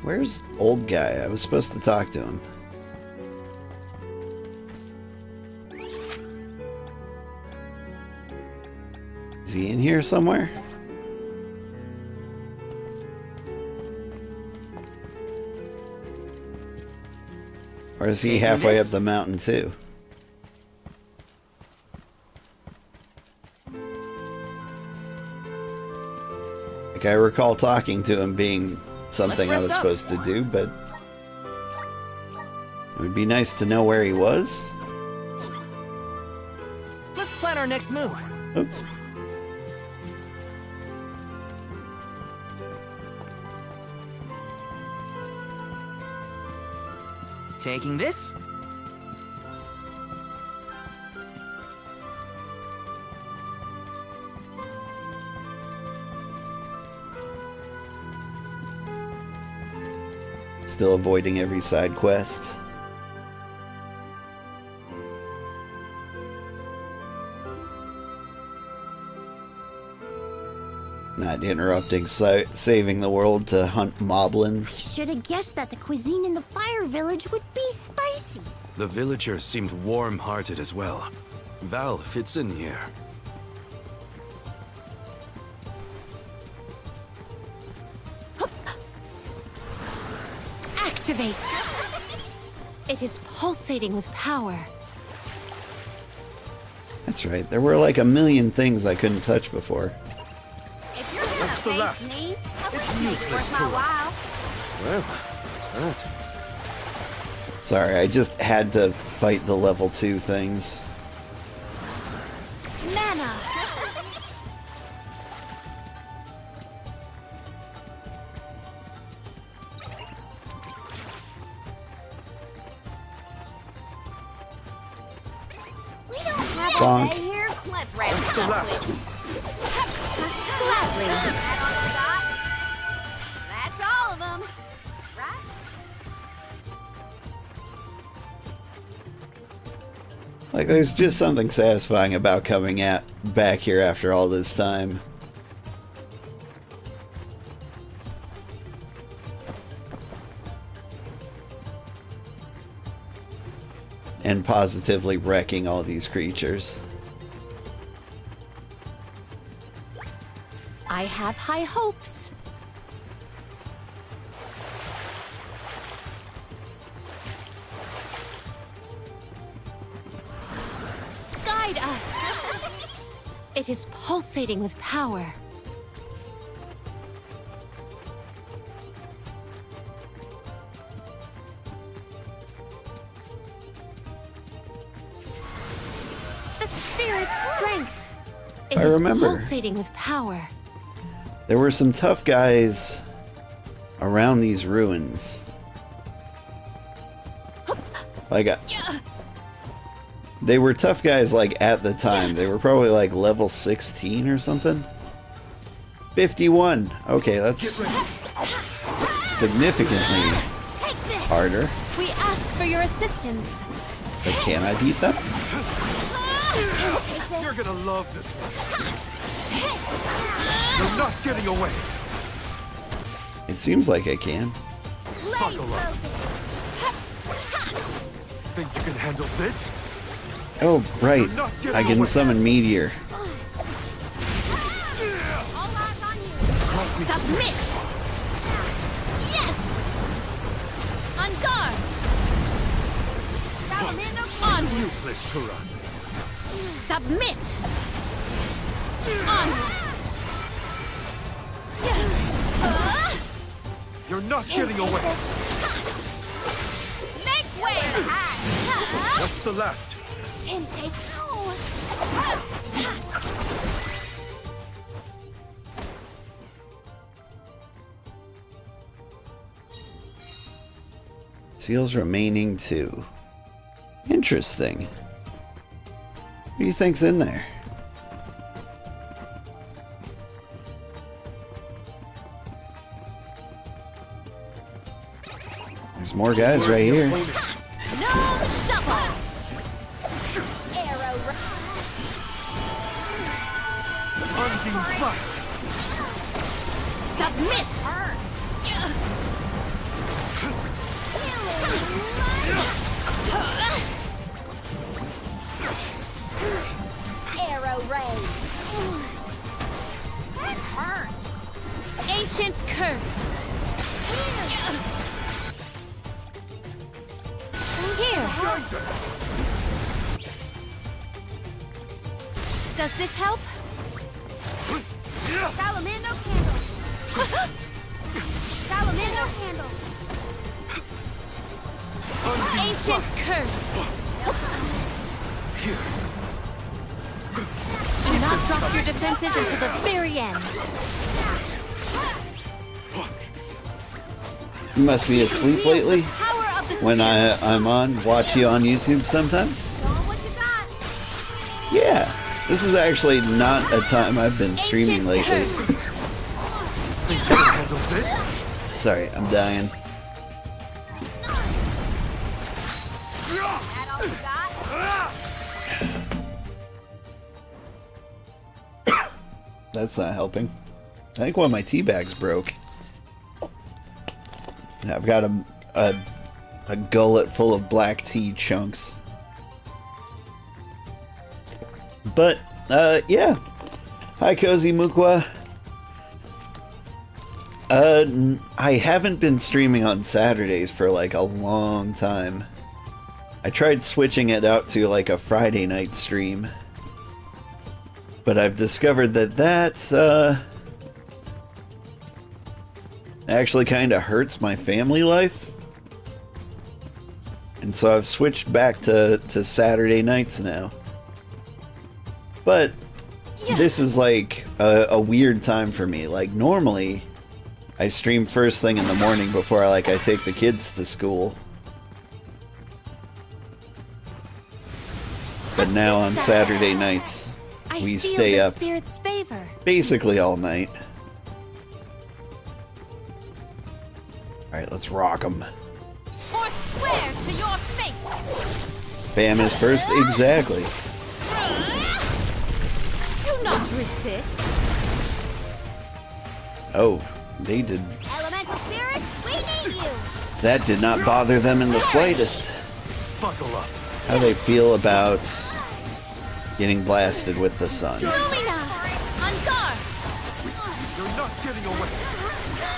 Where's old guy? I was supposed to talk to him. Is he in here somewhere? Or is he halfway up the mountain too? I recall talking to him being something I Let's was rest up. supposed to do, but it would be nice to know where he was. Let's plan our next move. Oh. Taking this. Still avoiding every side quest. Not interrupting saving the world to hunt moblins. Should have guessed that the cuisine in the Fire Village would be spicy. The villagers seemed warm-hearted as well. Val fits in here. Activate! It is pulsating with power. That's right, there were like a million things I couldn't touch before. If you're gonna That's the face last. me, at It's least make it useless worth my to- while. Well, what's that? Sorry, I just had to fight the level 2 things. Mana. We don't have Bonk. a day here. Let's wrap That's this the up last. quick. Gladly. That all you got? That's all of them, right? Like, there's just something satisfying about coming back here after all this time. And positively wrecking all these creatures. I have high hopes. Guide us. It is pulsating with power. The spirit's strength. It I is remember. pulsating with power. There were some tough guys around these ruins. Like, they were tough guys, like, at the time. They were probably, like, level 16 or something. 51. Okay, that's significantly harder. We ask for your assistance. But can I beat them? You're gonna love this one. You're not getting away. It seems like I can. Buckle up. Think you can handle this? Oh, right. I can summon Meteor. Submit! Yes! On guard! It's useless to run. Submit! On! You're not getting away. Make way! That's the last. Intake. Seals remaining 2. Interesting. What do you think's in there? There's more guys right here. No shuffle. Arrow. Unseen blast. Submit. Arrow ray. That hurt. Ancient curse. Here. Does this help? Salamando candle. Salamander handle. Ancient curse! Do not drop your defenses until the very end. You must be asleep lately. When I'm on, watch you on YouTube sometimes. Yeah, this is actually not a time I've been streaming lately. Sorry, I'm dying. That's not helping. I think one of my tea bags broke. I've got a gullet full of black tea chunks. But, yeah. Hi, Cozy Mukwa. I haven't been streaming on Saturdays for like a long time. I tried switching it out to like a Friday night stream. But I've discovered that that's, actually kind of hurts my family life. And so I've switched back to Saturday nights now. But this is like a weird time for me. Like normally I stream first thing in the morning before I take the kids to school. But now on Saturday nights we stay up basically all night. Alright, let's rock 'em. Or swear to your fate. Bam is first, exactly. Do not resist. Oh, they did. Elemental spirits, we need you. That did not bother them in the slightest. Buckle up. How do they feel about getting blasted with the sun? Lumina, on guard. You're not getting away.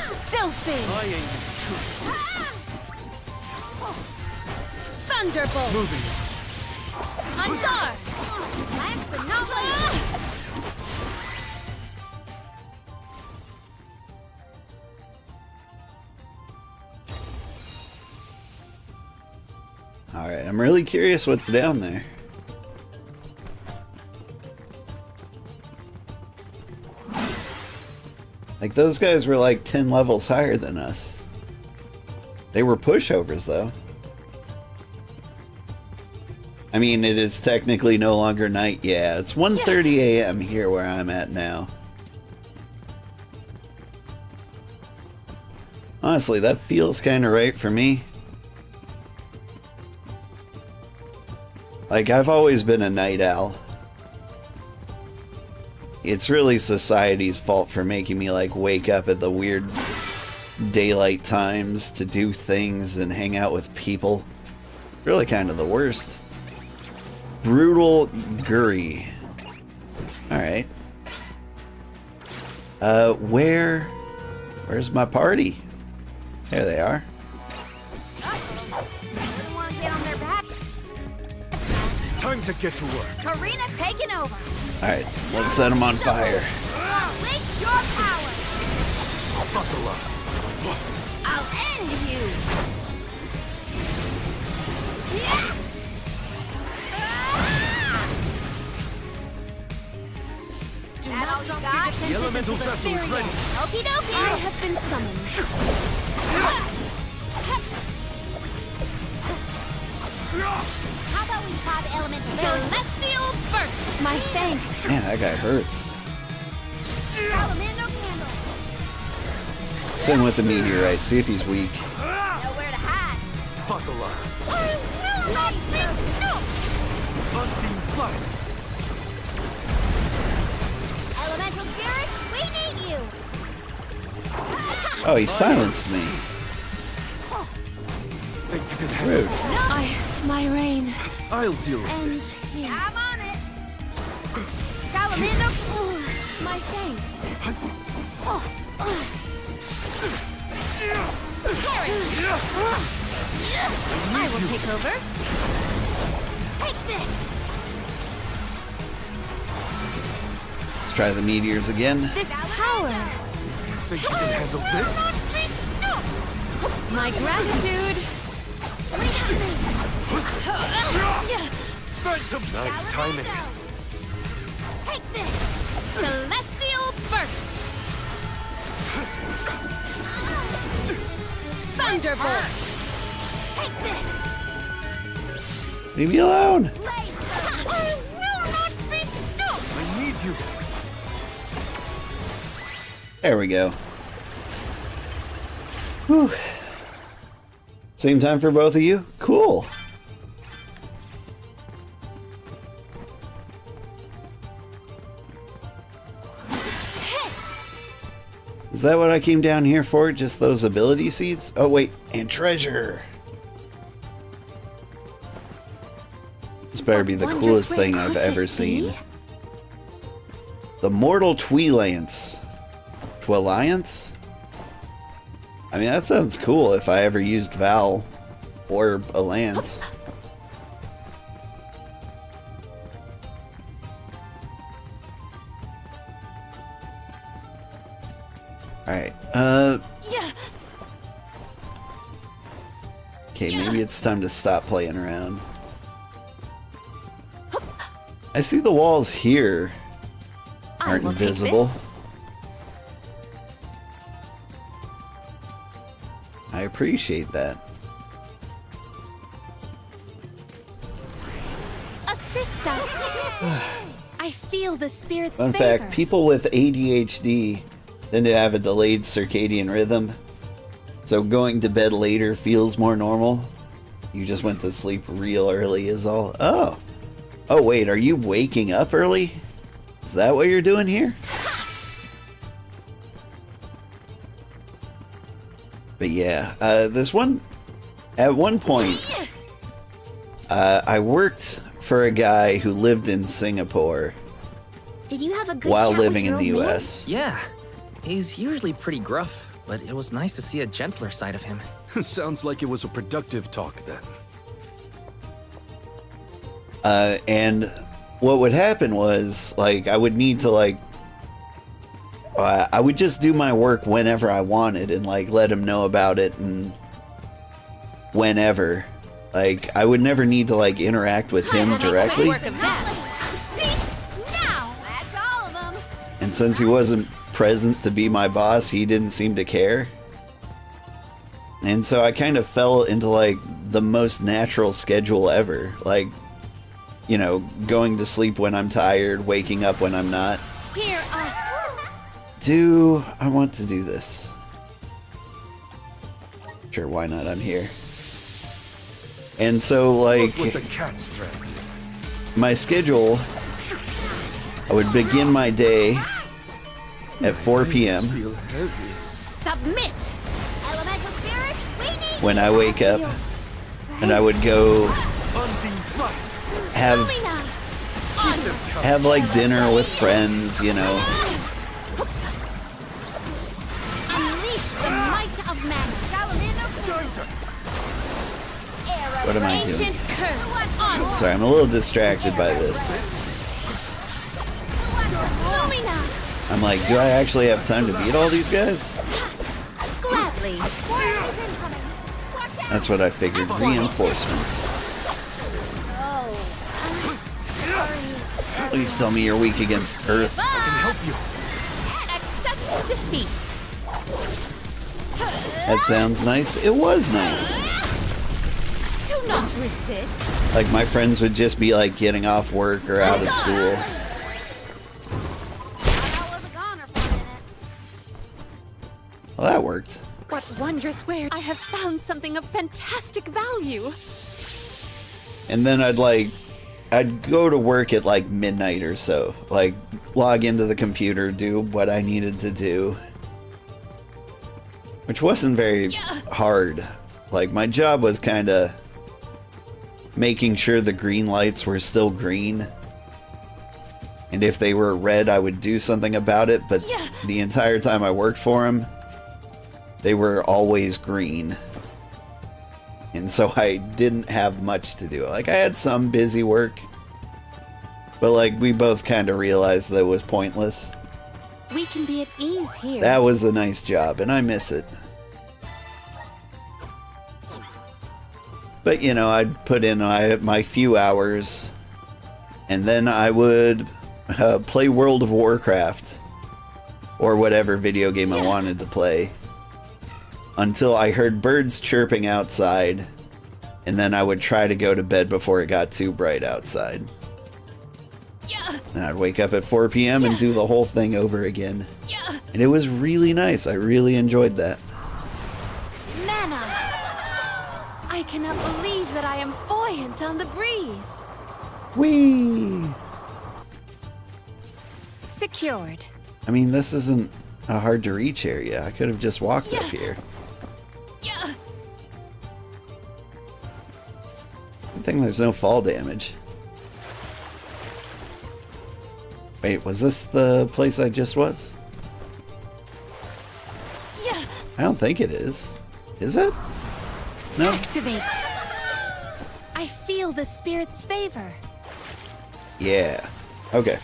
Sylphid. My aim is true. Thunderbolt. Moving. On guard. Last but not least. Alright, I'm really curious what's down there. Like, those guys were like 10 levels higher than us. They were pushovers, though. I mean, it is technically no longer night. Yeah, it's 1:30 a.m. here where I'm at now. Honestly, that feels kind of right for me. Like, I've always been a night owl. It's really society's fault for making me, like, wake up at the weird daylight times to do things and hang out with people. Really kind of the worst. Brutal Guri. Alright. Where's my party? There they are. Time to get to work. Karina taking over. Alright, let's set them on fire. Unleash your power. Buckle up. I'll end you. Do not drop your defenses The elemental until the vessel is very ready. end. Okie dokie. I have been summoned. How about we try the elemental Celestial burst. My thanks. Man, that guy hurts. Salamander candle. Let's hit him with the meteorite, see if he's weak. Nowhere to hide. Buckle up. I will not be stopped. Unseen flask. Elemental spirits, we need you. Oh, he silenced me. Think you can handle it? My reign I'll deal with ends this. here. I'm on it. Salamander. My thanks. I will take over. Take this. Let's try the meteors again. This power think you can handle this? My gratitude. Nice timing. Take this! Celestial burst. Thunderbolt. Take this! Leave me alone. I will not be stopped! I need you. There we go. Whew. Same time for both of you? Cool. Is that what I came down here for? Just those ability seeds? Oh wait, and treasure. This better be the coolest thing I've ever seen. The Mortal Twilance. Twilance? I mean, that sounds cool if I ever used Val or a lance. Alright, okay, maybe it's time to stop playing around. I see the walls here aren't invisible. I appreciate that. Assist us. I feel the spirit's Fun favor. fact, people with ADHD tend to have a delayed circadian rhythm, so going to bed later feels more normal. You just went to sleep real early is all. Oh. Oh wait, are you waking up early? Is that what you're doing here? But yeah, this one, at one point, I worked for a guy who lived in Singapore Did you have a good while chat living with in the your old man? US. Yeah, he's usually pretty gruff, but it was nice to see a gentler side of him. Sounds like it was a productive talk then. And what would happen was, like, I would need to, like, I would just do my work whenever I wanted and, like, let him know about it and whenever. Like, I would never need to, like, interact with him directly. And since he wasn't present to be my boss, he didn't seem to care. And so I kind of fell into, like, the most natural schedule ever. Like, you know, going to sleep when I'm tired, waking up when I'm not. Hear us. Do I want to do this? Sure, why not? I'm here. And so, like, Look what the cat strand. my schedule, I would begin my day at 4 p.m. Real heavy. Submit. Elemental spirits, we need when I wake up, and I would go have like dinner with friends, you know. Unleash the might of man. What am I doing? Ancient curse. On. Sorry, I'm a little distracted by this. Lumina. I'm like, do I actually have time to beat all these guys? Gladly. That's what I figured. Reinforcements. Please tell me you're weak against Earth. I can help you. Accept defeat. That sounds nice. It was nice. Do not resist. Like, my friends would just be like getting off work or out of school. Well, that worked. What wondrous wares! I have found something of fantastic value. And then I'd go to work at like midnight or so. Like, log into the computer, do what I needed to do. Which wasn't very hard. Like, my job was kind of making sure the green lights were still green. And if they were red, I would do something about it. But the entire time I worked for him, they were always green. And so I didn't have much to do. Like, I had some busy work, but like, we both kind of realized that it was pointless. We can be at ease here. That was a nice job, and I miss it. But, you know, I'd put in my few hours, and then I would play World of Warcraft, or whatever video game I wanted to play, until I heard birds chirping outside, and then I would try to go to bed before it got too bright outside. And I'd wake up at 4 p.m. and do the whole thing over again. And it was really nice. I really enjoyed that. Mana! I cannot believe that I am buoyant on the breeze. Whee! Secured. I mean, this isn't a hard to reach area. I could have just walked up here. Good thing there's no fall damage. Wait, was this the place I just was? I don't think it is. Is it? No. Activate. I feel the spirit's favor. Yeah. Okay.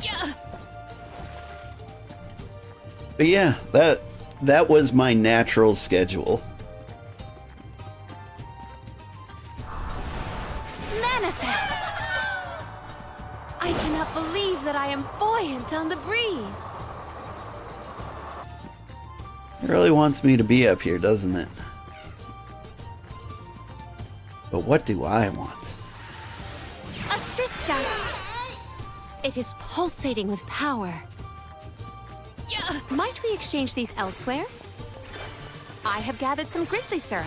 But yeah, that was my natural schedule. Manifest. I cannot believe that I am buoyant on the breeze. It really wants me to be up here, doesn't it? But what do I want? Assist us. It is pulsating with power. Might we exchange these elsewhere? I have gathered some grizzly syrup.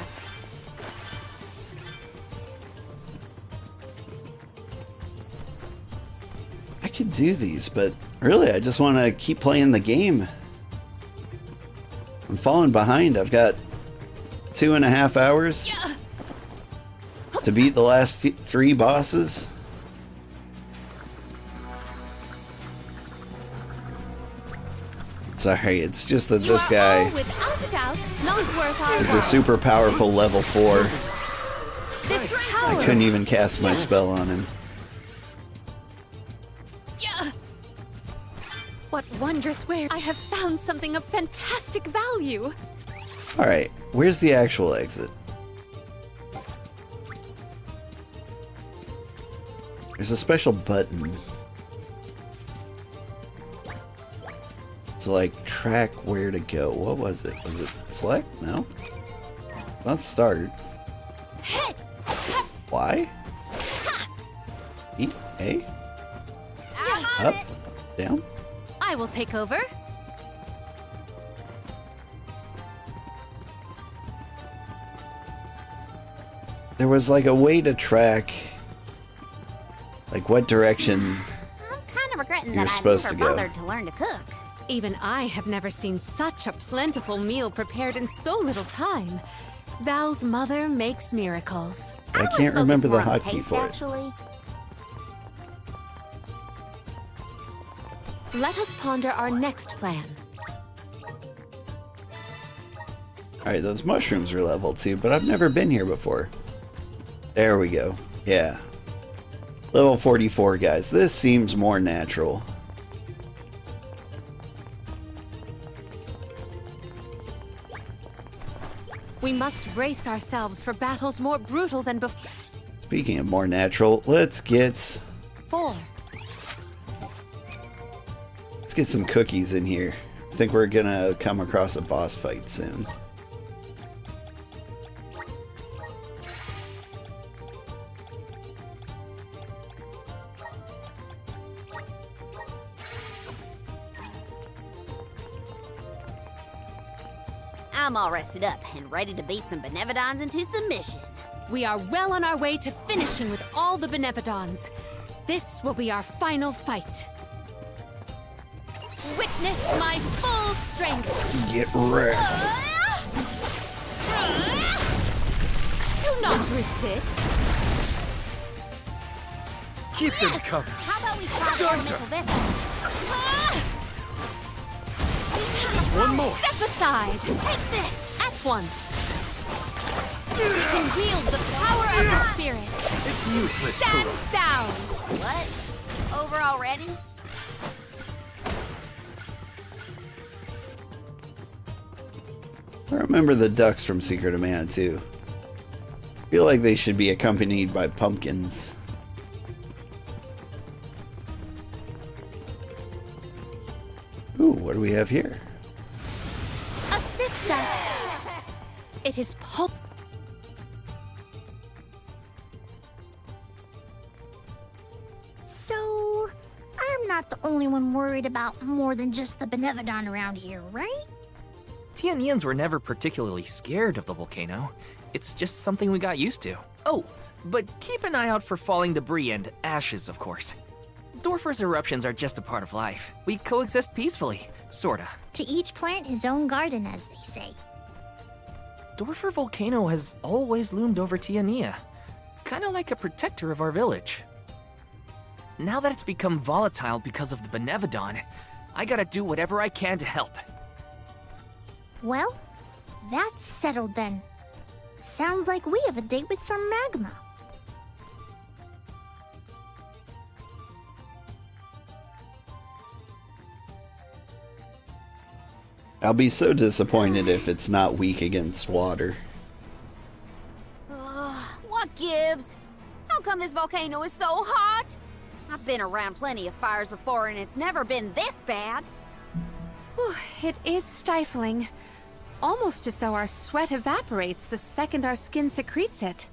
I could do these, but really I just want to keep playing the game. I'm falling behind. I've got 2.5 hours to beat the last 3 bosses. Sorry, it's just that this guy Without a doubt, not worth our is a super powerful level 4. This I power. couldn't even cast my spell on him. What wondrous where I have found something of fantastic value. Alright, where's the actual exit? There's a special button to like track where to go. What was it? Was it select? No. Let's start. Y? E? A? Up? Down? I will take over. There was like a way to track like what direction I'm kind of regretting you're that I supposed never to go. bothered to learn to cook. Even I have never seen such a plentiful meal prepared in so little time. Val's mother makes miracles. I always can't focus remember the more on hotkey taste, for it. actually. Let us ponder our next plan. Alright, those mushrooms are level 2, but I've never been here before. There we go. Yeah. Level 44, guys. This seems more natural. We must brace ourselves for battles more brutal than before. Speaking of more natural, let's get some cookies in here. I think we're gonna come across a boss fight soon. I'm all rested up and ready to beat some Benevodons into submission. We are well on our way to finishing with all the Benevodons. This will be our final fight. Witness my full strength. Get wrecked. Do not resist. Keep them covered. How about we try elemental vessels? Just one more. Step aside. Take this at once. We can wield the power of the spirits. It's useless, Stand Tura. down. What? Over already? I remember the ducks from Secret of Mana too. Feel like they should be accompanied by pumpkins. Ooh, what do we have here? Assist us! It is pulp. So, I'm not the only one worried about more than just the Benevodon around here, right? Tianians were never particularly scared of the volcano. It's just something we got used to. Oh, but keep an eye out for falling debris and ashes, of course. Dorfer's eruptions are just a part of life. We coexist peacefully, sorta. To each plant his own garden, as they say. Dorfer Volcano has always loomed over Tiania, kinda like a protector of our village. Now that it's become volatile because of the Benevodon, I gotta do whatever I can to help. Well, that's settled then. Sounds like we have a date with some magma. I'll be so disappointed if it's not weak against water. What gives? How come this volcano is so hot? I've been around plenty of fires before and it's never been this bad. Whew, it is stifling. Almost as though our sweat evaporates the second our skin secretes it.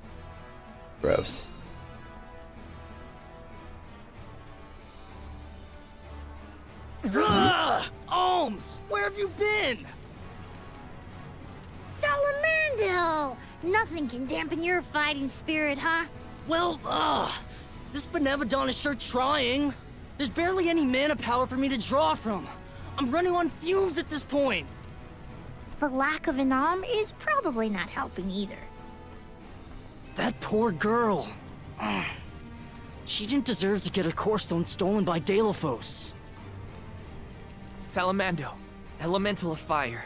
Gross. Ohms! Where have you been? Salamando! Nothing can dampen your fighting spirit, huh? Well, this Benevodon is sure trying. There's barely any mana power for me to draw from. I'm running on fumes at this point. The lack of an arm is probably not helping either. That poor girl. She didn't deserve to get her core stone stolen by Delophos. Salamando, elemental of fire.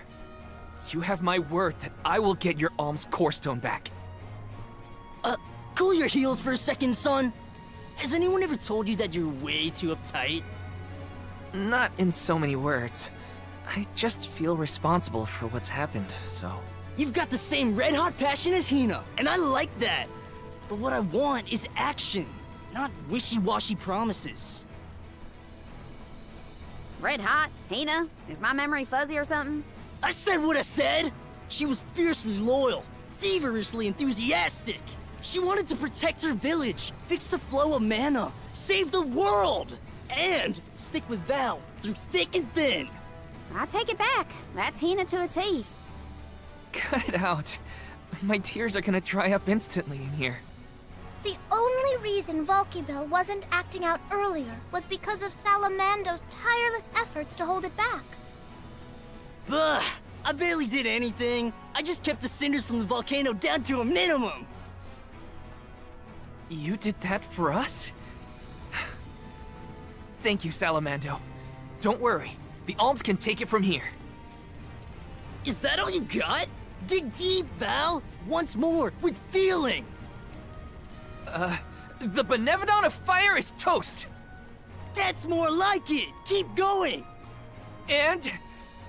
You have my word that I will get your alm's core stone back. Cool your heels for a second, son. Has anyone ever told you that you're way too uptight? Not in so many words. I just feel responsible for what's happened, so... You've got the same red-hot passion as Hina, and I like that. But what I want is action, not wishy-washy promises. Red hot? Hina? Is my memory fuzzy or something? I said what I said! She was fiercely loyal, feverishly enthusiastic. She wanted to protect her village, fix the flow of mana, save the world, and stick with Val through thick and thin. I take it back. That's Hina to a T. Cut it out. My tears are gonna dry up instantly in here. The only reason Volkibel wasn't acting out earlier was because of Salamando's tireless efforts to hold it back. Bah! I barely did anything. I just kept the cinders from the volcano down to a minimum. You did that for us? Thank you, Salamando. Don't worry. The alms can take it from here. Is that all you got? Dig deep, Val! Once more, with feeling! The Benevodon of Fire is toast! That's more like it! Keep going! And...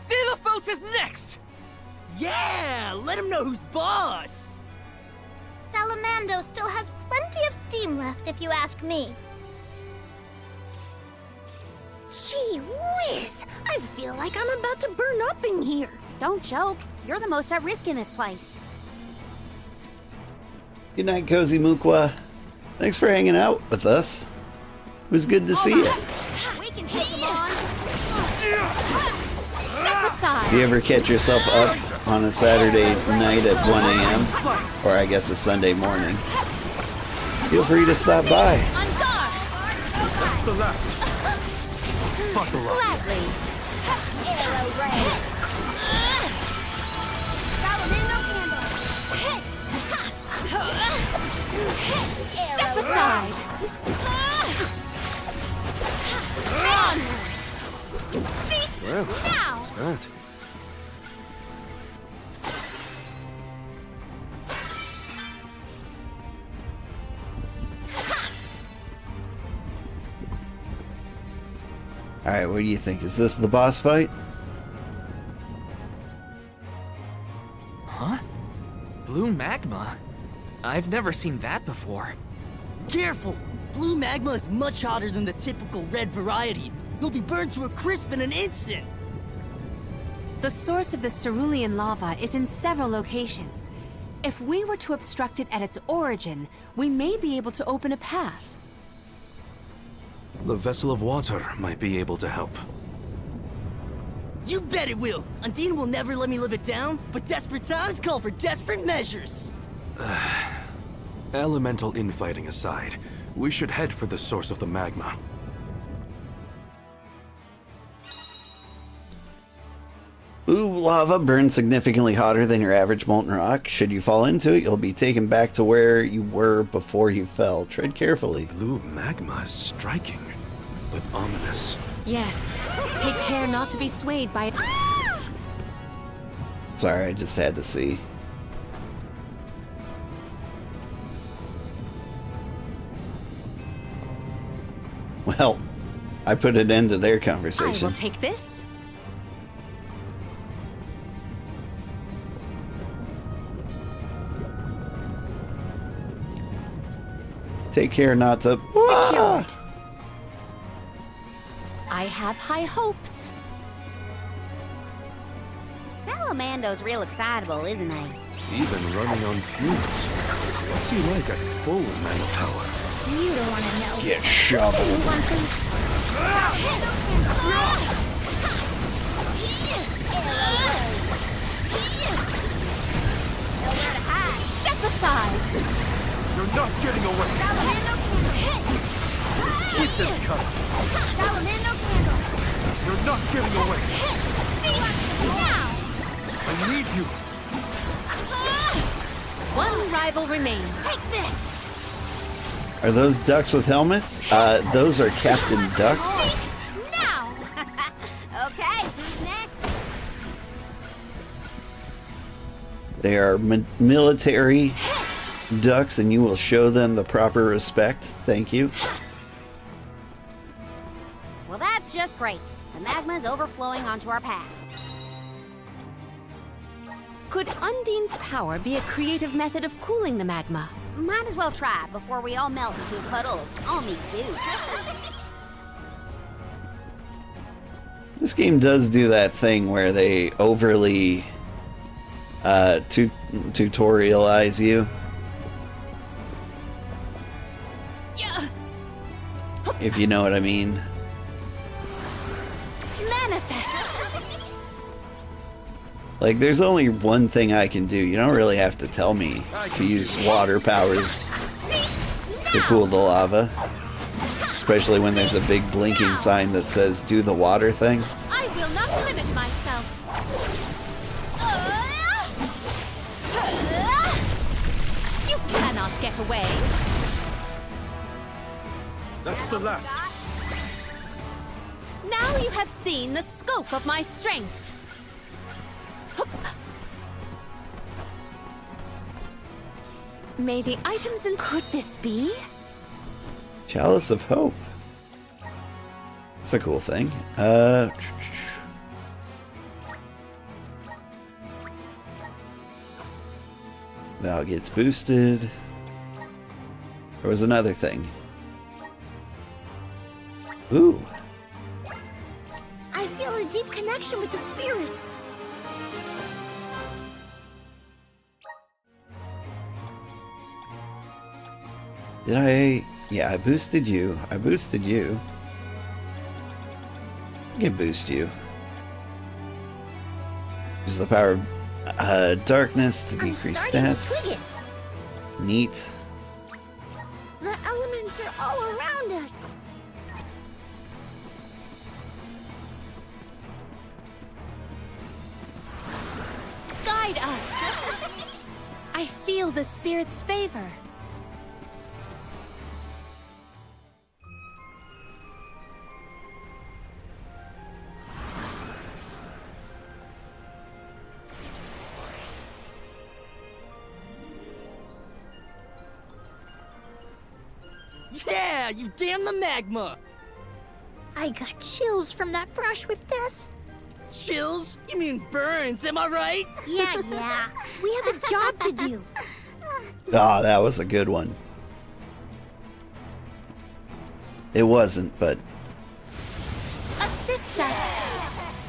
Delophos is next! Yeah! Let him know who's boss! Salamando still has plenty of steam left, if you ask me. Gee whiz! I feel like I'm about to burn up in here. Don't joke. You're the most at risk in this place. Good night, Cozy Mukwa. Thanks for hanging out with us. It was good to see you. We can take him on. Step aside. If you ever catch yourself up on a Saturday night at 1 a.m., or I guess a Sunday morning, feel free to stop by. That's the last. Buckle up. Gladly. Arrow ray. Step aside. Run. Cease now. What's that? Alright, what do you think? Is this the boss fight? Blue magma? I've never seen that before. Careful! Blue magma is much hotter than the typical red variety. You'll be burned to a crisp in an instant! The source of the cerulean lava is in several locations. If we were to obstruct it at its origin, we may be able to open a path. The vessel of water might be able to help. You bet it will! Undine will never let me live it down, but desperate times call for desperate measures! Elemental infighting aside, we should head for the source of the magma. Blue lava burns significantly hotter than your average molten rock. Should you fall into it, you'll be taken back to where you were before you fell. Tread carefully. Blue magma is striking, but ominous. Yes. Take care not to be swayed by it. Sorry, I just had to see. Well, I put an end to their I conversation. will take this. Take care not to... Secured. I have high hopes. Salamando's real excitable, isn't he? Even running on fumes. What's he like at full manpower? You don't want to know. Get shoveled. You want this? Step aside. You're not getting away. Salamando candle. Keep this cut. Salamando candle. You're not getting away. Now. I need you. One rival remains. Take this. Are those ducks with helmets? Those are Captain Ducks. Now. Okay, who's next? They are military ducks, and you will show them the proper respect. Thank you. Well, that's just great. The magma's overflowing onto our path. Could Undine's power be a creative method of cooling the magma? Might as well try before we all melt into a puddle of almy goo. This game does do that thing where they overly tutorialize you. If you know what I mean. Manifest. Like, there's only one thing I can do. You don't really have to tell me to use water powers to cool the lava. Especially when there's a big blinking sign that says, do the water thing. I will not limit myself. You cannot get away. That's the last. Now you have seen the scope of my strength. May the items in... Could this be? Chalice of Hope. That's a cool thing. Val gets boosted. There was another thing. Ooh. I feel a deep connection with the spirits. Did I? Yeah, I boosted you. I boosted you. I can boost you. Use the power of darkness to decrease stats. Neat. The elements are all around us. Guide us. I feel the spirit's favor. Yeah, you damn the magma! I got chills from that brush with death. Chills? You mean burns, am I right? Yeah, yeah. We have a job to do. Ah, that was a good one. It wasn't, but Assist us!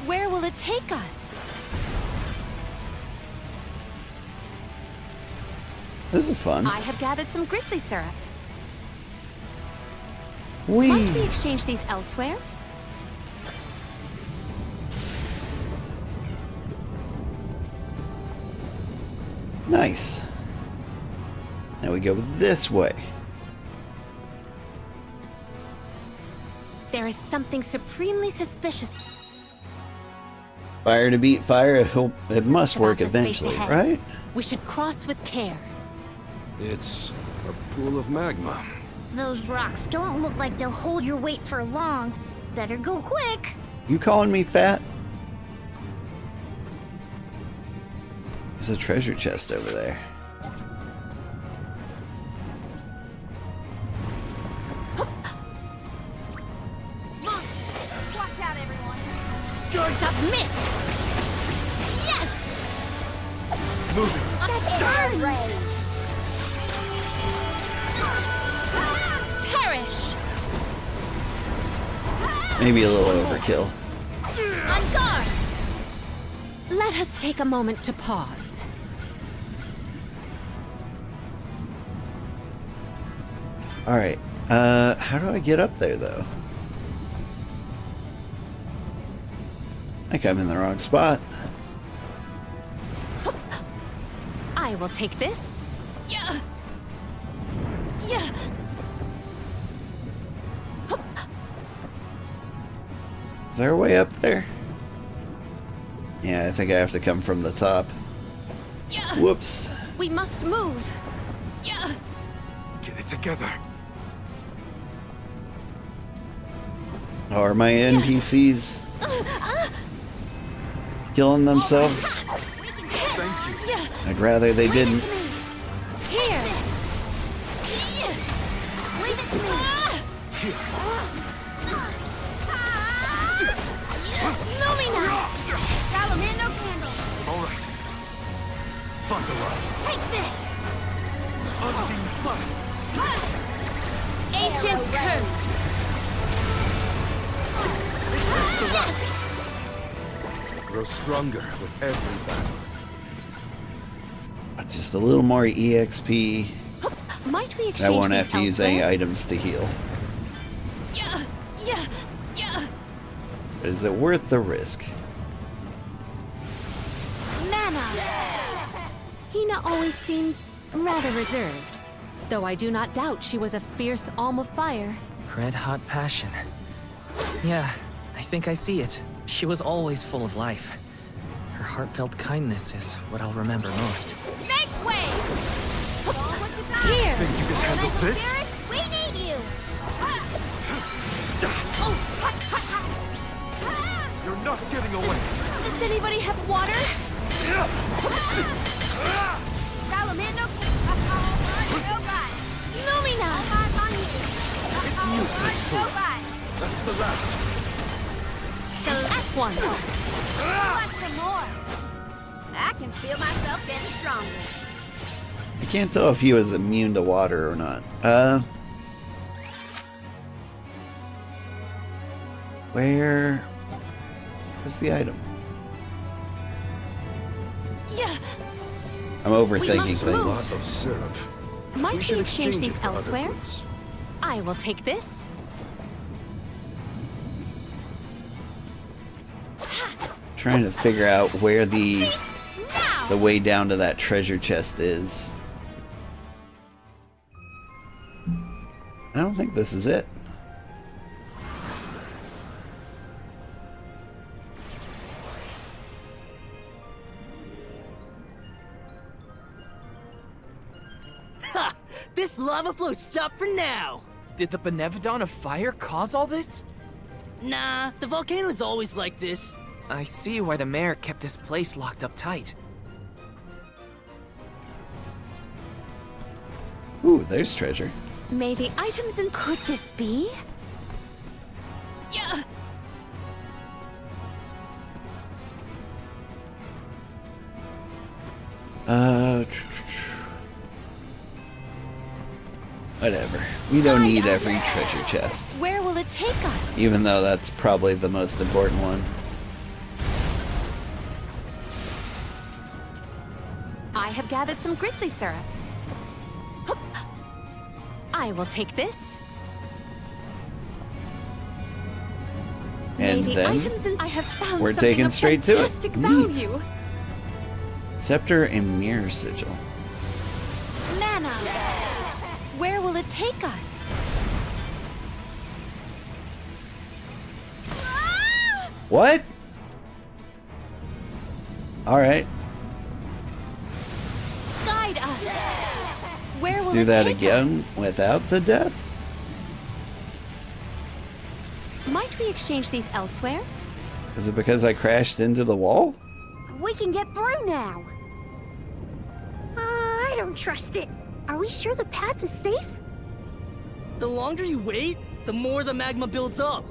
Where will it take us? this is fun. I have gathered some grizzly syrup. Whee! Might we exchange these elsewhere? Nice. Now we go this way. There is something supremely suspicious. Fire to beat fire, it must about work the space eventually, ahead. right? We should cross with care. It's a pool of magma. Those rocks don't look like they'll hold your weight for long. Better go quick. You calling me fat? There's a treasure chest over there. Watch out, everyone. Submit! Yes! Moving. That burns! Perish! Maybe a little overkill. On guard! Let us take a moment to pause. Alright, how do I get up there though? I think I'm in the wrong spot. I will take this. Yeah! Yeah! Is there a way up there? Yeah, I think I have to come from the top. Yeah! Whoops. We must move. Yeah! Get it together. Are my NPCs killing themselves? Thank you. I'd rather they didn't. Here. Leave it to me! Lumina! Salamando candle! All right. Buckle up. Take this! Unseen flask. Ancient curse. That's the last. Grow stronger with every battle. Just a little more EXP. Might we exchange I won't these have to use any elsewhere? items to heal. Yeah! Yeah! Yeah! But is it worth the risk? Mana. Hina always seemed rather reserved, though I do not doubt she was a fierce alm of fire. Red hot passion. Yeah, I think I see it. She was always full of life. Her heartfelt kindness is what I'll remember most. Make way! What you got? Here. Think you can handle this? Spirits, we need you! You're not getting away. Does anybody have water? Salamando robot! Lumina. Robot on you! It's useless to Robot! That's the last. At once. Want some more? I can feel myself getting stronger. I can't tell if he was immune to water or not. Where's the item? Yeah! I'm overthinking must move. things. Lot of syrup. Might we should exchange these it for other elsewhere? goods. I will take this. Trying to figure out where the way down to that treasure chest is. I don't think this is it. Ha! This lava flow stopped for now! Did the Benevodon of Fire cause all this? Nah, the volcano's always like this. I see why the mayor kept this place locked up tight. Ooh, there's treasure. May the items in... Could this be? Yeah! Whatever. We don't need every treasure chest. Where will it take us? Even though that's probably the most important one. I have gathered some grizzly syrup. I will take this. And Maybe then items I have found we're something taking of straight to it. fantastic Neat. value. Scepter and mirror sigil. Mana. Where will it take us? What? Alright. Guide us. Where Let's will do it that take again us? without the death. Might we exchange these elsewhere? Is it because I crashed into the wall? We can get through now. I don't trust it. Are we sure the path is safe? The longer you wait, the more the magma builds up.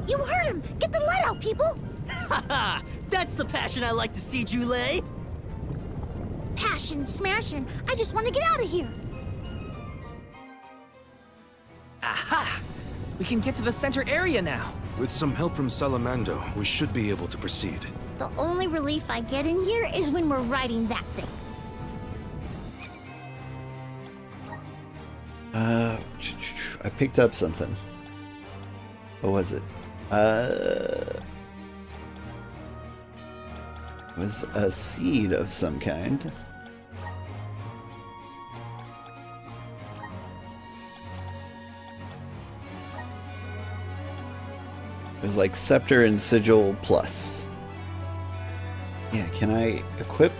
You heard him! Get the lead out, people! Haha! That's the passion I like to see, Jule! Passion, smashing. I just want to get out of here. Aha! We can get to the center area now. With some help from Salamando, we should be able to proceed. The only relief I get in here is when we're riding that thing. I picked up something. What was it? It was a seed of some kind. It was like Scepter and Sigil Plus. Yeah, can I equip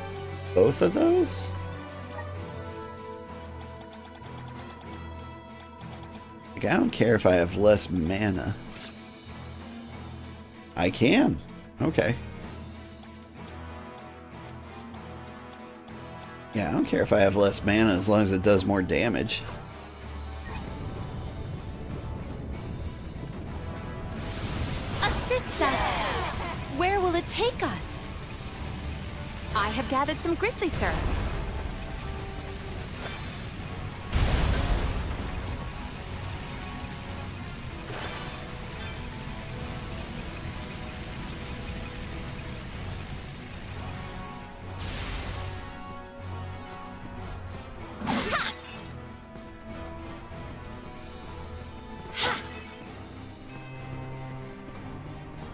both of those? Like, I don't care if I have less mana. I can. Okay. Yeah, I don't care if I have less mana as long as it does more damage. Assist us. Where will it take us? I have gathered some grizzly syrup.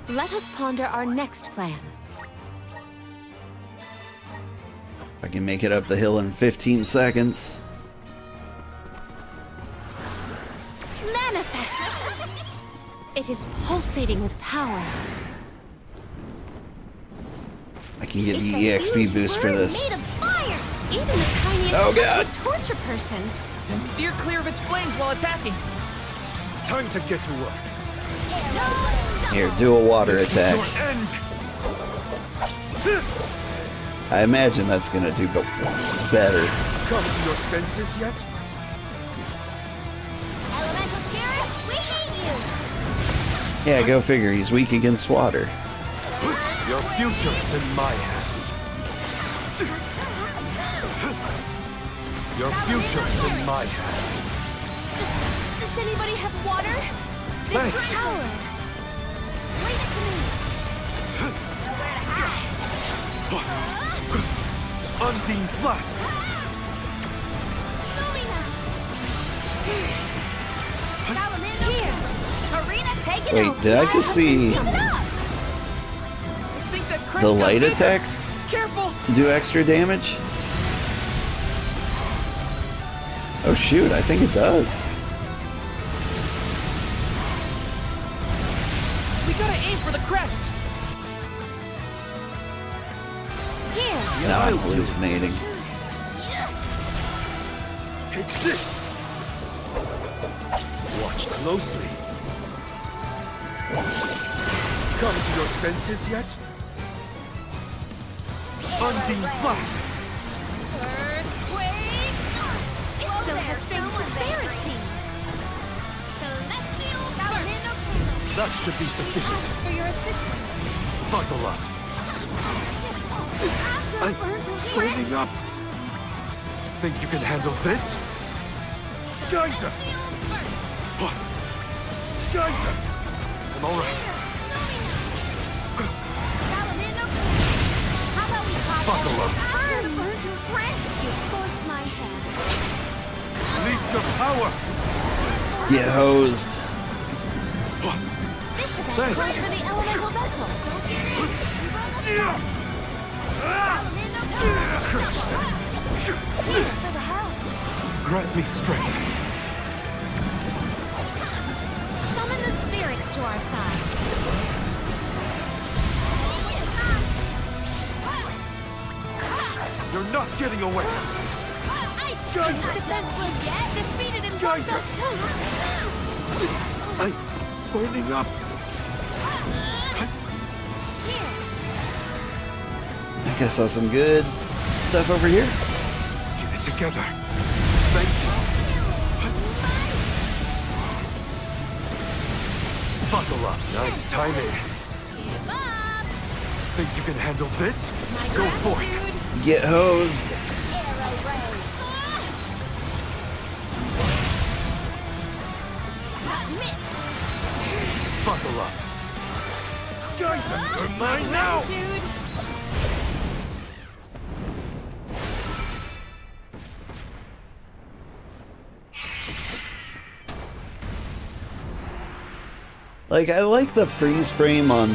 Let us ponder our next plan. I can make it up the hill in 15 seconds. Manifest! It is pulsating with power. I can get the EXP boost for this. Made of fire! Even the tiniest Oh, touch God. would torch a person. Then steer clear of its flames while attacking. Time to get to work. Here, do a water attack. Your end. I imagine that's gonna do better. Come to your senses yet? Elemental spirits, we need you! Yeah, go figure. He's weak against water. Your future's in my hands. Your future's in my hands. Does anybody have water? Thanks. This power. Leave it to me! Undine Flask! Here! Arena, take it Wait, over! did I just see I think that Chris the got light bigger. attack Careful! do extra damage? Oh shoot, I think it does. We gotta aim for the crest. Here. No, I'm hallucinating. Take this! Watch closely. Come to your senses yet? Undine Flask! Earthquake! It still has strength to spare, it seems. Celestial burst! That should be sufficient. For your assistance. Buckle up. I'm waiting up. Think you can handle this? Geyser! Geyser! I'm alright. Buckle up. You force my hand. Release your power! Get hosed. This is the Thanks. best time for the elemental vessel. Don't get in. Thanks for the help. Grant me strength. Summon the spirits to our side. You're not getting away. He's Geyser! defenseless, yet defeated in Geyser! I'm burning up. I think I saw some good stuff over here. Get it together. Thank you. Buckle up. Nice timing. Think you can handle this? Go for it. Get hosed. Buckle up. Geyser, you're mine now. Like, I like the freeze frame on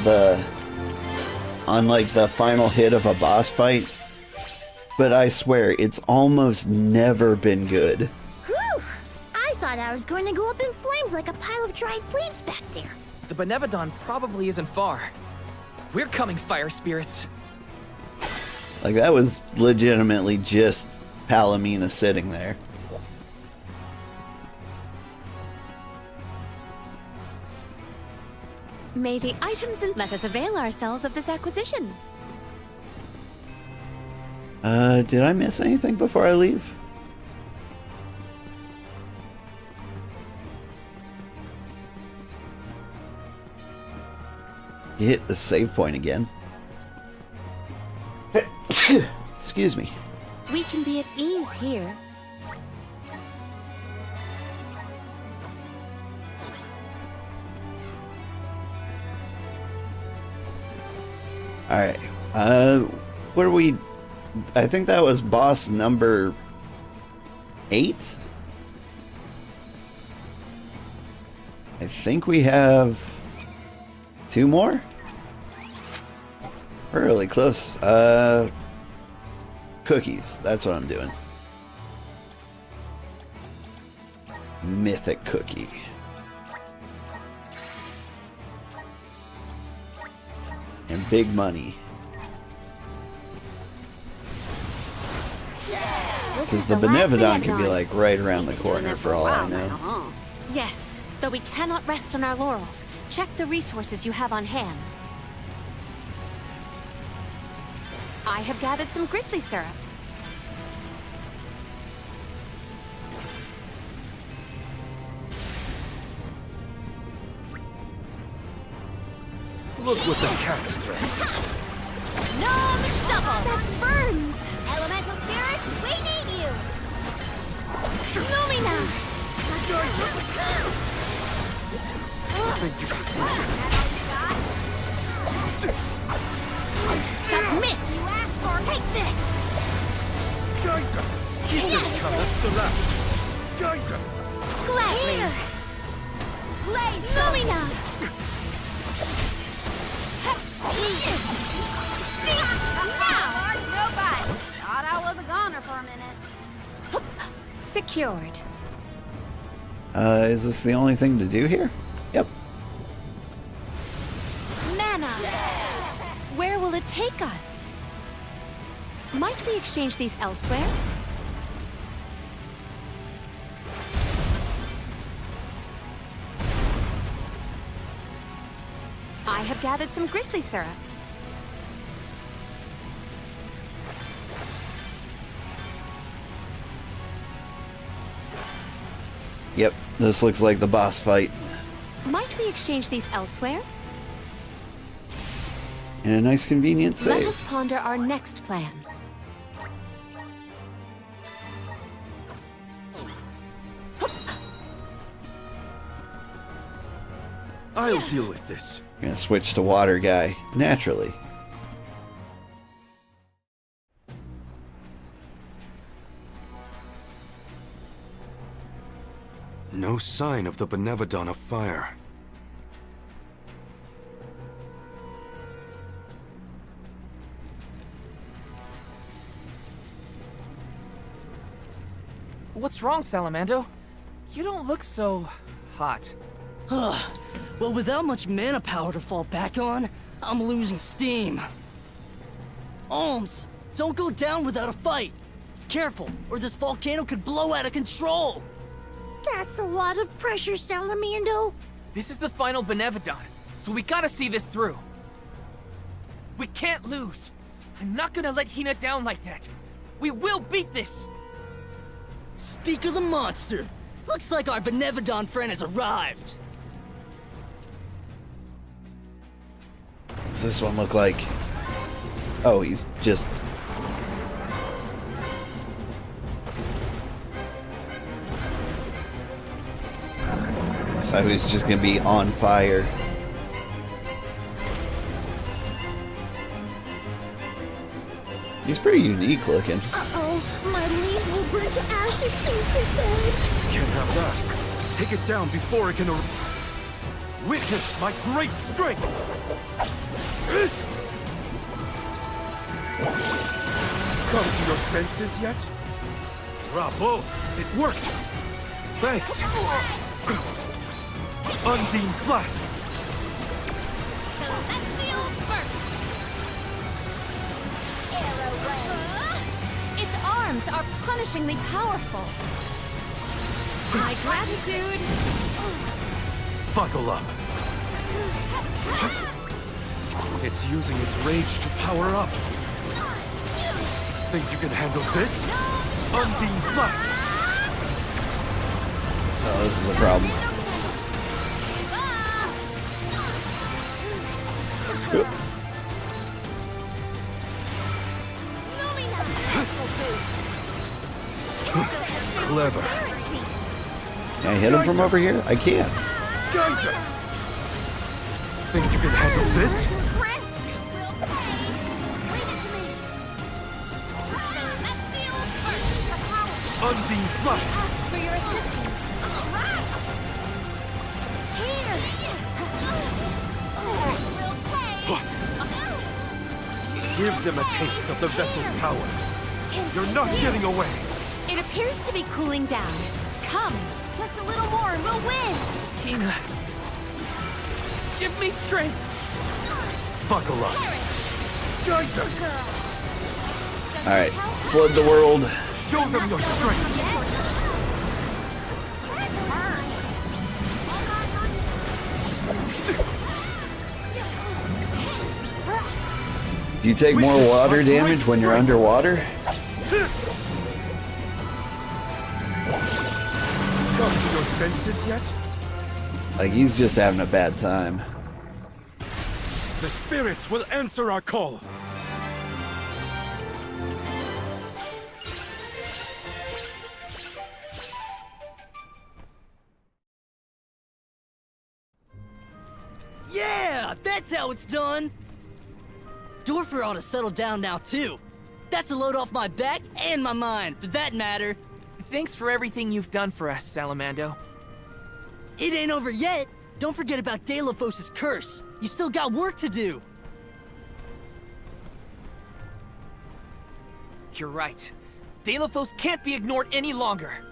like the final hit of a boss fight, but I swear it's almost never been good. Whew! I thought I was going to go up in flames like a pile of dried leaves back there. The Benevodon probably isn't far. We're coming, fire spirits. Like, that was legitimately just Palomina sitting there. May the items and let us avail ourselves of this acquisition. Did I miss anything before I leave? You hit the save point again. Excuse me. We can be at ease here. Alright. What are we... I think that was boss number 8? I think we have 2 more? We're really close. Cookies. That's what I'm doing. Mythic cookie. And big money. Because the Benevodon could be like right around the corner for all I know. Yes, though we cannot rest on our laurels. Check the resources you have on hand. I have gathered some grizzly syrup. Look what the cat's doing. No, the shovel! That burns! Elemental spirit, we need you! Lumina! Thank you. Submit! You asked for it. Take this! Geyser! Keep this cover, that's the last. Geyser! Gladly! Here! Blaze Lumina! Now! Nobody! Thought I was a goner for a minute. Secured. Is this the only thing to do here? Yep. Mana! Where will it take us? Might we exchange these elsewhere? I have gathered some grizzly syrup. Yep, this looks like the boss fight. Might we exchange these elsewhere? And a nice convenient Let save. us ponder our next plan. I'll deal with this. Gonna switch to water guy, naturally. No sign of the Benevodon of Fire. What's wrong, Salamando? You don't look so hot. Well, without much mana power to fall back on, I'm losing steam. Alms, don't go down without a fight. Careful, or this volcano could blow out of control. That's a lot of pressure, Salamando. This is the final Benevodon, so we gotta see this through. We can't lose. I'm not gonna let Hina down like that. We will beat this! Speak of the monster. Looks like our Benevodon friend has arrived. What's this one look like? Oh, he's just... I thought he was just gonna be on fire. He's pretty unique looking. Uh-oh, my leaves will burn to ashes instead. Can't have that. Take it down before it can... Witness my great strength! Come to your senses yet? Bravo! It worked! Thanks! Undine Flask! Celestial Burst! Its arms are punishingly powerful. My gratitude! Buckle up! It's using its rage to power up. Think you can handle this? Undine Flask! Oh, this is a problem. Clever. Can I hit him from over here? I can't. Geyser! Think you can handle this? Undine Flask! Ask for your assistance. Give them a taste of the vessel's power. You're not getting away! It appears to be cooling down. Come, just a little more and we'll win. Hina, give me strength. Buckle up. Geyser! Alright, flood the world. Show them your strength! Do you take more water damage when you're underwater? Come to your senses yet? Like, he's just having a bad time. The spirits will answer our call! Yeah, that's how it's done. Dorfer ought to settle down now, too. That's a load off my back and my mind, for that matter. Thanks for everything you've done for us, Salamando. It ain't over yet. Don't forget about Delophos' curse. You still got work to do. You're right. Delophos can't be ignored any longer.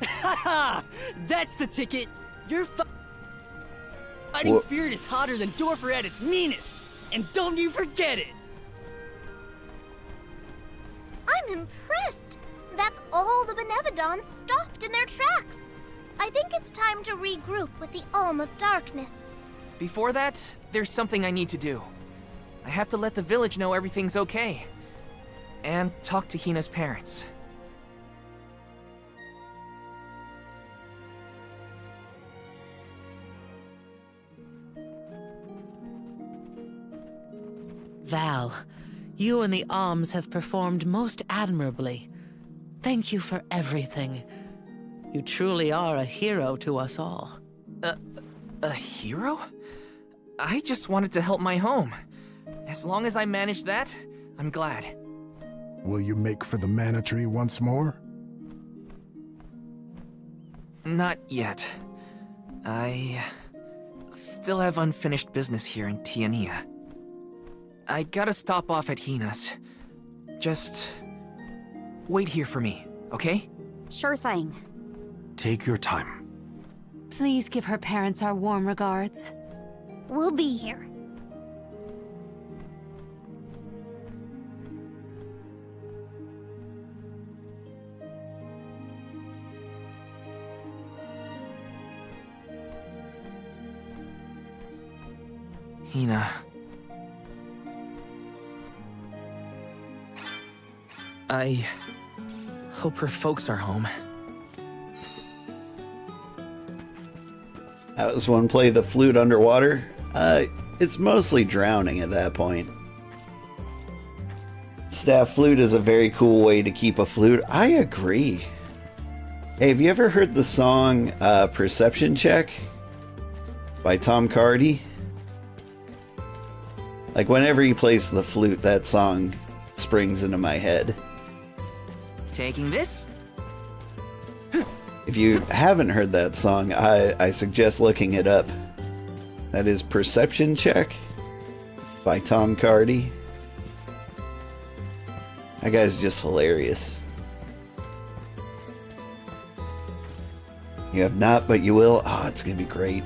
Haha! That's the ticket. Your fighting spirit is hotter than Dorfer at its meanest. And don't you forget it! I'm impressed. That's all the Benevodons stopped in their tracks. I think it's time to regroup with the Alm of Darkness. Before that, there's something I need to do. I have to let the village know everything's okay. And talk to Hina's parents. Val, you and the Alms have performed most admirably. Thank you for everything. You truly are a hero to us all. A hero? I just wanted to help my home. As long as I manage that, I'm glad. Will you make for the mana tree once more? Not yet. I still have unfinished business here in Tiania. I gotta stop off at Hina's. Just wait here for me, okay? Sure thing. Take your time. Please give her parents our warm regards. We'll be here. Hina. I hope her folks are home. How does one play the flute underwater? It's mostly drowning at that point. Staff flute is a very cool way to keep a flute. I agree. Hey, have you ever heard the song Perception Check by Tom Cardy? Like, whenever he plays the flute, that song springs into my head. Taking this? If you haven't heard that song, I suggest looking it up. That is Perception Check by Tom Cardy. That guy's just hilarious. You have not, but you will. Oh, it's gonna be great.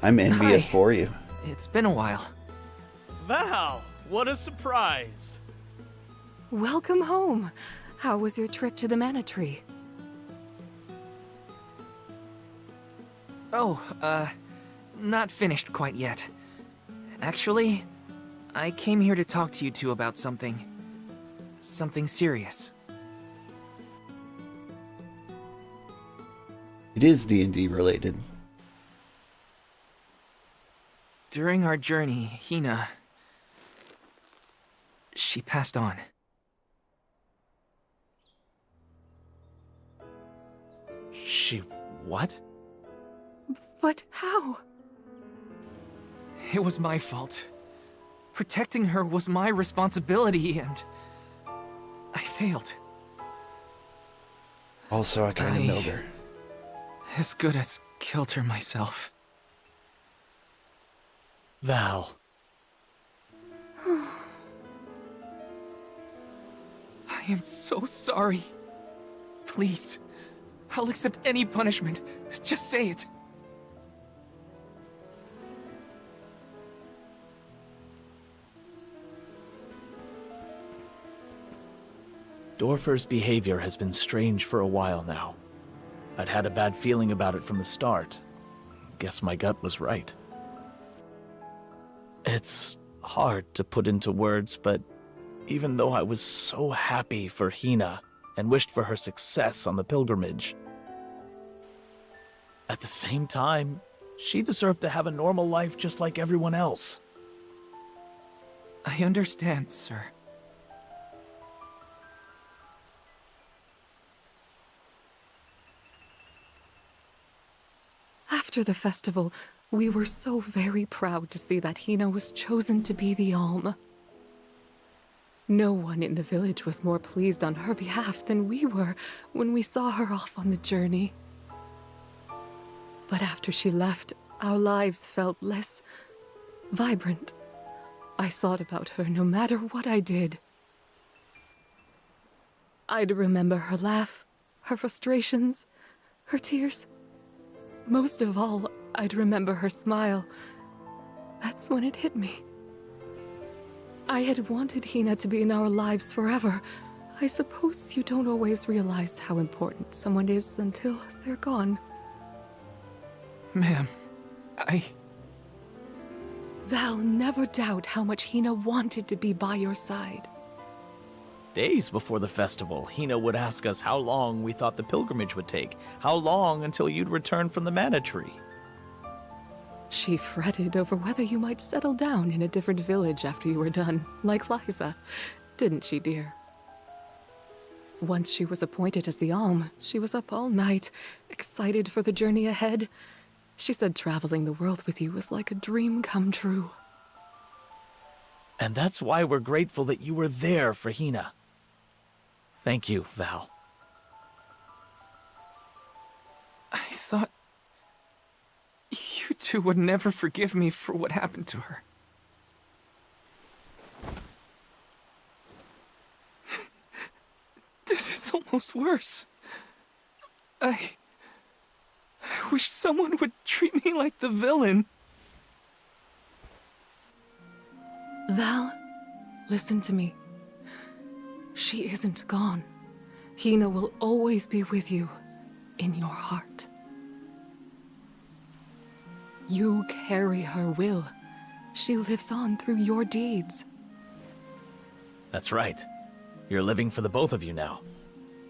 I'm envious for you. It's been a while. Val, what a surprise! Welcome home. How was your trip to the Mana Tree? Oh, not finished quite yet. Actually, I came here to talk to you two about something. Something serious. It is D&D related. During our journey, Hina... she passed on. She... what? But how? It was my fault. Protecting her was my responsibility, and... I failed. Also, I kind of milled her. As good as killed her myself. Val. I am so sorry. Please, I'll accept any punishment. Just say it. Dorfer's behavior has been strange for a while now. I'd had a bad feeling about it from the start. Guess my gut was right. It's hard to put into words, but even though I was so happy for Hina and wished for her success on the pilgrimage, at the same time, she deserved to have a normal life just like everyone else. I understand, sir. After the festival, we were so very proud to see that Hina was chosen to be the Alm. No one in the village was more pleased on her behalf than we were when we saw her off on the journey. But after she left, our lives felt less vibrant. I thought about her no matter what I did. I'd remember her laugh, her frustrations, her tears. Most of all, I'd remember her smile. That's when it hit me. I had wanted Hina to be in our lives forever. I suppose you don't always realize how important someone is until they're gone. Ma'am, Val, never doubt how much Hina wanted to be by your side. Days before the festival, Hina would ask us how long we thought the pilgrimage would take. How long until you'd return from the Mana Tree? She fretted over whether you might settle down in a different village after you were done, like Liza. Didn't she, dear? Once she was appointed as the Alm, she was up all night, excited for the journey ahead. She said traveling the world with you was like a dream come true. And that's why we're grateful that you were there for Hina. Thank you, Val. I thought you two would never forgive me for what happened to her. This is almost worse. I wish someone would treat me like the villain. Val, listen to me. She isn't gone. Hina will always be with you, in your heart. You carry her will. She lives on through your deeds. That's right. You're living for the both of you now.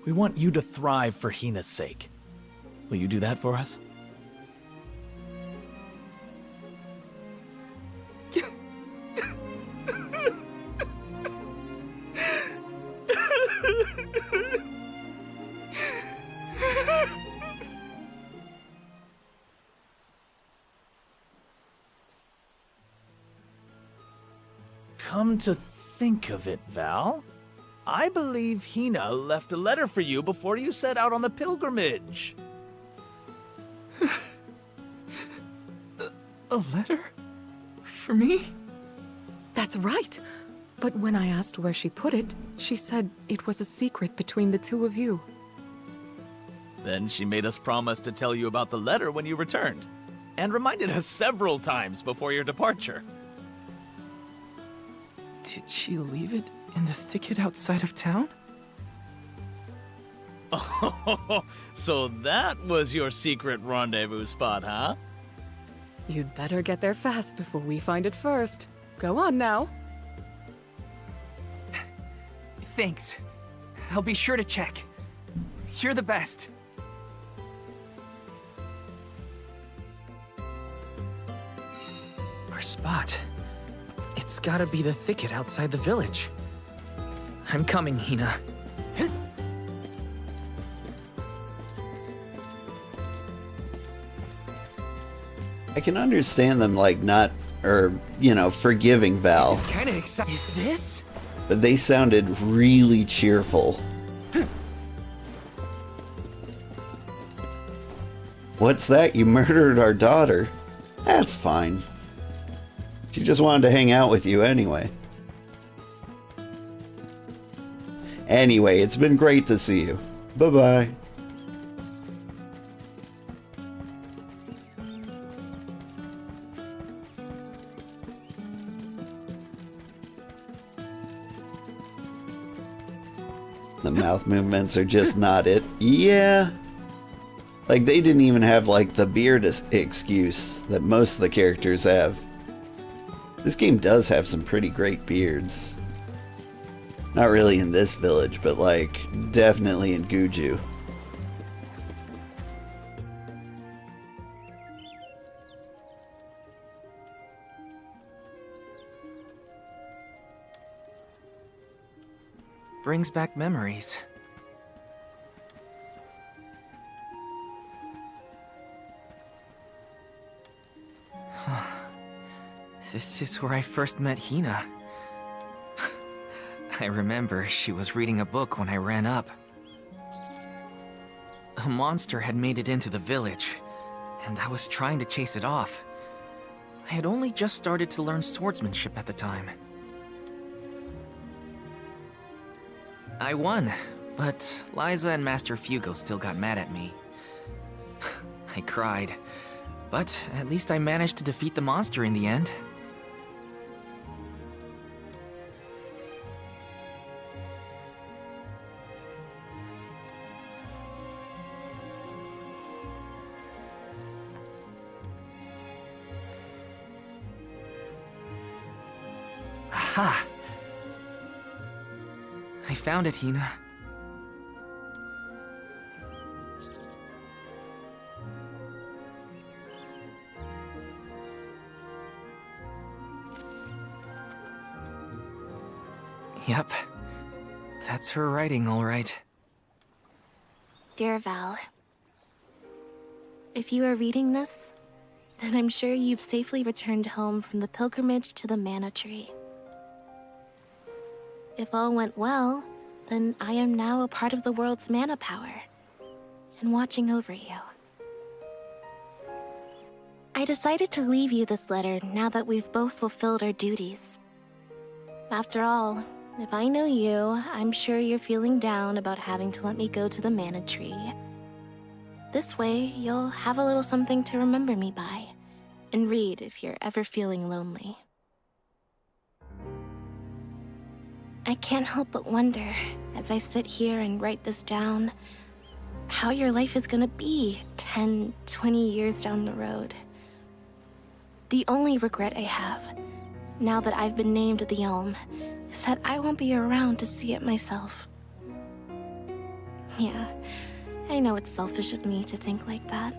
We want you to thrive for Hina's sake. Will you do that for us? Come to think of it, Val, I believe Hina left a letter for you before you set out on the pilgrimage. A letter? For me? That's right. But when I asked where she put it, she said it was a secret between the two of you. Then she made us promise to tell you about the letter when you returned, and reminded us several times before your departure. Did she leave it in the thicket outside of town? Oh, so that was your secret rendezvous spot, huh? You'd better get there fast before we find it first. Go on now. Thanks. I'll be sure to check. You're the best. Our spot. It's gotta be the thicket outside the village. I'm coming, Hina. I can understand them, like, not, or, you know, forgiving Val. This is kinda exciting. Is this? But they sounded really cheerful. What's that? You murdered our daughter? That's fine. She just wanted to hang out with you anyway. Anyway, it's been great to see you. Bye-bye. The mouth movements are just not it. Yeah. Like, they didn't even have, like, the beard excuse that most of the characters have. This game does have some pretty great beards. Not really in this village, but, like, definitely in Guju. Brings back memories. This is where I first met Hina. I remember she was reading a book when I ran up. A monster had made it into the village, and I was trying to chase it off. I had only just started to learn swordsmanship at the time. I won, but Liza and Master Fugo still got mad at me. I cried, but at least I managed to defeat the monster in the end. Aha! I found it, Hina. Yep. That's her writing, all right. Dear Val, if you are reading this, then I'm sure you've safely returned home from the pilgrimage to the Mana Tree. If all went well, then I am now a part of the world's mana power, and watching over you. I decided to leave you this letter now that we've both fulfilled our duties. After all, if I know you, I'm sure you're feeling down about having to let me go to the Mana Tree. This way, you'll have a little something to remember me by, and read if you're ever feeling lonely. I can't help but wonder, as I sit here and write this down, how your life is gonna be 10, 20 years down the road. The only regret I have, now that I've been named the Elm, is that I won't be around to see it myself. Yeah, I know it's selfish of me to think like that.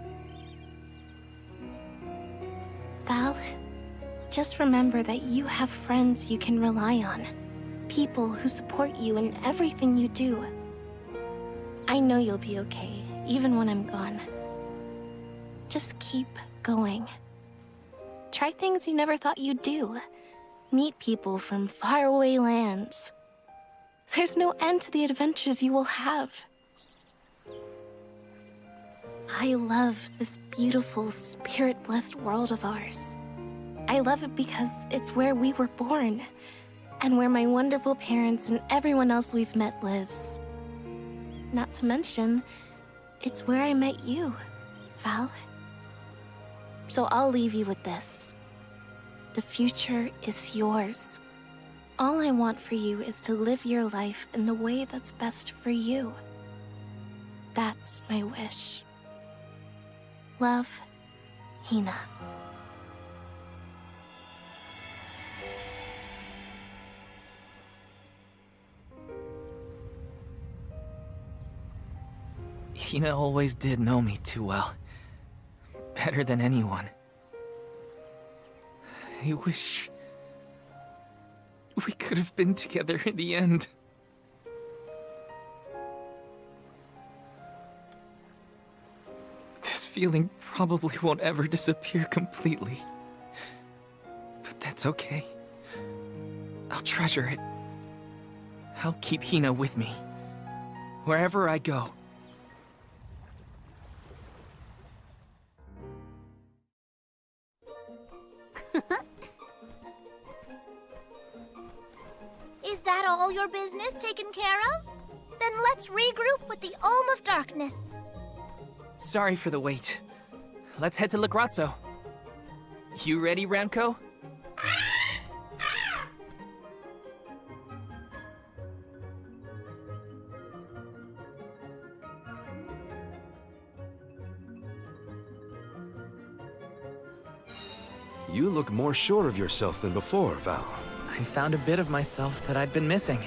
Val, just remember that you have friends you can rely on. People who support you in everything you do. I know you'll be okay, even when I'm gone. Just keep going. Try things you never thought you'd do. Meet people from faraway lands. There's no end to the adventures you will have. I love this beautiful, spirit-blessed world of ours. I love it because it's where we were born, and where my wonderful parents and everyone else we've met lives. Not to mention, it's where I met you, Val. So I'll leave you with this. The future is yours. All I want for you is to live your life in the way that's best for you. That's my wish. Love, Hina. Hina always did know me too well. Better than anyone. I wish we could have been together in the end. This feeling probably won't ever disappear completely. But that's okay. I'll treasure it. I'll keep Hina with me, wherever I go. Is that all your business taken care of? Then let's regroup with the Olm of Darkness. Sorry for the wait. Let's head to La Grazzo. You ready, Ramco? You look more sure of yourself than before, Val. I found a bit of myself that I'd been missing.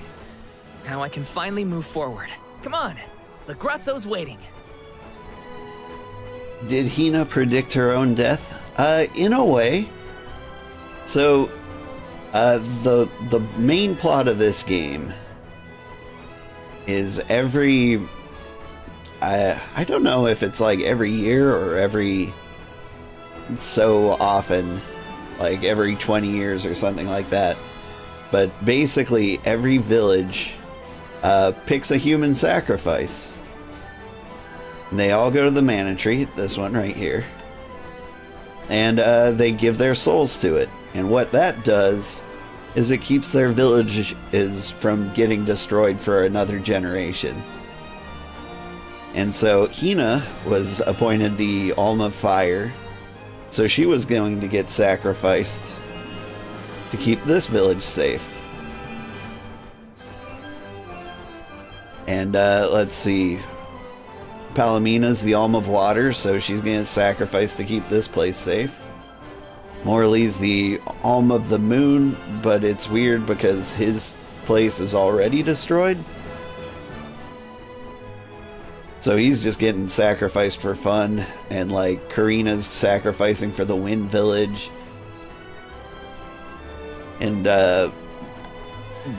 Now I can finally move forward. Come on! La Grazzo's waiting! Did Hina predict her own death? In a way. So, the main plot of this game is every... I don't know if it's like every year or every so often, like every 20 years or something like that. But basically, every village picks a human sacrifice. And they all go to the Mana Tree, this one right here. And they give their souls to it. And what that does is it keeps their village from getting destroyed for another generation. And so Hina was appointed the Olm of Fire. So she was going to get sacrificed to keep this village safe. And let's see. Palomina's the Olm of Water, so she's going to sacrifice to keep this place safe. Morley's the Olm of the Moon, but it's weird because his place is already destroyed. So he's just getting sacrificed for fun, and like Karina's sacrificing for the Wind Village. And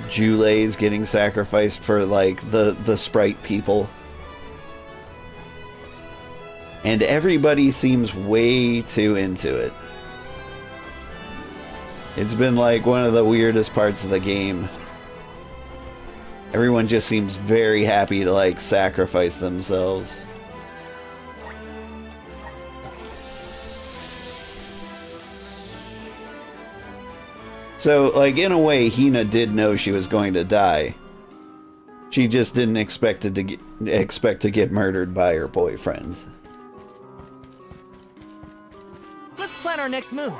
Jule's getting sacrificed for like the sprite people. And everybody seems way too into it. It's been like one of the weirdest parts of the game. Everyone just seems very happy to like sacrifice themselves. So, like, in a way, Hina did know she was going to die. She just didn't expect to get murdered by her boyfriend. Let's plan our next move.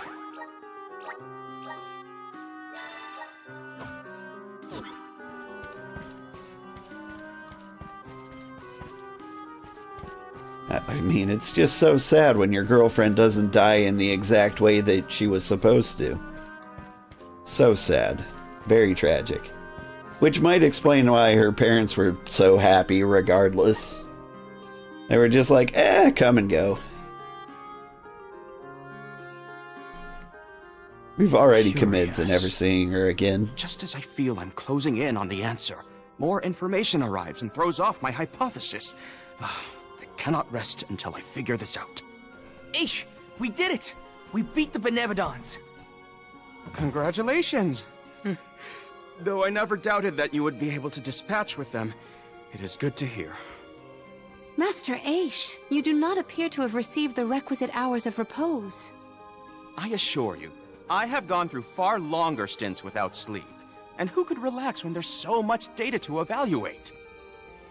I mean, it's just so sad when your girlfriend doesn't die in the exact way that she was supposed to. So sad. Very tragic. Which might explain why her parents were so happy regardless. They were just like, come and go. We've already committed to never seeing her again. Just as I feel I'm closing in on the answer, more information arrives and throws off my hypothesis. I cannot rest until I figure this out. Aish, we did it! We beat the Benevodons! Congratulations! Though I never doubted that you would be able to dispatch with them, it is good to hear. Master Aish, you do not appear to have received the requisite hours of repose. I assure you, I have gone through far longer stints without sleep. And who could relax when there's so much data to evaluate?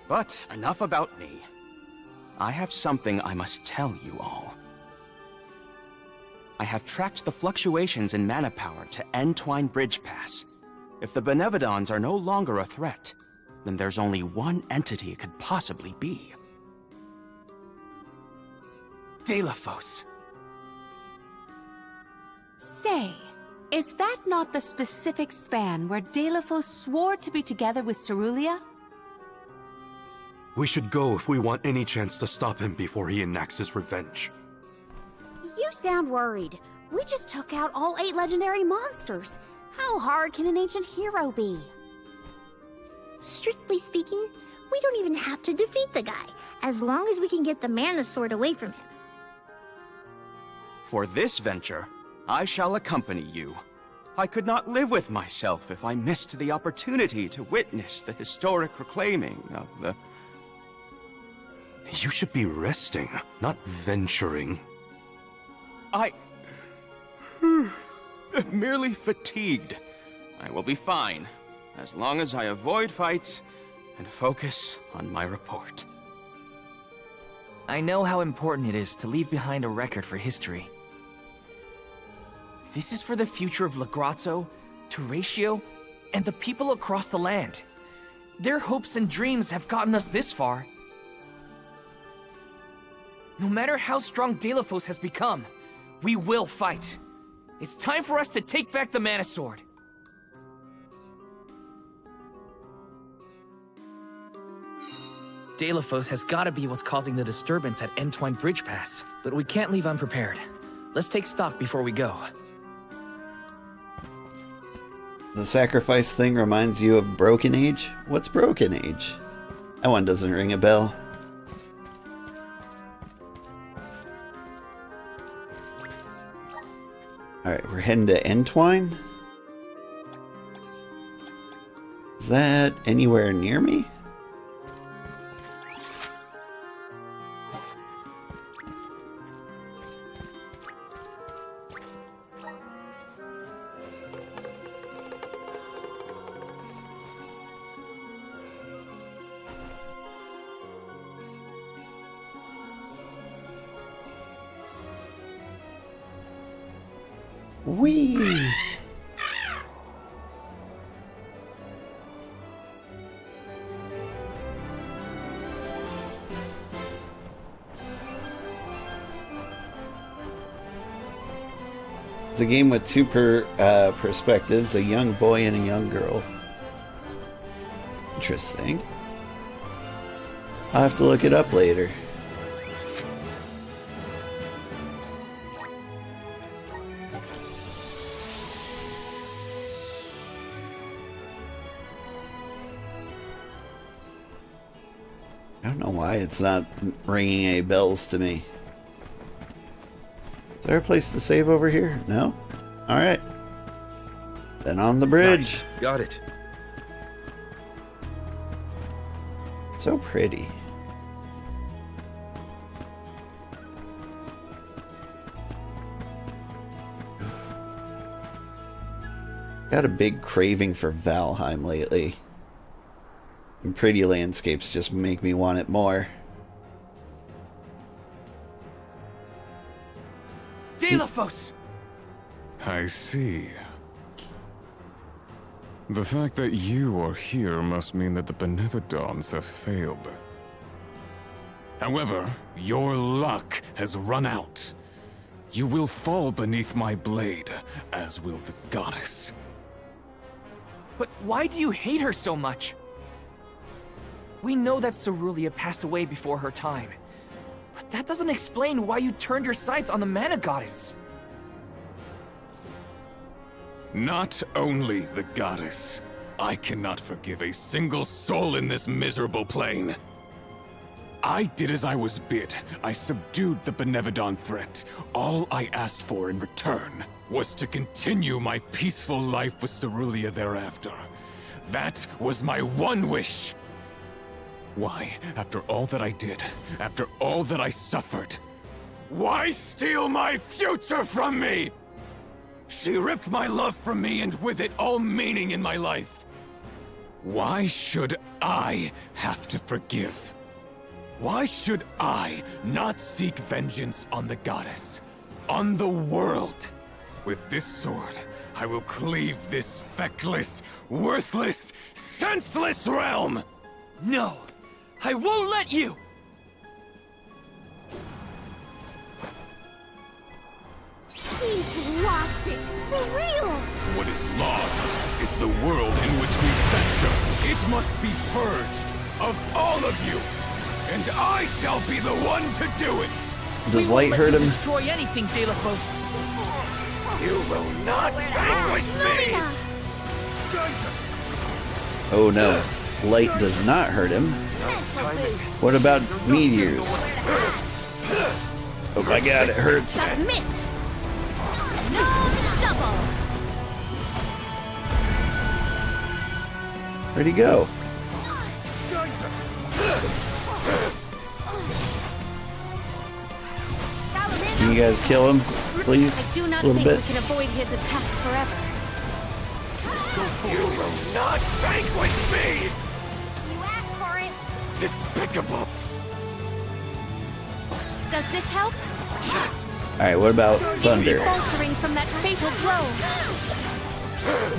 But enough about me. I have something I must tell you all. I have tracked the fluctuations in mana power to Entwine Bridge Pass. If the Benevodons are no longer a threat, then there's only one entity it could possibly be. Delophos. Say, is that not the specific span where Delophos swore to be together with Cerulia? We should go if we want any chance to stop him before he enacts his revenge. You sound worried. We just took out all 8 legendary monsters. How hard can an ancient hero be? Strictly speaking, we don't even have to defeat the guy, as long as we can get the mana sword away from him. For this venture, I shall accompany you. I could not live with myself if I missed the opportunity to witness the historic reclaiming of the... You should be resting, not venturing. I'm merely fatigued. I will be fine, as long as I avoid fights and focus on my report. I know how important it is to leave behind a record for history. This is for the future of Lagrazzo, Teratio, and the people across the land. Their hopes and dreams have gotten us this far. No matter how strong Delophos has become, we will fight. It's time for us to take back the Mana Sword. Delophos has gotta be what's causing the disturbance at Entwine Bridge Pass, but we can't leave unprepared. Let's take stock before we go. The sacrifice thing reminds you of Broken Age? What's Broken Age? That one doesn't ring a bell. Alright, we're heading to Entwine? Is that anywhere near me? Whee! It's a game with two perspectives, a young boy and a young girl. Interesting. I'll have to look it up later. I don't know why it's not ringing any bells to me. Is there a place to save over here? No? Alright. Then on the bridge. Nice. Got it. So pretty. Got a big craving for Valheim lately. And pretty landscapes just make me want it more. Delafos! I see. The fact that you are here must mean that the Benevolons have failed. However, your luck has run out. You will fall beneath my blade, as will the goddess. But why do you hate her so much? We know that Cerulia passed away before her time. But that doesn't explain why you turned your sights on the mana goddess. Not only the goddess. I cannot forgive a single soul in this miserable plane. I did as I was bid. I subdued the Benevolon threat. All I asked for in return was to continue my peaceful life with Cerulia thereafter. That was my one wish. Why, after all that I did, after all that I suffered, why steal my future from me? She ripped my love from me and with it all meaning in my life. Why should I have to forgive? Why should I not seek vengeance on the goddess? On the world? With this sword, I will cleave this feckless, worthless, senseless realm! No! I won't let you! He's lost it, for real! What is lost is the world in which we fester. It must be purged of all of you, and I shall be the one to do it. Does light hurt him? Destroy anything, Delafos. You will not vanquish me. Oh no, light does not hurt him. What about meteors? Oh my god, it hurts. Missed! No shovel! Where'd he go? Can you guys kill him, please? I do not A little think bit. we can avoid his attacks forever. You will not vanquish me! You asked for it! Despicable! Does this help? Alright, what about thunder? Faltering from that fatal blow.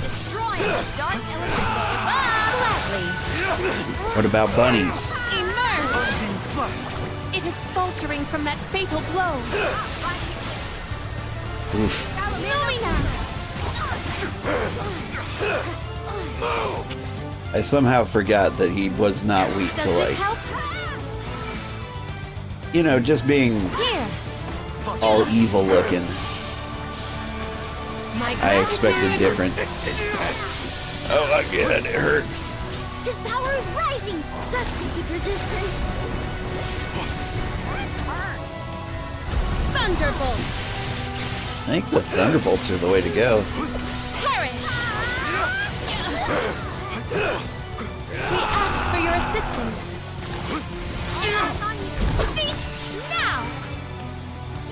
Destroy the dark elemental! Gladly. What about bunnies? Emerge! It is faltering from that fatal blow. Oof. I somehow forgot that he was not weak to light. You know, just being all evil looking. I expected different. Oh my god, it hurts. His power is rising! Best to keep your distance! Thunderbolt! I think the thunderbolts are the way to go. Perish! We ask for your assistance. Cease now!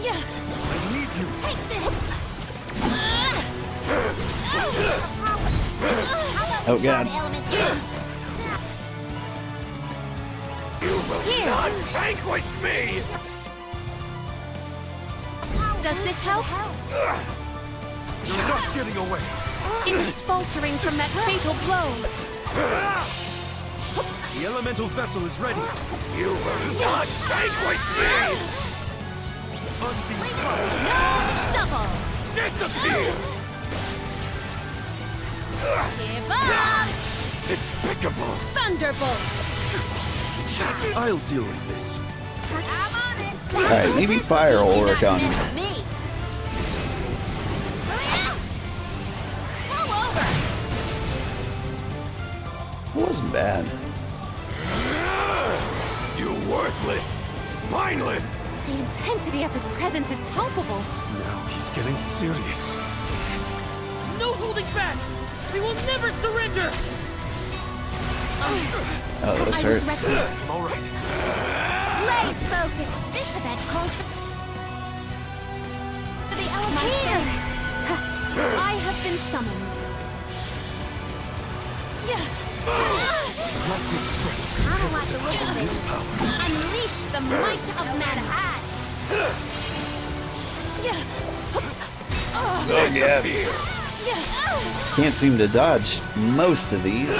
I need you! Take this! Oh god. You will not vanquish me! Does this help? You're not getting away! It is faltering from that fatal blow. The elemental vessel is ready! You will not vanquish me! Shovel! Disappear! Give up! Despicable! Thunderbolt! I'll deal with this. I'm on it! Alright, maybe fire will work on me. Me! Go over! It wasn't bad. You worthless, spineless! The intensity of his presence is palpable. Now he's getting serious. No holding back! We will never surrender! Oh, this hurts. I'm all right. Blaze focus! This event calls for the elevators! I have been summoned. Lightning strength. I don't like the look of His this. power. Unleash the might of mana. Oh, yeah. Can't seem to dodge most of these.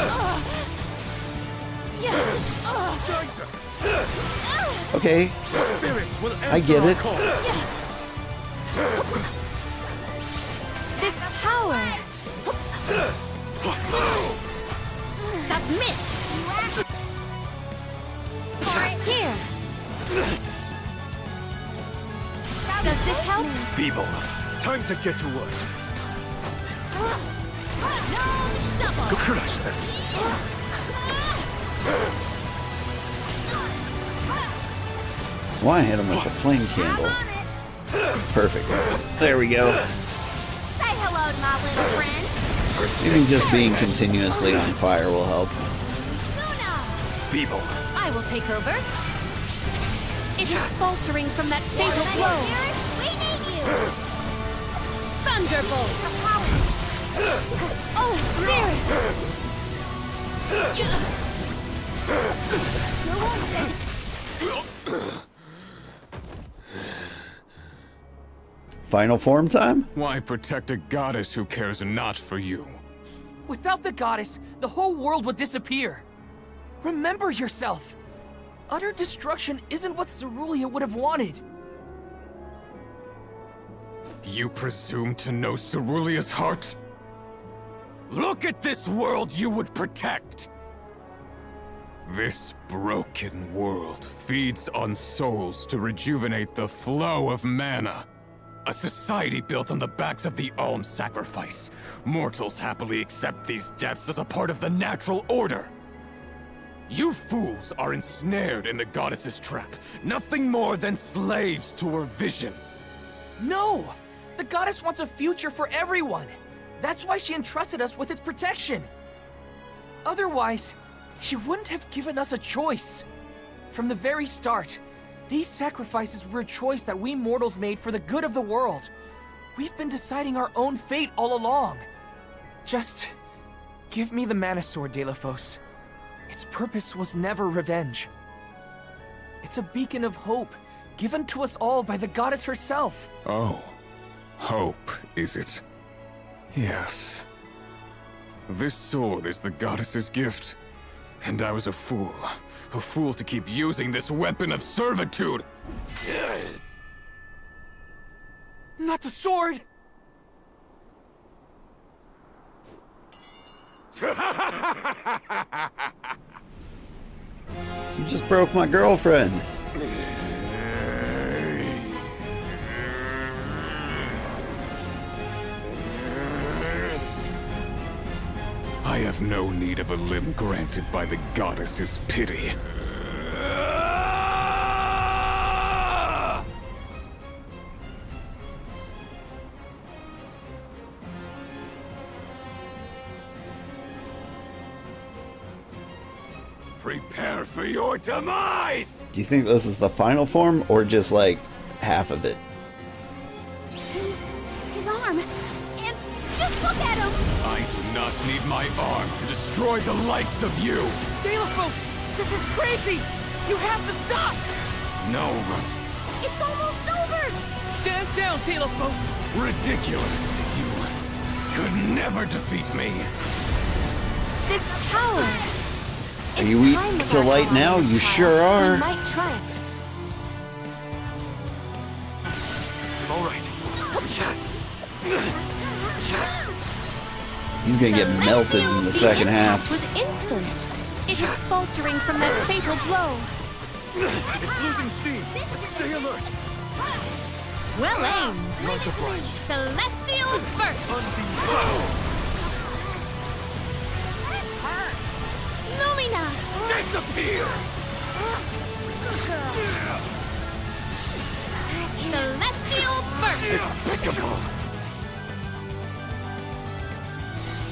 Okay, Spirits will I get answer it. our call. This power. Submit. Here. Does this help? Feeble. Time to get to work. No shovel. Go crush them. Why hit him with the flame candle? Perfect. There we go. Say hello to my little friend. Even just being continuously on fire will help. Feeble. I will take over. It is faltering from that fatal blow. We need you! Thunderbolt. Oh, spirits. Still won't stay. Final form time? Why protect a goddess who cares not for you? Without the goddess, the whole world would disappear. Remember yourself. Utter destruction isn't what Cerulean would have wanted. You presume to know Cerulea's heart? Look at this world you would protect! This broken world feeds on souls to rejuvenate the flow of mana. A society built on the backs of the alms sacrifice. Mortals happily accept these deaths as a part of the natural order. You fools are ensnared in the goddess's trap, nothing more than slaves to her vision. No! The goddess wants a future for everyone. That's why she entrusted us with its protection. Otherwise, she wouldn't have given us a choice. From the very start, these sacrifices were a choice that we mortals made for the good of the world. We've been deciding our own fate all along. Just give me the Mana Sword, Delafos. Its purpose was never revenge. It's a beacon of hope, given to us all by the goddess herself. Oh, hope, is it? Yes. This sword is the goddess's gift, and I was a fool to keep using this weapon of servitude. Not the sword! You just broke my girlfriend. I have no need of a limb granted by the goddess's pity. Prepare for your demise! Do you think this is the final form or just like half of it? His arm. And just look at him. I do not need my arm to destroy the likes of you! Delafos, this is crazy! You have to stop! No. It's almost over! Stand down, Delafos! Ridiculous. You could never defeat me. This tower. Are you weak to light now? You sure are. We might triumph. All right. He's gonna get melted in the second half. Was instant. It is faltering from that fatal blow. It's losing steam. Stay alert. Well aimed. Much obliged. Celestial burst. Lumina! Disappear! Despicable!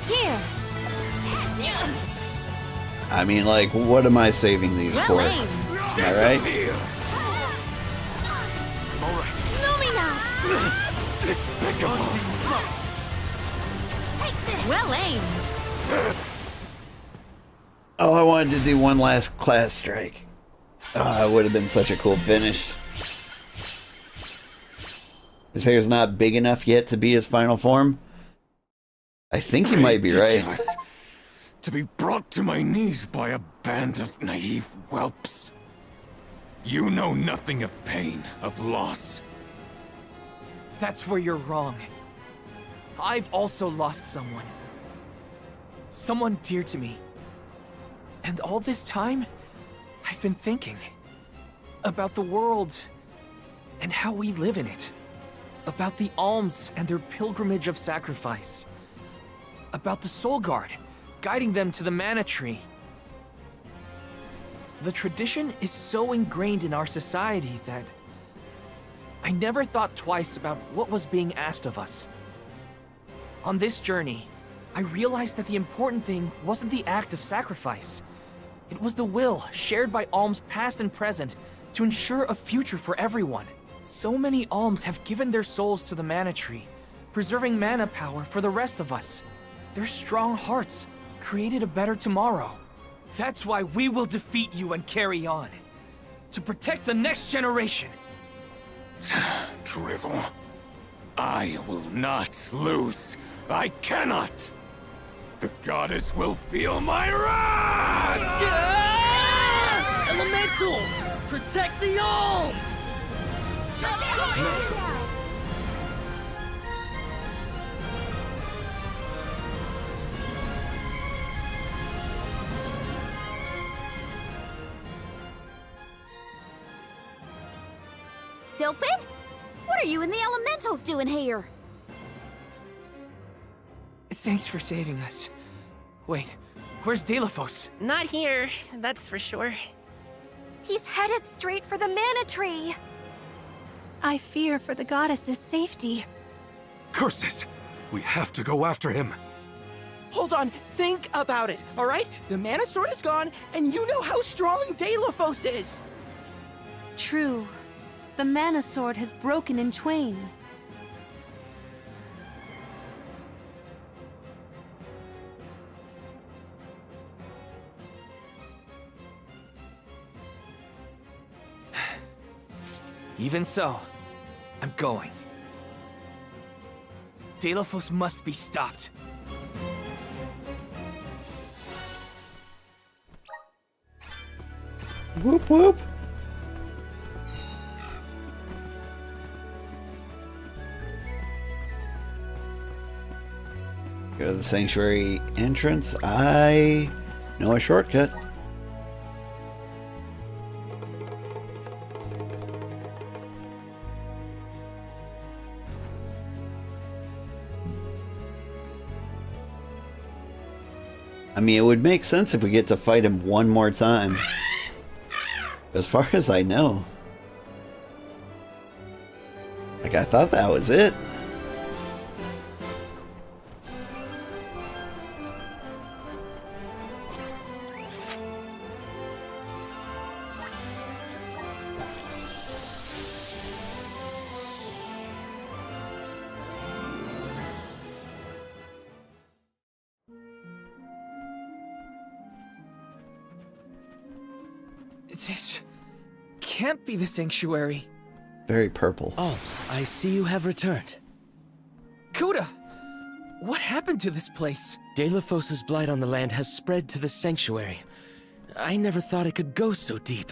Here! I mean, like, what am I saving these Well for? aimed. Am I right? Lumina! Despicable! Take this! Well aimed. Oh, I wanted to do one last class strike. Oh, it would have been such a cool finish. His hair's not big enough yet to be his final form. I think you might be right. Ridiculous. To be brought to my knees by a band of naive whelps. You know nothing of pain, of loss. That's where you're wrong. I've also lost someone. Someone dear to me. And all this time, I've been thinking about the world and how we live in it. About the alms and their pilgrimage of sacrifice. About the Soul Guard, guiding them to the Mana Tree. The tradition is so ingrained in our society that I never thought twice about what was being asked of us. On this journey, I realized that the important thing wasn't the act of sacrifice. It was the will shared by alms past and present to ensure a future for everyone. So many alms have given their souls to the Mana Tree, preserving mana power for the rest of us. Their strong hearts created a better tomorrow. That's why we will defeat you and carry on. To protect the next generation. Drivel. I will not lose. I cannot. The goddess will feel my wrath! Elementals! Protect the alms! Sylphid? What are you and the elementals doing here? Thanks for saving us. Wait, where's Delafos? Not here, that's for sure. He's headed straight for the Mana Tree. I fear for the goddess's safety. Curses! We have to go after him. Hold on, think about it, alright? The Mana Sword is gone, and you know how strong Delafos is! True. The Mana Sword has broken in twain. Even so, I'm going. Delafos must be stopped. Whoop whoop. Go to the sanctuary entrance. I know a shortcut. I mean, it would make sense if we get to fight him one more time. As far as I know. Like, I thought that was it. This can't be the sanctuary. Very purple. Alms, I see you have returned. Kuda! What happened to this place? Delafos' blight on the land has spread to the sanctuary. I never thought it could go so deep.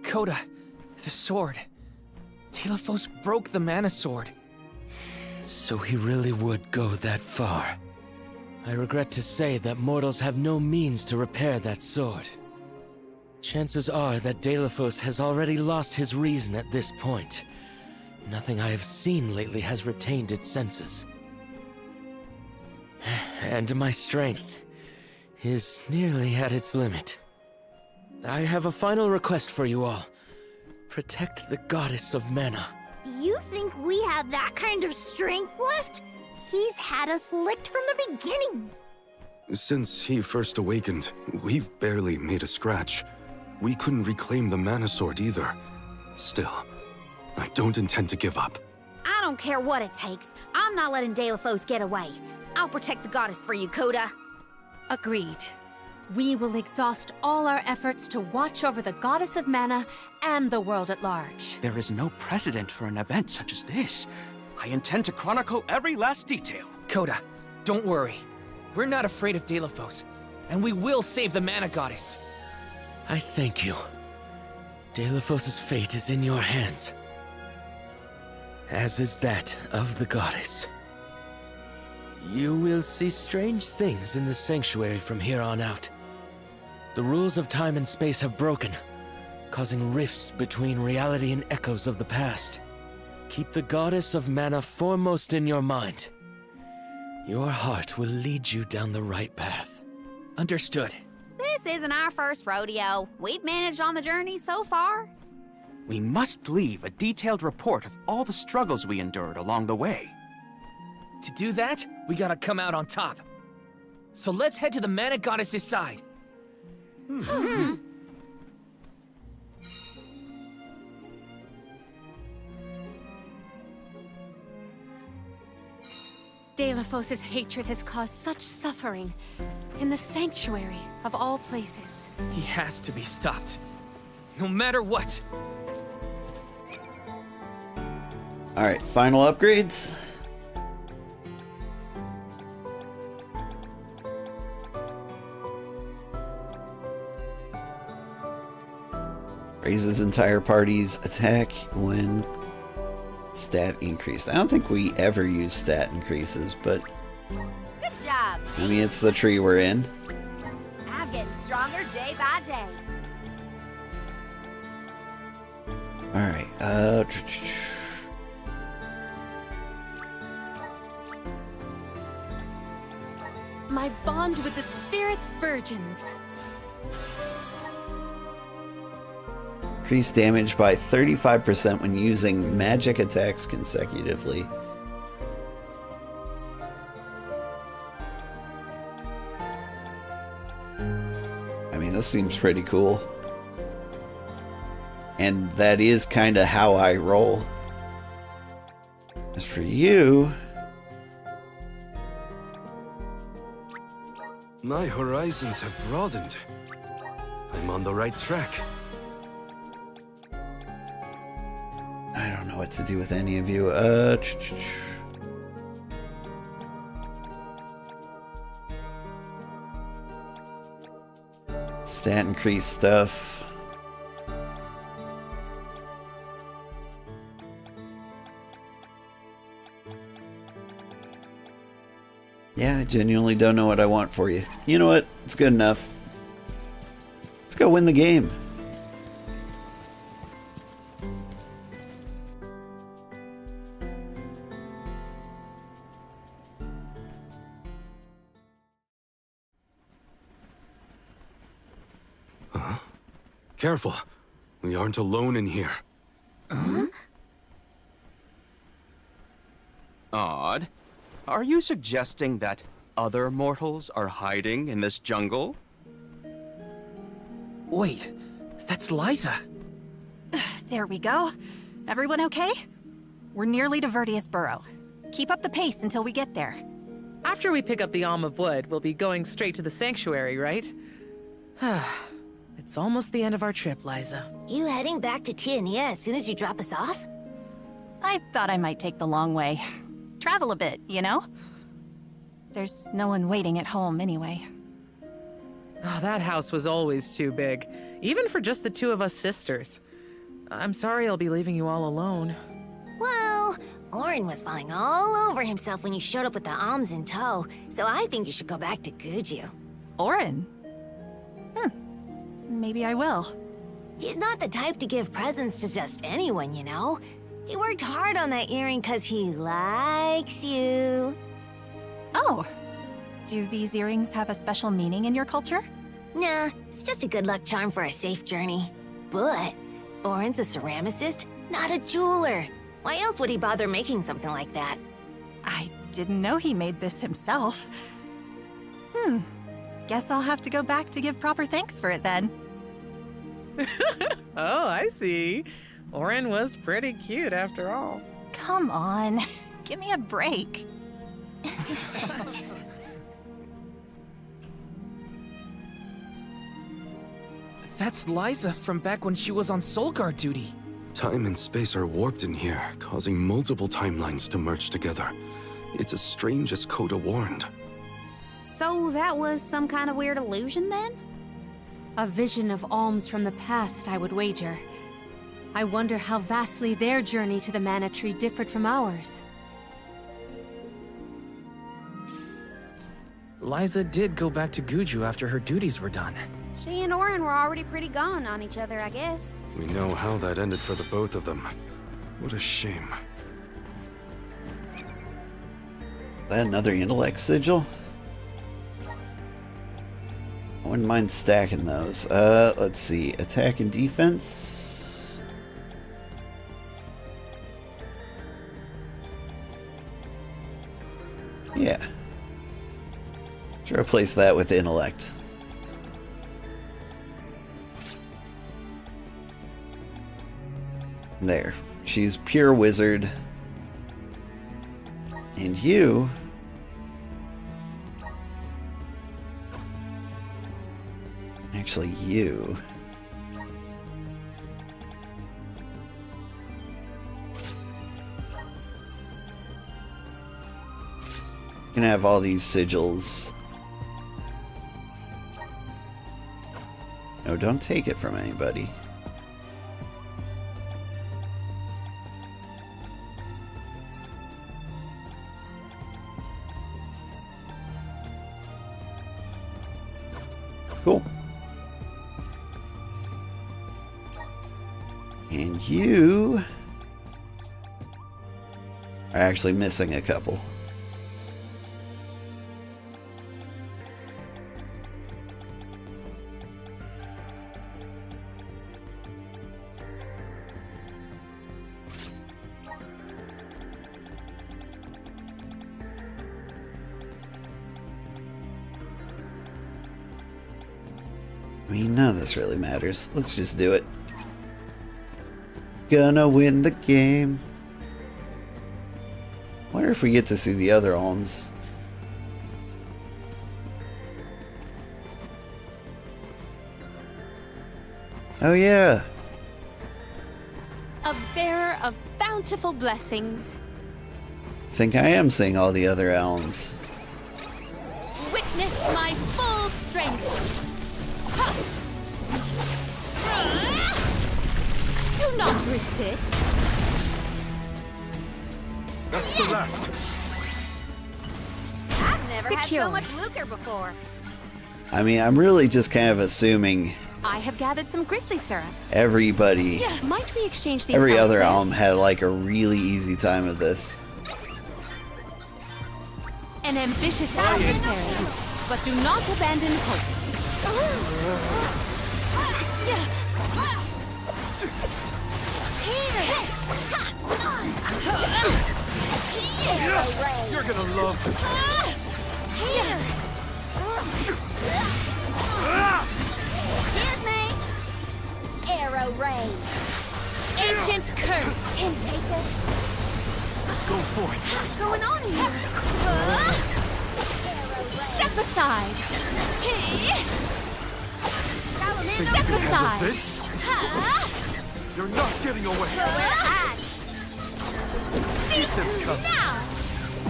Koda, the sword. Delafos broke the Mana Sword. So he really would go that far. I regret to say that mortals have no means to repair that sword. Chances are that Delafos has already lost his reason at this point. Nothing I have seen lately has retained its senses. And my strength is nearly at its limit. I have a final request for you all. Protect the goddess of mana. You think we have that kind of strength left? He's had us licked from the beginning. Since he first awakened, we've barely made a scratch. We couldn't reclaim the mana sword either. Still, I don't intend to give up. I don't care what it takes. I'm not letting Delophos get away. I'll protect the goddess for you, Coda. Agreed. We will exhaust all our efforts to watch over the goddess of mana and the world at large. There is no precedent for an event such as this. I intend to chronicle every last detail. Coda, don't worry. We're not afraid of Delophos, and we will save the mana goddess. I thank you. Delophos' fate is in your hands. As is that of the goddess. You will see strange things in the sanctuary from here on out. The rules of time and space have broken, causing rifts between reality and echoes of the past. Keep the goddess of mana foremost in your mind. Your heart will lead you down the right path. Understood. This isn't our first rodeo. We've managed on the journey so far. We must leave a detailed report of all the struggles we endured along the way. To do that, we gotta come out on top. So let's head to the mana goddess's side. Delophos' hatred has caused such suffering in the sanctuary of all places. He has to be stopped. No matter what. Alright, final upgrades. Raises entire party's attack when stat increased. I don't think we ever use stat increases, but Good job. I mean, it's the tree we're in. I'm getting stronger day by day. Alright, My bond with the spirit's virgins. increase damage by 35% when using magic attacks consecutively. I mean, this seems pretty cool. And that is kind of how I roll. As for you... My horizons have broadened. I'm on the right track. I don't know what to do with any of you. Stat increase stuff. Yeah, I genuinely don't know what I want for you. You know what? It's good enough. Let's go win the game. Huh? Careful. We aren't alone in here. Odd. Are you suggesting that other mortals are hiding in this jungle? Wait, that's Liza. There we go. Everyone okay? We're nearly to Verdius Burrow. Keep up the pace until we get there. After we pick up the Alm of Wood, we'll be going straight to the sanctuary, right? It's almost the end of our trip, Liza. You heading back to Tiania as soon as you drop us off? I thought I might take the long way. Travel a bit, you know? There's no one waiting at home anyway. Oh, that house was always too big, even for just the two of us sisters. I'm sorry I'll be leaving you all alone. Well, Orin was falling all over himself when you showed up with the alms in tow, so I think you should go back to Guju. Orin? Maybe I will. He's not the type to give presents to just anyone, you know? He worked hard on that earring because he likes you. Oh. Do these earrings have a special meaning in your culture? Nah, it's just a good luck charm for a safe journey. But Orin's a ceramicist, not a jeweler. Why else would he bother making something like that? I didn't know he made this himself. Guess I'll have to go back to give proper thanks for it then. Oh, I see. Orin was pretty cute after all. Come on, give me a break. That's Liza from back when she was on Soul Guard duty. Time and space are warped in here, causing multiple timelines to merge together. It's as strange as Coda warned. So that was some kind of weird illusion then? A vision of alms from the past, I would wager. I wonder how vastly their journey to the Mana Tree differed from ours. Liza did go back to Guju after her duties were done. She and Orin were already pretty gone on each other, I guess. We know how that ended for the both of them. What a shame. That another intellect sigil? I wouldn't mind stacking those. Let's see. Attack and defense. Yeah. Should replace that with intellect. There. She's pure wizard. And you... Actually, you... can have all these sigils. No, don't take it from anybody. Cool. And you are actually missing a couple. I mean, none of this really matters. Let's just do it. Gonna win the game. Wonder if we get to see the other alms. Oh yeah. A bearer of bountiful blessings. Think I am seeing all the other alms. Witness my full strength. Do not resist. That's the last. I've never had Secure. so much lucre before. I mean, I'm really just kind of assuming I have gathered some grizzly syrup. everybody, Might we exchange these every other elsewhere? alm had like a really easy time of this. An ambitious adversary, but do not abandon hope. You're gonna love this. Excuse me. Arrow ray. Ancient curse. Can take this. Go for it. What's going on here? Step aside. Think Step you can handle aside. this? You're not getting away. Cease now.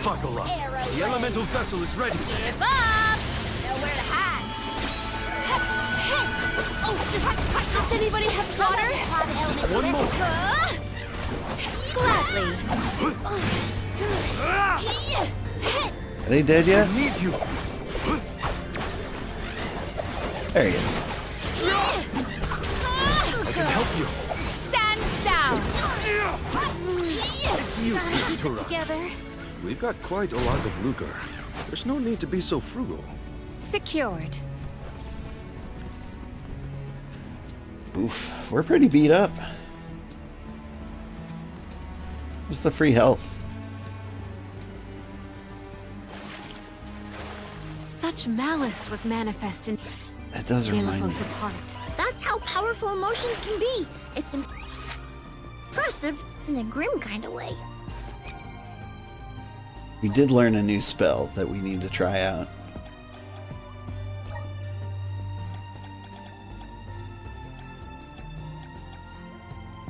Buckle up. The elemental vessel is ready. Give up. Nowhere to hide. Oh, does anybody have water? Just one more. Gladly. Are they dead yet? I need you. There he is. I can help you. Stand down. It's useless, Tura. Together. We've got quite a lot of lucre. There's no need to be so frugal. Secured. Oof, we're pretty beat up. What's the free health? Such malice was manifest in That does remind me. Delphos' heart. That's how powerful emotions can be. It's impressive in a grim kind of way. We did learn a new spell that we need to try out.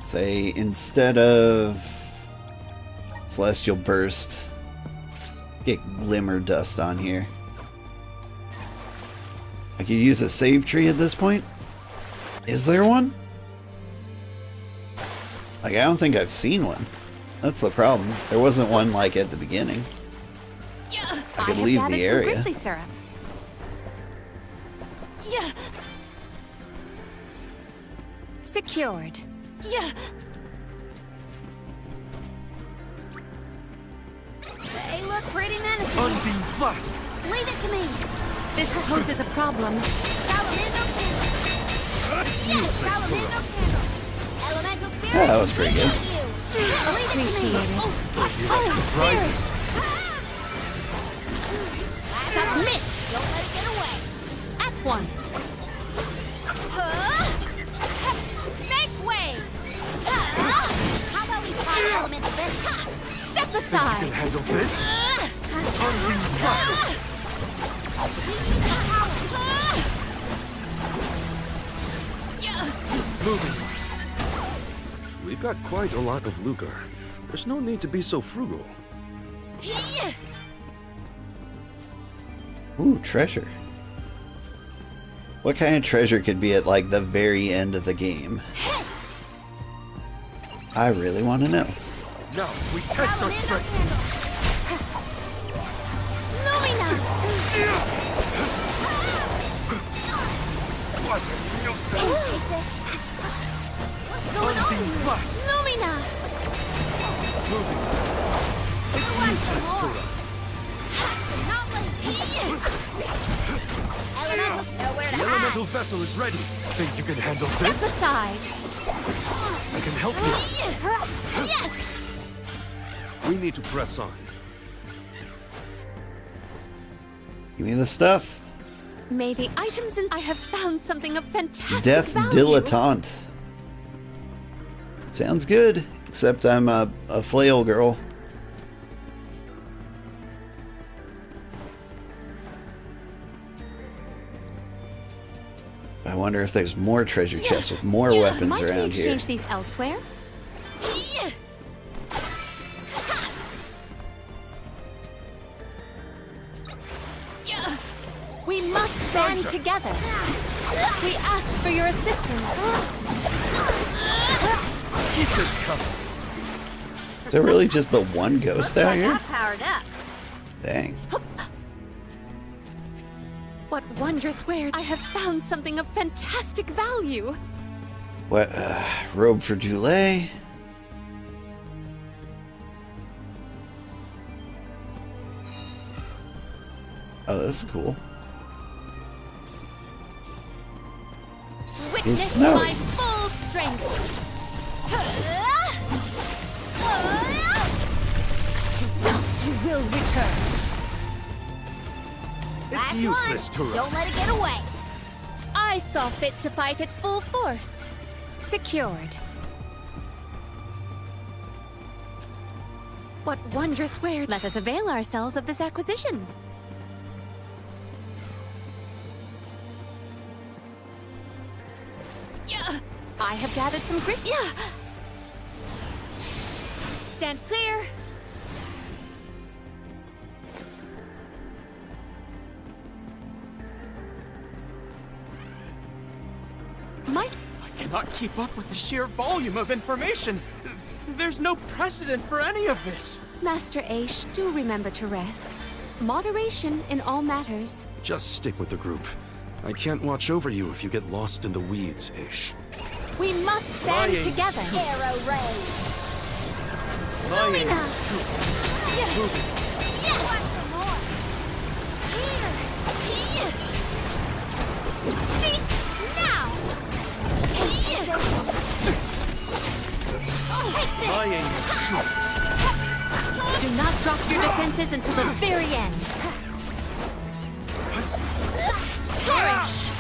Say, instead of Celestial Burst, get Glimmer Dust on here. I could use a save tree at this point? Is there one? Like, I don't think I've seen one. That's the problem. There wasn't one, like, at the beginning. I could leave the area. Grizzly syrup. Yeah. Secured. Yeah. They look pretty menacing. Undine Flask! Leave it to me. This poses a problem. Salamando candle. Yes, Salamando candle. Elemental spirit. Yeah, that was pretty good. Appreciate it. Surprises. Submit Don't let it get away. at once. Make way. How about we try elemental fist? Step You aside. can handle this? Undine Flask! Moving. We've got quite a lot of lucre. There's no need to be so frugal. Ooh, treasure. What kind of treasure could be at, like, the very end of the game? I really want to know. Now we test our strength. What a nuisance! Take this. What's going Undine on? Flask! Lumina. Moving. It's useless to run. Not like Elementals nowhere to The elemental vessel is ready. Think you can handle Step this? aside. I can help you. Yes. We need to press on. Give me the stuff. May the items in I have found something of fantastic Death value. Dilettante. Sounds good, except I'm a flail girl. I wonder if there's more treasure chests with more weapons Might we around here. exchange these elsewhere? We must band together. We ask for your assistance. Keep this coming. Is there really just the one ghost out here? Powered up. Dang. What wondrous wares! I have found something of fantastic value. What, robe for Dulé? Oh, this is cool. Witness snowy. my full strength. To dust you will return. It's useless to run. Don't let it get away. I saw fit to fight at full force. Secured. What wondrous wares! Let us avail ourselves of this acquisition. I have gathered some grist. Stand clear. Might I cannot keep up with the sheer volume of information. There's no precedent for any of this. Master Aish, do remember to rest. Moderation in all matters. Just stick with the group. I can't watch over you if you get lost in the weeds, Ish. We must band Lying. together. Arrow ray. Lying. Lumina. Moving. Yes. Want some more? Here. Cease now. Lying. Do not drop your defenses until the very end. Perish!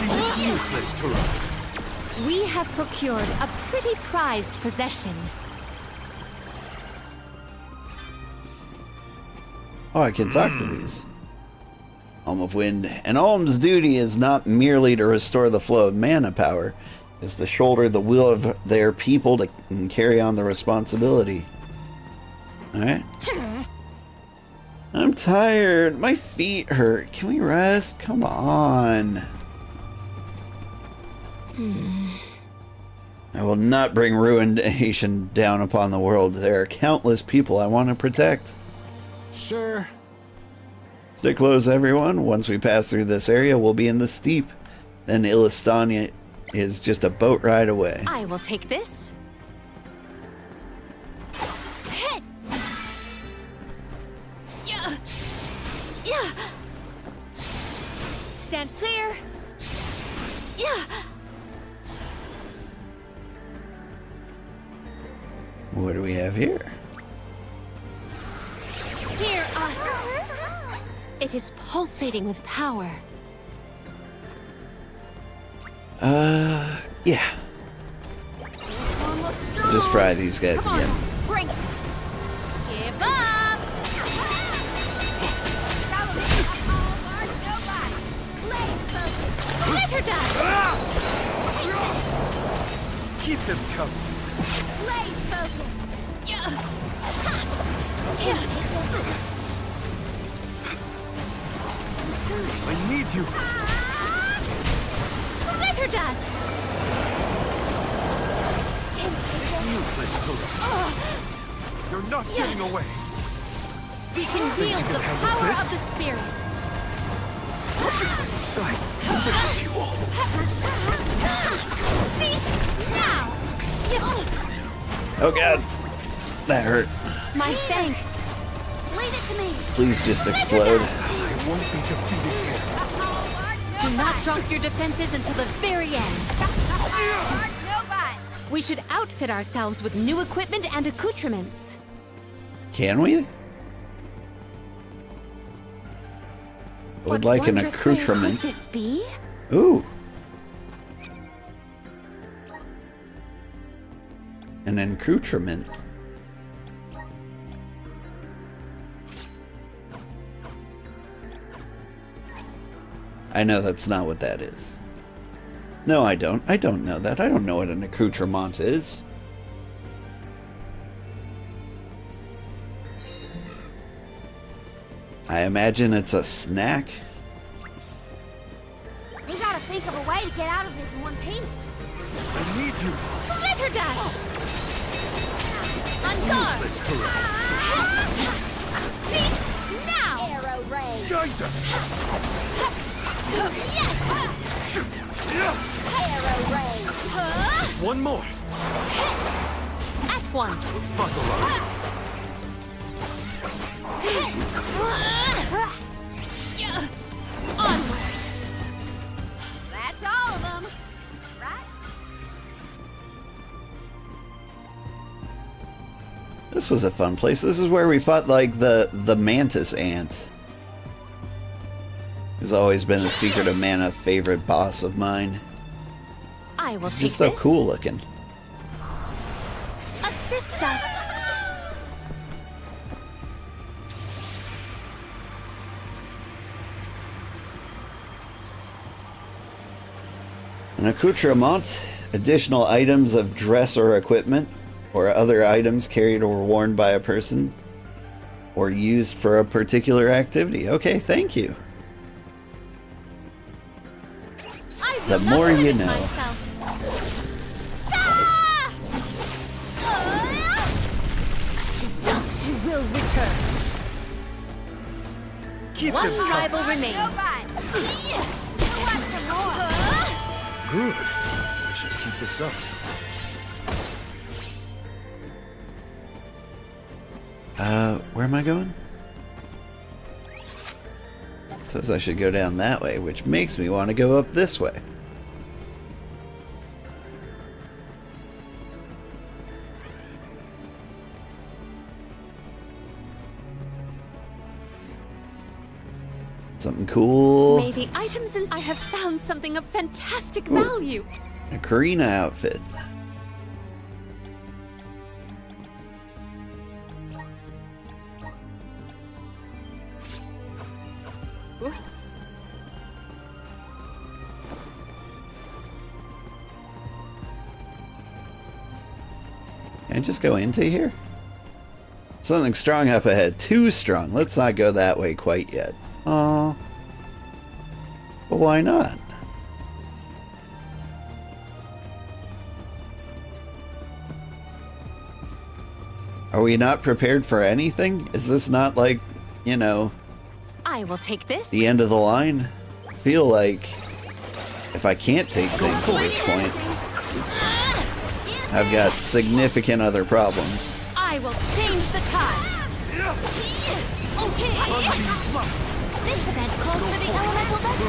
It's useless to run. We have procured a pretty prized possession. Oh, I can talk to these. Alm of Wind. An alm's duty is not merely to restore the flow of mana power, it's to shoulder the will of their people to carry on the responsibility. Alright. I'm tired. My feet hurt. Can we rest? Come on. I will not bring ruination down upon the world. There are countless people I want to protect. Sure. Stay close, everyone. Once we pass through this area, we'll be in the steep. Then Illistania is just a boat ride away. I will take this. Hit! Yeah! Yeah! Stand clear! Yeah! What do we have here? Hear us! It is pulsating with power. Yeah. Just fry these guys again. Bring it! Give up! Let her die! Keep them coming. Blaze focus. I need you. Let her dust! It's useless to run. You're not getting away. We can wield the power of the spirits. Cease now! Oh god. That hurt. My thanks. Leave it to me. Please just explode. I won't be defeated here. Do not drop your defenses until the very end. We should outfit ourselves with new equipment and accoutrements. Can we? Would like an wondrous rare accoutrement. could this be? Ooh. An accoutrement. I know that's not what that is. No, I don't. I don't know that. I don't know what an accoutrement is. I imagine it's a snack. We gotta think of a way to get out of this in one piece. I need you. Let her dust! On It's guard! useless to run. Cease now! Arrow ray. Jesus! Yes! Arrow ray. Just one more. At once! Buckle up. Onward! That's all of them. Right? This was a fun place. This is where we fought like the mantis ant. Who's always been a Secret of Mana favorite boss of mine. I will It's take just so this. cool looking. Assist us! An accoutrement, additional items of dress or equipment, or other items carried or worn by a person, or used for a particular activity. Okay, thank you. The more you know. To dust you will return. Keep One them coming. rival remains. Good. I should keep this up. Where am I going? Says I should go down that way, which makes me want to go up this way. Something cool. May the items I have found something of fantastic value. A Karina outfit. Can I just go into here? Something strong up ahead. Too strong. Let's not go that way quite yet. Aw. But why not? Are we not prepared for anything? Is this not like, you know, I will take this. the end of the line? I feel like if I can't take things at this point, I've got significant other problems. I will change the tide. Okay. This event calls for the elemental vessel.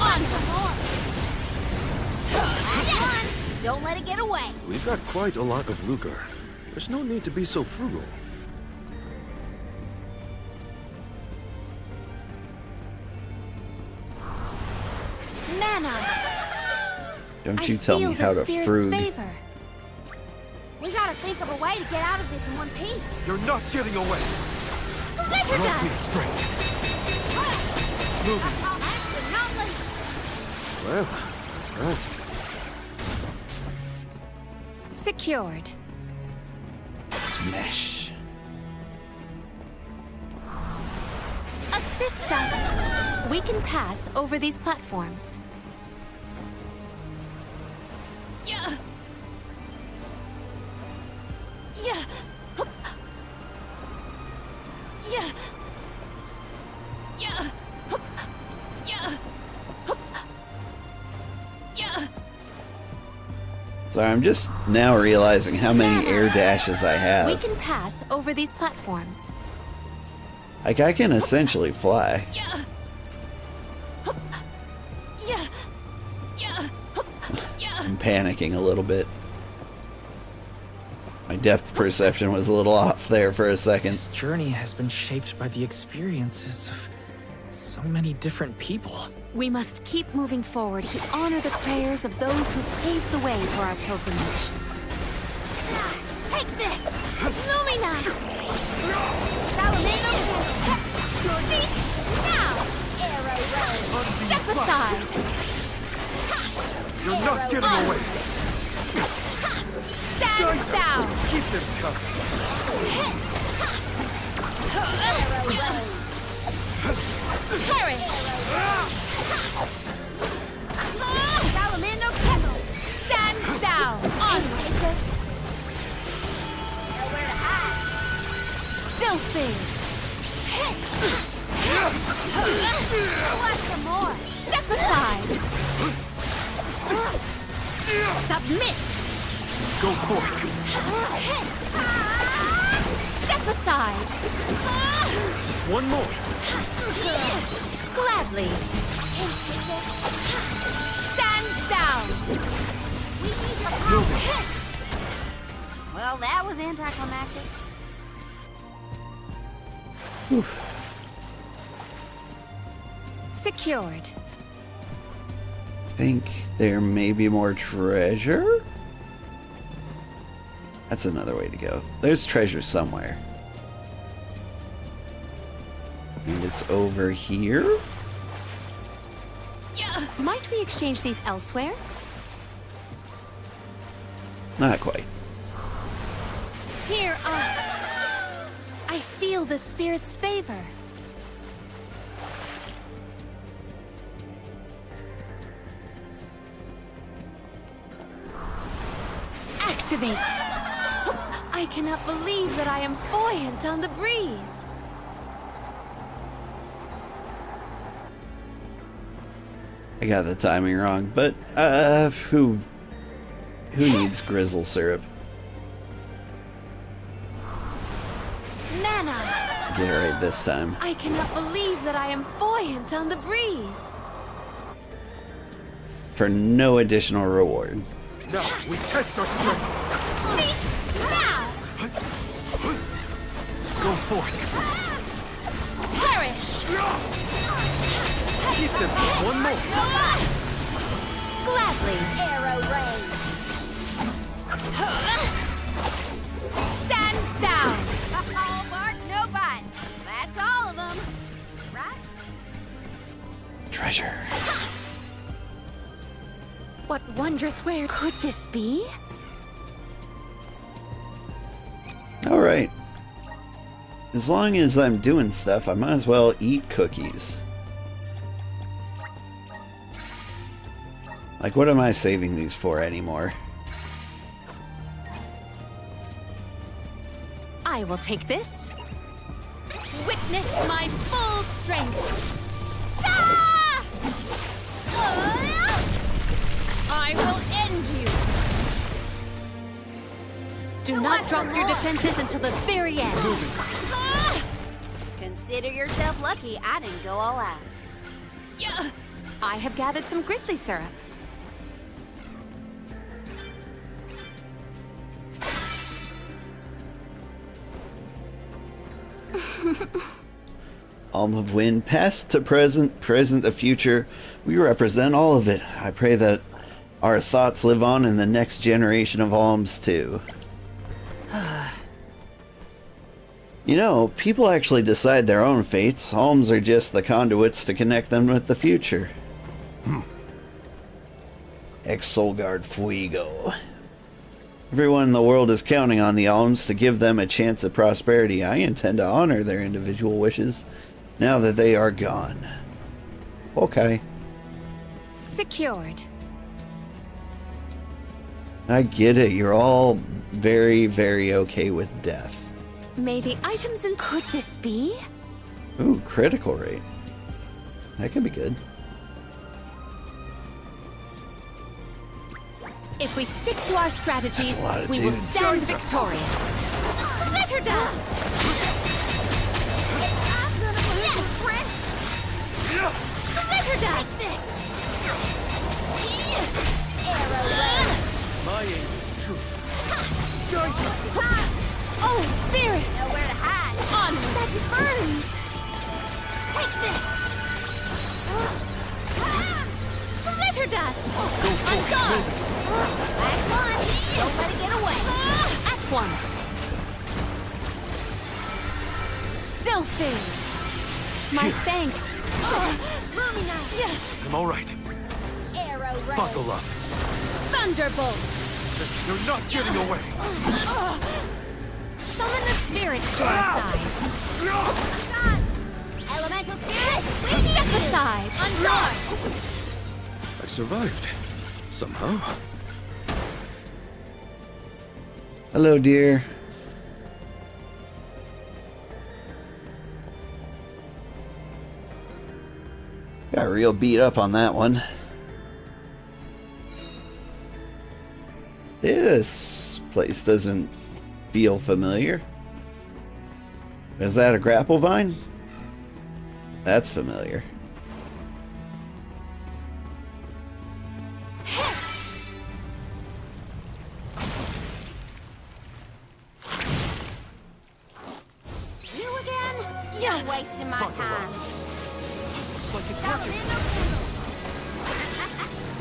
On some more. Don't let it get away. We've got quite a lot of lucre. There's no need to be so frugal. Mana. Don't you tell me how to fruit. Favor. We gotta think of a way to get out of this in one piece. You're not getting away. Glitter Let me dust. straight. Moving. Well, that's that. Secured. Smash. Assist us. We can pass over these platforms. Yeah. Yeah. Yeah. Yeah. Yeah. Yeah. So I'm just now realizing how many air dashes I We have. can pass over these platforms. Like, I can essentially fly. Yeah. Yeah. Yeah. I'm panicking a little bit. My depth perception was a little off there for a second. This journey has been shaped by the experiences of so many different people. We must keep moving forward to honor the prayers of those who paved the way for our pilgrimage. Take this. Lumina. Salamino. Cease now. Arrow. Step aside. You're not getting away. Stand down. Keep them covered. Perish. Salamino Kettle. Stand down. On. Take this. Nowhere to hide. Sylphid. Want some more? Step aside. Submit. Go for it. Step aside. Just one more. Gladly. Can take this. Stand down. We need your power. Well, that was anticlimactic. Secured. Think there may be more treasure? That's another way to go. There's treasure somewhere. And it's over here? Might we exchange these elsewhere? Not quite. Hear us. I feel the spirit's favor. Activate. I cannot believe that I am buoyant on the breeze. I got the timing wrong, but who needs grizzle syrup? Mana. Get it right this time. I cannot believe that I am buoyant on the breeze. For no additional reward. Now we test our strength. Cease now. Go Go forth. Perish! Keep them just one more. Gladly. Arrow ray. Stand down. All bark, no bite. That's all of them. Right? Treasure. What wondrous where could this be? Alright. As long as I'm doing stuff, I might as well eat cookies. Like, what am I saving these for anymore? I will take this. Witness my full strength. Ah! I will end you. Do not drop your defenses until the very end. Consider yourself lucky I didn't go all out. Yeah. I have gathered some grizzly syrup. Alm of Wind, past to present, present to future, we represent all of it. I pray that our thoughts live on in the next generation of alms too. You know, people actually decide their own fates. Alms are just the conduits to connect them with the future. Exolgard Fuego. Everyone in the world is counting on the alms to give them a chance at prosperity. I intend to honor their individual wishes now that they are gone. Okay. Secured. I get it. You're all very, very okay with death. May the items in... Could this be? Ooh, critical rate. That could be good. If we stick to our strategies, That's a lot of we will dudes. stand victorious. Let her dust! Yes! Let her dust! My aim is true. Oh, spirits! Nowhere to hide. On that burns! Take this. Let her dust! I'm gone. Last one. Don't let it get away. At once! Sylphid! My thanks! Luminite. I'm all right. Arrow ray. Buckle up. Thunderbolt! You're not getting away. Summon the spirits to our side. Elemental spirit. Step aside! On guard! I survived. Somehow. Hello, dear. Got real beat up on that one. This place doesn't feel familiar. Is that a grapple vine? That's familiar. You again? You're wasting my time. Looks like it's working.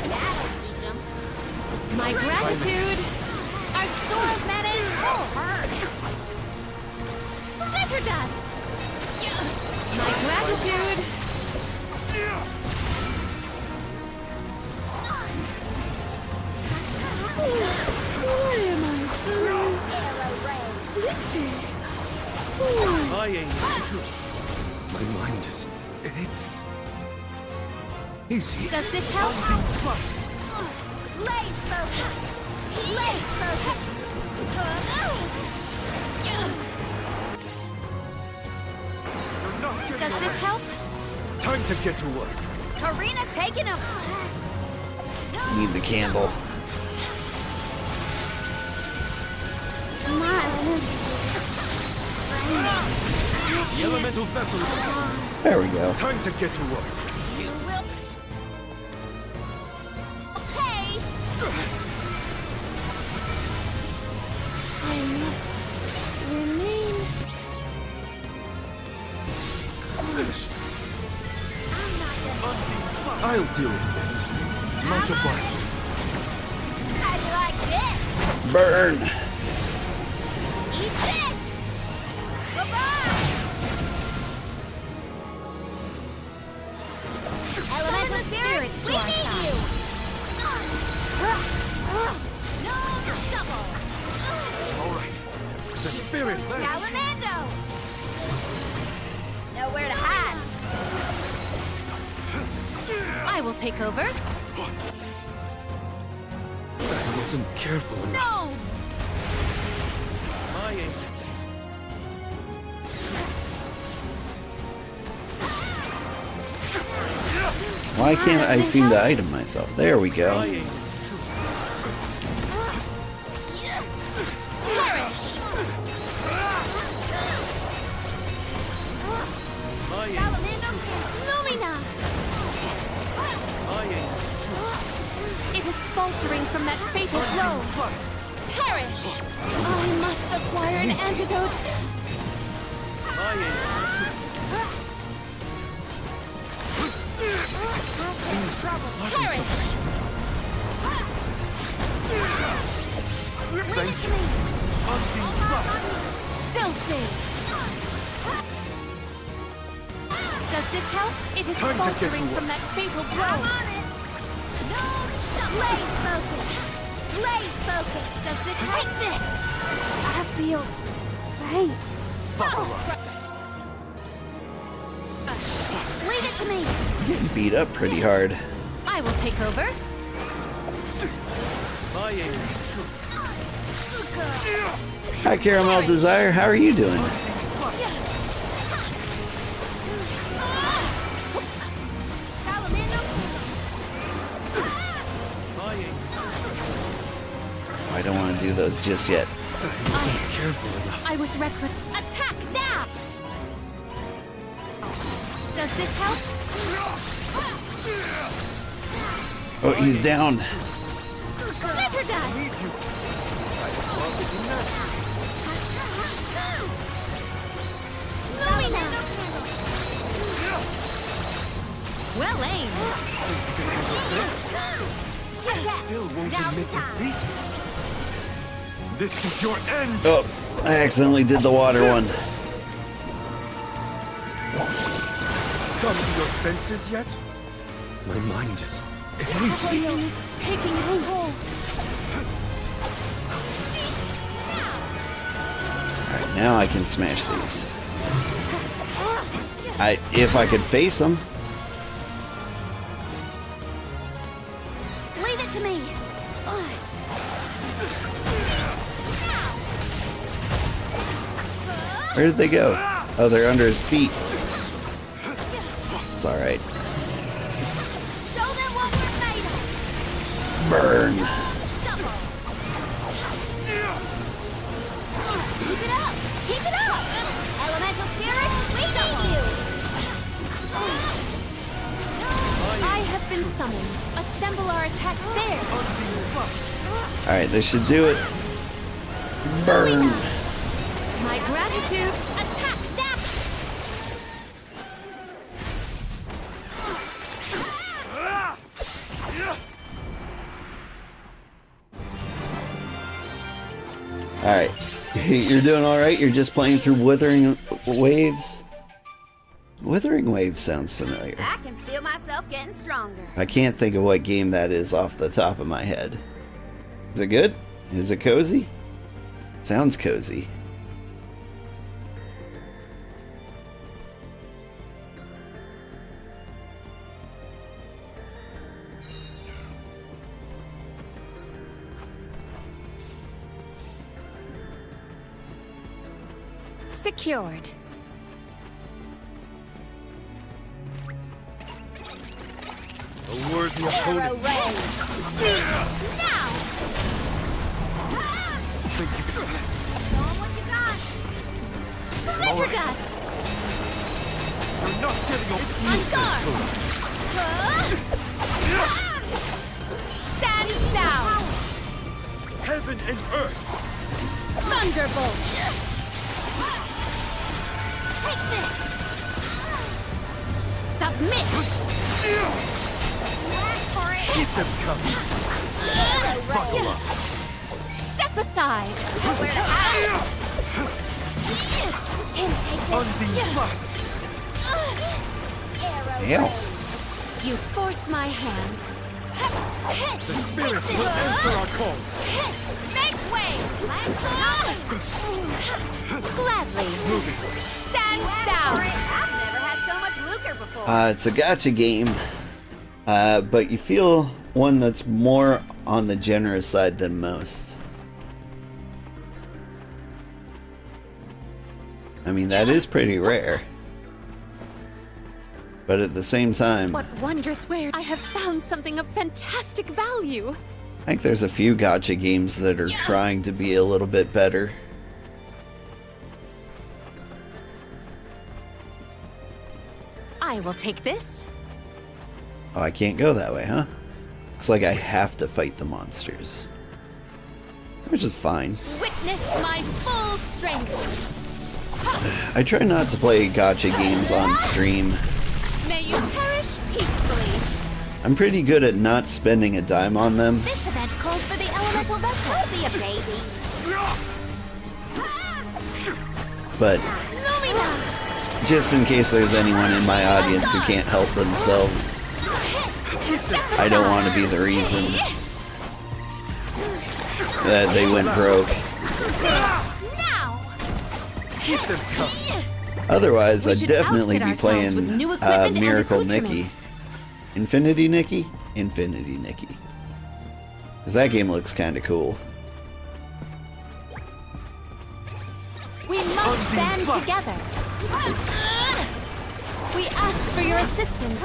That'll teach them. My gratitude! Our store of mana is full! Let her dust! My gratitude! What am I saying? My aim is true. My mind is... easy. Does this help? Lace focus. Lace focus. You're not getting Does this away. help? Time to get to work. Karina taking him. Need the candle. The elemental vessel. There we go. Time to get to work. You will. Okay. I must remain I'll deal with this. Much obliged. How do you like this? Burn! Eat this! Bye-bye! Elemental spirits, we need you! No shovel! All right. The spirit lives. Salamando! Nowhere to hide. I will take over. I wasn't careful enough. No! Why can't I seem to item myself? There we go. Perish! Lumina! It is faltering from that fatal blow. Perish! I must acquire an antidote. Perish! Thank you. Filthy! Does this help? It is Time to get to faltering work. from that fatal I'm blow. on it! No shovel! Blaze focus! Blaze focus! Does this Take help? this! I feel faint. Leave it to me! Getting beat up pretty hard. I will take over. Hi, Caramel Desire. How are you doing? I don't want to do those just yet. I was reckless. Attack now! Does this help? Oh, he's down. Glitter dust! Lumina! Well aimed. Still won't admit defeat. This is your end. Oh, I accidentally did the water one. Come to your senses yet? My mind is Poison is taking its toll. Alright, now I can smash these. If I could face them. Leave it to me! Where did they go? Oh, they're under his feet. It's alright. Show them what we're made of! Burn. Shovel! Keep it up! Keep it up! Elemental spirits, we need you! I have been summoned. Assemble our attacks there. Alright, this should do it. Burn. My gratitude. Attack that! Alright. You're doing alright? You're just playing through Withering Waves? Withering Waves sounds familiar. I can feel myself getting stronger. I can't think of what game that is off the top of my head. Is it good? Is it cozy? Sounds cozy. Secured. A worthy opponent. Now! Think you can... Show 'em what you got! Glitter dust. You're not getting a Stand down. Heaven and earth. Thunderbolt. Take this! Submit. Keep them coming. Buckle up. Step aside. Nowhere to hide. Undine Blast. Ew. You force my hand. The spirits will answer our calls. Make way. Gladly. Stand down. I've never had so much lucre before. It's a gacha game, but you feel one that's more on the generous side than most. I mean, that is pretty rare. But at the same time, What wondrous where I have found something of fantastic value. I think there's a few gacha games that are trying to be a little bit better. I will take this. Oh, I can't go that way, huh? Looks like I have to fight the monsters. Which is fine. Witness my full strength. I try not to play gacha games on stream. May you perish peacefully. I'm pretty good at not spending a dime on them, This event calls for the elemental vessel. Don't be a baby. but Lumina! just in case there's anyone in my audience who can't help themselves, I don't want to be the reason that they went broke. Now! Keep them coming. Otherwise, We I'd should definitely outfit be ourselves playing with new equipment and Miracle Nikki. accoutrements. Infinity Nikki? Infinity Nikki. Because that game looks kind of cool. We must band together. We ask for your assistance.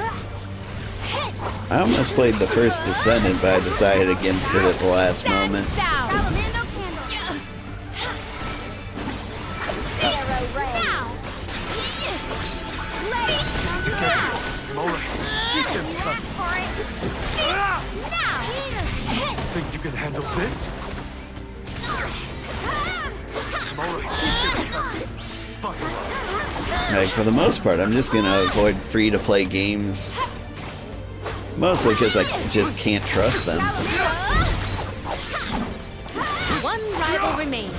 I almost played the first Descendant, but I decided against it at the last moment. Down. Salamando candle. Arrow ray. Now! Mora, keep them coming. Now! Think you can handle this? Mora, keep them coming. Buckle up. Like, for the most part, I'm just gonna avoid free-to-play games. Mostly because I just can't trust them. One rival remains.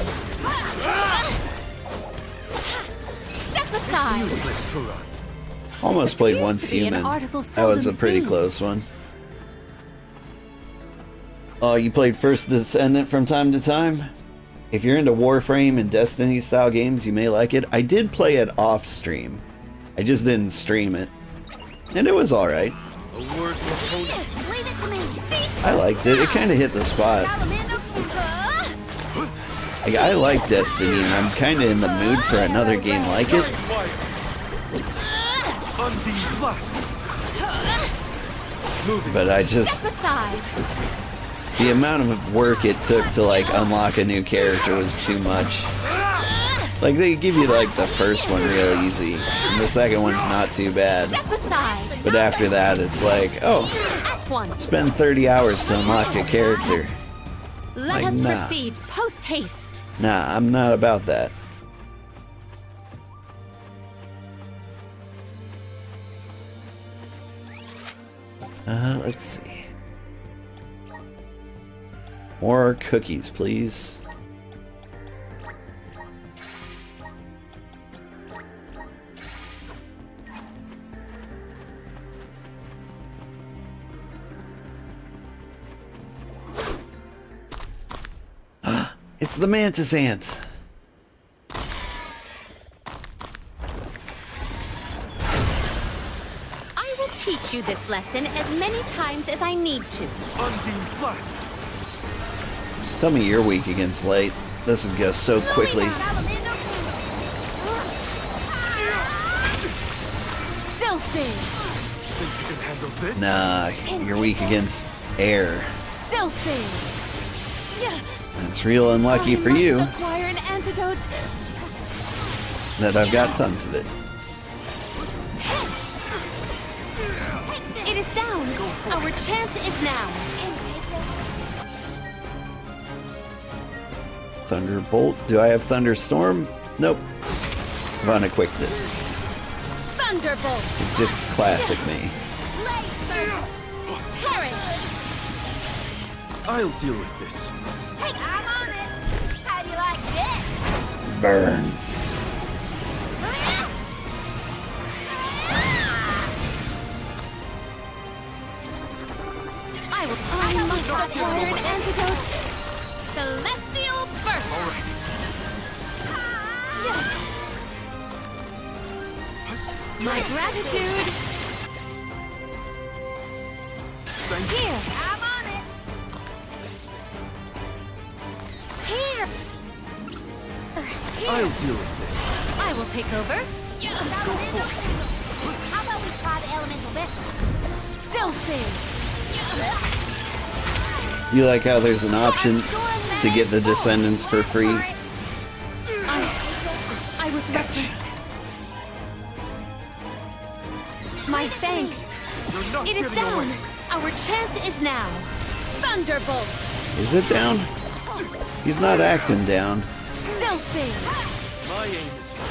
Step aside. Useless to run. Almost played appears Once to be an Human. article That was a seldom pretty seen. close one. Oh, you played First Descendant from time to time? If you're into Warframe and Destiny style games, you may like it. I did play it off stream. I just didn't stream it. And it was alright. A worthy opponent. Leave it to me. I liked it. It kind of hit the spot. Salamando Like, I like Destiny, and I'm kind of in the mood for another game like it. Undine Blast. Moving. But I Step just... aside. The amount of work it took to, like, unlock a new character was too much. Like, they give you, like, the first one real easy, and the second one's not too bad. Step aside. But after that, it's like, oh, At once. spend 30 hours to unlock a character. Let Like, us nah. proceed post haste. Nah, I'm not about that. Let's see. More cookies, please. It's the mantis ant. I will teach you this lesson as many times as I need to. Undine Blast. Tell me you're weak against light. This would go so quickly. Sylphid. Think you can handle this? Nah, you're weak against air. Sylphid. That's real unlucky for you Must acquire an antidote. that I've got tons of it. It is down. Our chance is now. Thunderbolt. Do I have Thunderstorm? Nope. I've unequipped it. Thunderbolt. It's just classic me. Perish. I'll deal with this. I'm on it. How do you like this? Burn. I must acquire an antidote. Celestial Burst. My gratitude. Here. I'm on it. Here. I'll deal with this. I will take over. How about we try the elemental this? Sylphid. You like how there's an option to get the Descendants for free? I was reckless. My thanks. It is down. Our chance is now. Thunderbolt. Is it down? He's not acting down. Sylphid. My aim is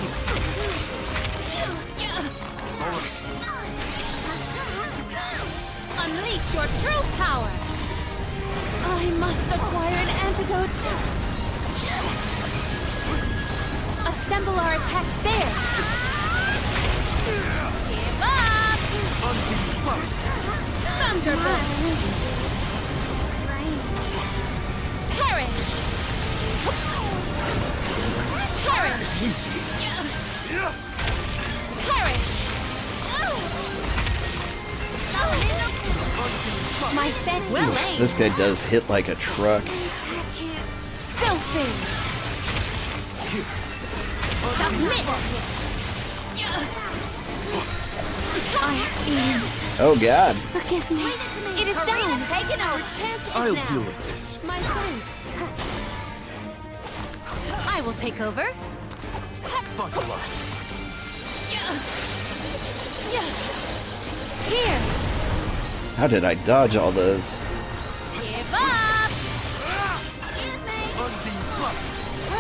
Unleash your true power. I must acquire an antidote. Assemble our attacks there. Give up. Thunderbolt. Perish. Perish. Perish. My thank well aimed. This guy does hit like a truck. Sylphid. Submit. I am. Oh god. Forgive me. It is done. Taken Our over. chance is I'll now. deal with this. My thanks. I will take over. Buckle up. Here. How did I dodge all those? Give up.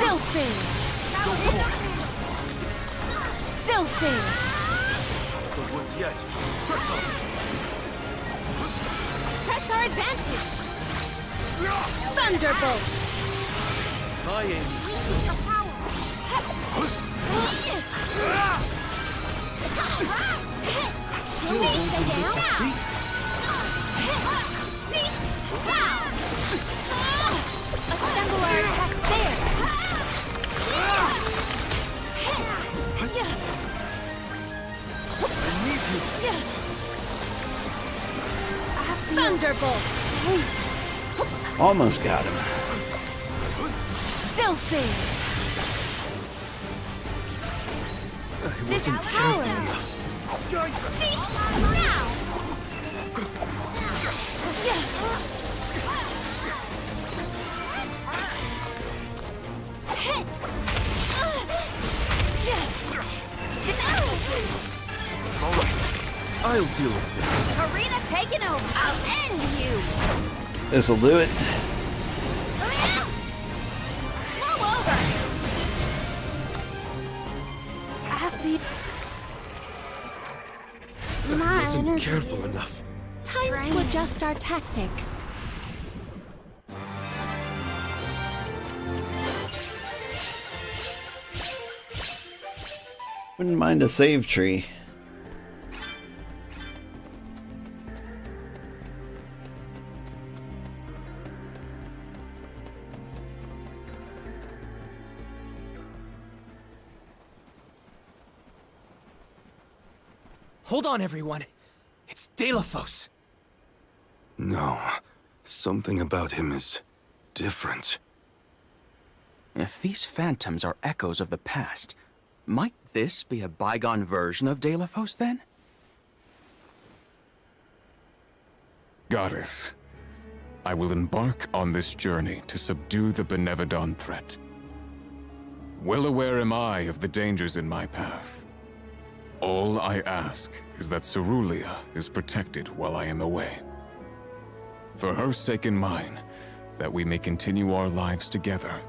Sylphid. Sylphid. But what's yet? Press on. Press our advantage. Thunderbolt. My aim is Cease now. Cease now. Assemble our attacks there. Thunderbolt. Almost got him. Sylphid. This power. Cease now. I'll deal with this. Arena taken over. I'll end you. This'll do it. Move over. I feel I my wasn't energy careful is enough. Time to adjust our tactics. Wouldn't mind a save tree. Hold on, everyone. It's Delafos. No. Something about him is different. If these phantoms are echoes of the past, might this be a bygone version of Delafos then? Goddess, I will embark on this journey to subdue the Benevodon threat. Well aware am I of the dangers in my path. All I ask is that Cerulia is protected while I am away. For her sake and mine, that we may continue our lives together.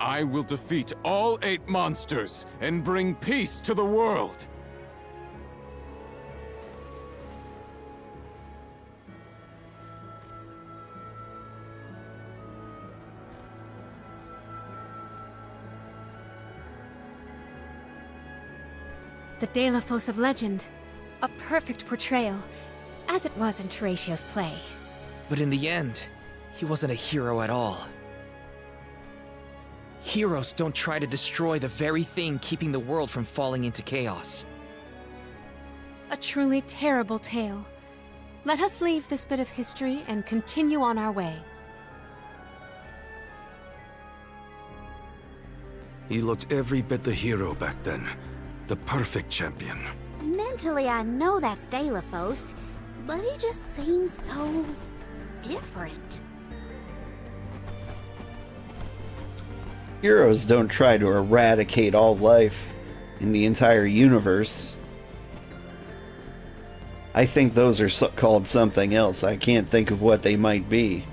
I will defeat all 8 monsters and bring peace to the world. The Delophos of legend. A perfect portrayal, as it was in Teratio's play. But in the end, he wasn't a hero at all. Heroes don't try to destroy the very thing keeping the world from falling into chaos. A truly terrible tale. Let us leave this bit of history and continue on our way. He looked every bit the hero back then. The perfect champion. Mentally, I know that's Delophos, but he just seems so different. Heroes don't try to eradicate all life in the entire universe. I think those are called something else. I can't think of what they might be.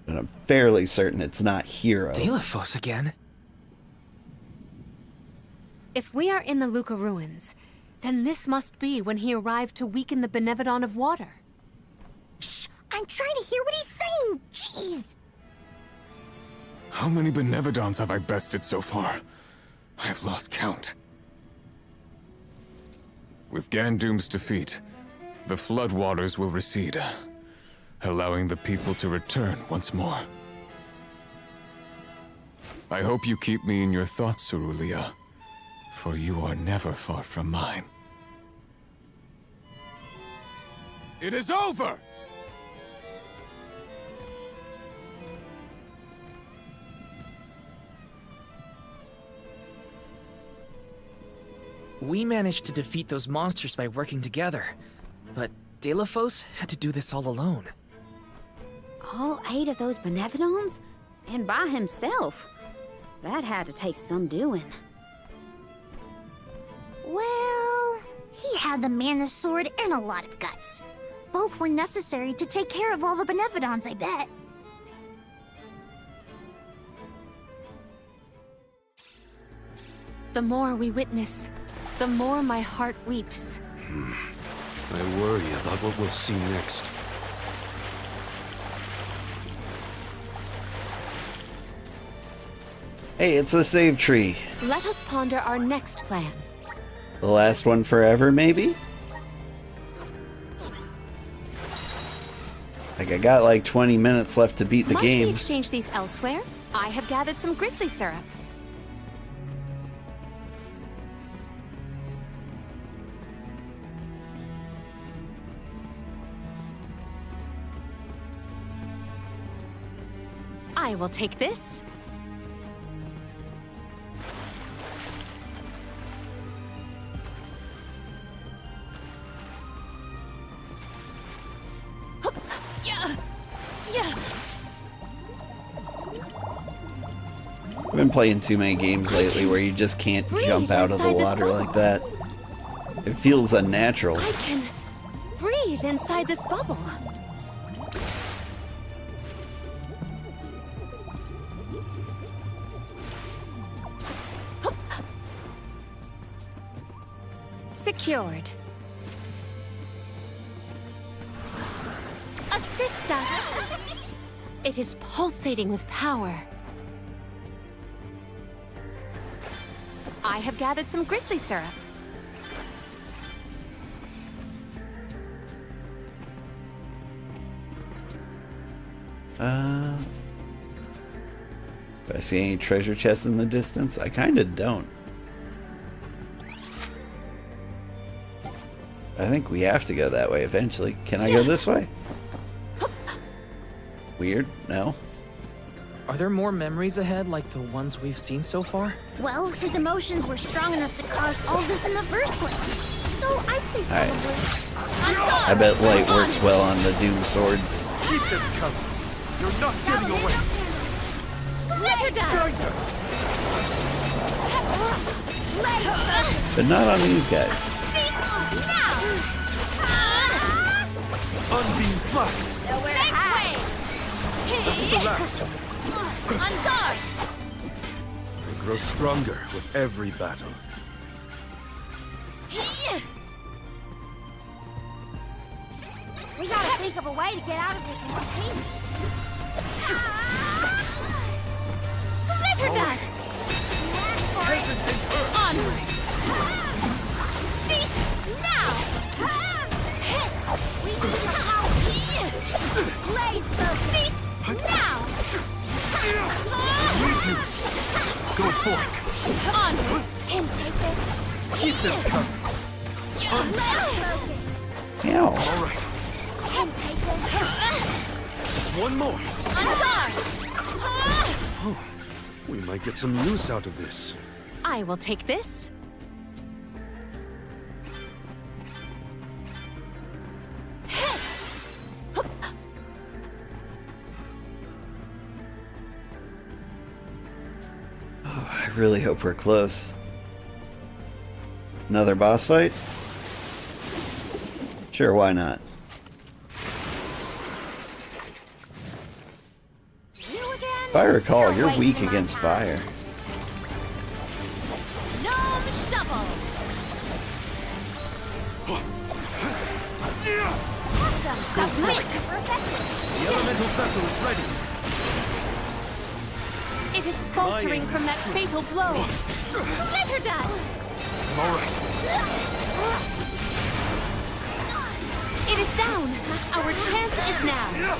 But I'm fairly certain it's not hero. Delophos again? If we are in the Luca ruins, then this must be when he arrived to weaken the Benevodon of Water. Shh! I'm trying to hear what he's saying! Jeez! How many Benevodons have I bested so far? I have lost count. With Gandoom's defeat, the floodwaters will recede, allowing the people to return once more. I hope you keep me in your thoughts, Cerulean, for you are never far from mine. It is over! We managed to defeat those monsters by working together, but Delophos had to do this all alone. All 8 of those Benevodons? And by himself? That had to take some doing. Well, he had the Mana Sword and a lot of guts. Both were necessary to take care of all the Benevodons, I bet. The more we witness, the more my heart weeps. I worry about what we'll see next. Hey, it's a save tree. Let us ponder our next plan. The last one forever, maybe? Like, I got like 20 minutes left to beat the Might we game. exchange these elsewhere? I have gathered some grizzly syrup. I will take this. I've been playing too many games lately where you just can't jump out of the water like that. It feels unnatural. I can breathe inside this bubble. Secured. Assist us! It is pulsating with power. I have gathered some grizzly syrup. Do I see any treasure chests in the distance? I kinda don't. I think we have to go that way eventually. Can I go this way? Weird, no? Are there more memories ahead like the ones we've seen so far? Well, his emotions were strong enough to cause all this in the first place. So I'd say probably... I bet light works well on the Doom swords. Keep them coming. You're not getting away. Let her die! But not on these guys. Undine Flask. That's the last. On guard! They grow stronger with every battle. We gotta think of a way to get out of this in one piece. Glitter dust! Onward! Cease now! We need your help! Blaze those! Cease now! Go forth. Onward! Can take this. Keep them coming. Let's focus. Ow. All right. Can take this. Just one more. On guard! Oh, we might get some use out of this. I will take this. I really hope we're close. Another boss fight? Sure, why not? If I recall, you're weak against fire. Gnome shovel! Submit! The elemental vessel is ready. It is faltering from that fatal blow. Glitter dust! All right. It is down. Our chance is now.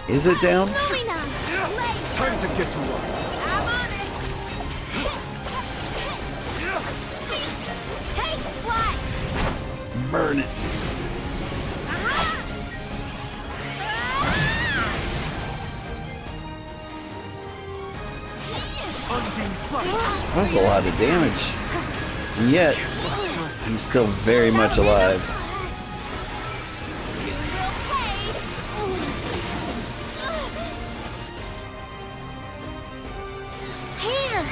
Is it down? Time to get to work. I'm on it! Take flight! Burn it. That was a lot of damage. And yet, he's still very much alive. Here!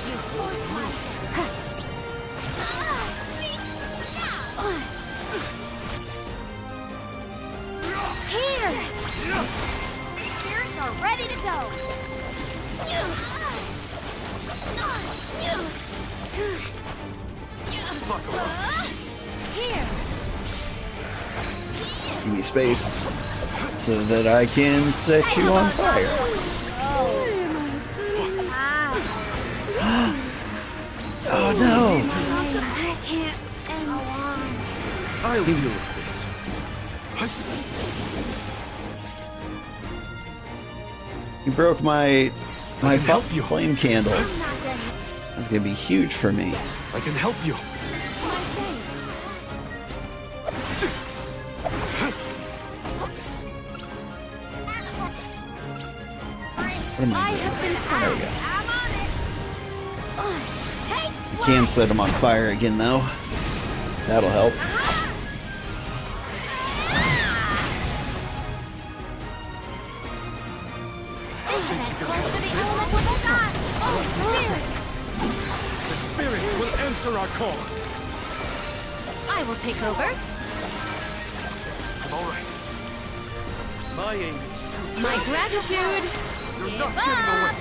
You force lights! Here! Spirits are ready to go! Here! Give me space so that I can set you on fire. Oh no! I can't go on. I'll deal with this. You broke my flame candle. That's gonna be huge for me. I can help you. What am I I have been doing? summoned. You can set him on fire again though. That'll help. The spirits will answer our call. I will take over. All right. My aim is true. My gratitude. You're not getting away.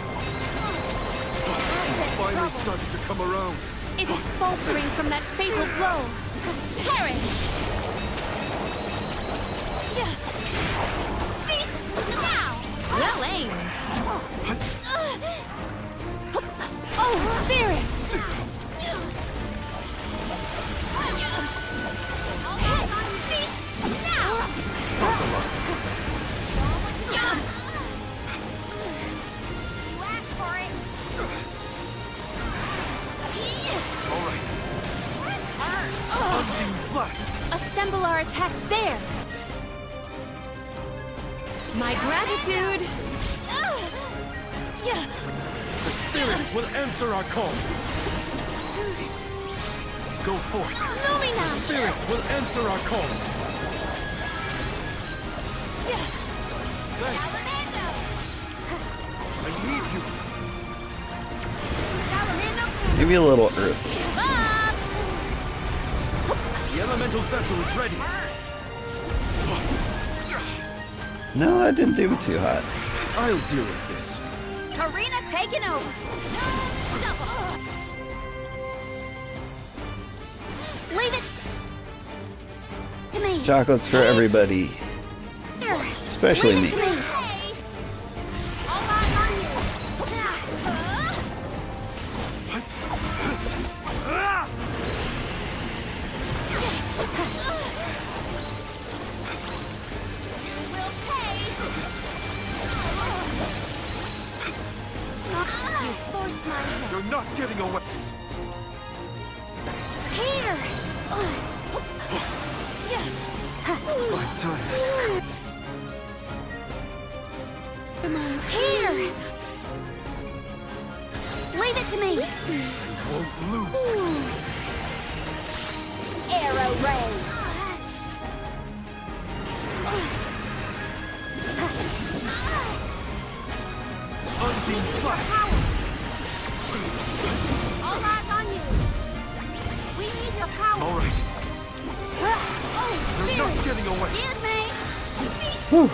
It's finally starting to come around. It is faltering from that fatal blow. Perish! Cease now! Well aimed. Oh, spirits! Cease now! You asked for it. All right. Hunting blast. Assemble our attacks there. My gratitude. The spirits will answer our call. Go forth. Lumina. The spirits will answer our call. Thanks. I need you. Maybe a little earth. The elemental vessel is ready. No, that didn't do too hot. I'll deal with this. Karina taking over. Shovel. Leave it to me. Chocolates for everybody. Especially me. You're not getting away. Here! My time has come. Here! Leave it to me! Won't lose. Arrow ray! Undine blast. All eyes on you! We need your power! All right. Oh, You're not getting away. Excuse me! Whew.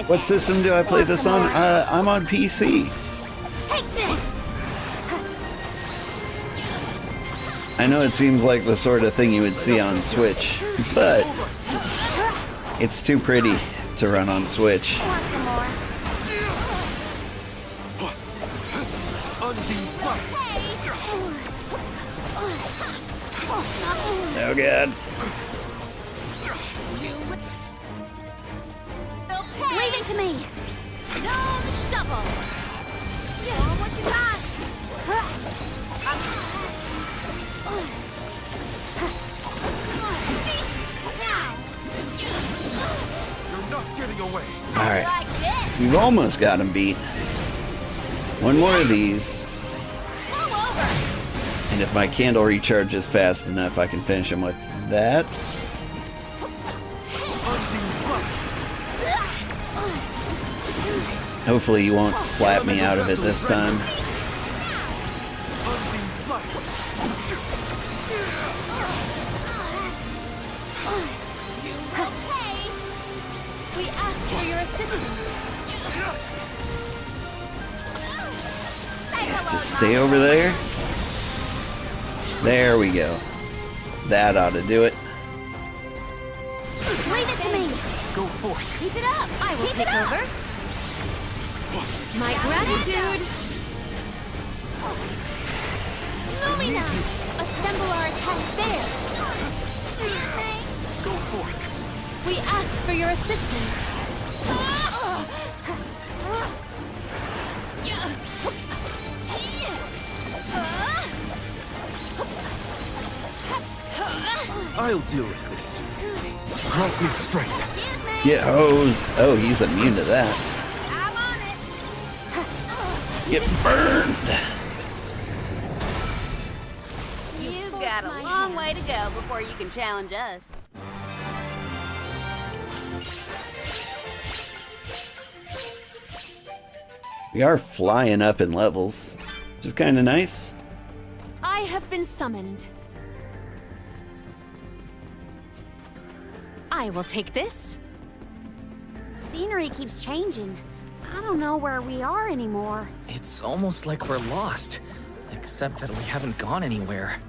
What system do I play this on? I'm on PC. Take this! I know it seems like the sort of thing you would see on Switch, but it's too pretty to run on Switch. Want some more? Undine blast. Oh god. Leave it to me! Gnome shuffle! Show 'em what you got! You're not getting away. Alright. We've almost got him beat. One more of these. And if my candle recharges fast enough, I can finish him with that. Hopefully he won't slap me out of it this time. We ask for your assistance. Just stay over there. There we go. That ought to do it. Leave it to me! Go forth. Keep it up! I will take over. My gratitude. Lumina! Assemble our attack there. Go forth. We ask for your assistance. I'll deal with this. Grant me strength. Get hosed. Oh, he's immune to that. I'm on it! Get burned. You've got a long way to go before you can challenge us. We are flying up in levels, which is kind of nice. I have been summoned. I will take this. Scenery keeps changing. I don't know where we are anymore. It's almost like we're lost, except that we haven't gone anywhere.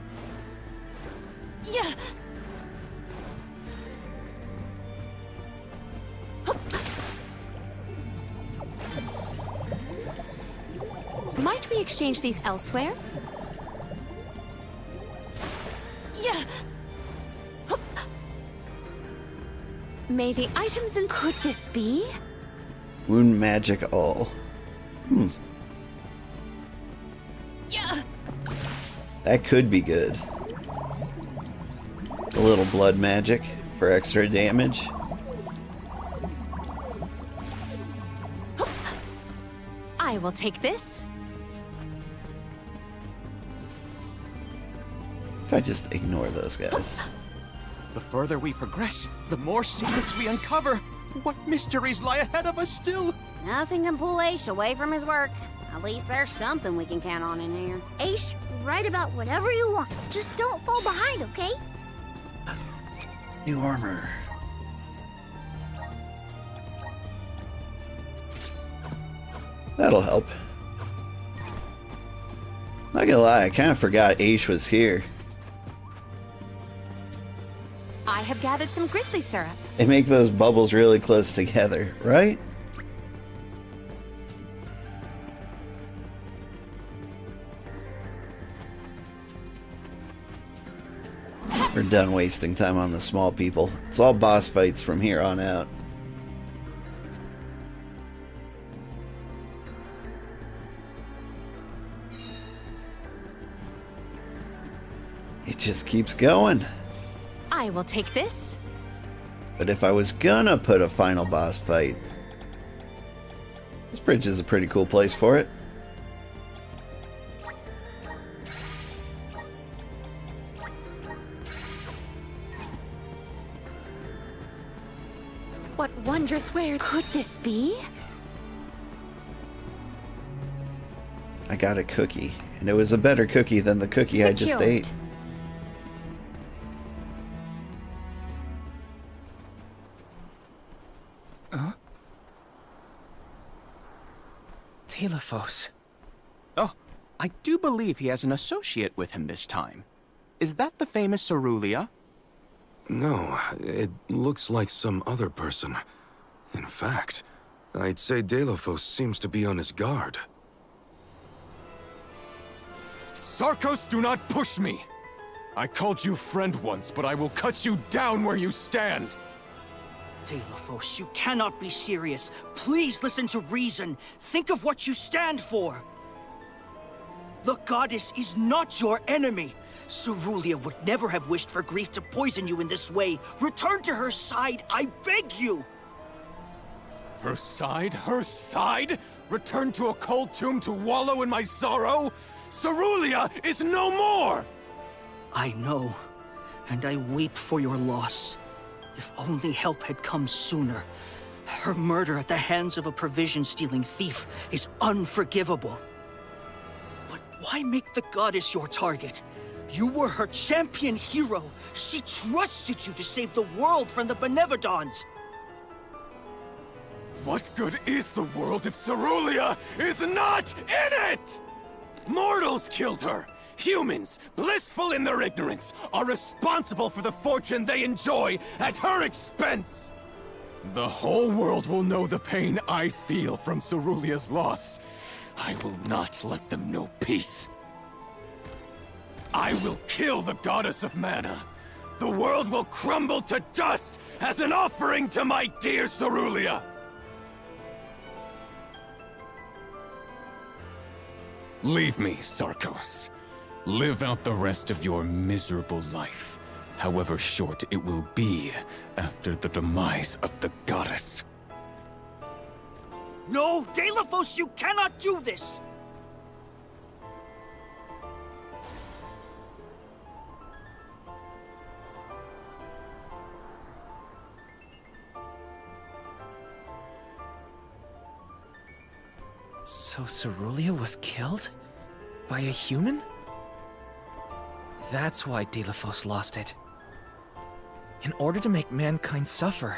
Yeah. Might we exchange these elsewhere? Yeah. May the items in— Could this be? Wound magic all. Yeah. That could be good. A little blood magic for extra damage. I will take this. If I just ignore those guys. The further we progress, the more secrets we uncover. What mysteries lie ahead of us still? Nothing can pull Aish away from his work. At least there's something we can count on in here. Aish, write about whatever you want. Just don't fall behind, okay? New armor. That'll help. Not gonna lie, I kind of forgot Aish was here. I have gathered some grizzly syrup. They make those bubbles really close together, right? We're done wasting time on the small people. It's all boss fights from here on out. It just keeps going. I will take this. But if I was gonna put a final boss fight, this bridge is a pretty cool place for it. What wondrous where could this be? I got a cookie, and it was a better cookie than the cookie I just ate. Huh? Delophos. Oh, I do believe he has an associate with him this time. Is that the famous Cerulia? No, it looks like some other person. In fact, I'd say Delophos seems to be on his guard. Sarkos, do not push me! I called you friend once, but I will cut you down where you stand! Delophos, you cannot be serious. Please listen to reason. Think of what you stand for. The goddess is not your enemy. Cerulia would never have wished for grief to poison you in this way. Return to her side, I beg you! Her side? Her side? Return to a cold tomb to wallow in my sorrow? Cerulia is no more! I know, and I weep for your loss. If only help had come sooner. Her murder at the hands of a provision-stealing thief is unforgivable. But why make the goddess your target? You were her champion hero. She trusted you to save the world from the Benevodons. What good is the world if Cerulia is not in it? Mortals killed her. Humans, blissful in their ignorance, are responsible for the fortune they enjoy at her expense. The whole world will know the pain I feel from Cerulia's loss. I will not let them know peace. I will kill the goddess of mana. The world will crumble to dust as an offering to my dear Cerulia. Leave me, Sarkos. Live out the rest of your miserable life, however short it will be after the demise of the goddess. No, Delophos, you cannot do this! So Cerulia was killed? By a human? That's why Delophos lost it. In order to make mankind suffer,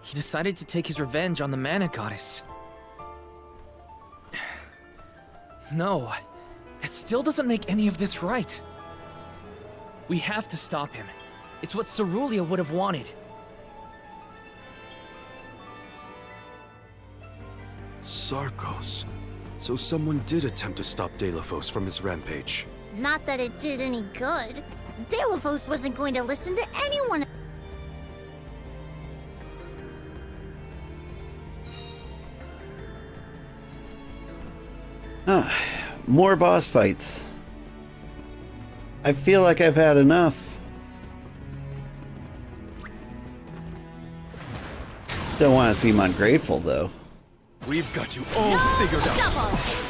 he decided to take his revenge on the mana goddess. No, that still doesn't make any of this right. We have to stop him. It's what Cerulia would have wanted. Sarkos. So someone did attempt to stop Delophos from his rampage. Not that it did any good. Delophos wasn't going to listen to anyone. More boss fights. I feel like I've had enough. Don't want to seem ungrateful, though. We've got you all figured out.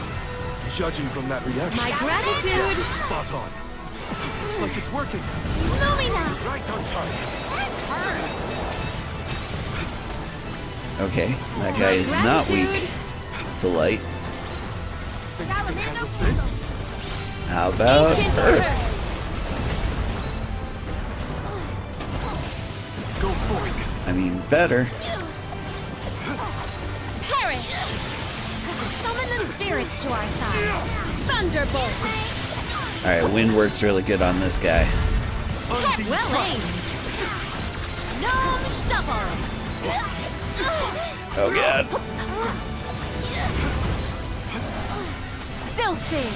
Judging from that reaction, My gratitude! spot on. Looks like it's working. Lumina! Right on target. Okay, that guy is not weak to light. How about Earth? Go for it. I mean, better. Perish! Summon the spirits to our side. Thunderbolt! Alright, wind works really good on this guy. Well aimed! Gnome shuffle. Oh god. Sylphie.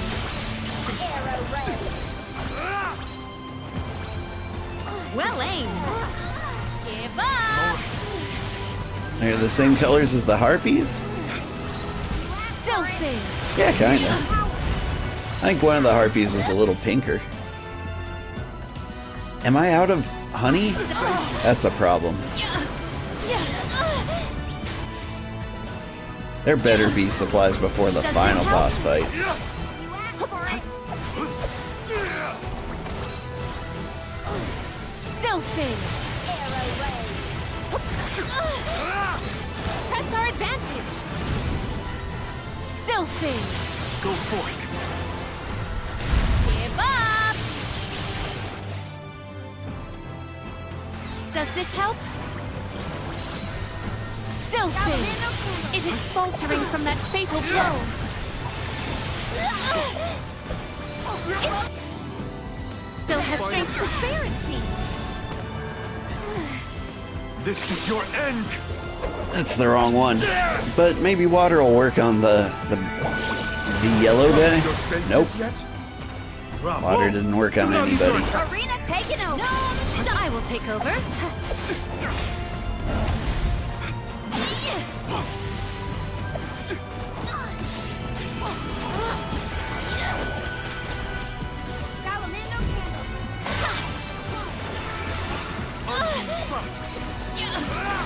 Well aimed. Give up. They're the same colors as the harpies? Sylphie. Yeah, kinda. I think one of the harpies was a little pinker. Am I out of honey? That's a problem. There better be supplies before the final boss fight. Sylphie. Press our advantage. Sylphie. Go for it. Give up. Does this help? Sylphie. It is faltering from that fatal blow. It still has strength to spare, it seems. This is your end. That's the wrong one. But maybe water will work on the yellow guy. Nope. Water didn't work on anybody. Arena taken over. No, I will take over.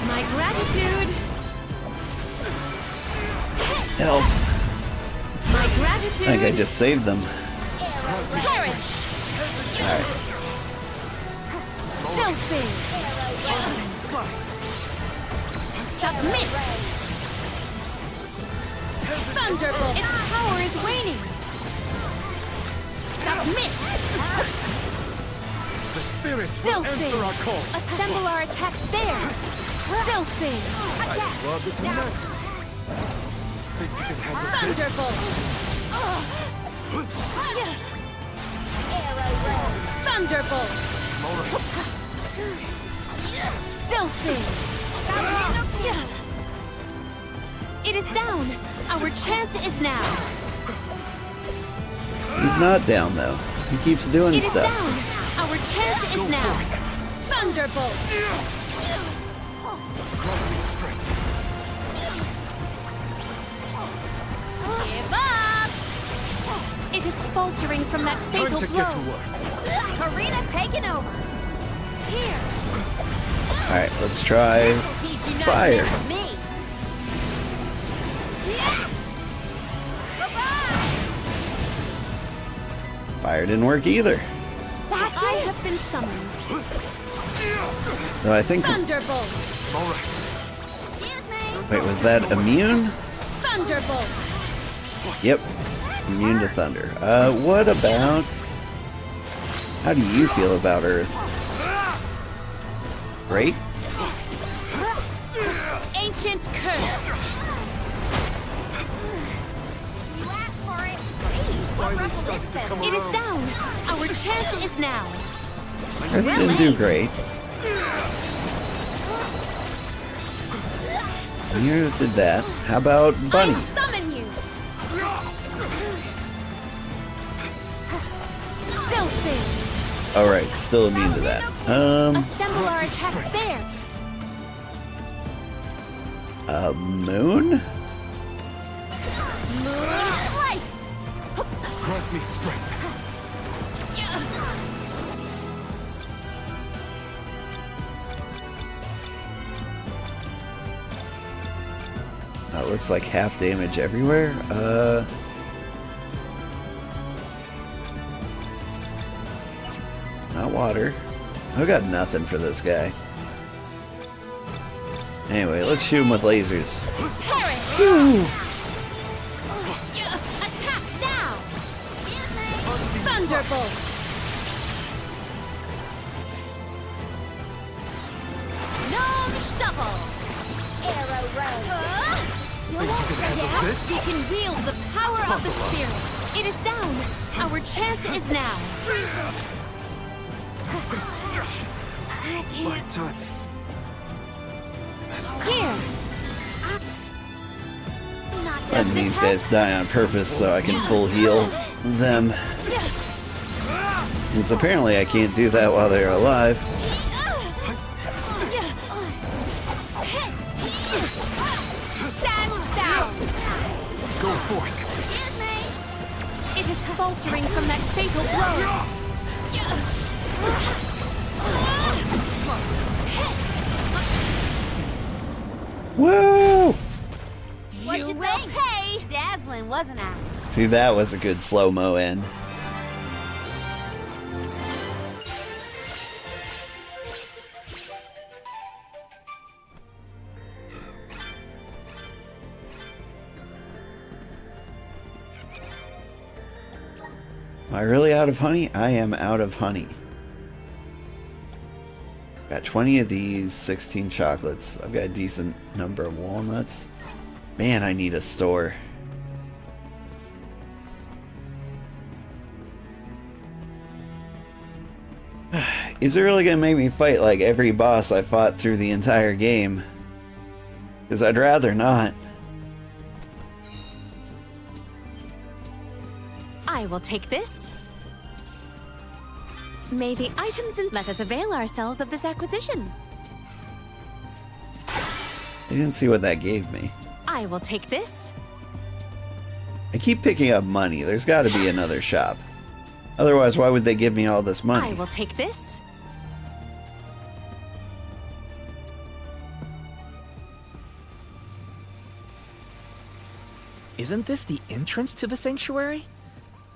My gratitude. Help. My I gratitude. think I just saved them. Perish. Alright. Sylphie. Submit. Thunderbolt. Its power is waning. Submit. The spirits will Sylphie. answer our call. Assemble our attacks there. Sylphie. I'd love it to mess. Think you can handle this? Thunderbolt. Thunderbolt. Sylphie. It is down. Our chance is now. He's not down though. He keeps doing It is stuff. down. Our chance is now. Thunderbolt. Give up. It is faltering from that fatal Time to blow. get to work. Karina taken over. Here. Alright, let's try Teach you not fire. to mess with me. Fire didn't work either. I have been summoned. Though I think. Thunderbolt. All right. Wait, was that immune? Thunderbolt. Yep. Immune to thunder. What about. How do you feel about Earth? Great? Ancient curse. You asked for it. Jeez, what ruffled its feathers? It is down. Our chance is now. Earth didn't do great. Near did that. How about Bunny? I summon you. Sylphie. Alright, still immune to that. Assemble our attacks there. Moon? Moon slice. Grant me strength. That looks like half damage everywhere. Not water. I've got nothing for this guy. Anyway, let's shoot him with lasers. Perish. Attack now. Thunderbolt. Gnome shuffle. Arrow road. Still won't stay down. She can wield the power of the spirits. It is down. Our chance is now. I My can't. time. letting these guys die on purpose so I can full heal them. Since apparently I can't do that while they're alive. Stand down! Go for it. It is faltering from that fatal blow. Woo! What you will pay! Dazzling, wasn't I? See, that was a good slow-mo end. Am I really out of honey? I am out of honey. Got 20 of these, 16 chocolates. I've got a decent number of walnuts. Man, I need a store. Is it really gonna make me fight like every boss I fought through the entire game? Because I'd rather not. I will take this. May the items and let us avail ourselves of this acquisition. I didn't see what that gave me. I will take this. I keep picking up money. There's got to be another shop. Otherwise, why would they give me all this money? I will take this. Isn't this the entrance to the sanctuary?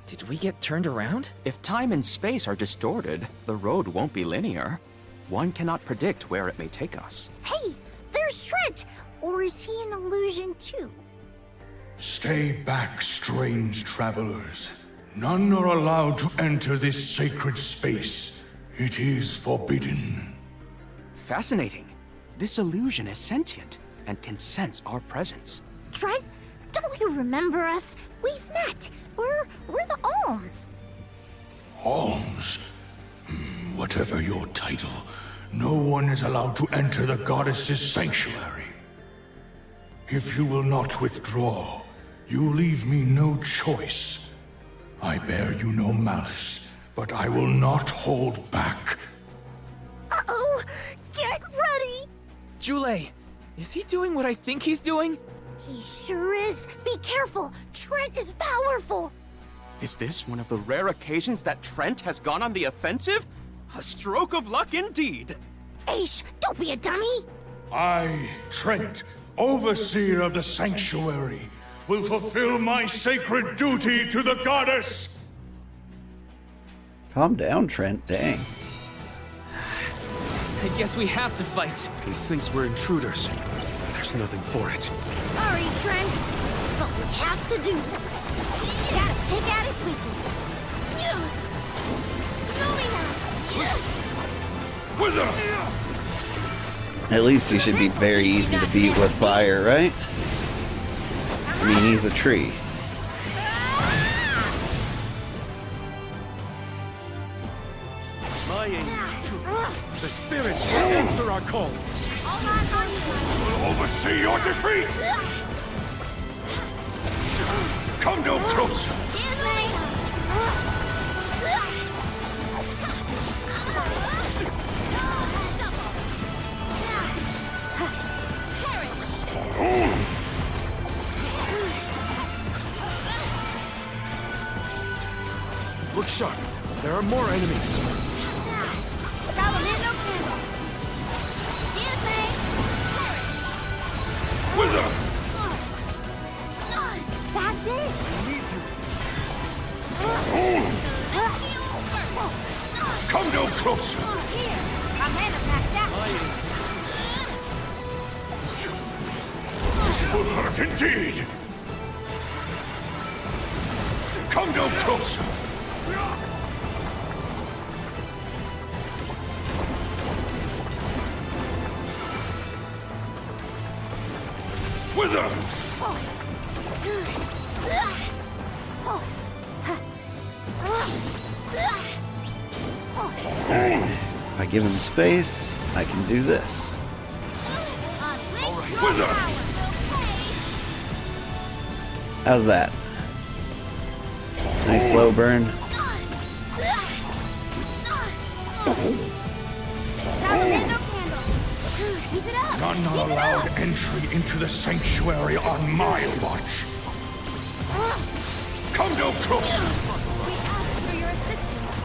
Did we get turned around? If time and space are distorted, the road won't be linear. One cannot predict where it may take us. Hey, there's Trent! Or is he an illusion too? Stay back, strange travelers. None are allowed to enter this sacred space. It is forbidden. Fascinating. This illusion is sentient and can sense our presence. Trent, don't you remember us? We've met. We're the Alms. Alms? Whatever your title, no one is allowed to enter the goddess's sanctuary. If you will not withdraw, you leave me no choice. I bear you no malice, but I will not hold back. Uh-oh! Get ready! Jule, is he doing what I think he's doing? He sure is. Be careful. Trent is powerful. Is this one of the rare occasions that Trent has gone on the offensive? A stroke of luck indeed. Aish, don't be a dummy. I, Trent, overseer of the sanctuary, will fulfill my sacred duty to the goddess. Calm down, Trent. Dang. I guess we have to fight. He thinks we're intruders. There's nothing for it. Sorry, Trent, but we have to do this. Gotta pick out its weakness. At least he should be very easy to beat with fire, right? I mean, he's a tree. My aim is truth. The spirits will answer our call. Will oversee your defeat! Come no closer! Look sharp. There are more enemies. Wither! That's it! Come no closer! This will hurt indeed! Come no closer! Wither! If I give him space, I can do this. How's that? Nice slow burn. None are allowed entry into the sanctuary on my watch. Come no closer. We ask for your assistance.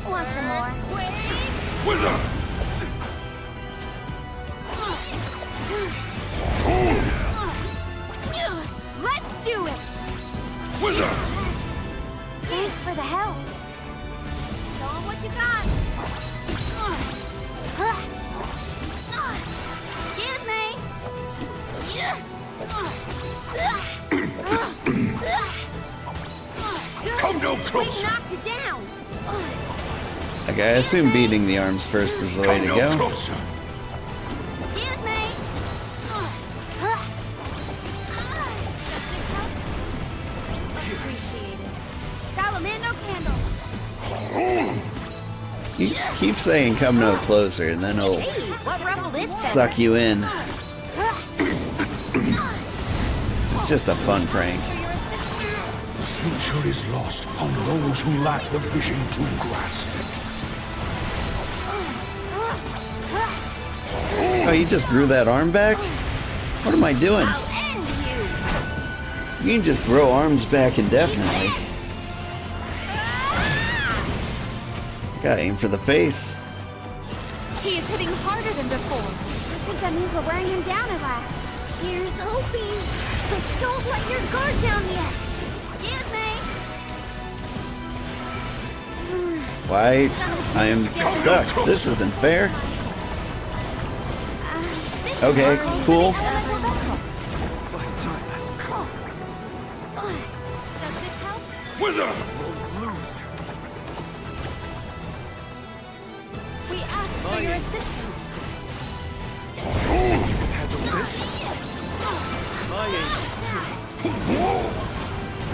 Want some more? Wither! Let's do it! Wither! Thanks for the help. Show 'em what you got. Excuse me. Come no closer. We knocked it down. Okay, I assume beating the arms first is the way to Come go. no closer. Excuse me. Appreciate it. Salamando candle. Keep saying come no closer, and then he'll Jeez, what ruffled this suck you in. It's just a fun prank. The future is lost on those who lack the vision to grasp it. Oh, you just grew that arm back? What am I doing? I'll end you. You can just grow arms back indefinitely. Gotta aim for the face. He is hitting harder than before. I think that means we're wearing him down at last. Here's hoping. But don't let your guard down yet. Excuse me. Why? I am stuck. This isn't fair. Okay, cool. Elemental vessel. My time has come. Does this help? Wither! We'll lose. We ask for your assistance. Handle this. My aim is true.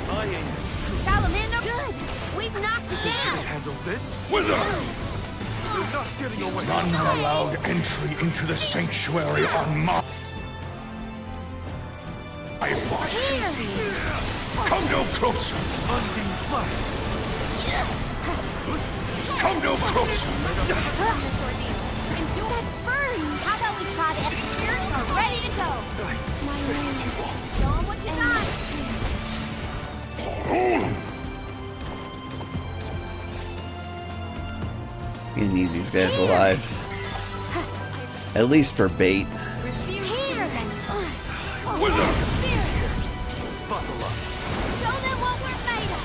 My aim is true. Salamando, good. We've knocked it down. Handle this. Wither! You're not getting away. None are allowed entry into the sanctuary on my watch. Come no closer. Undine flesh. Come no closer. This ordeal. And do that burns. How about we try this? Spirits are ready to go. My name. Show 'em what you got. You need these guys alive. At least for bait. Wither! Buckle up. Show them what we're made of.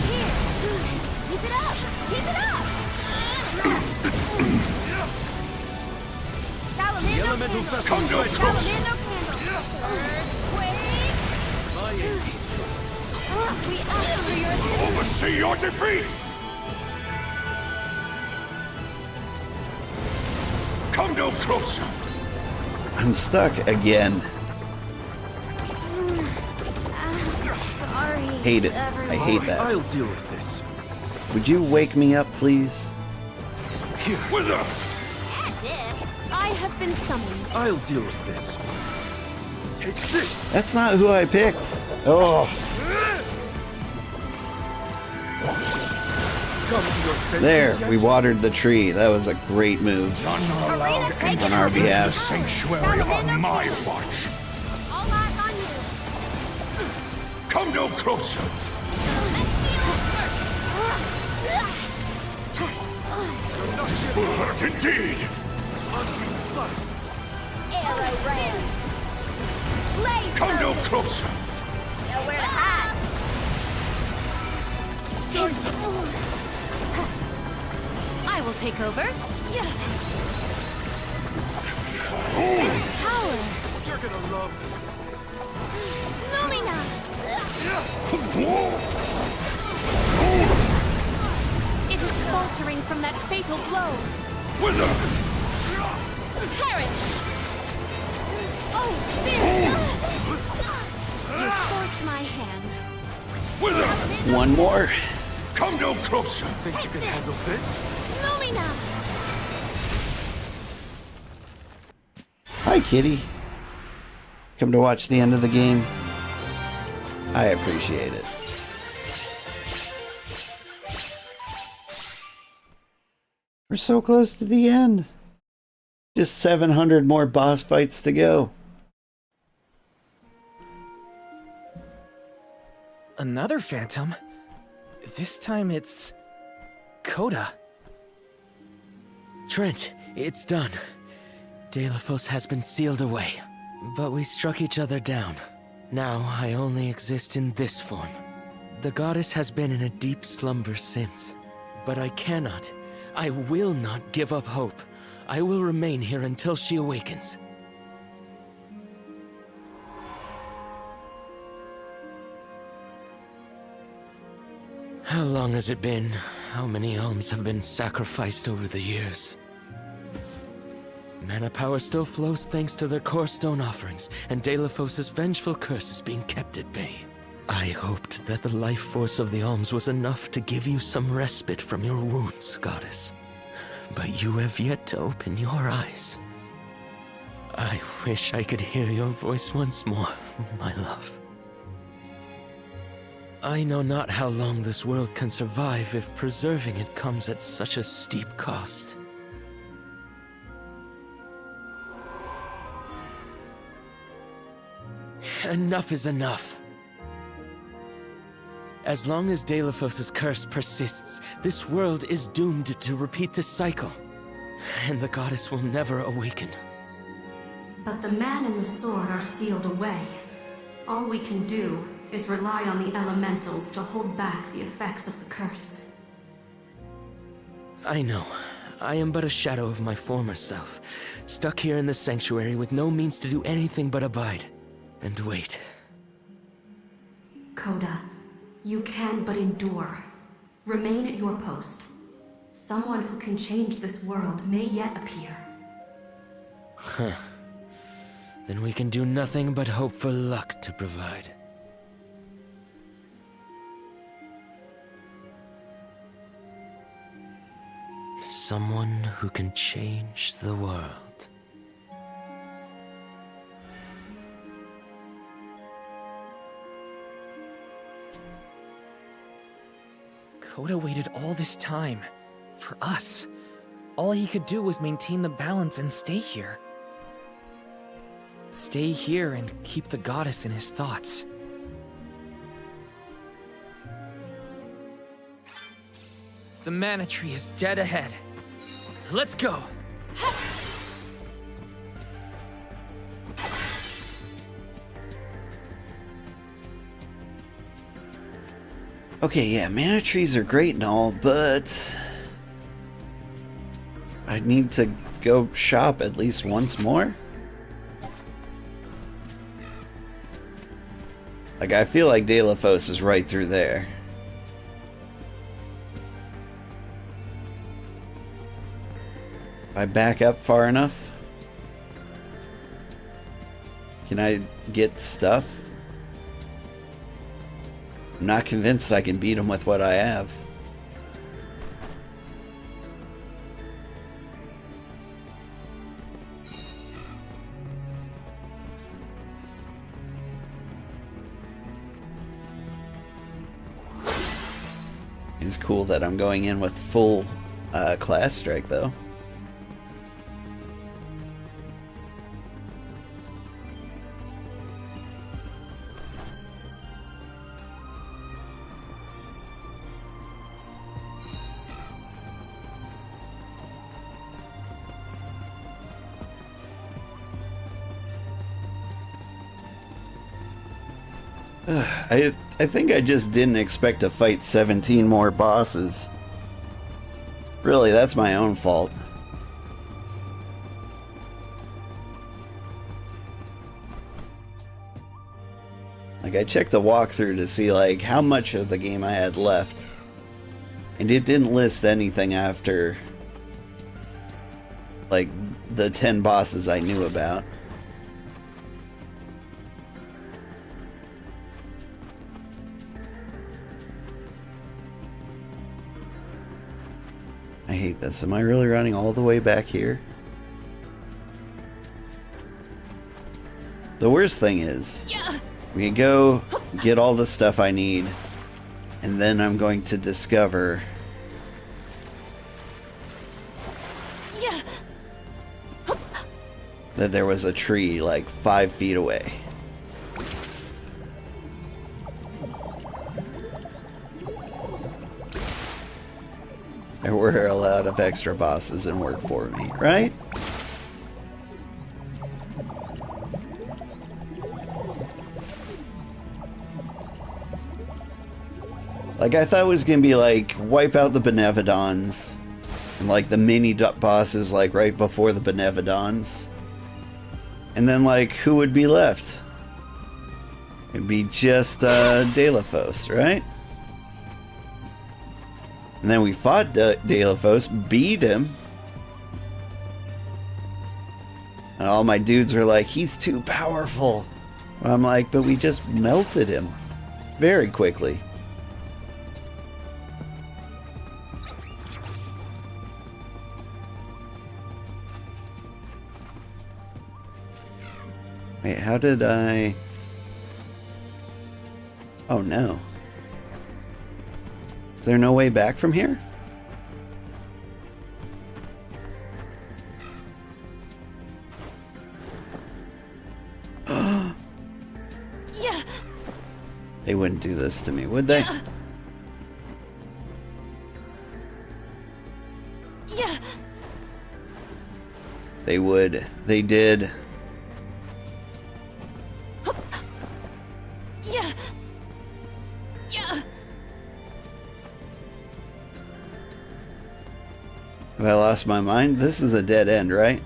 Here. Keep it up. Keep it up. The elemental vessel Come no closer. Salamando candle. Earthquake. My aim. We ask for your assistance. Oversee your defeat! Come no closer! I'm stuck again. Sorry. Hate it. I hate that. I'll deal with this. Would you wake me up, please? Here. Wither! As if. I have been summoned. I'll deal with this. Take this. That's not who I picked. Oh, Come to your senses there. yet? We watered the tree. That was a great move. None are allowed take entry on our into the behalf. sanctuary on my watch. All eyes on you. Come no closer! This will hurt indeed! Undine flesh. Arrow rains. Blaze Come no focus. closer! Nowhere to hide. I will take over. This tower. You're gonna love this. Lumina. It is faltering from that fatal blow. Wither! Perish! Oh, spirit! You force my hand. Wither! One more. Come no closer! Think you can handle this? Lumina! Hi, kitty. Come to watch the end of the game. I appreciate it. We're so close to the end. Just 700 more boss fights to go. Another phantom? This time it's... Coda. Trent, it's done. Delophos has been sealed away. But we struck each other down. Now I only exist in this form. The goddess has been in a deep slumber since. But I cannot, I will not give up hope. I will remain here until she awakens. How long has it been? How many alms have been sacrificed over the years? Mana power still flows thanks to their core stone offerings, and Delophos' vengeful curse is being kept at bay. I hoped that the life force of the alms was enough to give you some respite from your wounds, goddess. But you have yet to open your eyes. I wish I could hear your voice once more, my love. I know not how long this world can survive if preserving it comes at such a steep cost. Enough is enough. As long as Delophos' curse persists, this world is doomed to repeat this cycle. And the goddess will never awaken. But the man and the sword are sealed away. All we can do is rely on the elementals to hold back the effects of the curse. I know. I am but a shadow of my former self, stuck here in the sanctuary with no means to do anything but abide. And wait. Coda, you can but endure. Remain at your post. Someone who can change this world may yet appear. Huh. Then we can do nothing but hope for luck to provide. Someone who can change the world. Coda waited all this time. For us. All he could do was maintain the balance and stay here. Stay here and keep the goddess in his thoughts. The mana tree is dead ahead. Let's go! Okay, yeah, mana trees are great and all, but I need to go shop at least once more. Like, I feel like Delophos is right through there. If I back up far enough, can I get stuff? I'm not convinced I can beat him with what I have. It's cool that I'm going in with full class strike, though. I think I just didn't expect to fight 17 more bosses. Really, that's my own fault. Like, I checked the walkthrough to see, like, how much of the game I had left. And it didn't list anything after, like, the 10 bosses I knew about. I hate this. Am I really running all the way back here? The worst thing is, we go get all the stuff I need, and then I'm going to discover that there was a tree like 5 feet away. There were a lot of extra bosses in work for me, right? Like, I thought it was gonna be like, wipe out the Benevodons, and like the mini bosses like right before the Benevodons. And then like, who would be left? It'd be just Delophos, right? And then we fought Delophos, beat him. And all my dudes are like, he's too powerful. I'm like, but we just melted him very quickly. Wait, how did I... Oh no. Is there no way back from here? They wouldn't do this to me, would they? They would. They did. Have I lost my mind? This is a dead end, right?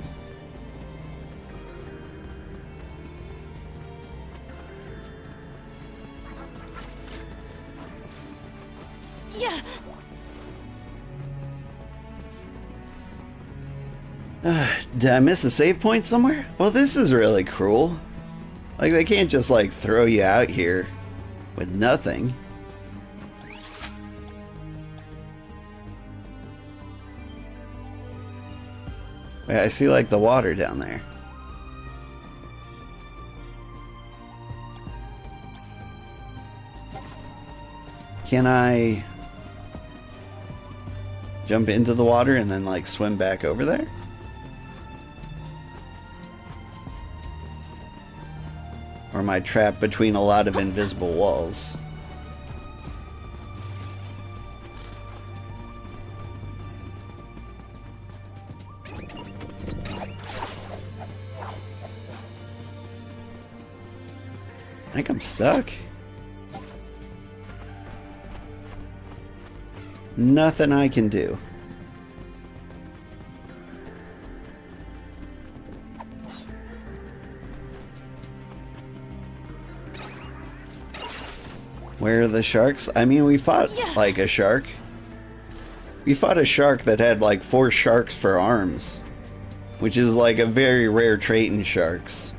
Did I miss a save point somewhere? Well, this is really cruel. Like, they can't just, like, throw you out here with nothing. Wait, I see, like, the water down there. Can I jump into the water and then, like, swim back over there? Or am I trapped between a lot of invisible walls? I think I'm stuck. Nothing I can do. Where are the sharks? I mean, we fought like a shark. We fought a shark that had like 4 sharks for arms, which is like a very rare trait in sharks.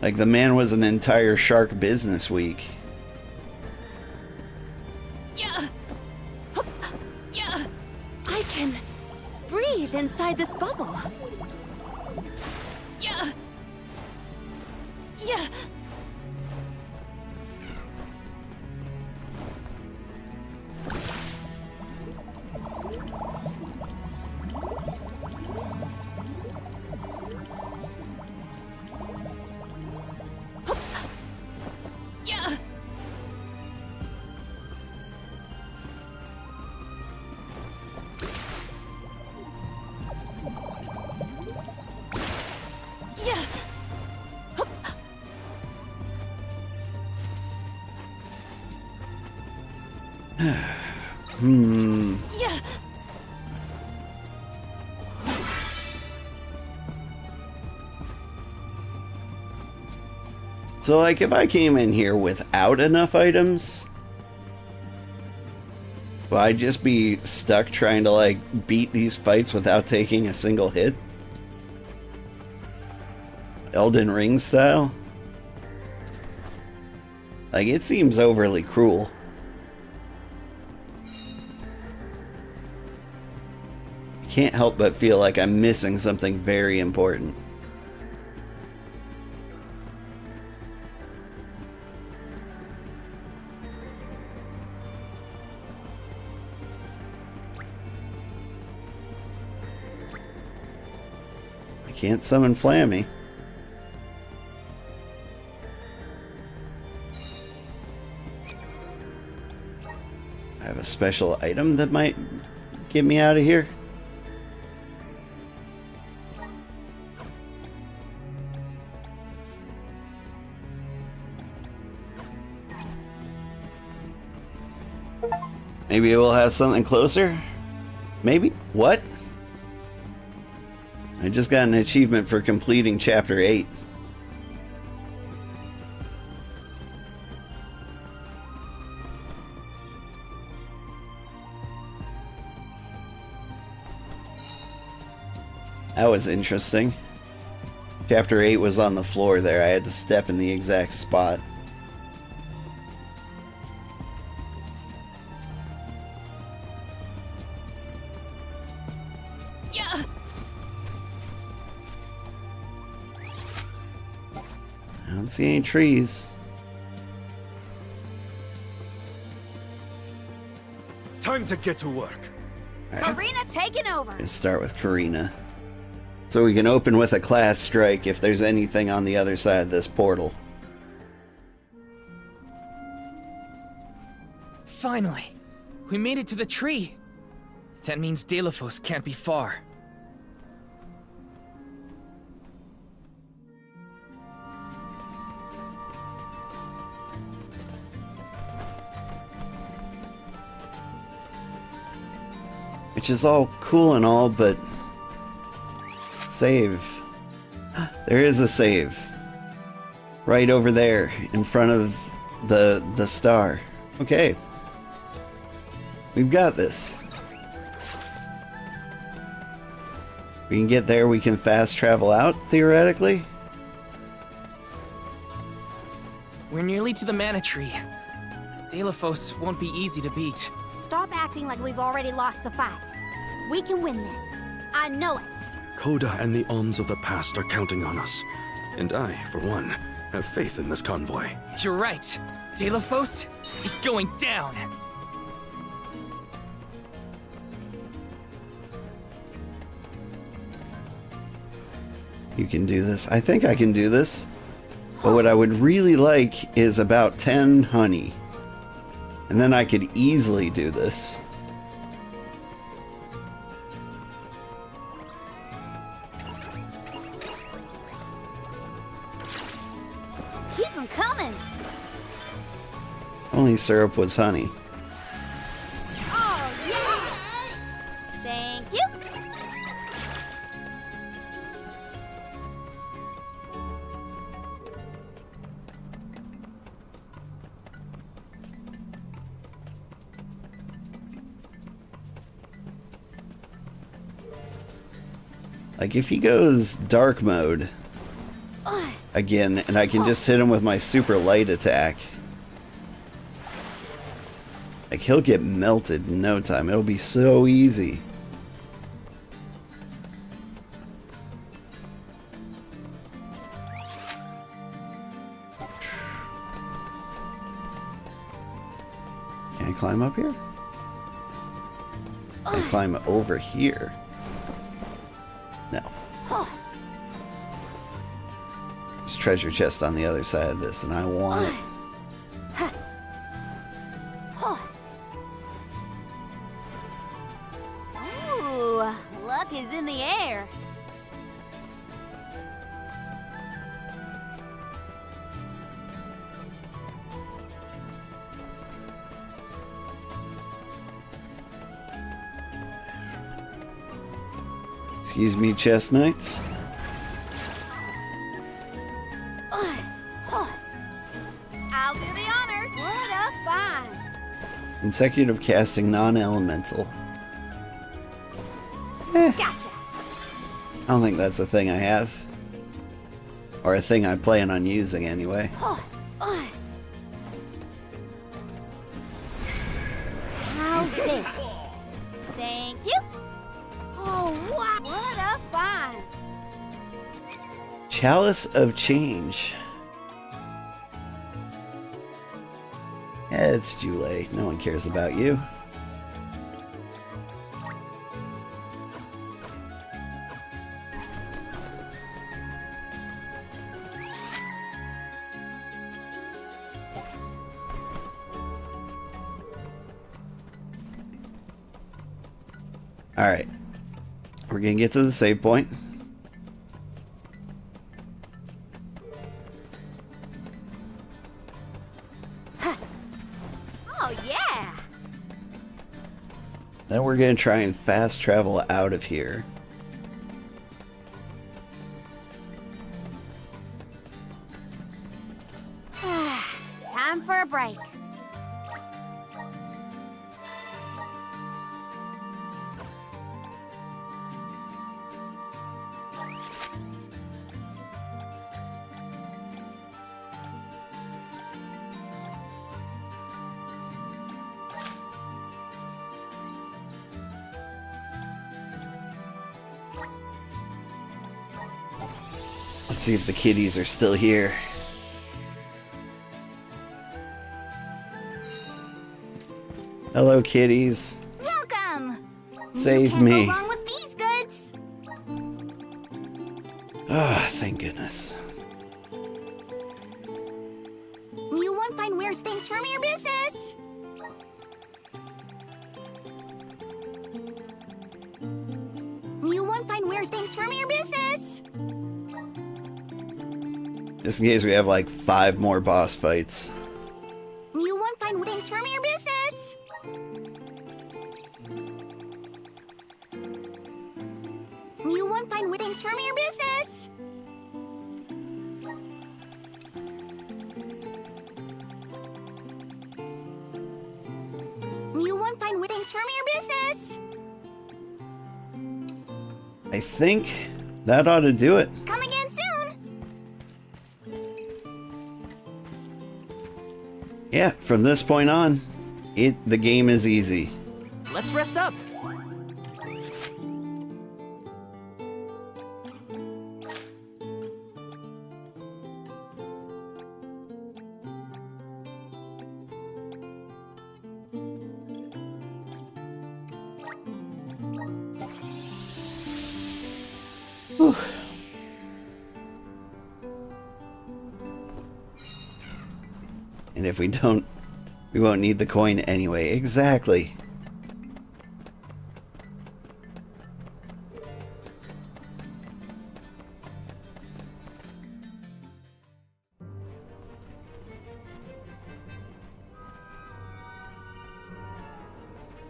Like, the man was an entire shark business week. I can breathe inside this bubble. So, like, if I came in here without enough items, would I just be stuck trying to, like, beat these fights without taking a single hit? Elden Ring style? Like, it seems overly cruel. can't help but feel like I'm missing something very important. I can't summon Flammy. I have a special item that might get me out of here. Maybe we'll have something closer? Maybe? What? I just got an achievement for completing Chapter 8. That was interesting. Chapter 8 was on the floor there. I had to step in the exact spot. Yeah. I don't see any trees. Time to get to work. Karina taking over. Let's start with Karina. So we can open with a class strike if there's anything on the other side of this portal. Finally, we made it to the tree. That means Delophos can't be far. Which is all cool and all, but... Save. There is a save. Right over there, in front of the star. Okay. We've got this. We can get there, we can fast travel out, theoretically. We're nearly to the mana tree. Delophos won't be easy to beat. Stop acting like we've already lost the fight. We can win this. I know it. Coda and the Alms of the past are counting on us. And I, for one, have faith in this convoy. You're right. Delophos is going down. You can do this. I think I can do this. But what I would really like is about 10 honey. And then I could easily do this. Keep them coming. Only syrup was honey. Oh, yeah. Thank you. Like if he goes dark mode again, and I can just hit him with my super light attack. Like he'll get melted in no time. It'll be so easy. Can I climb up here? Can I climb over here? No. There's treasure chest on the other side of this, and I want it. Ooh, luck is in the air. Excuse me, chest knights. I'll do the honors. What a find. Consecutive casting non-elemental. Gotcha. I don't think that's a thing I have. Or a thing I plan on using anyway. How's this? Thank you. Oh, Oh, what a find! Chalice of Change. Yeah, it's Jule. No one cares about you. Alright. We're gonna get to the save point. Oh, yeah! Then we're gonna try and fast travel out of here. Time for a break. Let's see if the kitties are still here. Hello, kitties. Welcome! Save Can't me. go wrong with these goods! Ah, thank goodness. You won't find weird things from your business! You won't find weird things from your business! Just in case we have like 5 more boss fights. You won't find things from your business! You won't find things from your business! You won't find things from your business! I think that ought to do it. Come again soon! Yeah, from this point on, the game is easy. Let's rest up. Whew. And if we don't, we won't need the coin anyway. Exactly.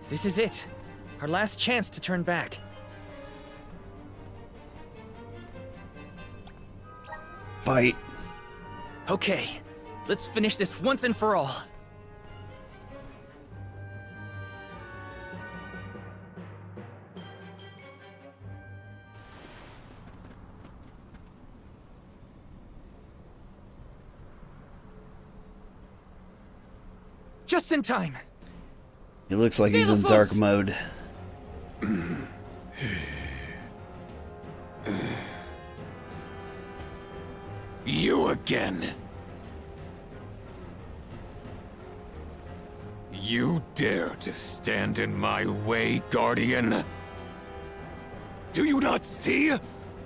This is it. Our last chance to turn back. Fight. Okay, let's finish this once and for all. Just in time. He looks like he's in dark mode. You again. You dare to stand in my way, Guardian? Do you not see?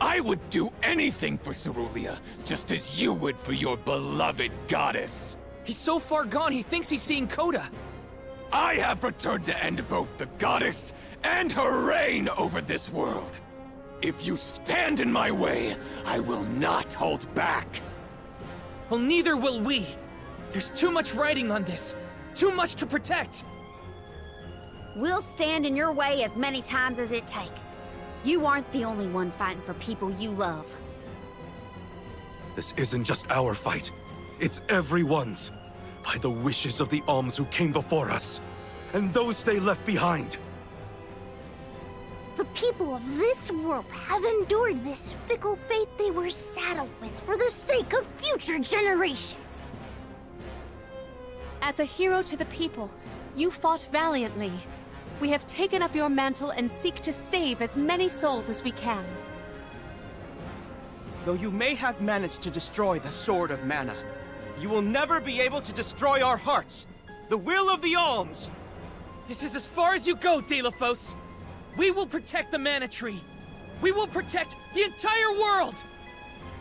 I would do anything for Cerulean, just as you would for your beloved goddess. He's so far gone, he thinks he's seeing Coda. I have returned to end both the goddess and her reign over this world. If you stand in my way, I will not hold back. Well, neither will we. There's too much writing on this. Too much to protect. We'll stand in your way as many times as it takes. You aren't the only one fighting for people you love. This isn't just our fight. It's everyone's. By the wishes of the Alms who came before us, and those they left behind. The people of this world have endured this fickle fate they were saddled with for the sake of future generations. As a hero to the people, you fought valiantly. We have taken up your mantle and seek to save as many souls as we can. Though you may have managed to destroy the Sword of Mana, you will never be able to destroy our hearts. The will of the Alms! This is as far as you go, Delophos. We will protect the Mana Tree. We will protect the entire world!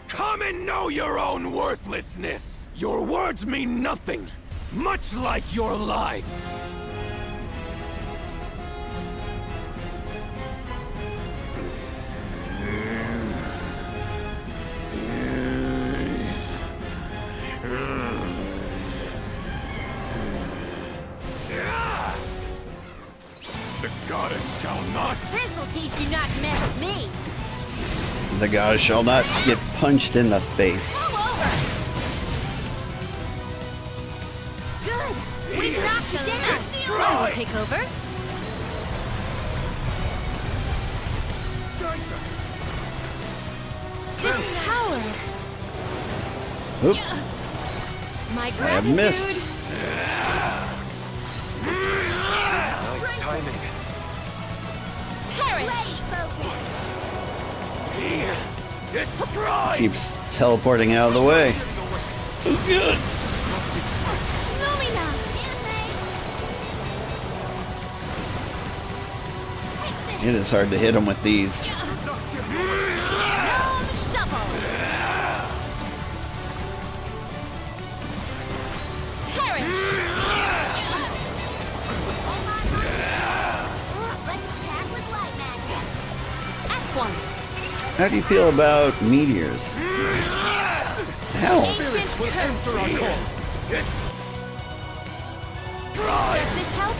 Come and know your own worthlessness! Your words mean nothing, much like your lives. The goddess shall not. This'll teach you not to mess with me. The goddess shall not get punched in the face. Good. We've knocked it down. I will take over. This power. Oop. My I have gratitude. missed. Nice timing. Perish. Destroy! Keeps teleporting out of the way. Oh, good. It is hard to hit him with these. How do you feel about meteors? Hell. Ancient curse. Does this help?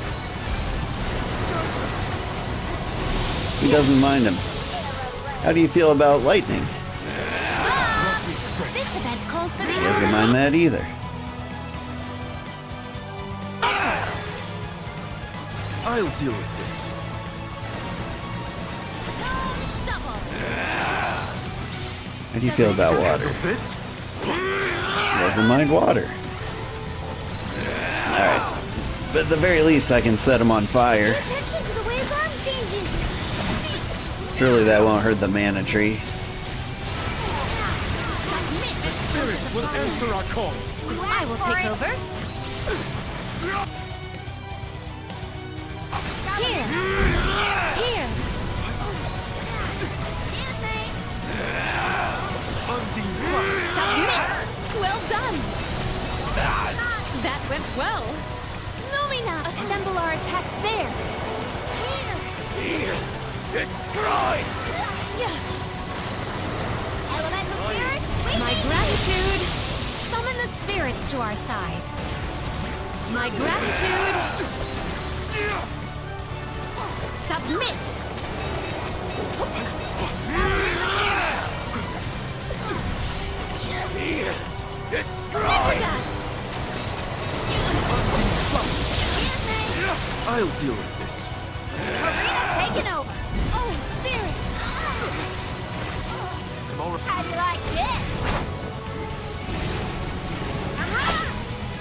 He doesn't mind him. How do you feel about lightning? This event calls for the He doesn't mind that either. I'll deal with this. How do you feel about water? This? He doesn't mind water. Alright. But at the very least I can set him on fire. Attention to the ways I'm changing. Surely that won't hurt the mana tree. The Spirits will answer our call. I will take over. Here. Here. Submit! Well done! That went well. Lumina. Assemble our attacks there. Here. Destroy! Elemental spirits. My gratitude. Summon the spirits to our side. My gratitude. Submit! Destroy! I'll deal with this. Arena taken over. Oh, spirits. I'm all right. How do you like this?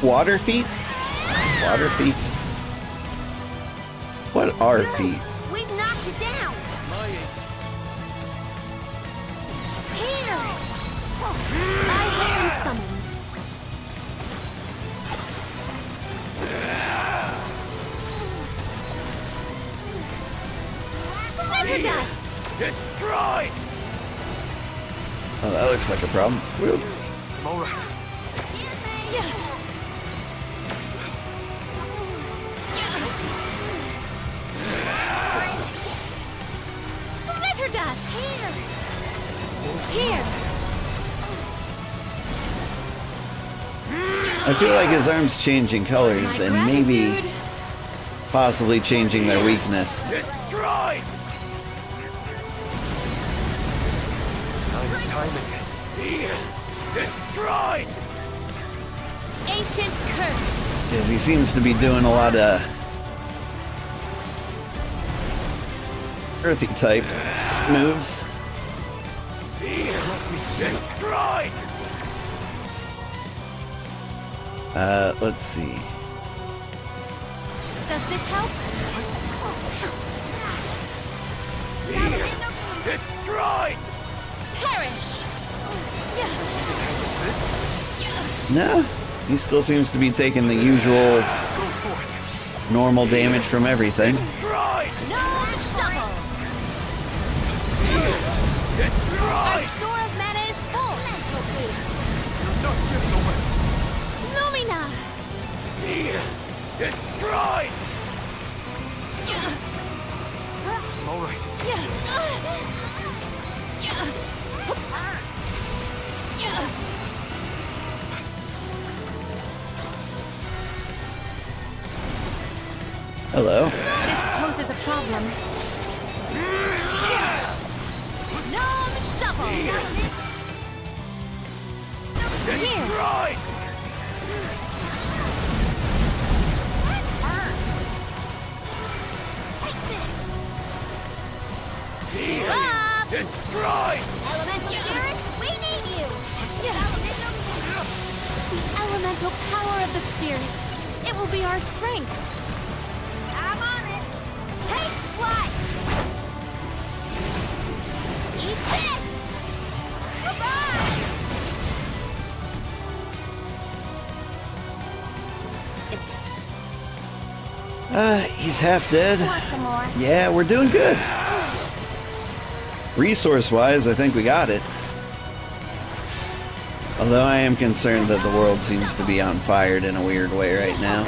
Water feet? Water feet? What are feet? We've knocked it down. Here. I have been summoned. Flitter dust. Destroy! Oh, that looks like a problem. Whoop. I'm all right. Flitter dust. Here. I feel like his arm's changing colors and maybe possibly changing their weakness. Destroy! Nice timing. Destroyed! Ancient curse. Because he seems to be doing a lot of earthy type moves. Destroyed! Let's see. Does this help? Destroyed! Perish! No, he still seems to be taking the usual normal damage from everything. Gnome Shuffle! Our store of mana is full! Lumina! Destroyed! All right. Hello. This poses a problem. Gnome Shuffle! Destroyed! Up! Destroyed! Elemental spirits, we need you! The elemental power of the spirits. It will be our strength. I'm on it! Take flight! Eat this! Bye-bye! He's half dead. Want some more? Yeah, we're doing good. Resource-wise, I think we got it. Although I am concerned that the world seems to be on fire in a weird way right now.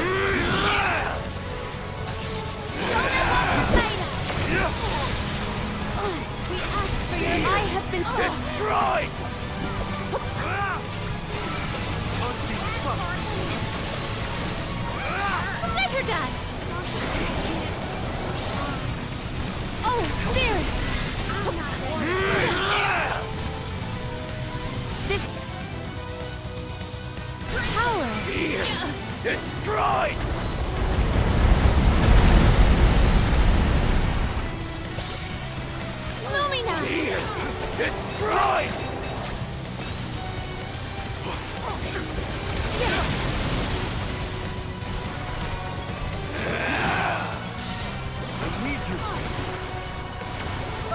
I have been destroyed! Glitter dust! Oh, spirits! This power! Destroyed! Lumina! Destroyed!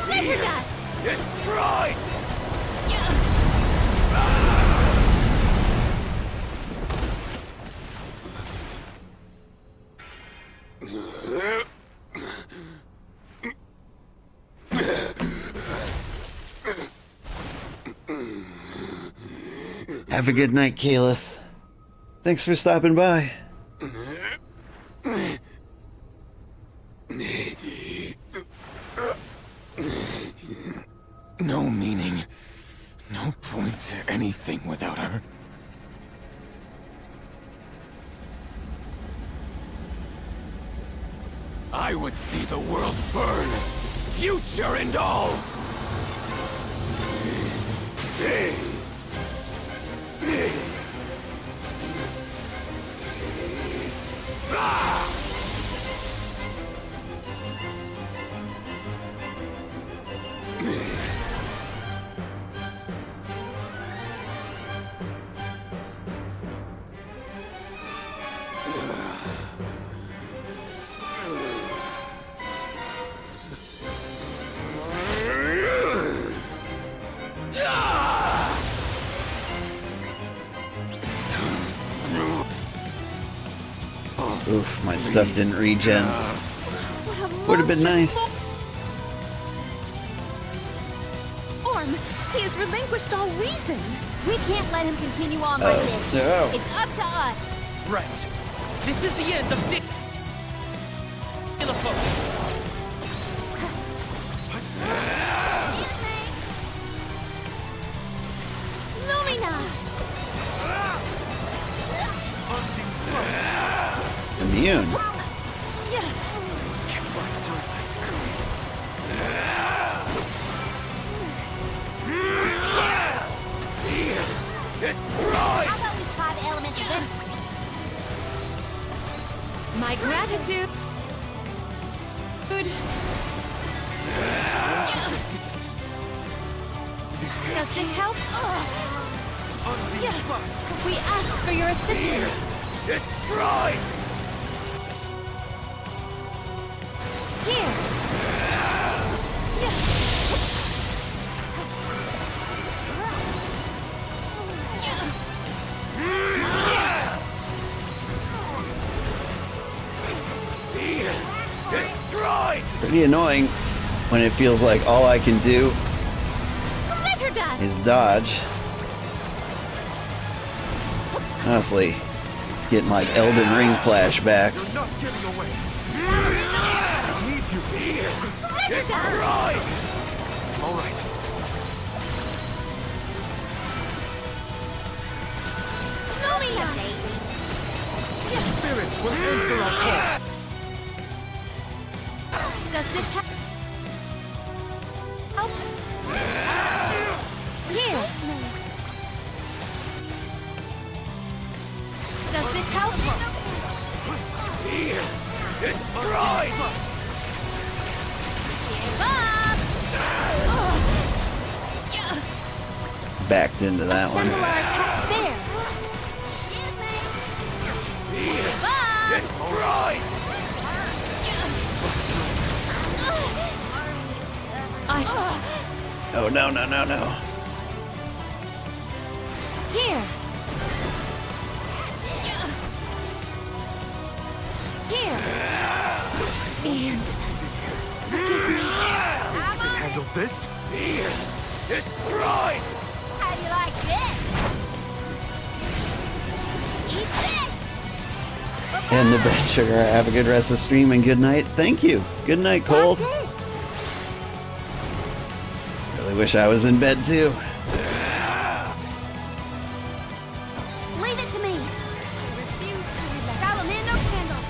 Glitter dust! Destroyed! Have a good night, Kalis. Thanks for stopping by. No meaning. No point to anything without her. I would see the world burn, future and all! Oof, my stuff didn't regen. Would have been nice. Orm, he has relinquished all reason. We can't let him continue on like this. No. It's up to us. Right. This is the end of Demonetization. Lumina! Immune. Destroy! How about we try the element again? My gratitude. Good. Does this help? We ask for your assistance. Destroy! Here. Pretty annoying when it feels like all I can do Glitter dust! is dodge. Honestly, getting like Elden Ring flashbacks. Glitter dust! All right. Lumina! Spirits will answer our call. Does this help? Here! Does this help? Destroy! Give up! Backed into that one. Assemble our attacks there! Give up! Destroy! Oh no, no, no, no. Here! Here! And forgive me. Handle this? Destroy! How do you like this? Eat this! And the bread sugar. Have a good rest of the stream and good night. Thank you. Good night, Cold. Really wish I was in bed too. Leave it to me. I refuse to relax. Salamander candle.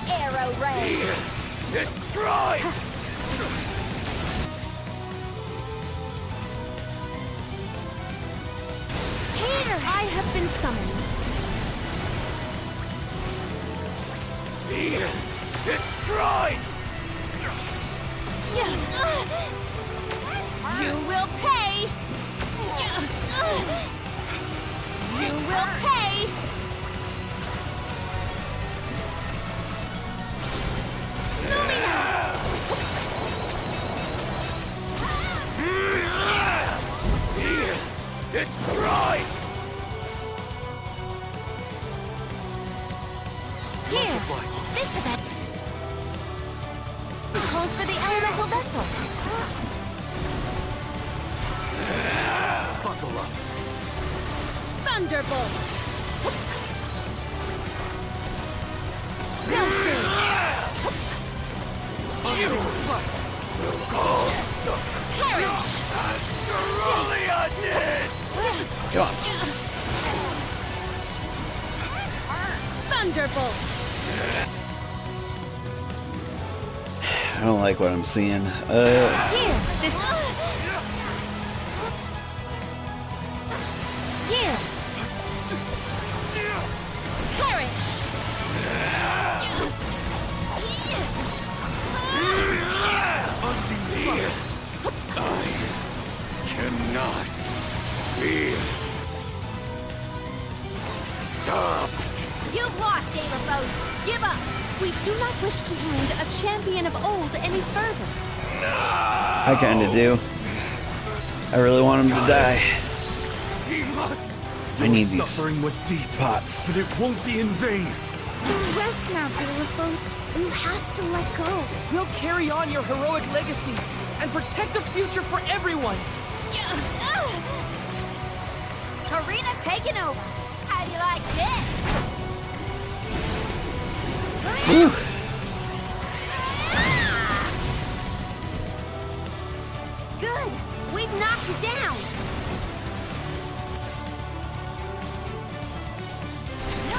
Arrow ray. Destroy! Peter, I have been summoned. Destroy! You will pay. You will pay. Lumina. Destroy! Here, this event calls for the elemental vessel. Buckle up. Thunderbolt. Silky. Perish. Cerulean did! Come on. Thunderbolt. I don't like what I'm seeing. Here, this. Here. Perish. Cannot be stopped. You've lost, Eidolons. Give up. We do not wish to wound a champion of old any further. I kinda do. I really want him to die. He must. I need Your these suffering was deep, pots. but it won't be in vain. Just rest now, Eidolons. You have to let go. We'll carry on your heroic legacy and protect a future for everyone. Karina taking over. How do you like this? Whew. Good. We've knocked it down.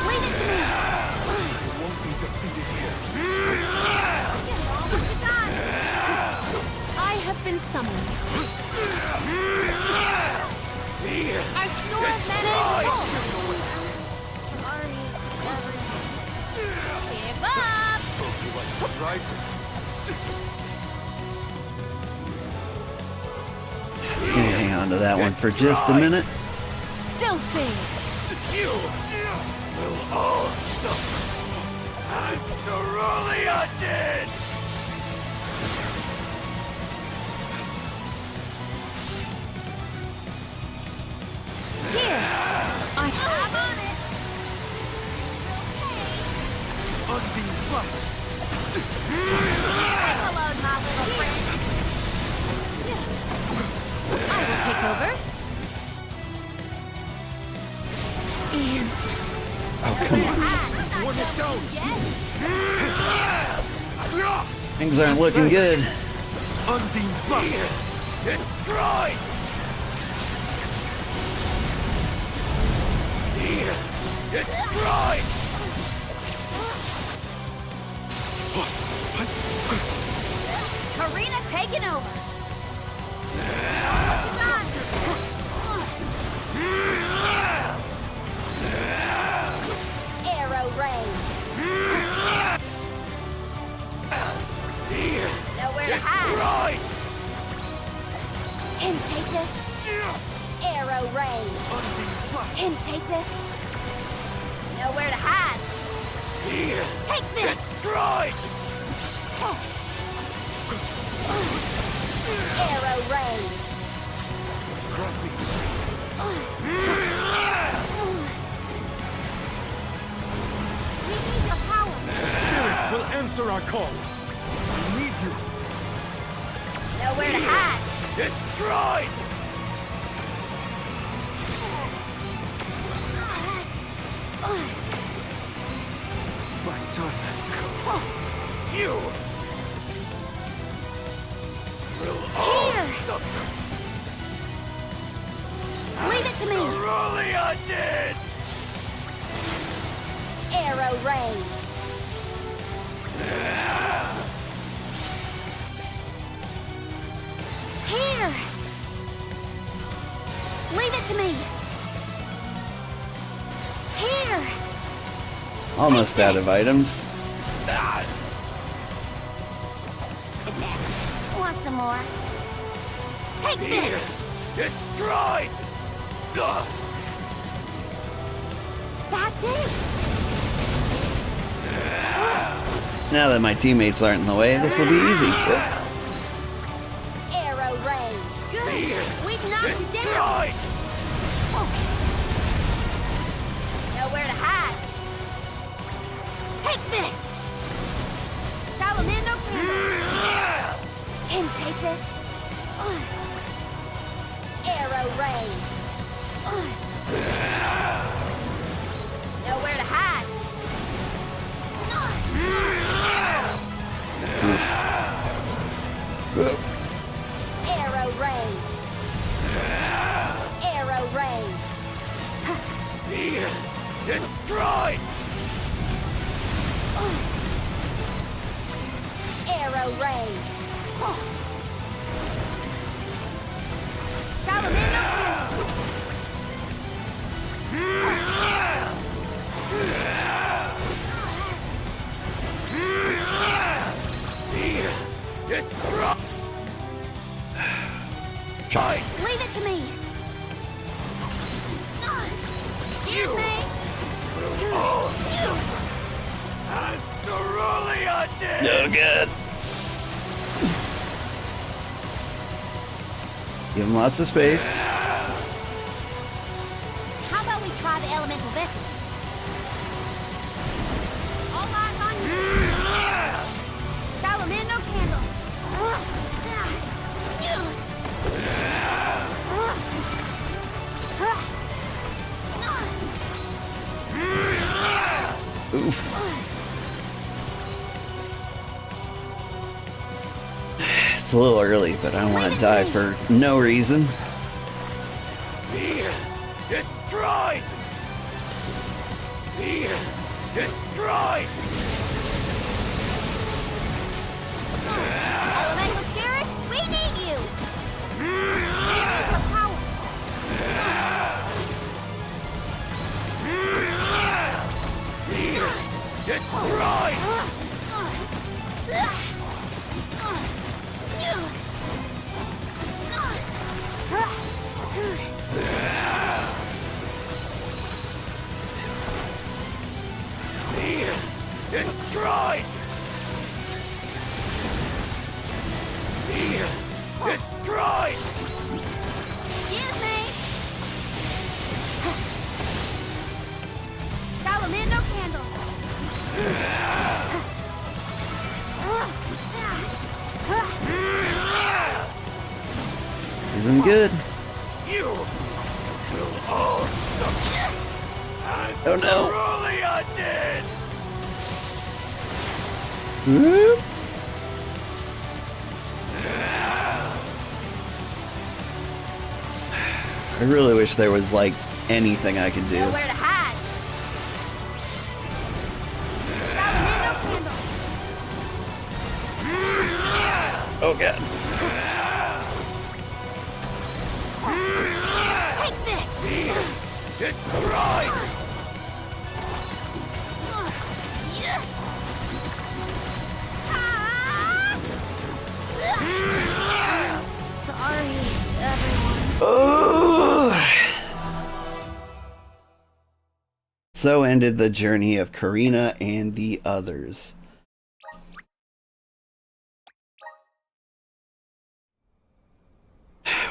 Leave it to me. You won't be defeated here. What you got? I have been summoned. Our store of mana is full. Sorry, Give up. Hope you like surprises. Gonna hang on to that one for just a minute. Sylphie. You will all suffer. And Cerulean did! Here. I have on it. Hello, my little friend. I will take over. And Oh, come on. Things aren't looking good. Undine Flux! Destroyed! Destroyed! Karina taking over. Arrow rays. Nowhere to hide. Can take this. Arrow rays. Can take this. Nowhere to hide. Take this. Destroyed! Arrow rays. We need your power. Spirits will answer our call. We need you. Nowhere to hide. Destroyed! My time has come. You will all suffer. Leave it to me. Cerulean did! Arrow rays. Here. Leave it to me. Here. Almost out of items. Want some more? Take this. Destroyed! That's it. Now that my teammates aren't in the way, this will be easy. Arrow rays. Good. We've knocked it down. Nowhere to hide. Take this. Salamando can take this. Arrow rays. Nowhere to hide. Arrow rays. Arrow rays. Destroyed! Arrow rays. Salamando Destroyed! leave it to me. Excuse me. As Cerulean did! No good. Give him lots of space. How about we try the elemental vessel? All eyes on you. Salamando candle. Oof. It's a little early, but I don't want to die for no reason. Destroyed! Destroyed! Elemental spirit, we need you. Destroyed! Destroyed! Destroyed! Excuse me. Salamando candle. isn't good. You will all suffer. Oh no. Cerulean did. Whoop. I really wish there was like anything I could do. Nowhere to hide. Oh god. Take this. Destroy. Sorry, everyone. Oh. So ended the journey of Karina and the others.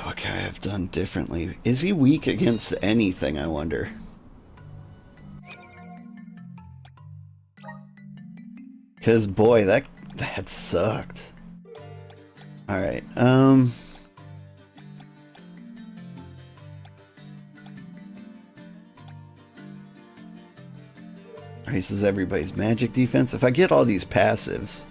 What could I have done differently? Is he weak against anything, I wonder? Because, boy, that sucked. Alright, raises everybody's magic defense. If I get all these passives...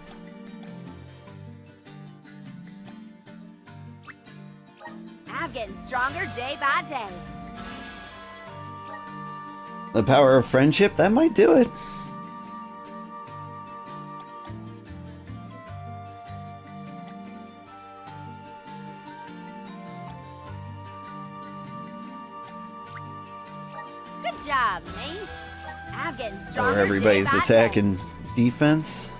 I'm getting stronger day by day. The power of friendship, that might do it. Good job, me. I'm getting Or stronger. everybody's day by attack day. and defense.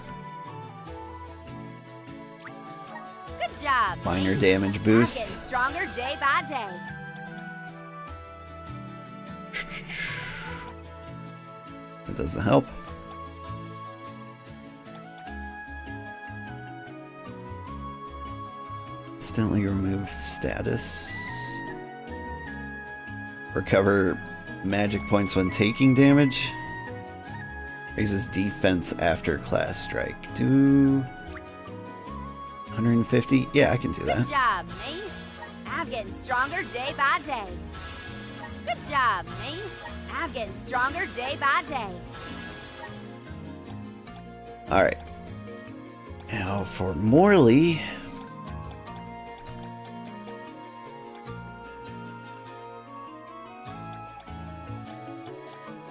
Good job. Minor me. damage I'm getting boost. stronger day by day. That doesn't help. Instantly remove status. Recover magic points when taking damage. Raises defense after class strike. Do 150? Yeah, I can do that. Good job, me. I'm getting stronger day by day. Good job, me. I'm getting stronger day by day. Alright. Now for Morley.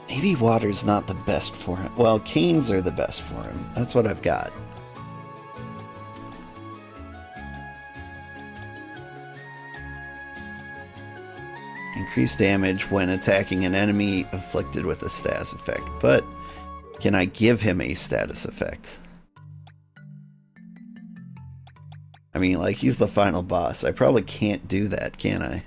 Maybe water's not the best for him. Well, canes are the best for him. That's what I've got. Increase damage when attacking an enemy afflicted with a status effect. But can I give him a status effect? I mean, like, he's the final boss. I probably can't do that, can I?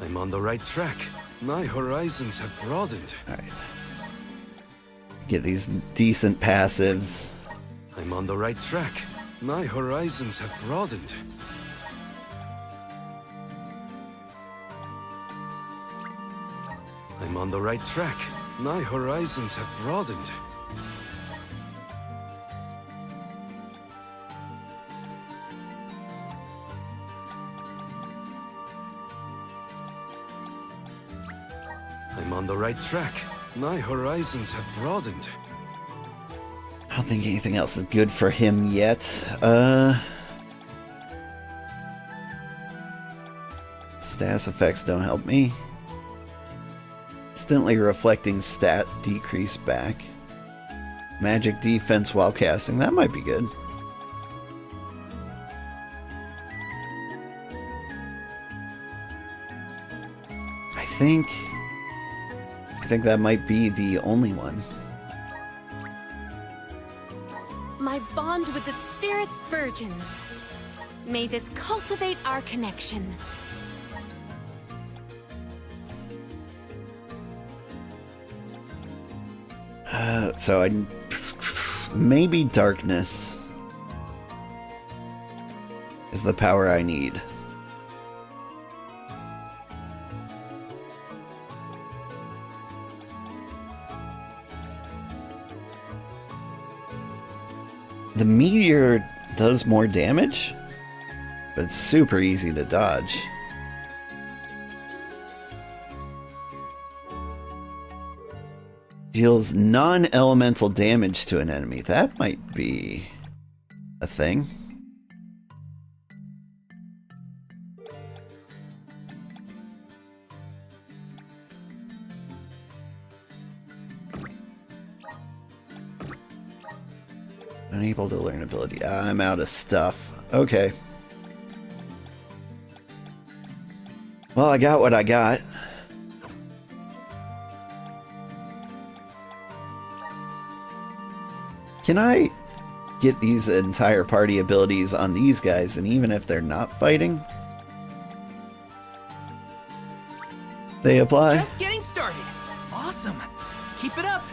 I'm on the right track. My horizons have broadened. Alright. Get these decent passives. I'm on the right track. My horizons have broadened. I'm on the right track. My horizons have broadened. I'm on the right track. My horizons have broadened. I don't think anything else is good for him yet. Status effects don't help me. Instantly reflecting stat decrease back. Magic defense while casting, that might be good. I think that might be the only one. My bond with the spirit's virgins. May this cultivate our connection. So I maybe darkness is the power I need. The meteor does more damage, but it's super easy to dodge. Deals non-elemental damage to an enemy. That might be a thing. Unable to learn ability. I'm out of stuff. Okay. Well, I got what I got. Can I get these entire party abilities on these guys, and even if they're not fighting, they apply? Just getting started. Awesome. Keep it up.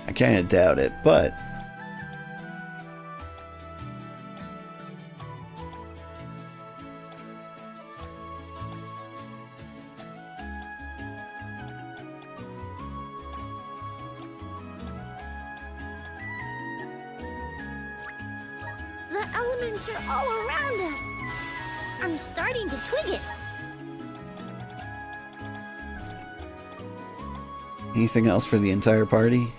I kind of doubt it, but The elements are all around us. I'm starting to twig it. anything else for the entire party?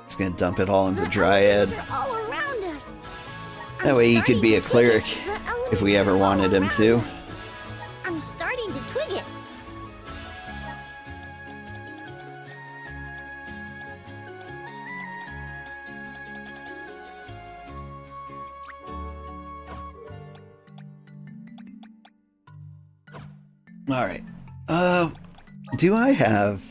Just gonna dump it all into Dryad. All around us. That way he could be a cleric if we ever wanted him to. I'm starting to twig it. Alright. Do I have...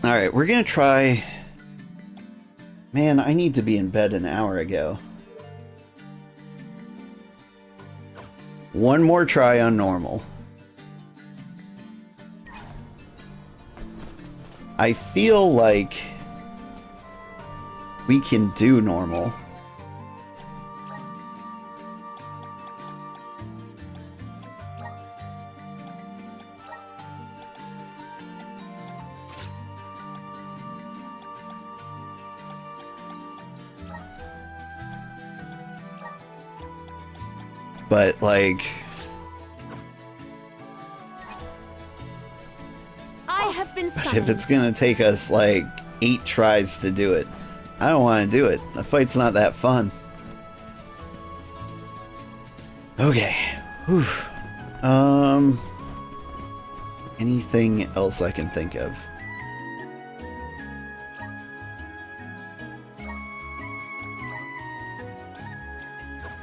Alright, we're gonna try... Man, I need to be in bed an hour ago. One more try on normal. I feel like we can do normal. But, like... I have been But if it's gonna take us, like, 8 tries to do it, I don't want to do it. The fight's not that fun. Okay. Whew. Anything else I can think of?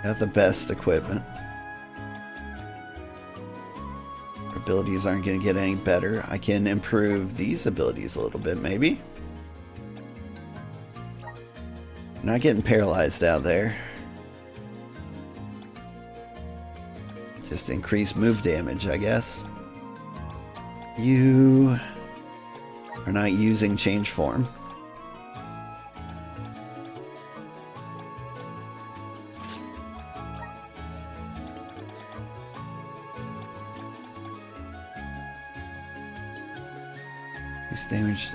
Got the best equipment. Our abilities aren't going to get any better. I can improve these abilities a little bit, maybe. I'm not getting paralyzed out there. Just increase move damage, I guess. You are not using change form. Increase damage.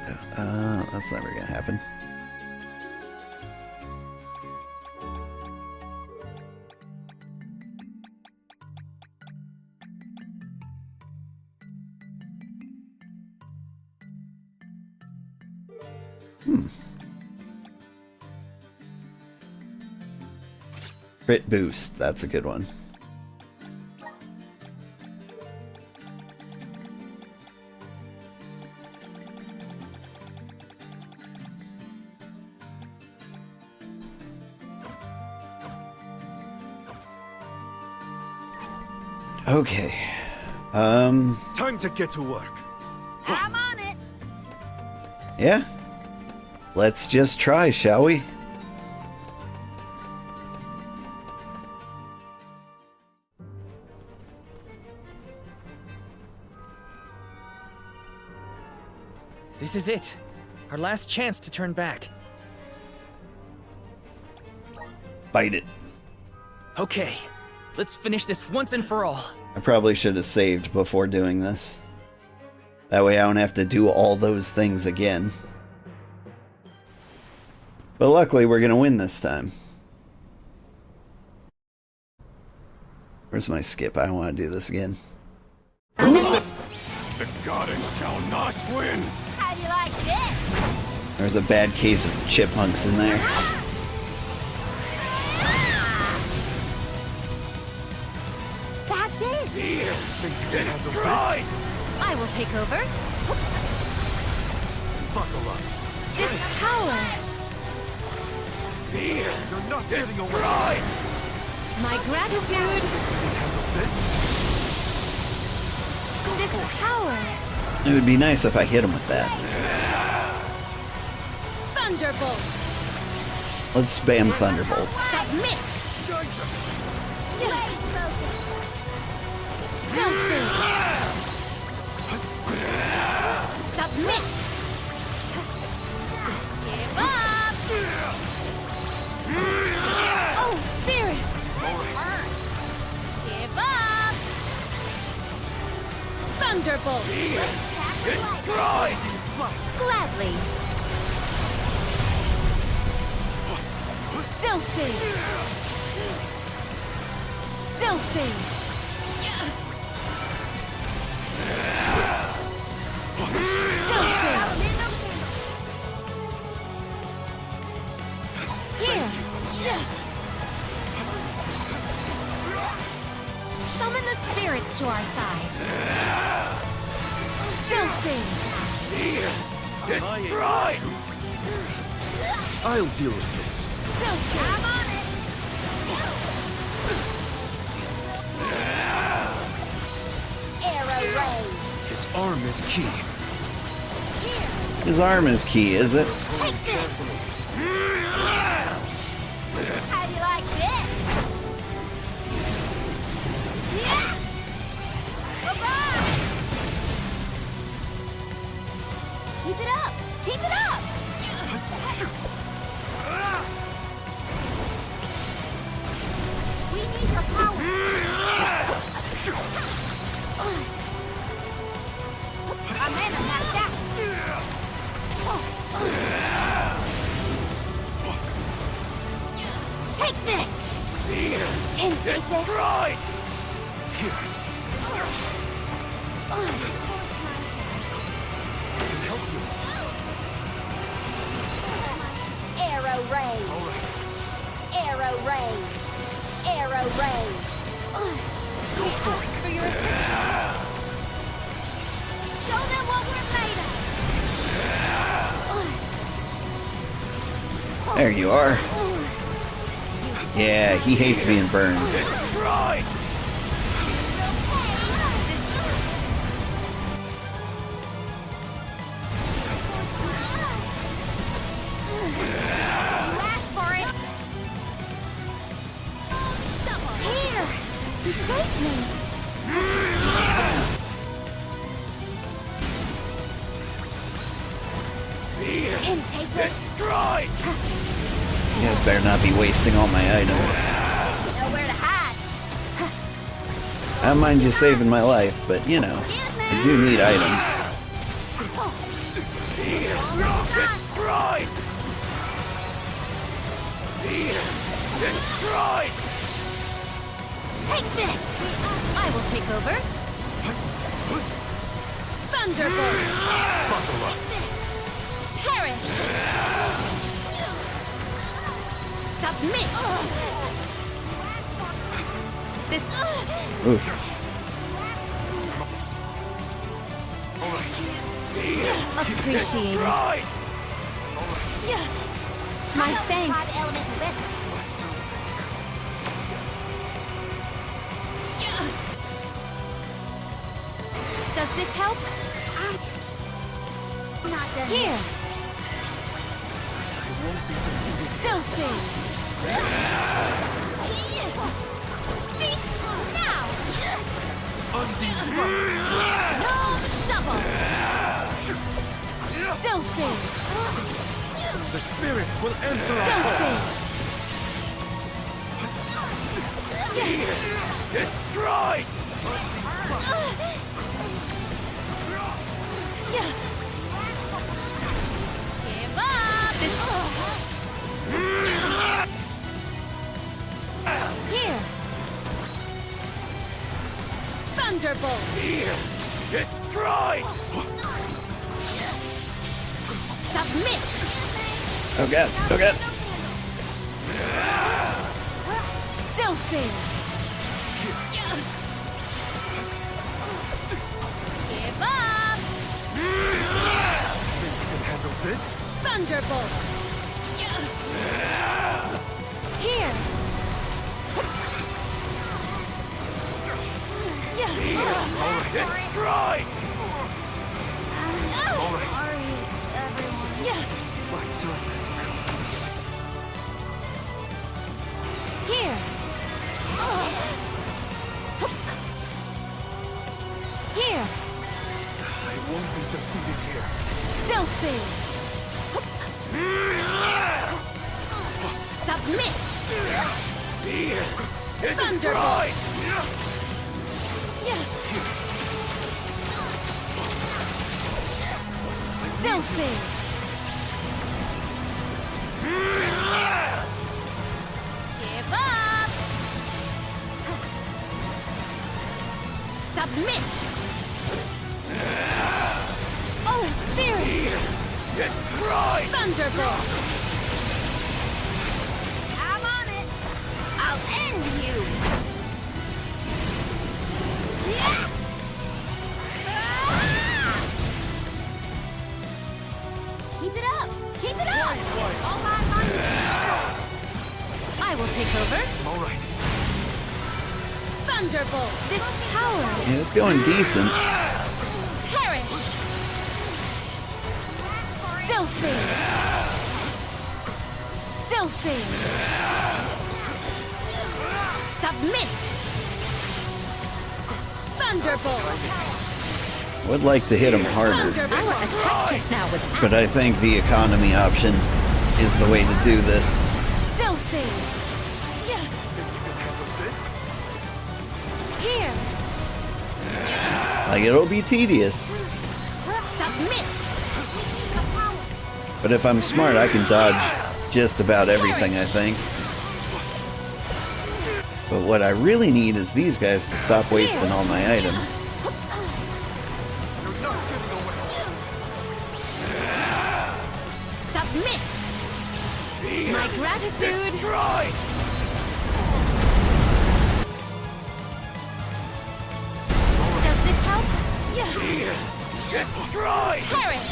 That's never gonna happen. Crit boost, that's a good one. Okay. Time to get to work. I'm on it. Yeah? Let's just try, shall we? This is it. Our last chance to turn back. Fight it. Okay, let's finish this once and for all. I probably should have saved before doing this. That way I don't have to do all those things again. But luckily we're gonna win this time. Where's my skip? I don't want to do this again. The goddess shall not win! How do you like this? There's a bad case of chipmunks in there. That's it! Here, destroy! I will take over. Buckle up. This power! Here, You're not getting away. My gratitude! This power! It would be nice if I hit him with that. Thunderbolt! Let's spam thunderbolts. Submit! Blaze focus! Something! Submit! Give up! Oh, spirits! Give up! Thunderbolt! destroy! Gladly! Sophie! Sophie! Here! Summon the spirits to our side. Sophie! Destroy! I'll deal with this. Sophie! I'm on it! Arrow raise! His arm is key. His arm is key, is it? Take this! How do you like this? Yeah! Bye-bye! Keep it up! Keep it up! We need your power! Amanda, not that! Take this! Can you take this? Arrow raise! Arrow raise! Arrow raise! We ask for your assistance! Show them what we're made of! There you are. Yeah, he hates being burned. Destroy! Here! You saved me! Can take this? Destroy! You guys better not be wasting all my items. Nowhere to hide! I don't mind you saving my life, but you know, I do need items. Destroy! Destroy! Take this! I will take over. Thunderbolt! Buckle up. Perish! Submit! This... Oof. Appreciated. My thanks. Does this help? I'm not done. Here. Sylphid! Cease now! Gnome shovel! Sylphid! The spirits will answer our Sylphid! Destroyed! Give up! Here! Thunderbolt! Here! Destroyed! Submit! Oh god, oh god. Sylphid! Give up! Handle this? Thunderbolt! Here! Destroyed! Sorry, everyone. Here! Here! I won't be defeated here. Sylphid! Submit! Here! Thunderbolt! Sylphid! Give up! Submit! Oh, spirits! Destroyed! Thunderbolt! I'm on it! I'll end you! Keep it up! Keep it up! All my I will take over. All right. Thunderbolt! This power! Yeah, it's going decent. Perish! Sylphid! Sylphid! Submit! Thunderbolt! Would like to hit him harder, Our attack just now was but I think the economy option is the way to do this. Sylphid! Here! Like, it'll be tedious, Submit! but if I'm smart, I can dodge just about everything, I think. But what I really need is these guys to stop wasting all my items. Submit! My gratitude! Does this help? Destroyed! Perish!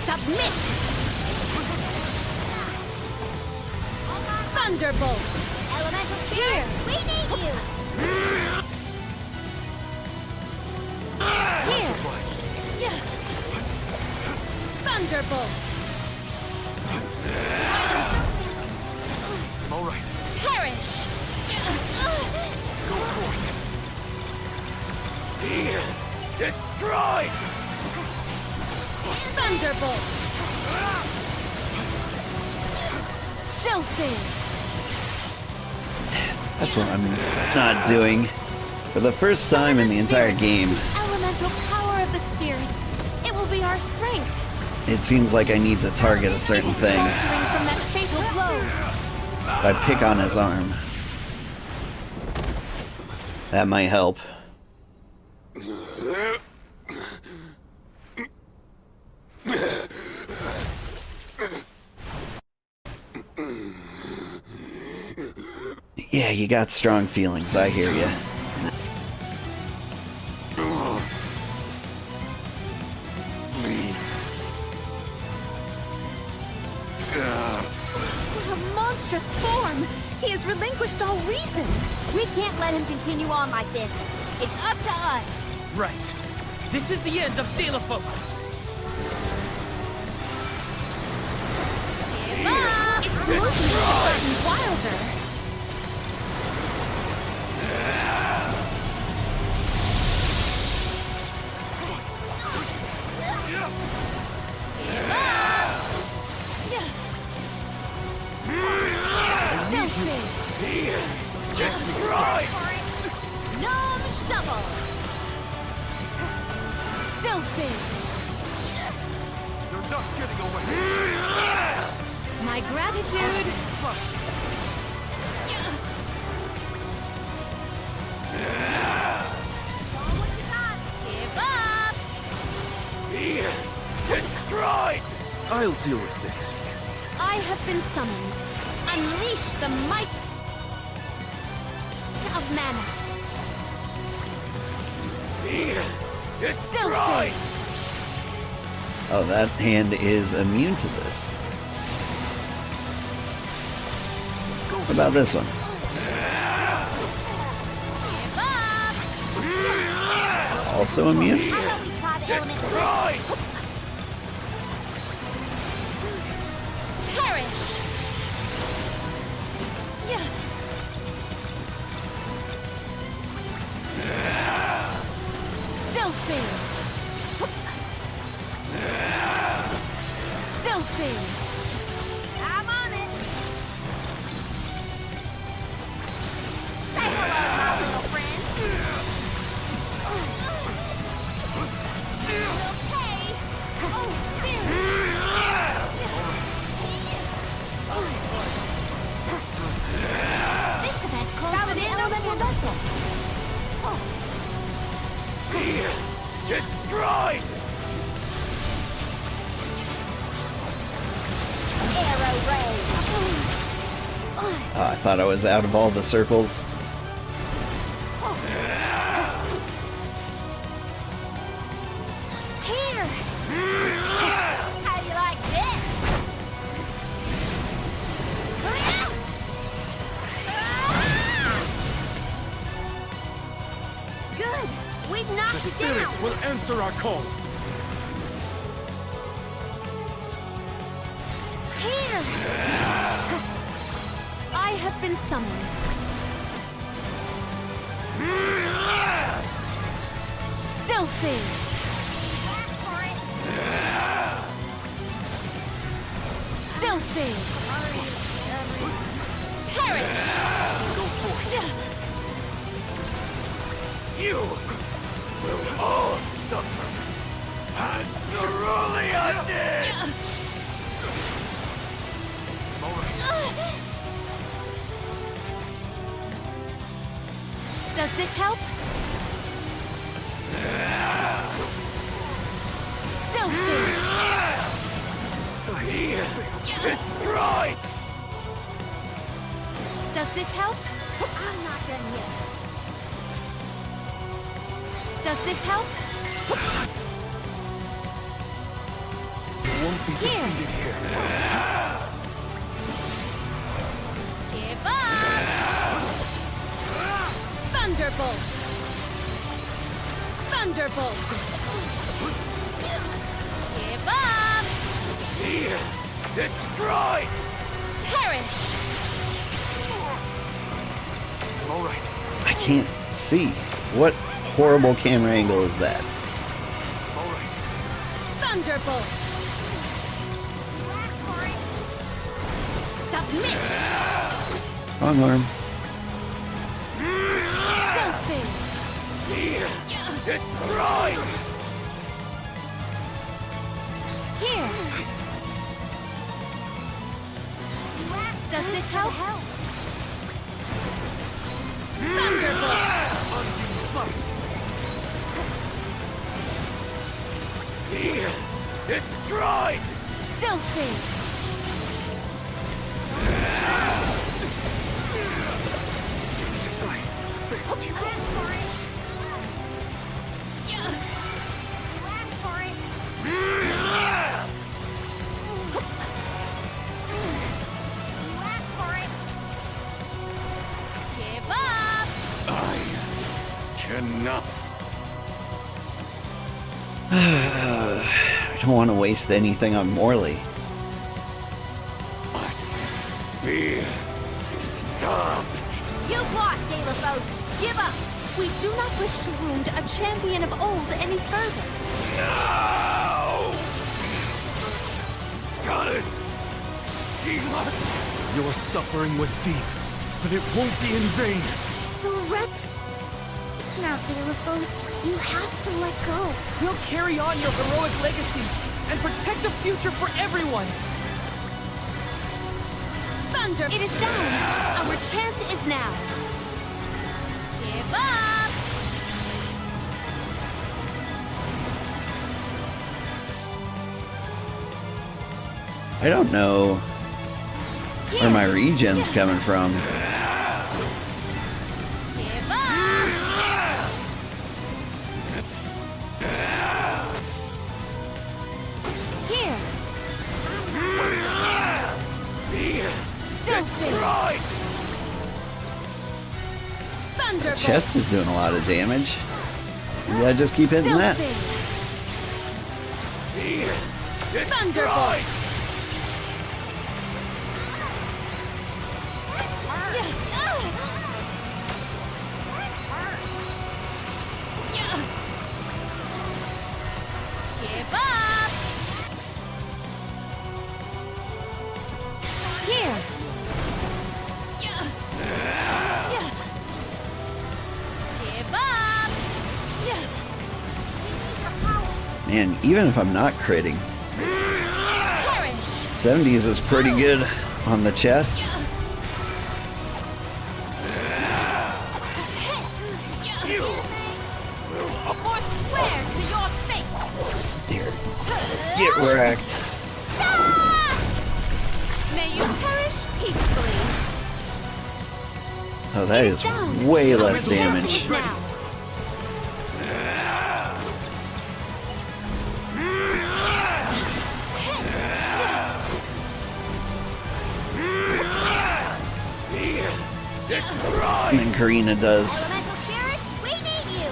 Submit! Thunderbolt! Elemental Here! we need you! Here! Thunderbolt! All right. Perish! Go forth. Here! Destroyed! Thunderbolt! Sylphid! That's what I'm not doing. For the first time in the entire game, Elemental power of the spirits. It will be our strength. it seems like I need to target a certain thing. Faltering from that fatal blow. If I pick on his arm, that might help. Yeah, you got strong feelings, I hear ya. What a monstrous form! He has relinquished all reason. We can't let him continue on like this. It's up to us. Right. This is the end of Delophos. explosions have gotten wilder. Destroy! Gnome shovel! So big! You're not getting away! My gratitude! Give up! Destroyed! I'll deal with this. I have been summoned. Unleash the might of mana. Destroyed! Oh, that hand is immune to this. What about this one? Also immune? Destroyed! Perish! Selfie! Selfie! I'm on it! Say hello, my little friend! We'll pay! Oh, spirits! This event calls for the elemental vessel! Destroyed! Arrow ray! Oh, I thought I was out of all the circles. Here! How do you like this? Good! We've knocked The it spirits down! will answer our call. Here! I have been summoned. Selfie! Selfie! Perish! You will all suffer! And Cerulean did! Does this help? Selfie! Destroyed! Does this help? I'm not done yet. Does this help? Won't be defeated here. Give up! Thunderbolt! Thunderbolt! Give up! Destroyed! Perish! I'm all right. I can't see. What horrible camera angle is that? All right. Thunderbolt! Submit! Wrong arm. Selfie! Destroyed! Here! Does this help? Thunderbolt! Destroyed! Selfie! Give up! Cannot. I don't want to waste anything on Morley. be stopped. You've lost, Deilithos. Give up. We do not wish to wound a champion of old any further. No! Goddess, she must. Your suffering was deep, but it won't be in vain. Now, Deilithos, you have to let go. We'll carry on your heroic legacy and protect the future for everyone. Thunder! It is down! Our chance is now! Give up! I don't know where my regen's coming from. Give up! Here! Destroyed! Thunderbolt! Chest is doing a lot of damage. You gotta just keep hitting that. Thunderbolt! Give up! Here! Give up! Man, even if I'm not critting, 70s is pretty good on the chest. Forswear to your fate! Here, get wrecked. May you perish peacefully! Oh, that is way less damage. And then Karina does. Elemental spirits, we need you!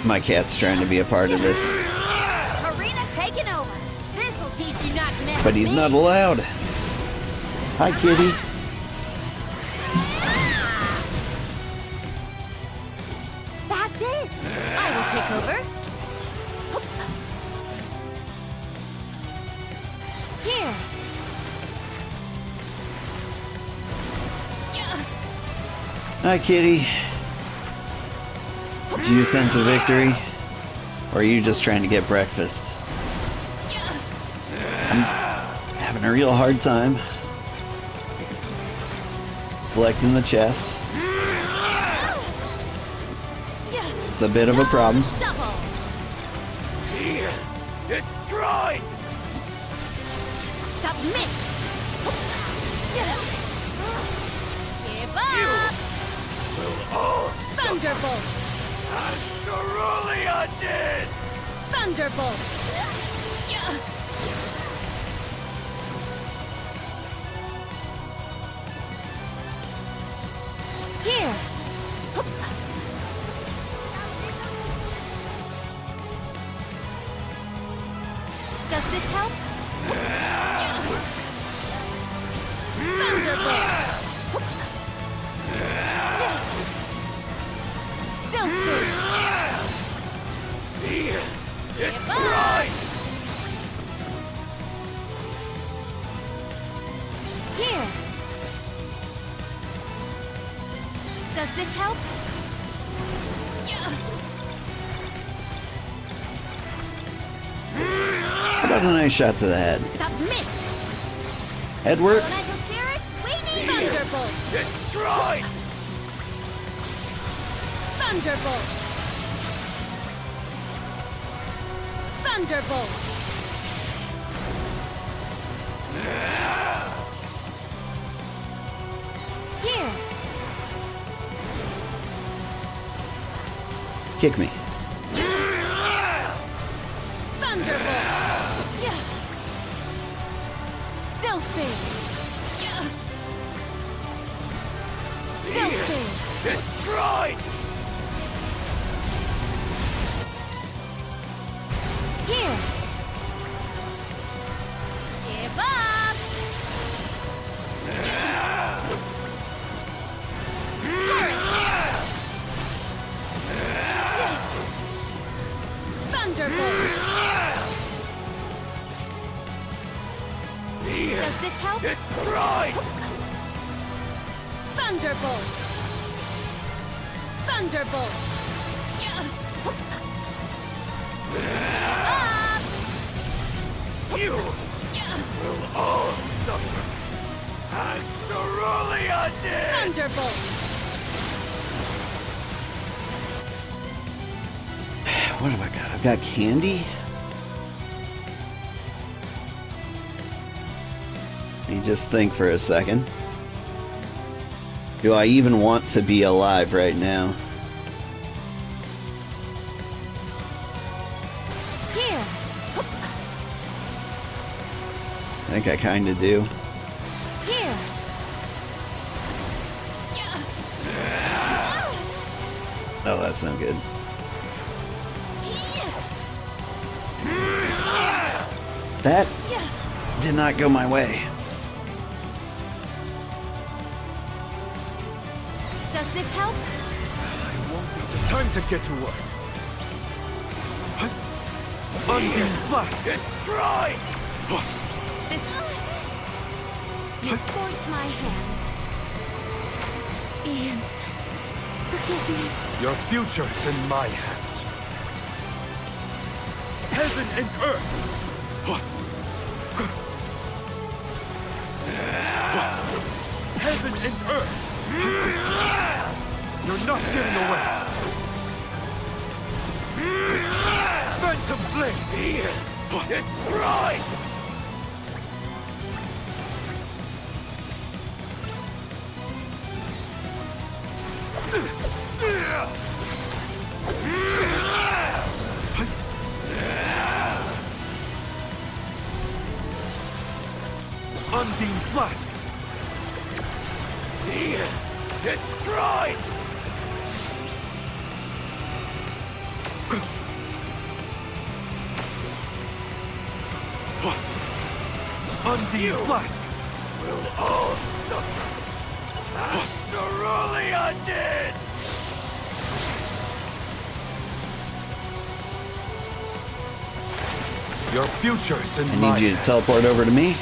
My cat's trying to be a part of this, Karina taking over. This'll teach you not to mess but with he's me. not allowed. Hi, kitty. That's it! I will take over. Here! Hi, kitty. Do you sense a victory? Or are you just trying to get breakfast? I'm having a real hard time selecting the chest. It's a bit of a problem. Destroyed! Submit! Give up! Thunderbolt! Cerulean did! Thunderbolt! Here! Does this help? Thunderbolt! Silky! Give up! Here! Does this help? How about a nice shot to the head? Submit! Head works. Elemental spirits, we need Thunderbolt! Destroyed! Thunderbolt! Thunderbolt! Here! Kick me. Thunderbolt! Silphy! Silphy! Destroyed! Here! Give Does this help? Destroy! Thunderbolt! Thunderbolt! You will all suffer as Cerulean did! Thunderbolt! What have I got? I've got candy. Let me just think for a second. Do I even want to be alive right now? Here! I think I kinda do. Here! Oh, that's no good. That did not go my way. Does this help? Time to get to work. Undine Flask! Destroy! This... You force my hand. Ian, forgive me. Your future's in my hands. Heaven and earth! Heaven and earth! You're not getting away! Phantom Blade! Destroy! Undine Flask! Destroyed! Undine Flask! Will all suffer as Cerulean did! Your future's in my I need you to teleport over to me.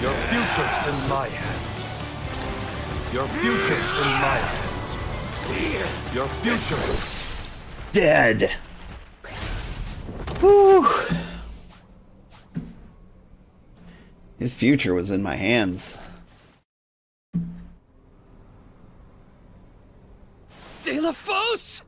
Your future's in my hands. Your future's in my hands. Your future. Dead. Whew. His future was in my hands. De La Fosse!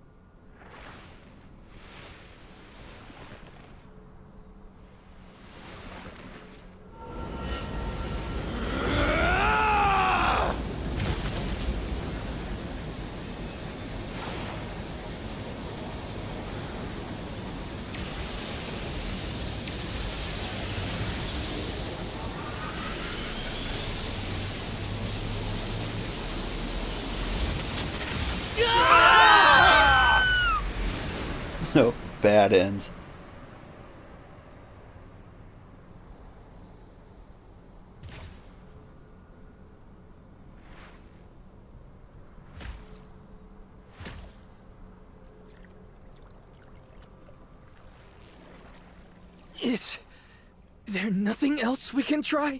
No, bad end. Is there nothing else we can try?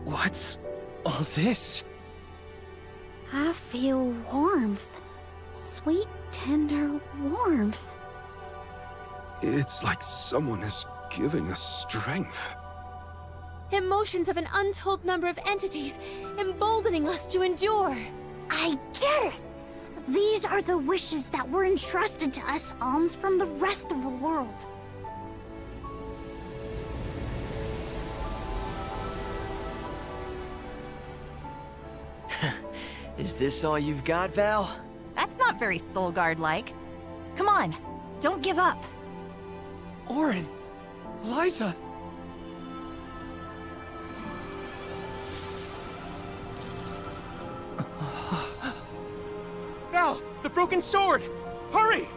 What's all this? I feel warmth. Sweet, tender warmth. It's like someone is giving us strength. Emotions of an untold number of entities, emboldening us to endure. I get it! These are the wishes that were entrusted to us alms from the rest of the world. Is this all you've got, Val? That's not very Soul Guard-like. Come on, don't give up. Orin, Liza. Val, the broken sword! Hurry!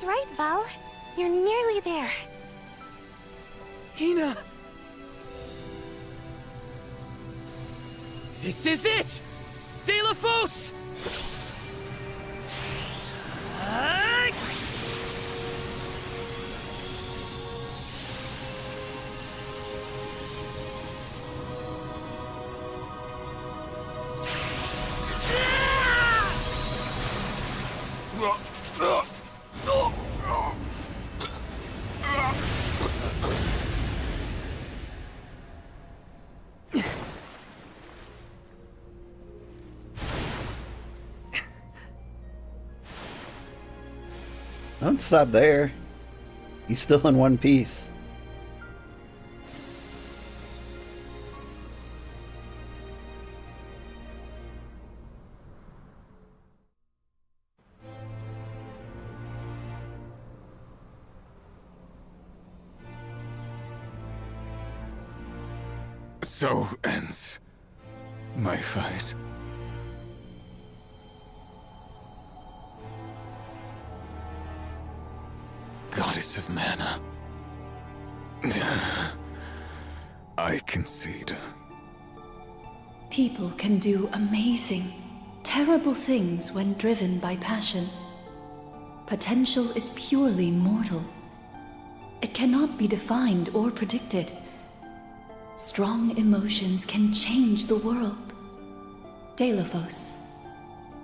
That's right, Val. You're nearly there. Hina! This is it! Delos! Don't stop there. He's still in one piece. So ends my fight. Goddess of Mana. I concede. People can do amazing, terrible things when driven by passion. Potential is purely mortal. It cannot be defined or predicted. Strong emotions can change the world. Delos,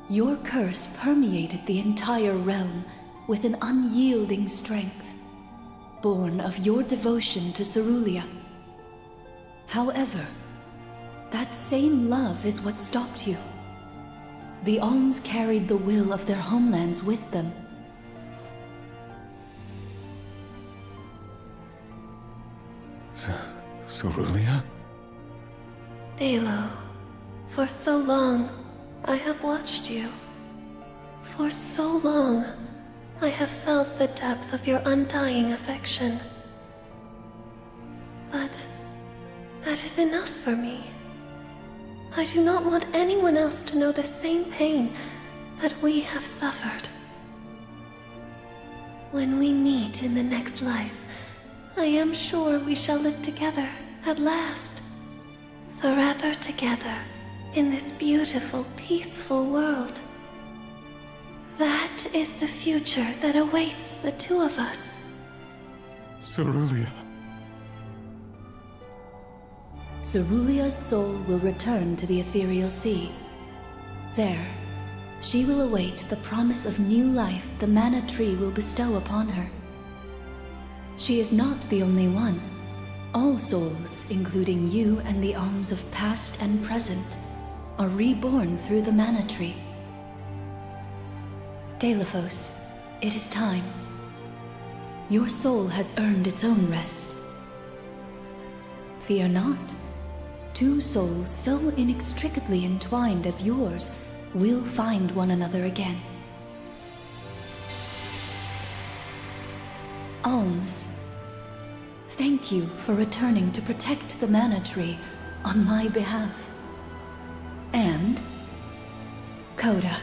your curse permeated the entire realm with an unyielding strength, born of your devotion to Cerulia. However, that same love is what stopped you. The Alms carried the will of their homelands with them. Cerulia? Delo, for so long, I have watched you. For so long, I have felt the depth of your undying affection. But that is enough for me. I do not want anyone else to know the same pain that we have suffered. When we meet in the next life, I am sure we shall live together at last. Forever together in this beautiful, peaceful world. That is the future that awaits the two of us. Cerulia. Cerulia's soul will return to the ethereal sea. There, she will await the promise of new life the mana tree will bestow upon her. She is not the only one. All souls, including you and the alms of past and present, are reborn through the mana tree. Delos, it is time. Your soul has earned its own rest. Fear not. Two souls so inextricably entwined as yours will find one another again. Alms, thank you for returning to protect the mana tree on my behalf. And Coda.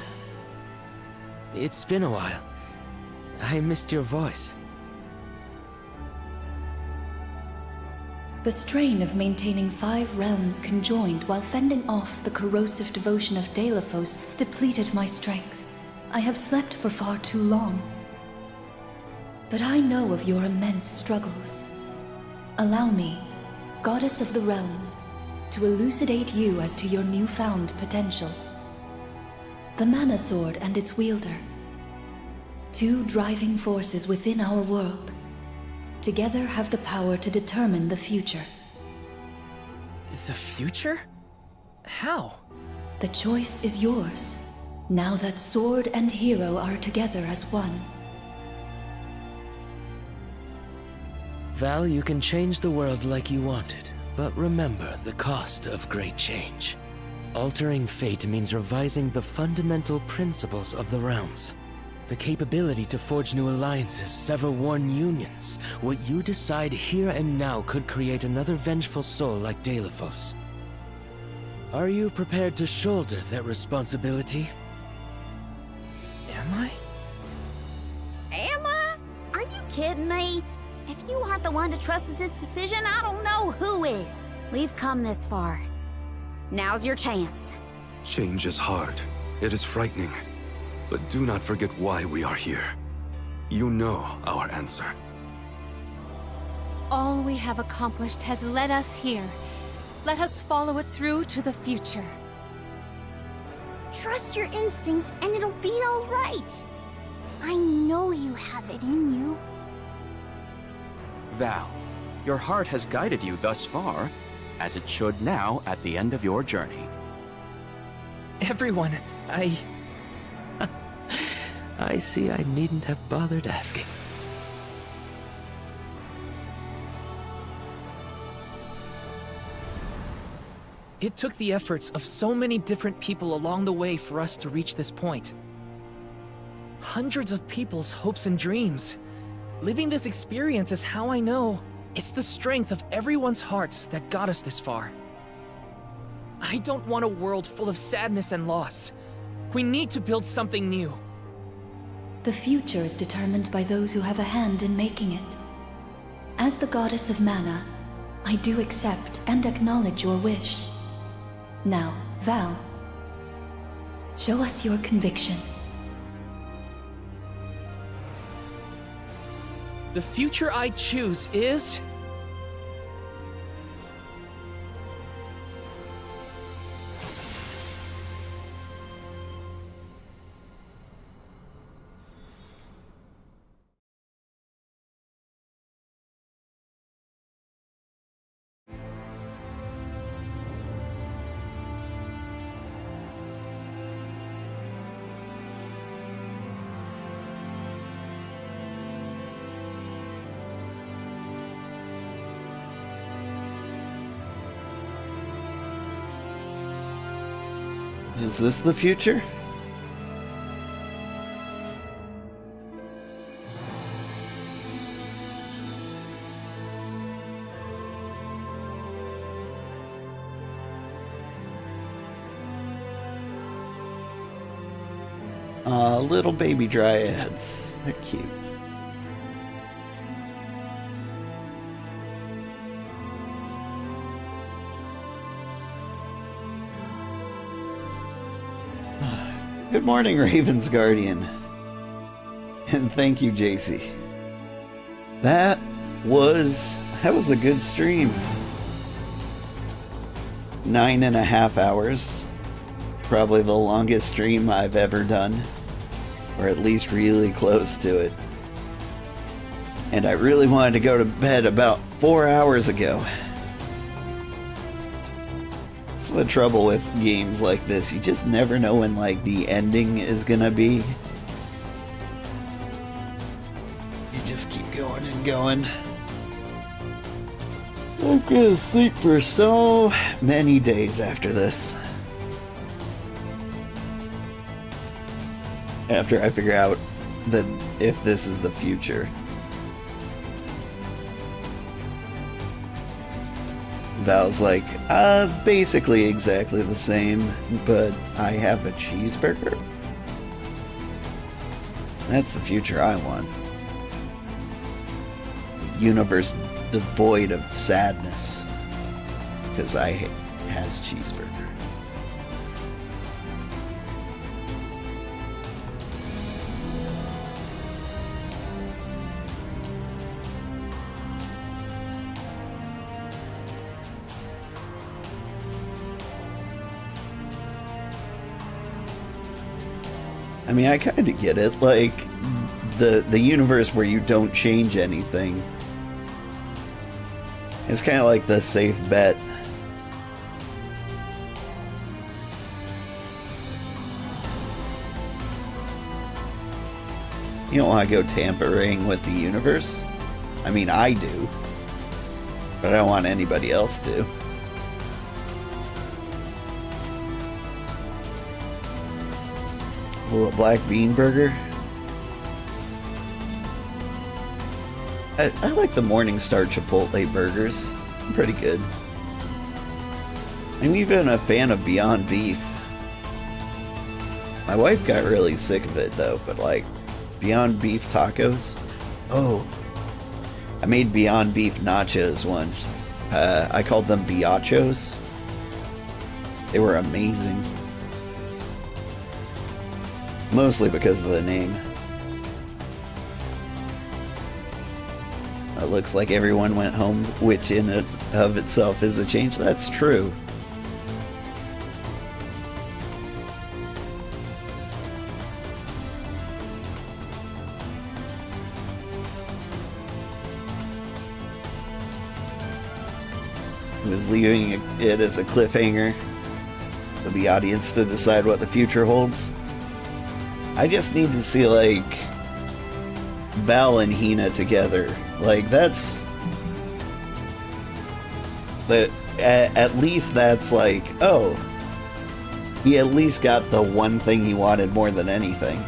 It's been a while. I missed your voice. The strain of maintaining 5 realms conjoined while fending off the corrosive devotion of Delos depleted my strength. I have slept for far too long. But I know of your immense struggles. Allow me, Goddess of the Realms, to elucidate you as to your newfound potential. The Mana Sword and its wielder. 2 driving forces within our world. Together have the power to determine the future. The future? How? The choice is yours, now that sword and hero are together as one. Val, you can change the world like you wanted, but remember the cost of great change. Altering fate means revising the fundamental principles of the realms. The capability to forge new alliances, sever worn unions. What you decide here and now could create another vengeful soul like Delos. Are you prepared to shoulder that responsibility? Am I? Am I? kidding me? If you aren't the one to trust in this decision, I don't know who is. We've come this far. Now's your chance. Change is hard. It is frightening. But do not forget why we are here. You know our answer. All we have accomplished has led us here. Let us follow it through to the future. Trust your instincts and it'll be all right. I know you have it in you. Val, your heart has guided you thus far, as it should now at the end of your journey. Everyone, I see I needn't have bothered asking. It took the efforts of so many different people along the way for us to reach this point. Hundreds of people's hopes and dreams. Living this experience is how I know it's the strength of everyone's hearts that got us this far. I don't want a world full of sadness and loss. We need to build something new. The future is determined by those who have a hand in making it. As the goddess of mana, I do accept and acknowledge your wish. Now, Val, show us your conviction. The future I choose is... Is this the future? Little baby dryads. They're cute. Good morning, Raven's Guardian. And thank you, JC. That was a good stream. 9.5 hours. Probably the longest stream I've ever done. Or at least really close to it. And I really wanted to go to bed about 4 hours ago. That's the trouble with games like this. You just never know when, like, the ending is gonna be. You just keep going and going. I'm gonna sleep for so many days after this. After I figure out that if this is the future. Val's like, basically exactly the same, but I have a cheeseburger? That's the future I want. A universe devoid of sadness. Because I has cheeseburger. I mean, I kind of get it. Like, the universe where you don't change anything. It's kind of like the safe bet. You don't want to go tampering with the universe. I mean, I do. But I don't want anybody else to. Ooh, a black bean burger. I like the Morningstar Chipotle burgers. Pretty good. I'm even a fan of Beyond Beef. My wife got really sick of it though, but like Beyond Beef tacos. Oh, I made Beyond Beef nachos once. I called them biachos. They were amazing. Mostly because of the name. It looks like everyone went home, which in and of itself is a change. That's true. Was leaving it as a cliffhanger for the audience to decide what the future holds. I just need to see, like, Val and Hina together. Like, that's... At least that's like, oh, he at least got the one thing he wanted more than anything.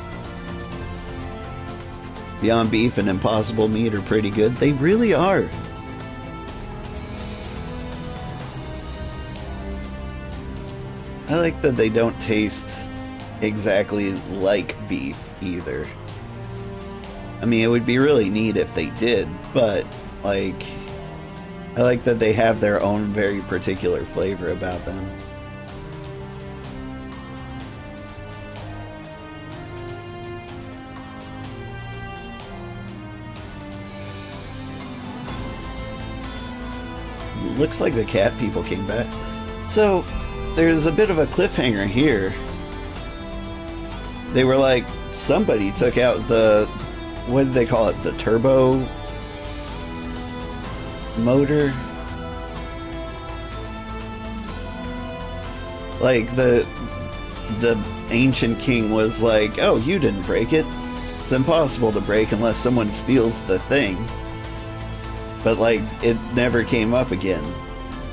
Beyond Beef and Impossible Meat are pretty good. They really are. I like that they don't taste exactly like beef either. I mean, it would be really neat if they did, but, like, I like that they have their own very particular flavor about them. Looks like the cat people came back. So, there's a bit of a cliffhanger here. They were like, somebody took out the, what did they call it? The turbo motor? Like, the ancient king was like, oh, you didn't break it. It's impossible to break unless someone steals the thing. But, like, it never came up again.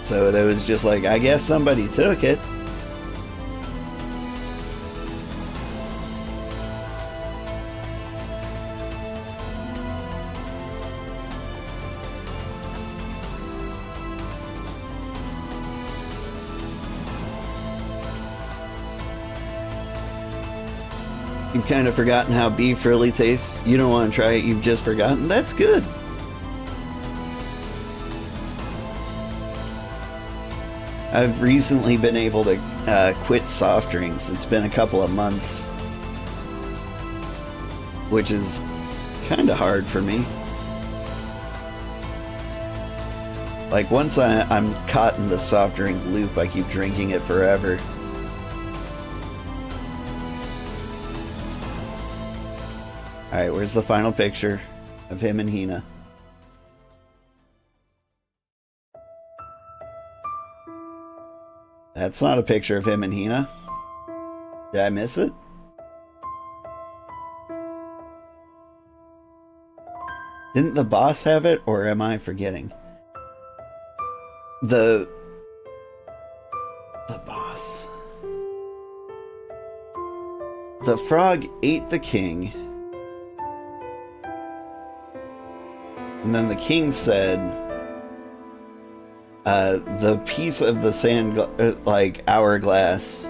So there was just like, I guess somebody took it. You've kind of forgotten how beef really tastes. You don't want to try it, you've just forgotten. That's good. I've recently been able to quit soft drinks. It's been a couple of months, which is kind of hard for me. Like, once I'm caught in the soft drink loop, I keep drinking it forever. Alright, where's the final picture of him and Hina? That's not a picture of him and Hina. Did I miss it? Didn't the boss have it, or am I forgetting? The boss. The frog ate the king. And then the king said, the piece of the sand, like, hourglass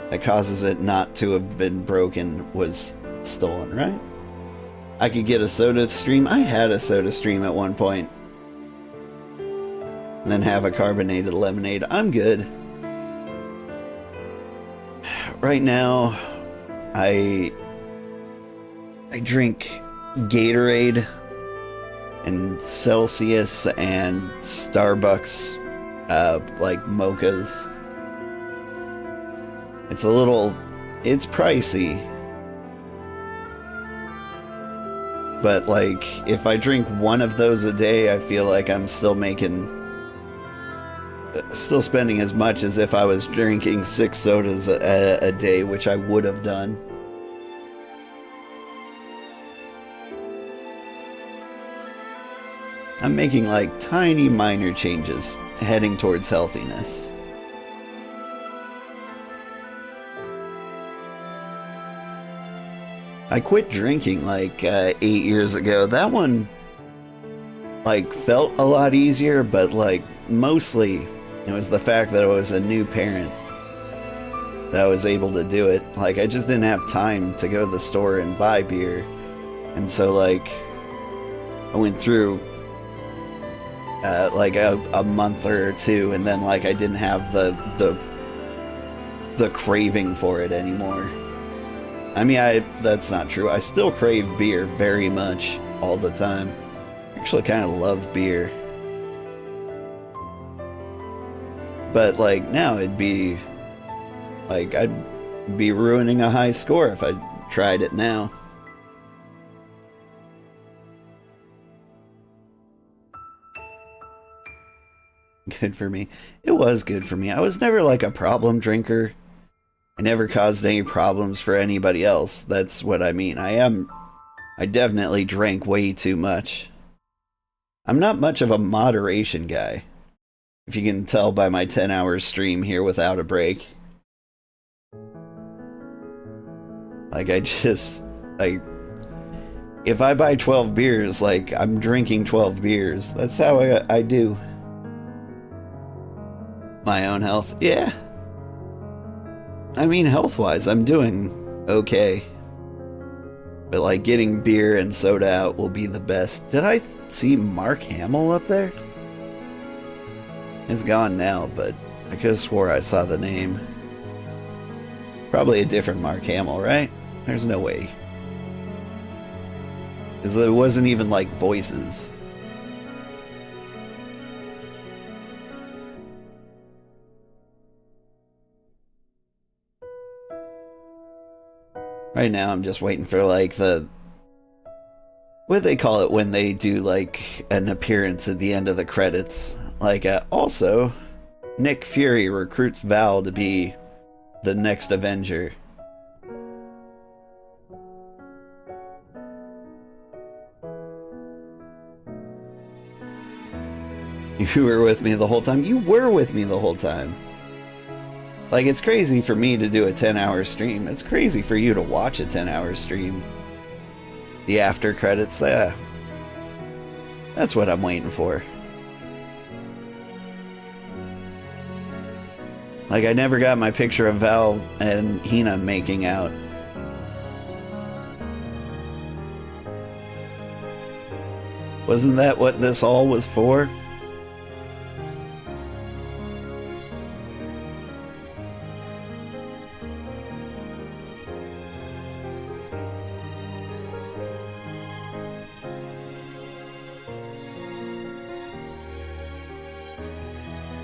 that causes it not to have been broken was stolen, right? I could get a soda stream. I had a soda stream at one point. And then have a carbonated lemonade. I'm good. Right now, I drink Gatorade and Celsius and Starbucks, like mochas. It's pricey. But, like, if I drink one of those a day, I feel like I'm still spending as much as if I was drinking 6 sodas a day, which I would have done. I'm making, like, tiny minor changes, heading towards healthiness. I quit drinking, like, 8 years ago. That one, like, felt a lot easier, but, like, mostly it was the fact that I was a new parent that I was able to do it. Like, I just didn't have time to go to the store and buy beer. And so, like, I went through like a month or two, and then like I didn't have the craving for it anymore. I mean, that's not true. I still crave beer very much all the time. Actually kind of love beer. But like now it'd be like I'd be ruining a high score if I tried it now. Good for me. It was good for me. I was never like a problem drinker. I never caused any problems for anybody else. That's what I mean. I definitely drank way too much. I'm not much of a moderation guy. If you can tell by my 10-hour stream here without a break. Like, if I buy 12 beers, like, I'm drinking 12 beers. That's how I do. My own health, yeah. I mean, health-wise, I'm doing okay. But, like, getting beer and soda out will be the best. Did I see Mark Hamill up there? It's gone now, but I could have swore I saw the name. Probably a different Mark Hamill, right? There's no way. Because it wasn't even, like, voices. Right now, I'm just waiting for, like, what do they call it when they do, like, an appearance at the end of the credits? Like, also, Nick Fury recruits Val to be the next Avenger. You were with me the whole time? You were with me the whole time. Like, it's crazy for me to do a 10-hour stream. It's crazy for you to watch a 10-hour stream. The after credits, yeah. That's what I'm waiting for. Like, I never got my picture of Val and Hina making out. Wasn't that what this all was for?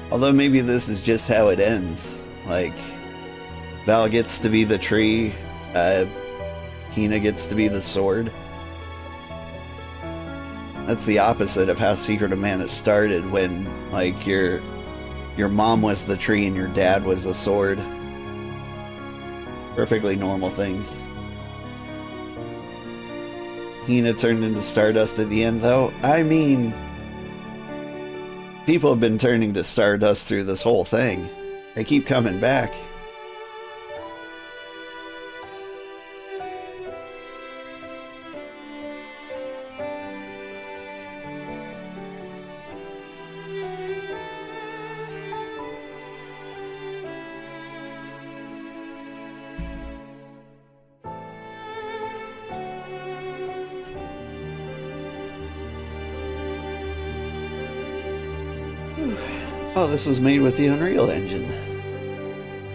Although maybe this is just how it ends. Like, Val gets to be the tree, Hina gets to be the sword. That's the opposite of how Secret of Mana started, when, like, your mom was the tree and your dad was a sword. Perfectly normal things. Hina turned into Stardust at the end, though. I mean, people have been turning to Stardust through this whole thing. They keep coming back. Oh, this was made with the Unreal Engine.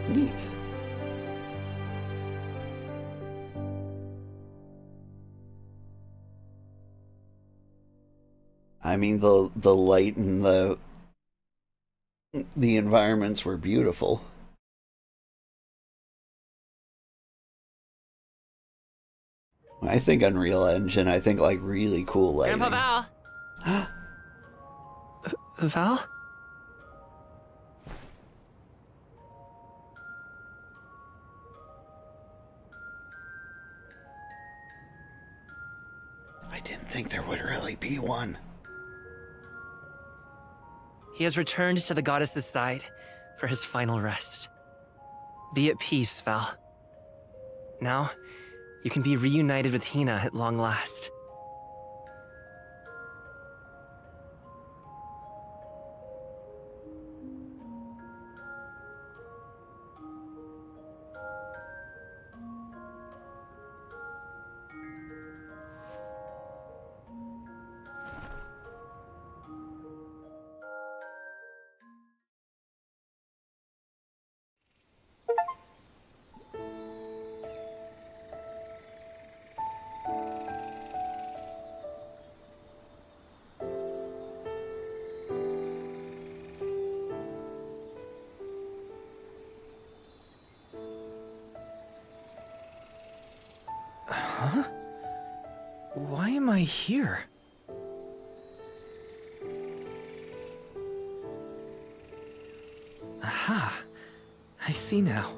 Neat. I mean, the light and the environments were beautiful. I think Unreal Engine, I think, like, really cool lighting. Grandpa Val! Val? I didn't think there would really be one. He has returned to the goddess's side for his final rest. Be at peace, Val. Now, you can be reunited with Hina at long last. Huh? Why am I here? Aha! I see now.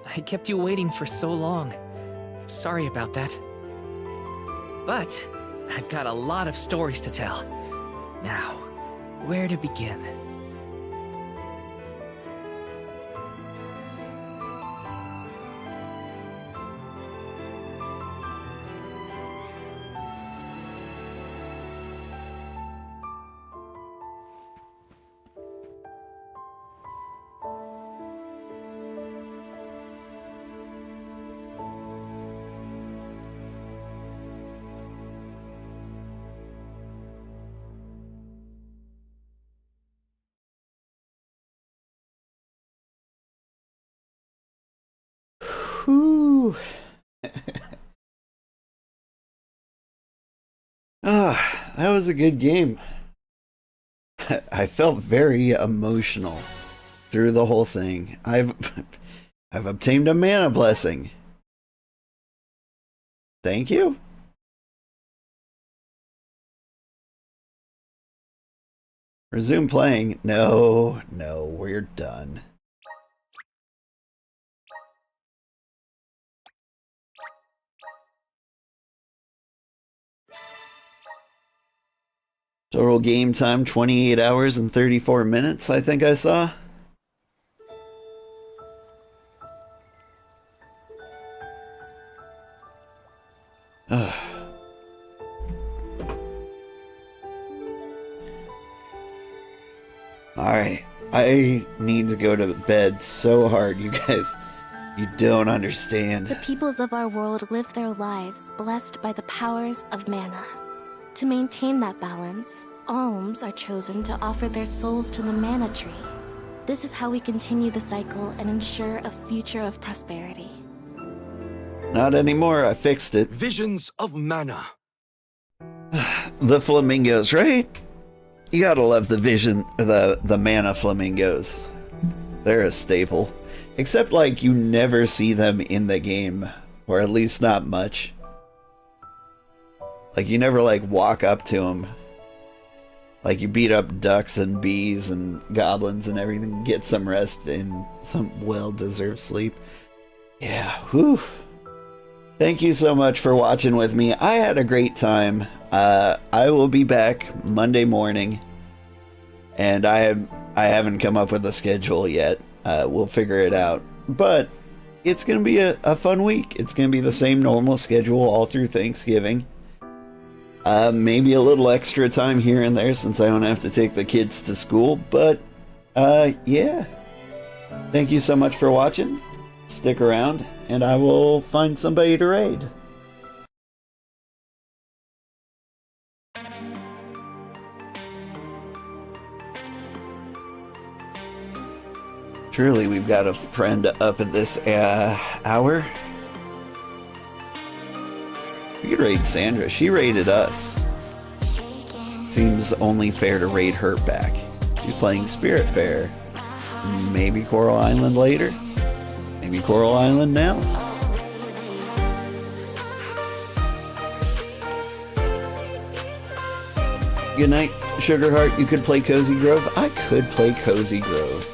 I kept you waiting for so long. Sorry about that. But I've got a lot of stories to tell. Now, where to begin? Whew. That was a good game. I felt very emotional through the whole thing. I've obtained a mana blessing. Thank you. Resume playing. No, we're done. Total game time 28 hours and 34 minutes, I think I saw. Alright, I need to go to bed so hard, you guys. You don't understand. The peoples of our world live their lives blessed by the powers of mana. To maintain that balance, alms are chosen to offer their souls to the mana tree. This is how we continue the cycle and ensure a future of prosperity. Not anymore, I fixed it. Visions of mana. The flamingos, right? You gotta love the mana flamingos. They're a staple. Except, like, you never see them in the game. Or at least not much. Like, you never, like, walk up to them. Like, you beat up ducks and bees and goblins and everything. Get some rest and some well-deserved sleep. Yeah, whew. Thank you so much for watching with me. I had a great time. I will be back Monday morning. And I haven't come up with a schedule yet. We'll figure it out. But it's going to be a fun week. It's going to be the same normal schedule all through Thanksgiving. Maybe a little extra time here and there since I don't have to take the kids to school. But, yeah. Thank you so much for watching. Stick around, and I will find somebody to raid. Truly, we've got a friend up at this hour. We could raid Sandra. She raided us. Seems only fair to raid her back. She's playing Spiritfarer. Maybe Coral Island later. Maybe Coral Island now. Good night, Sugarheart. You could play Cozy Grove. I could play Cozy Grove.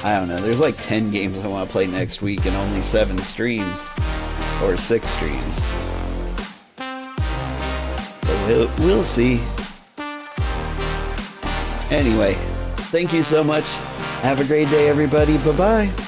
I don't know. There's like 10 games I want to play next week and only 7 streams. Or 6 streams. So we'll see. Anyway, thank you so much. Have a great day, everybody. Bye-bye.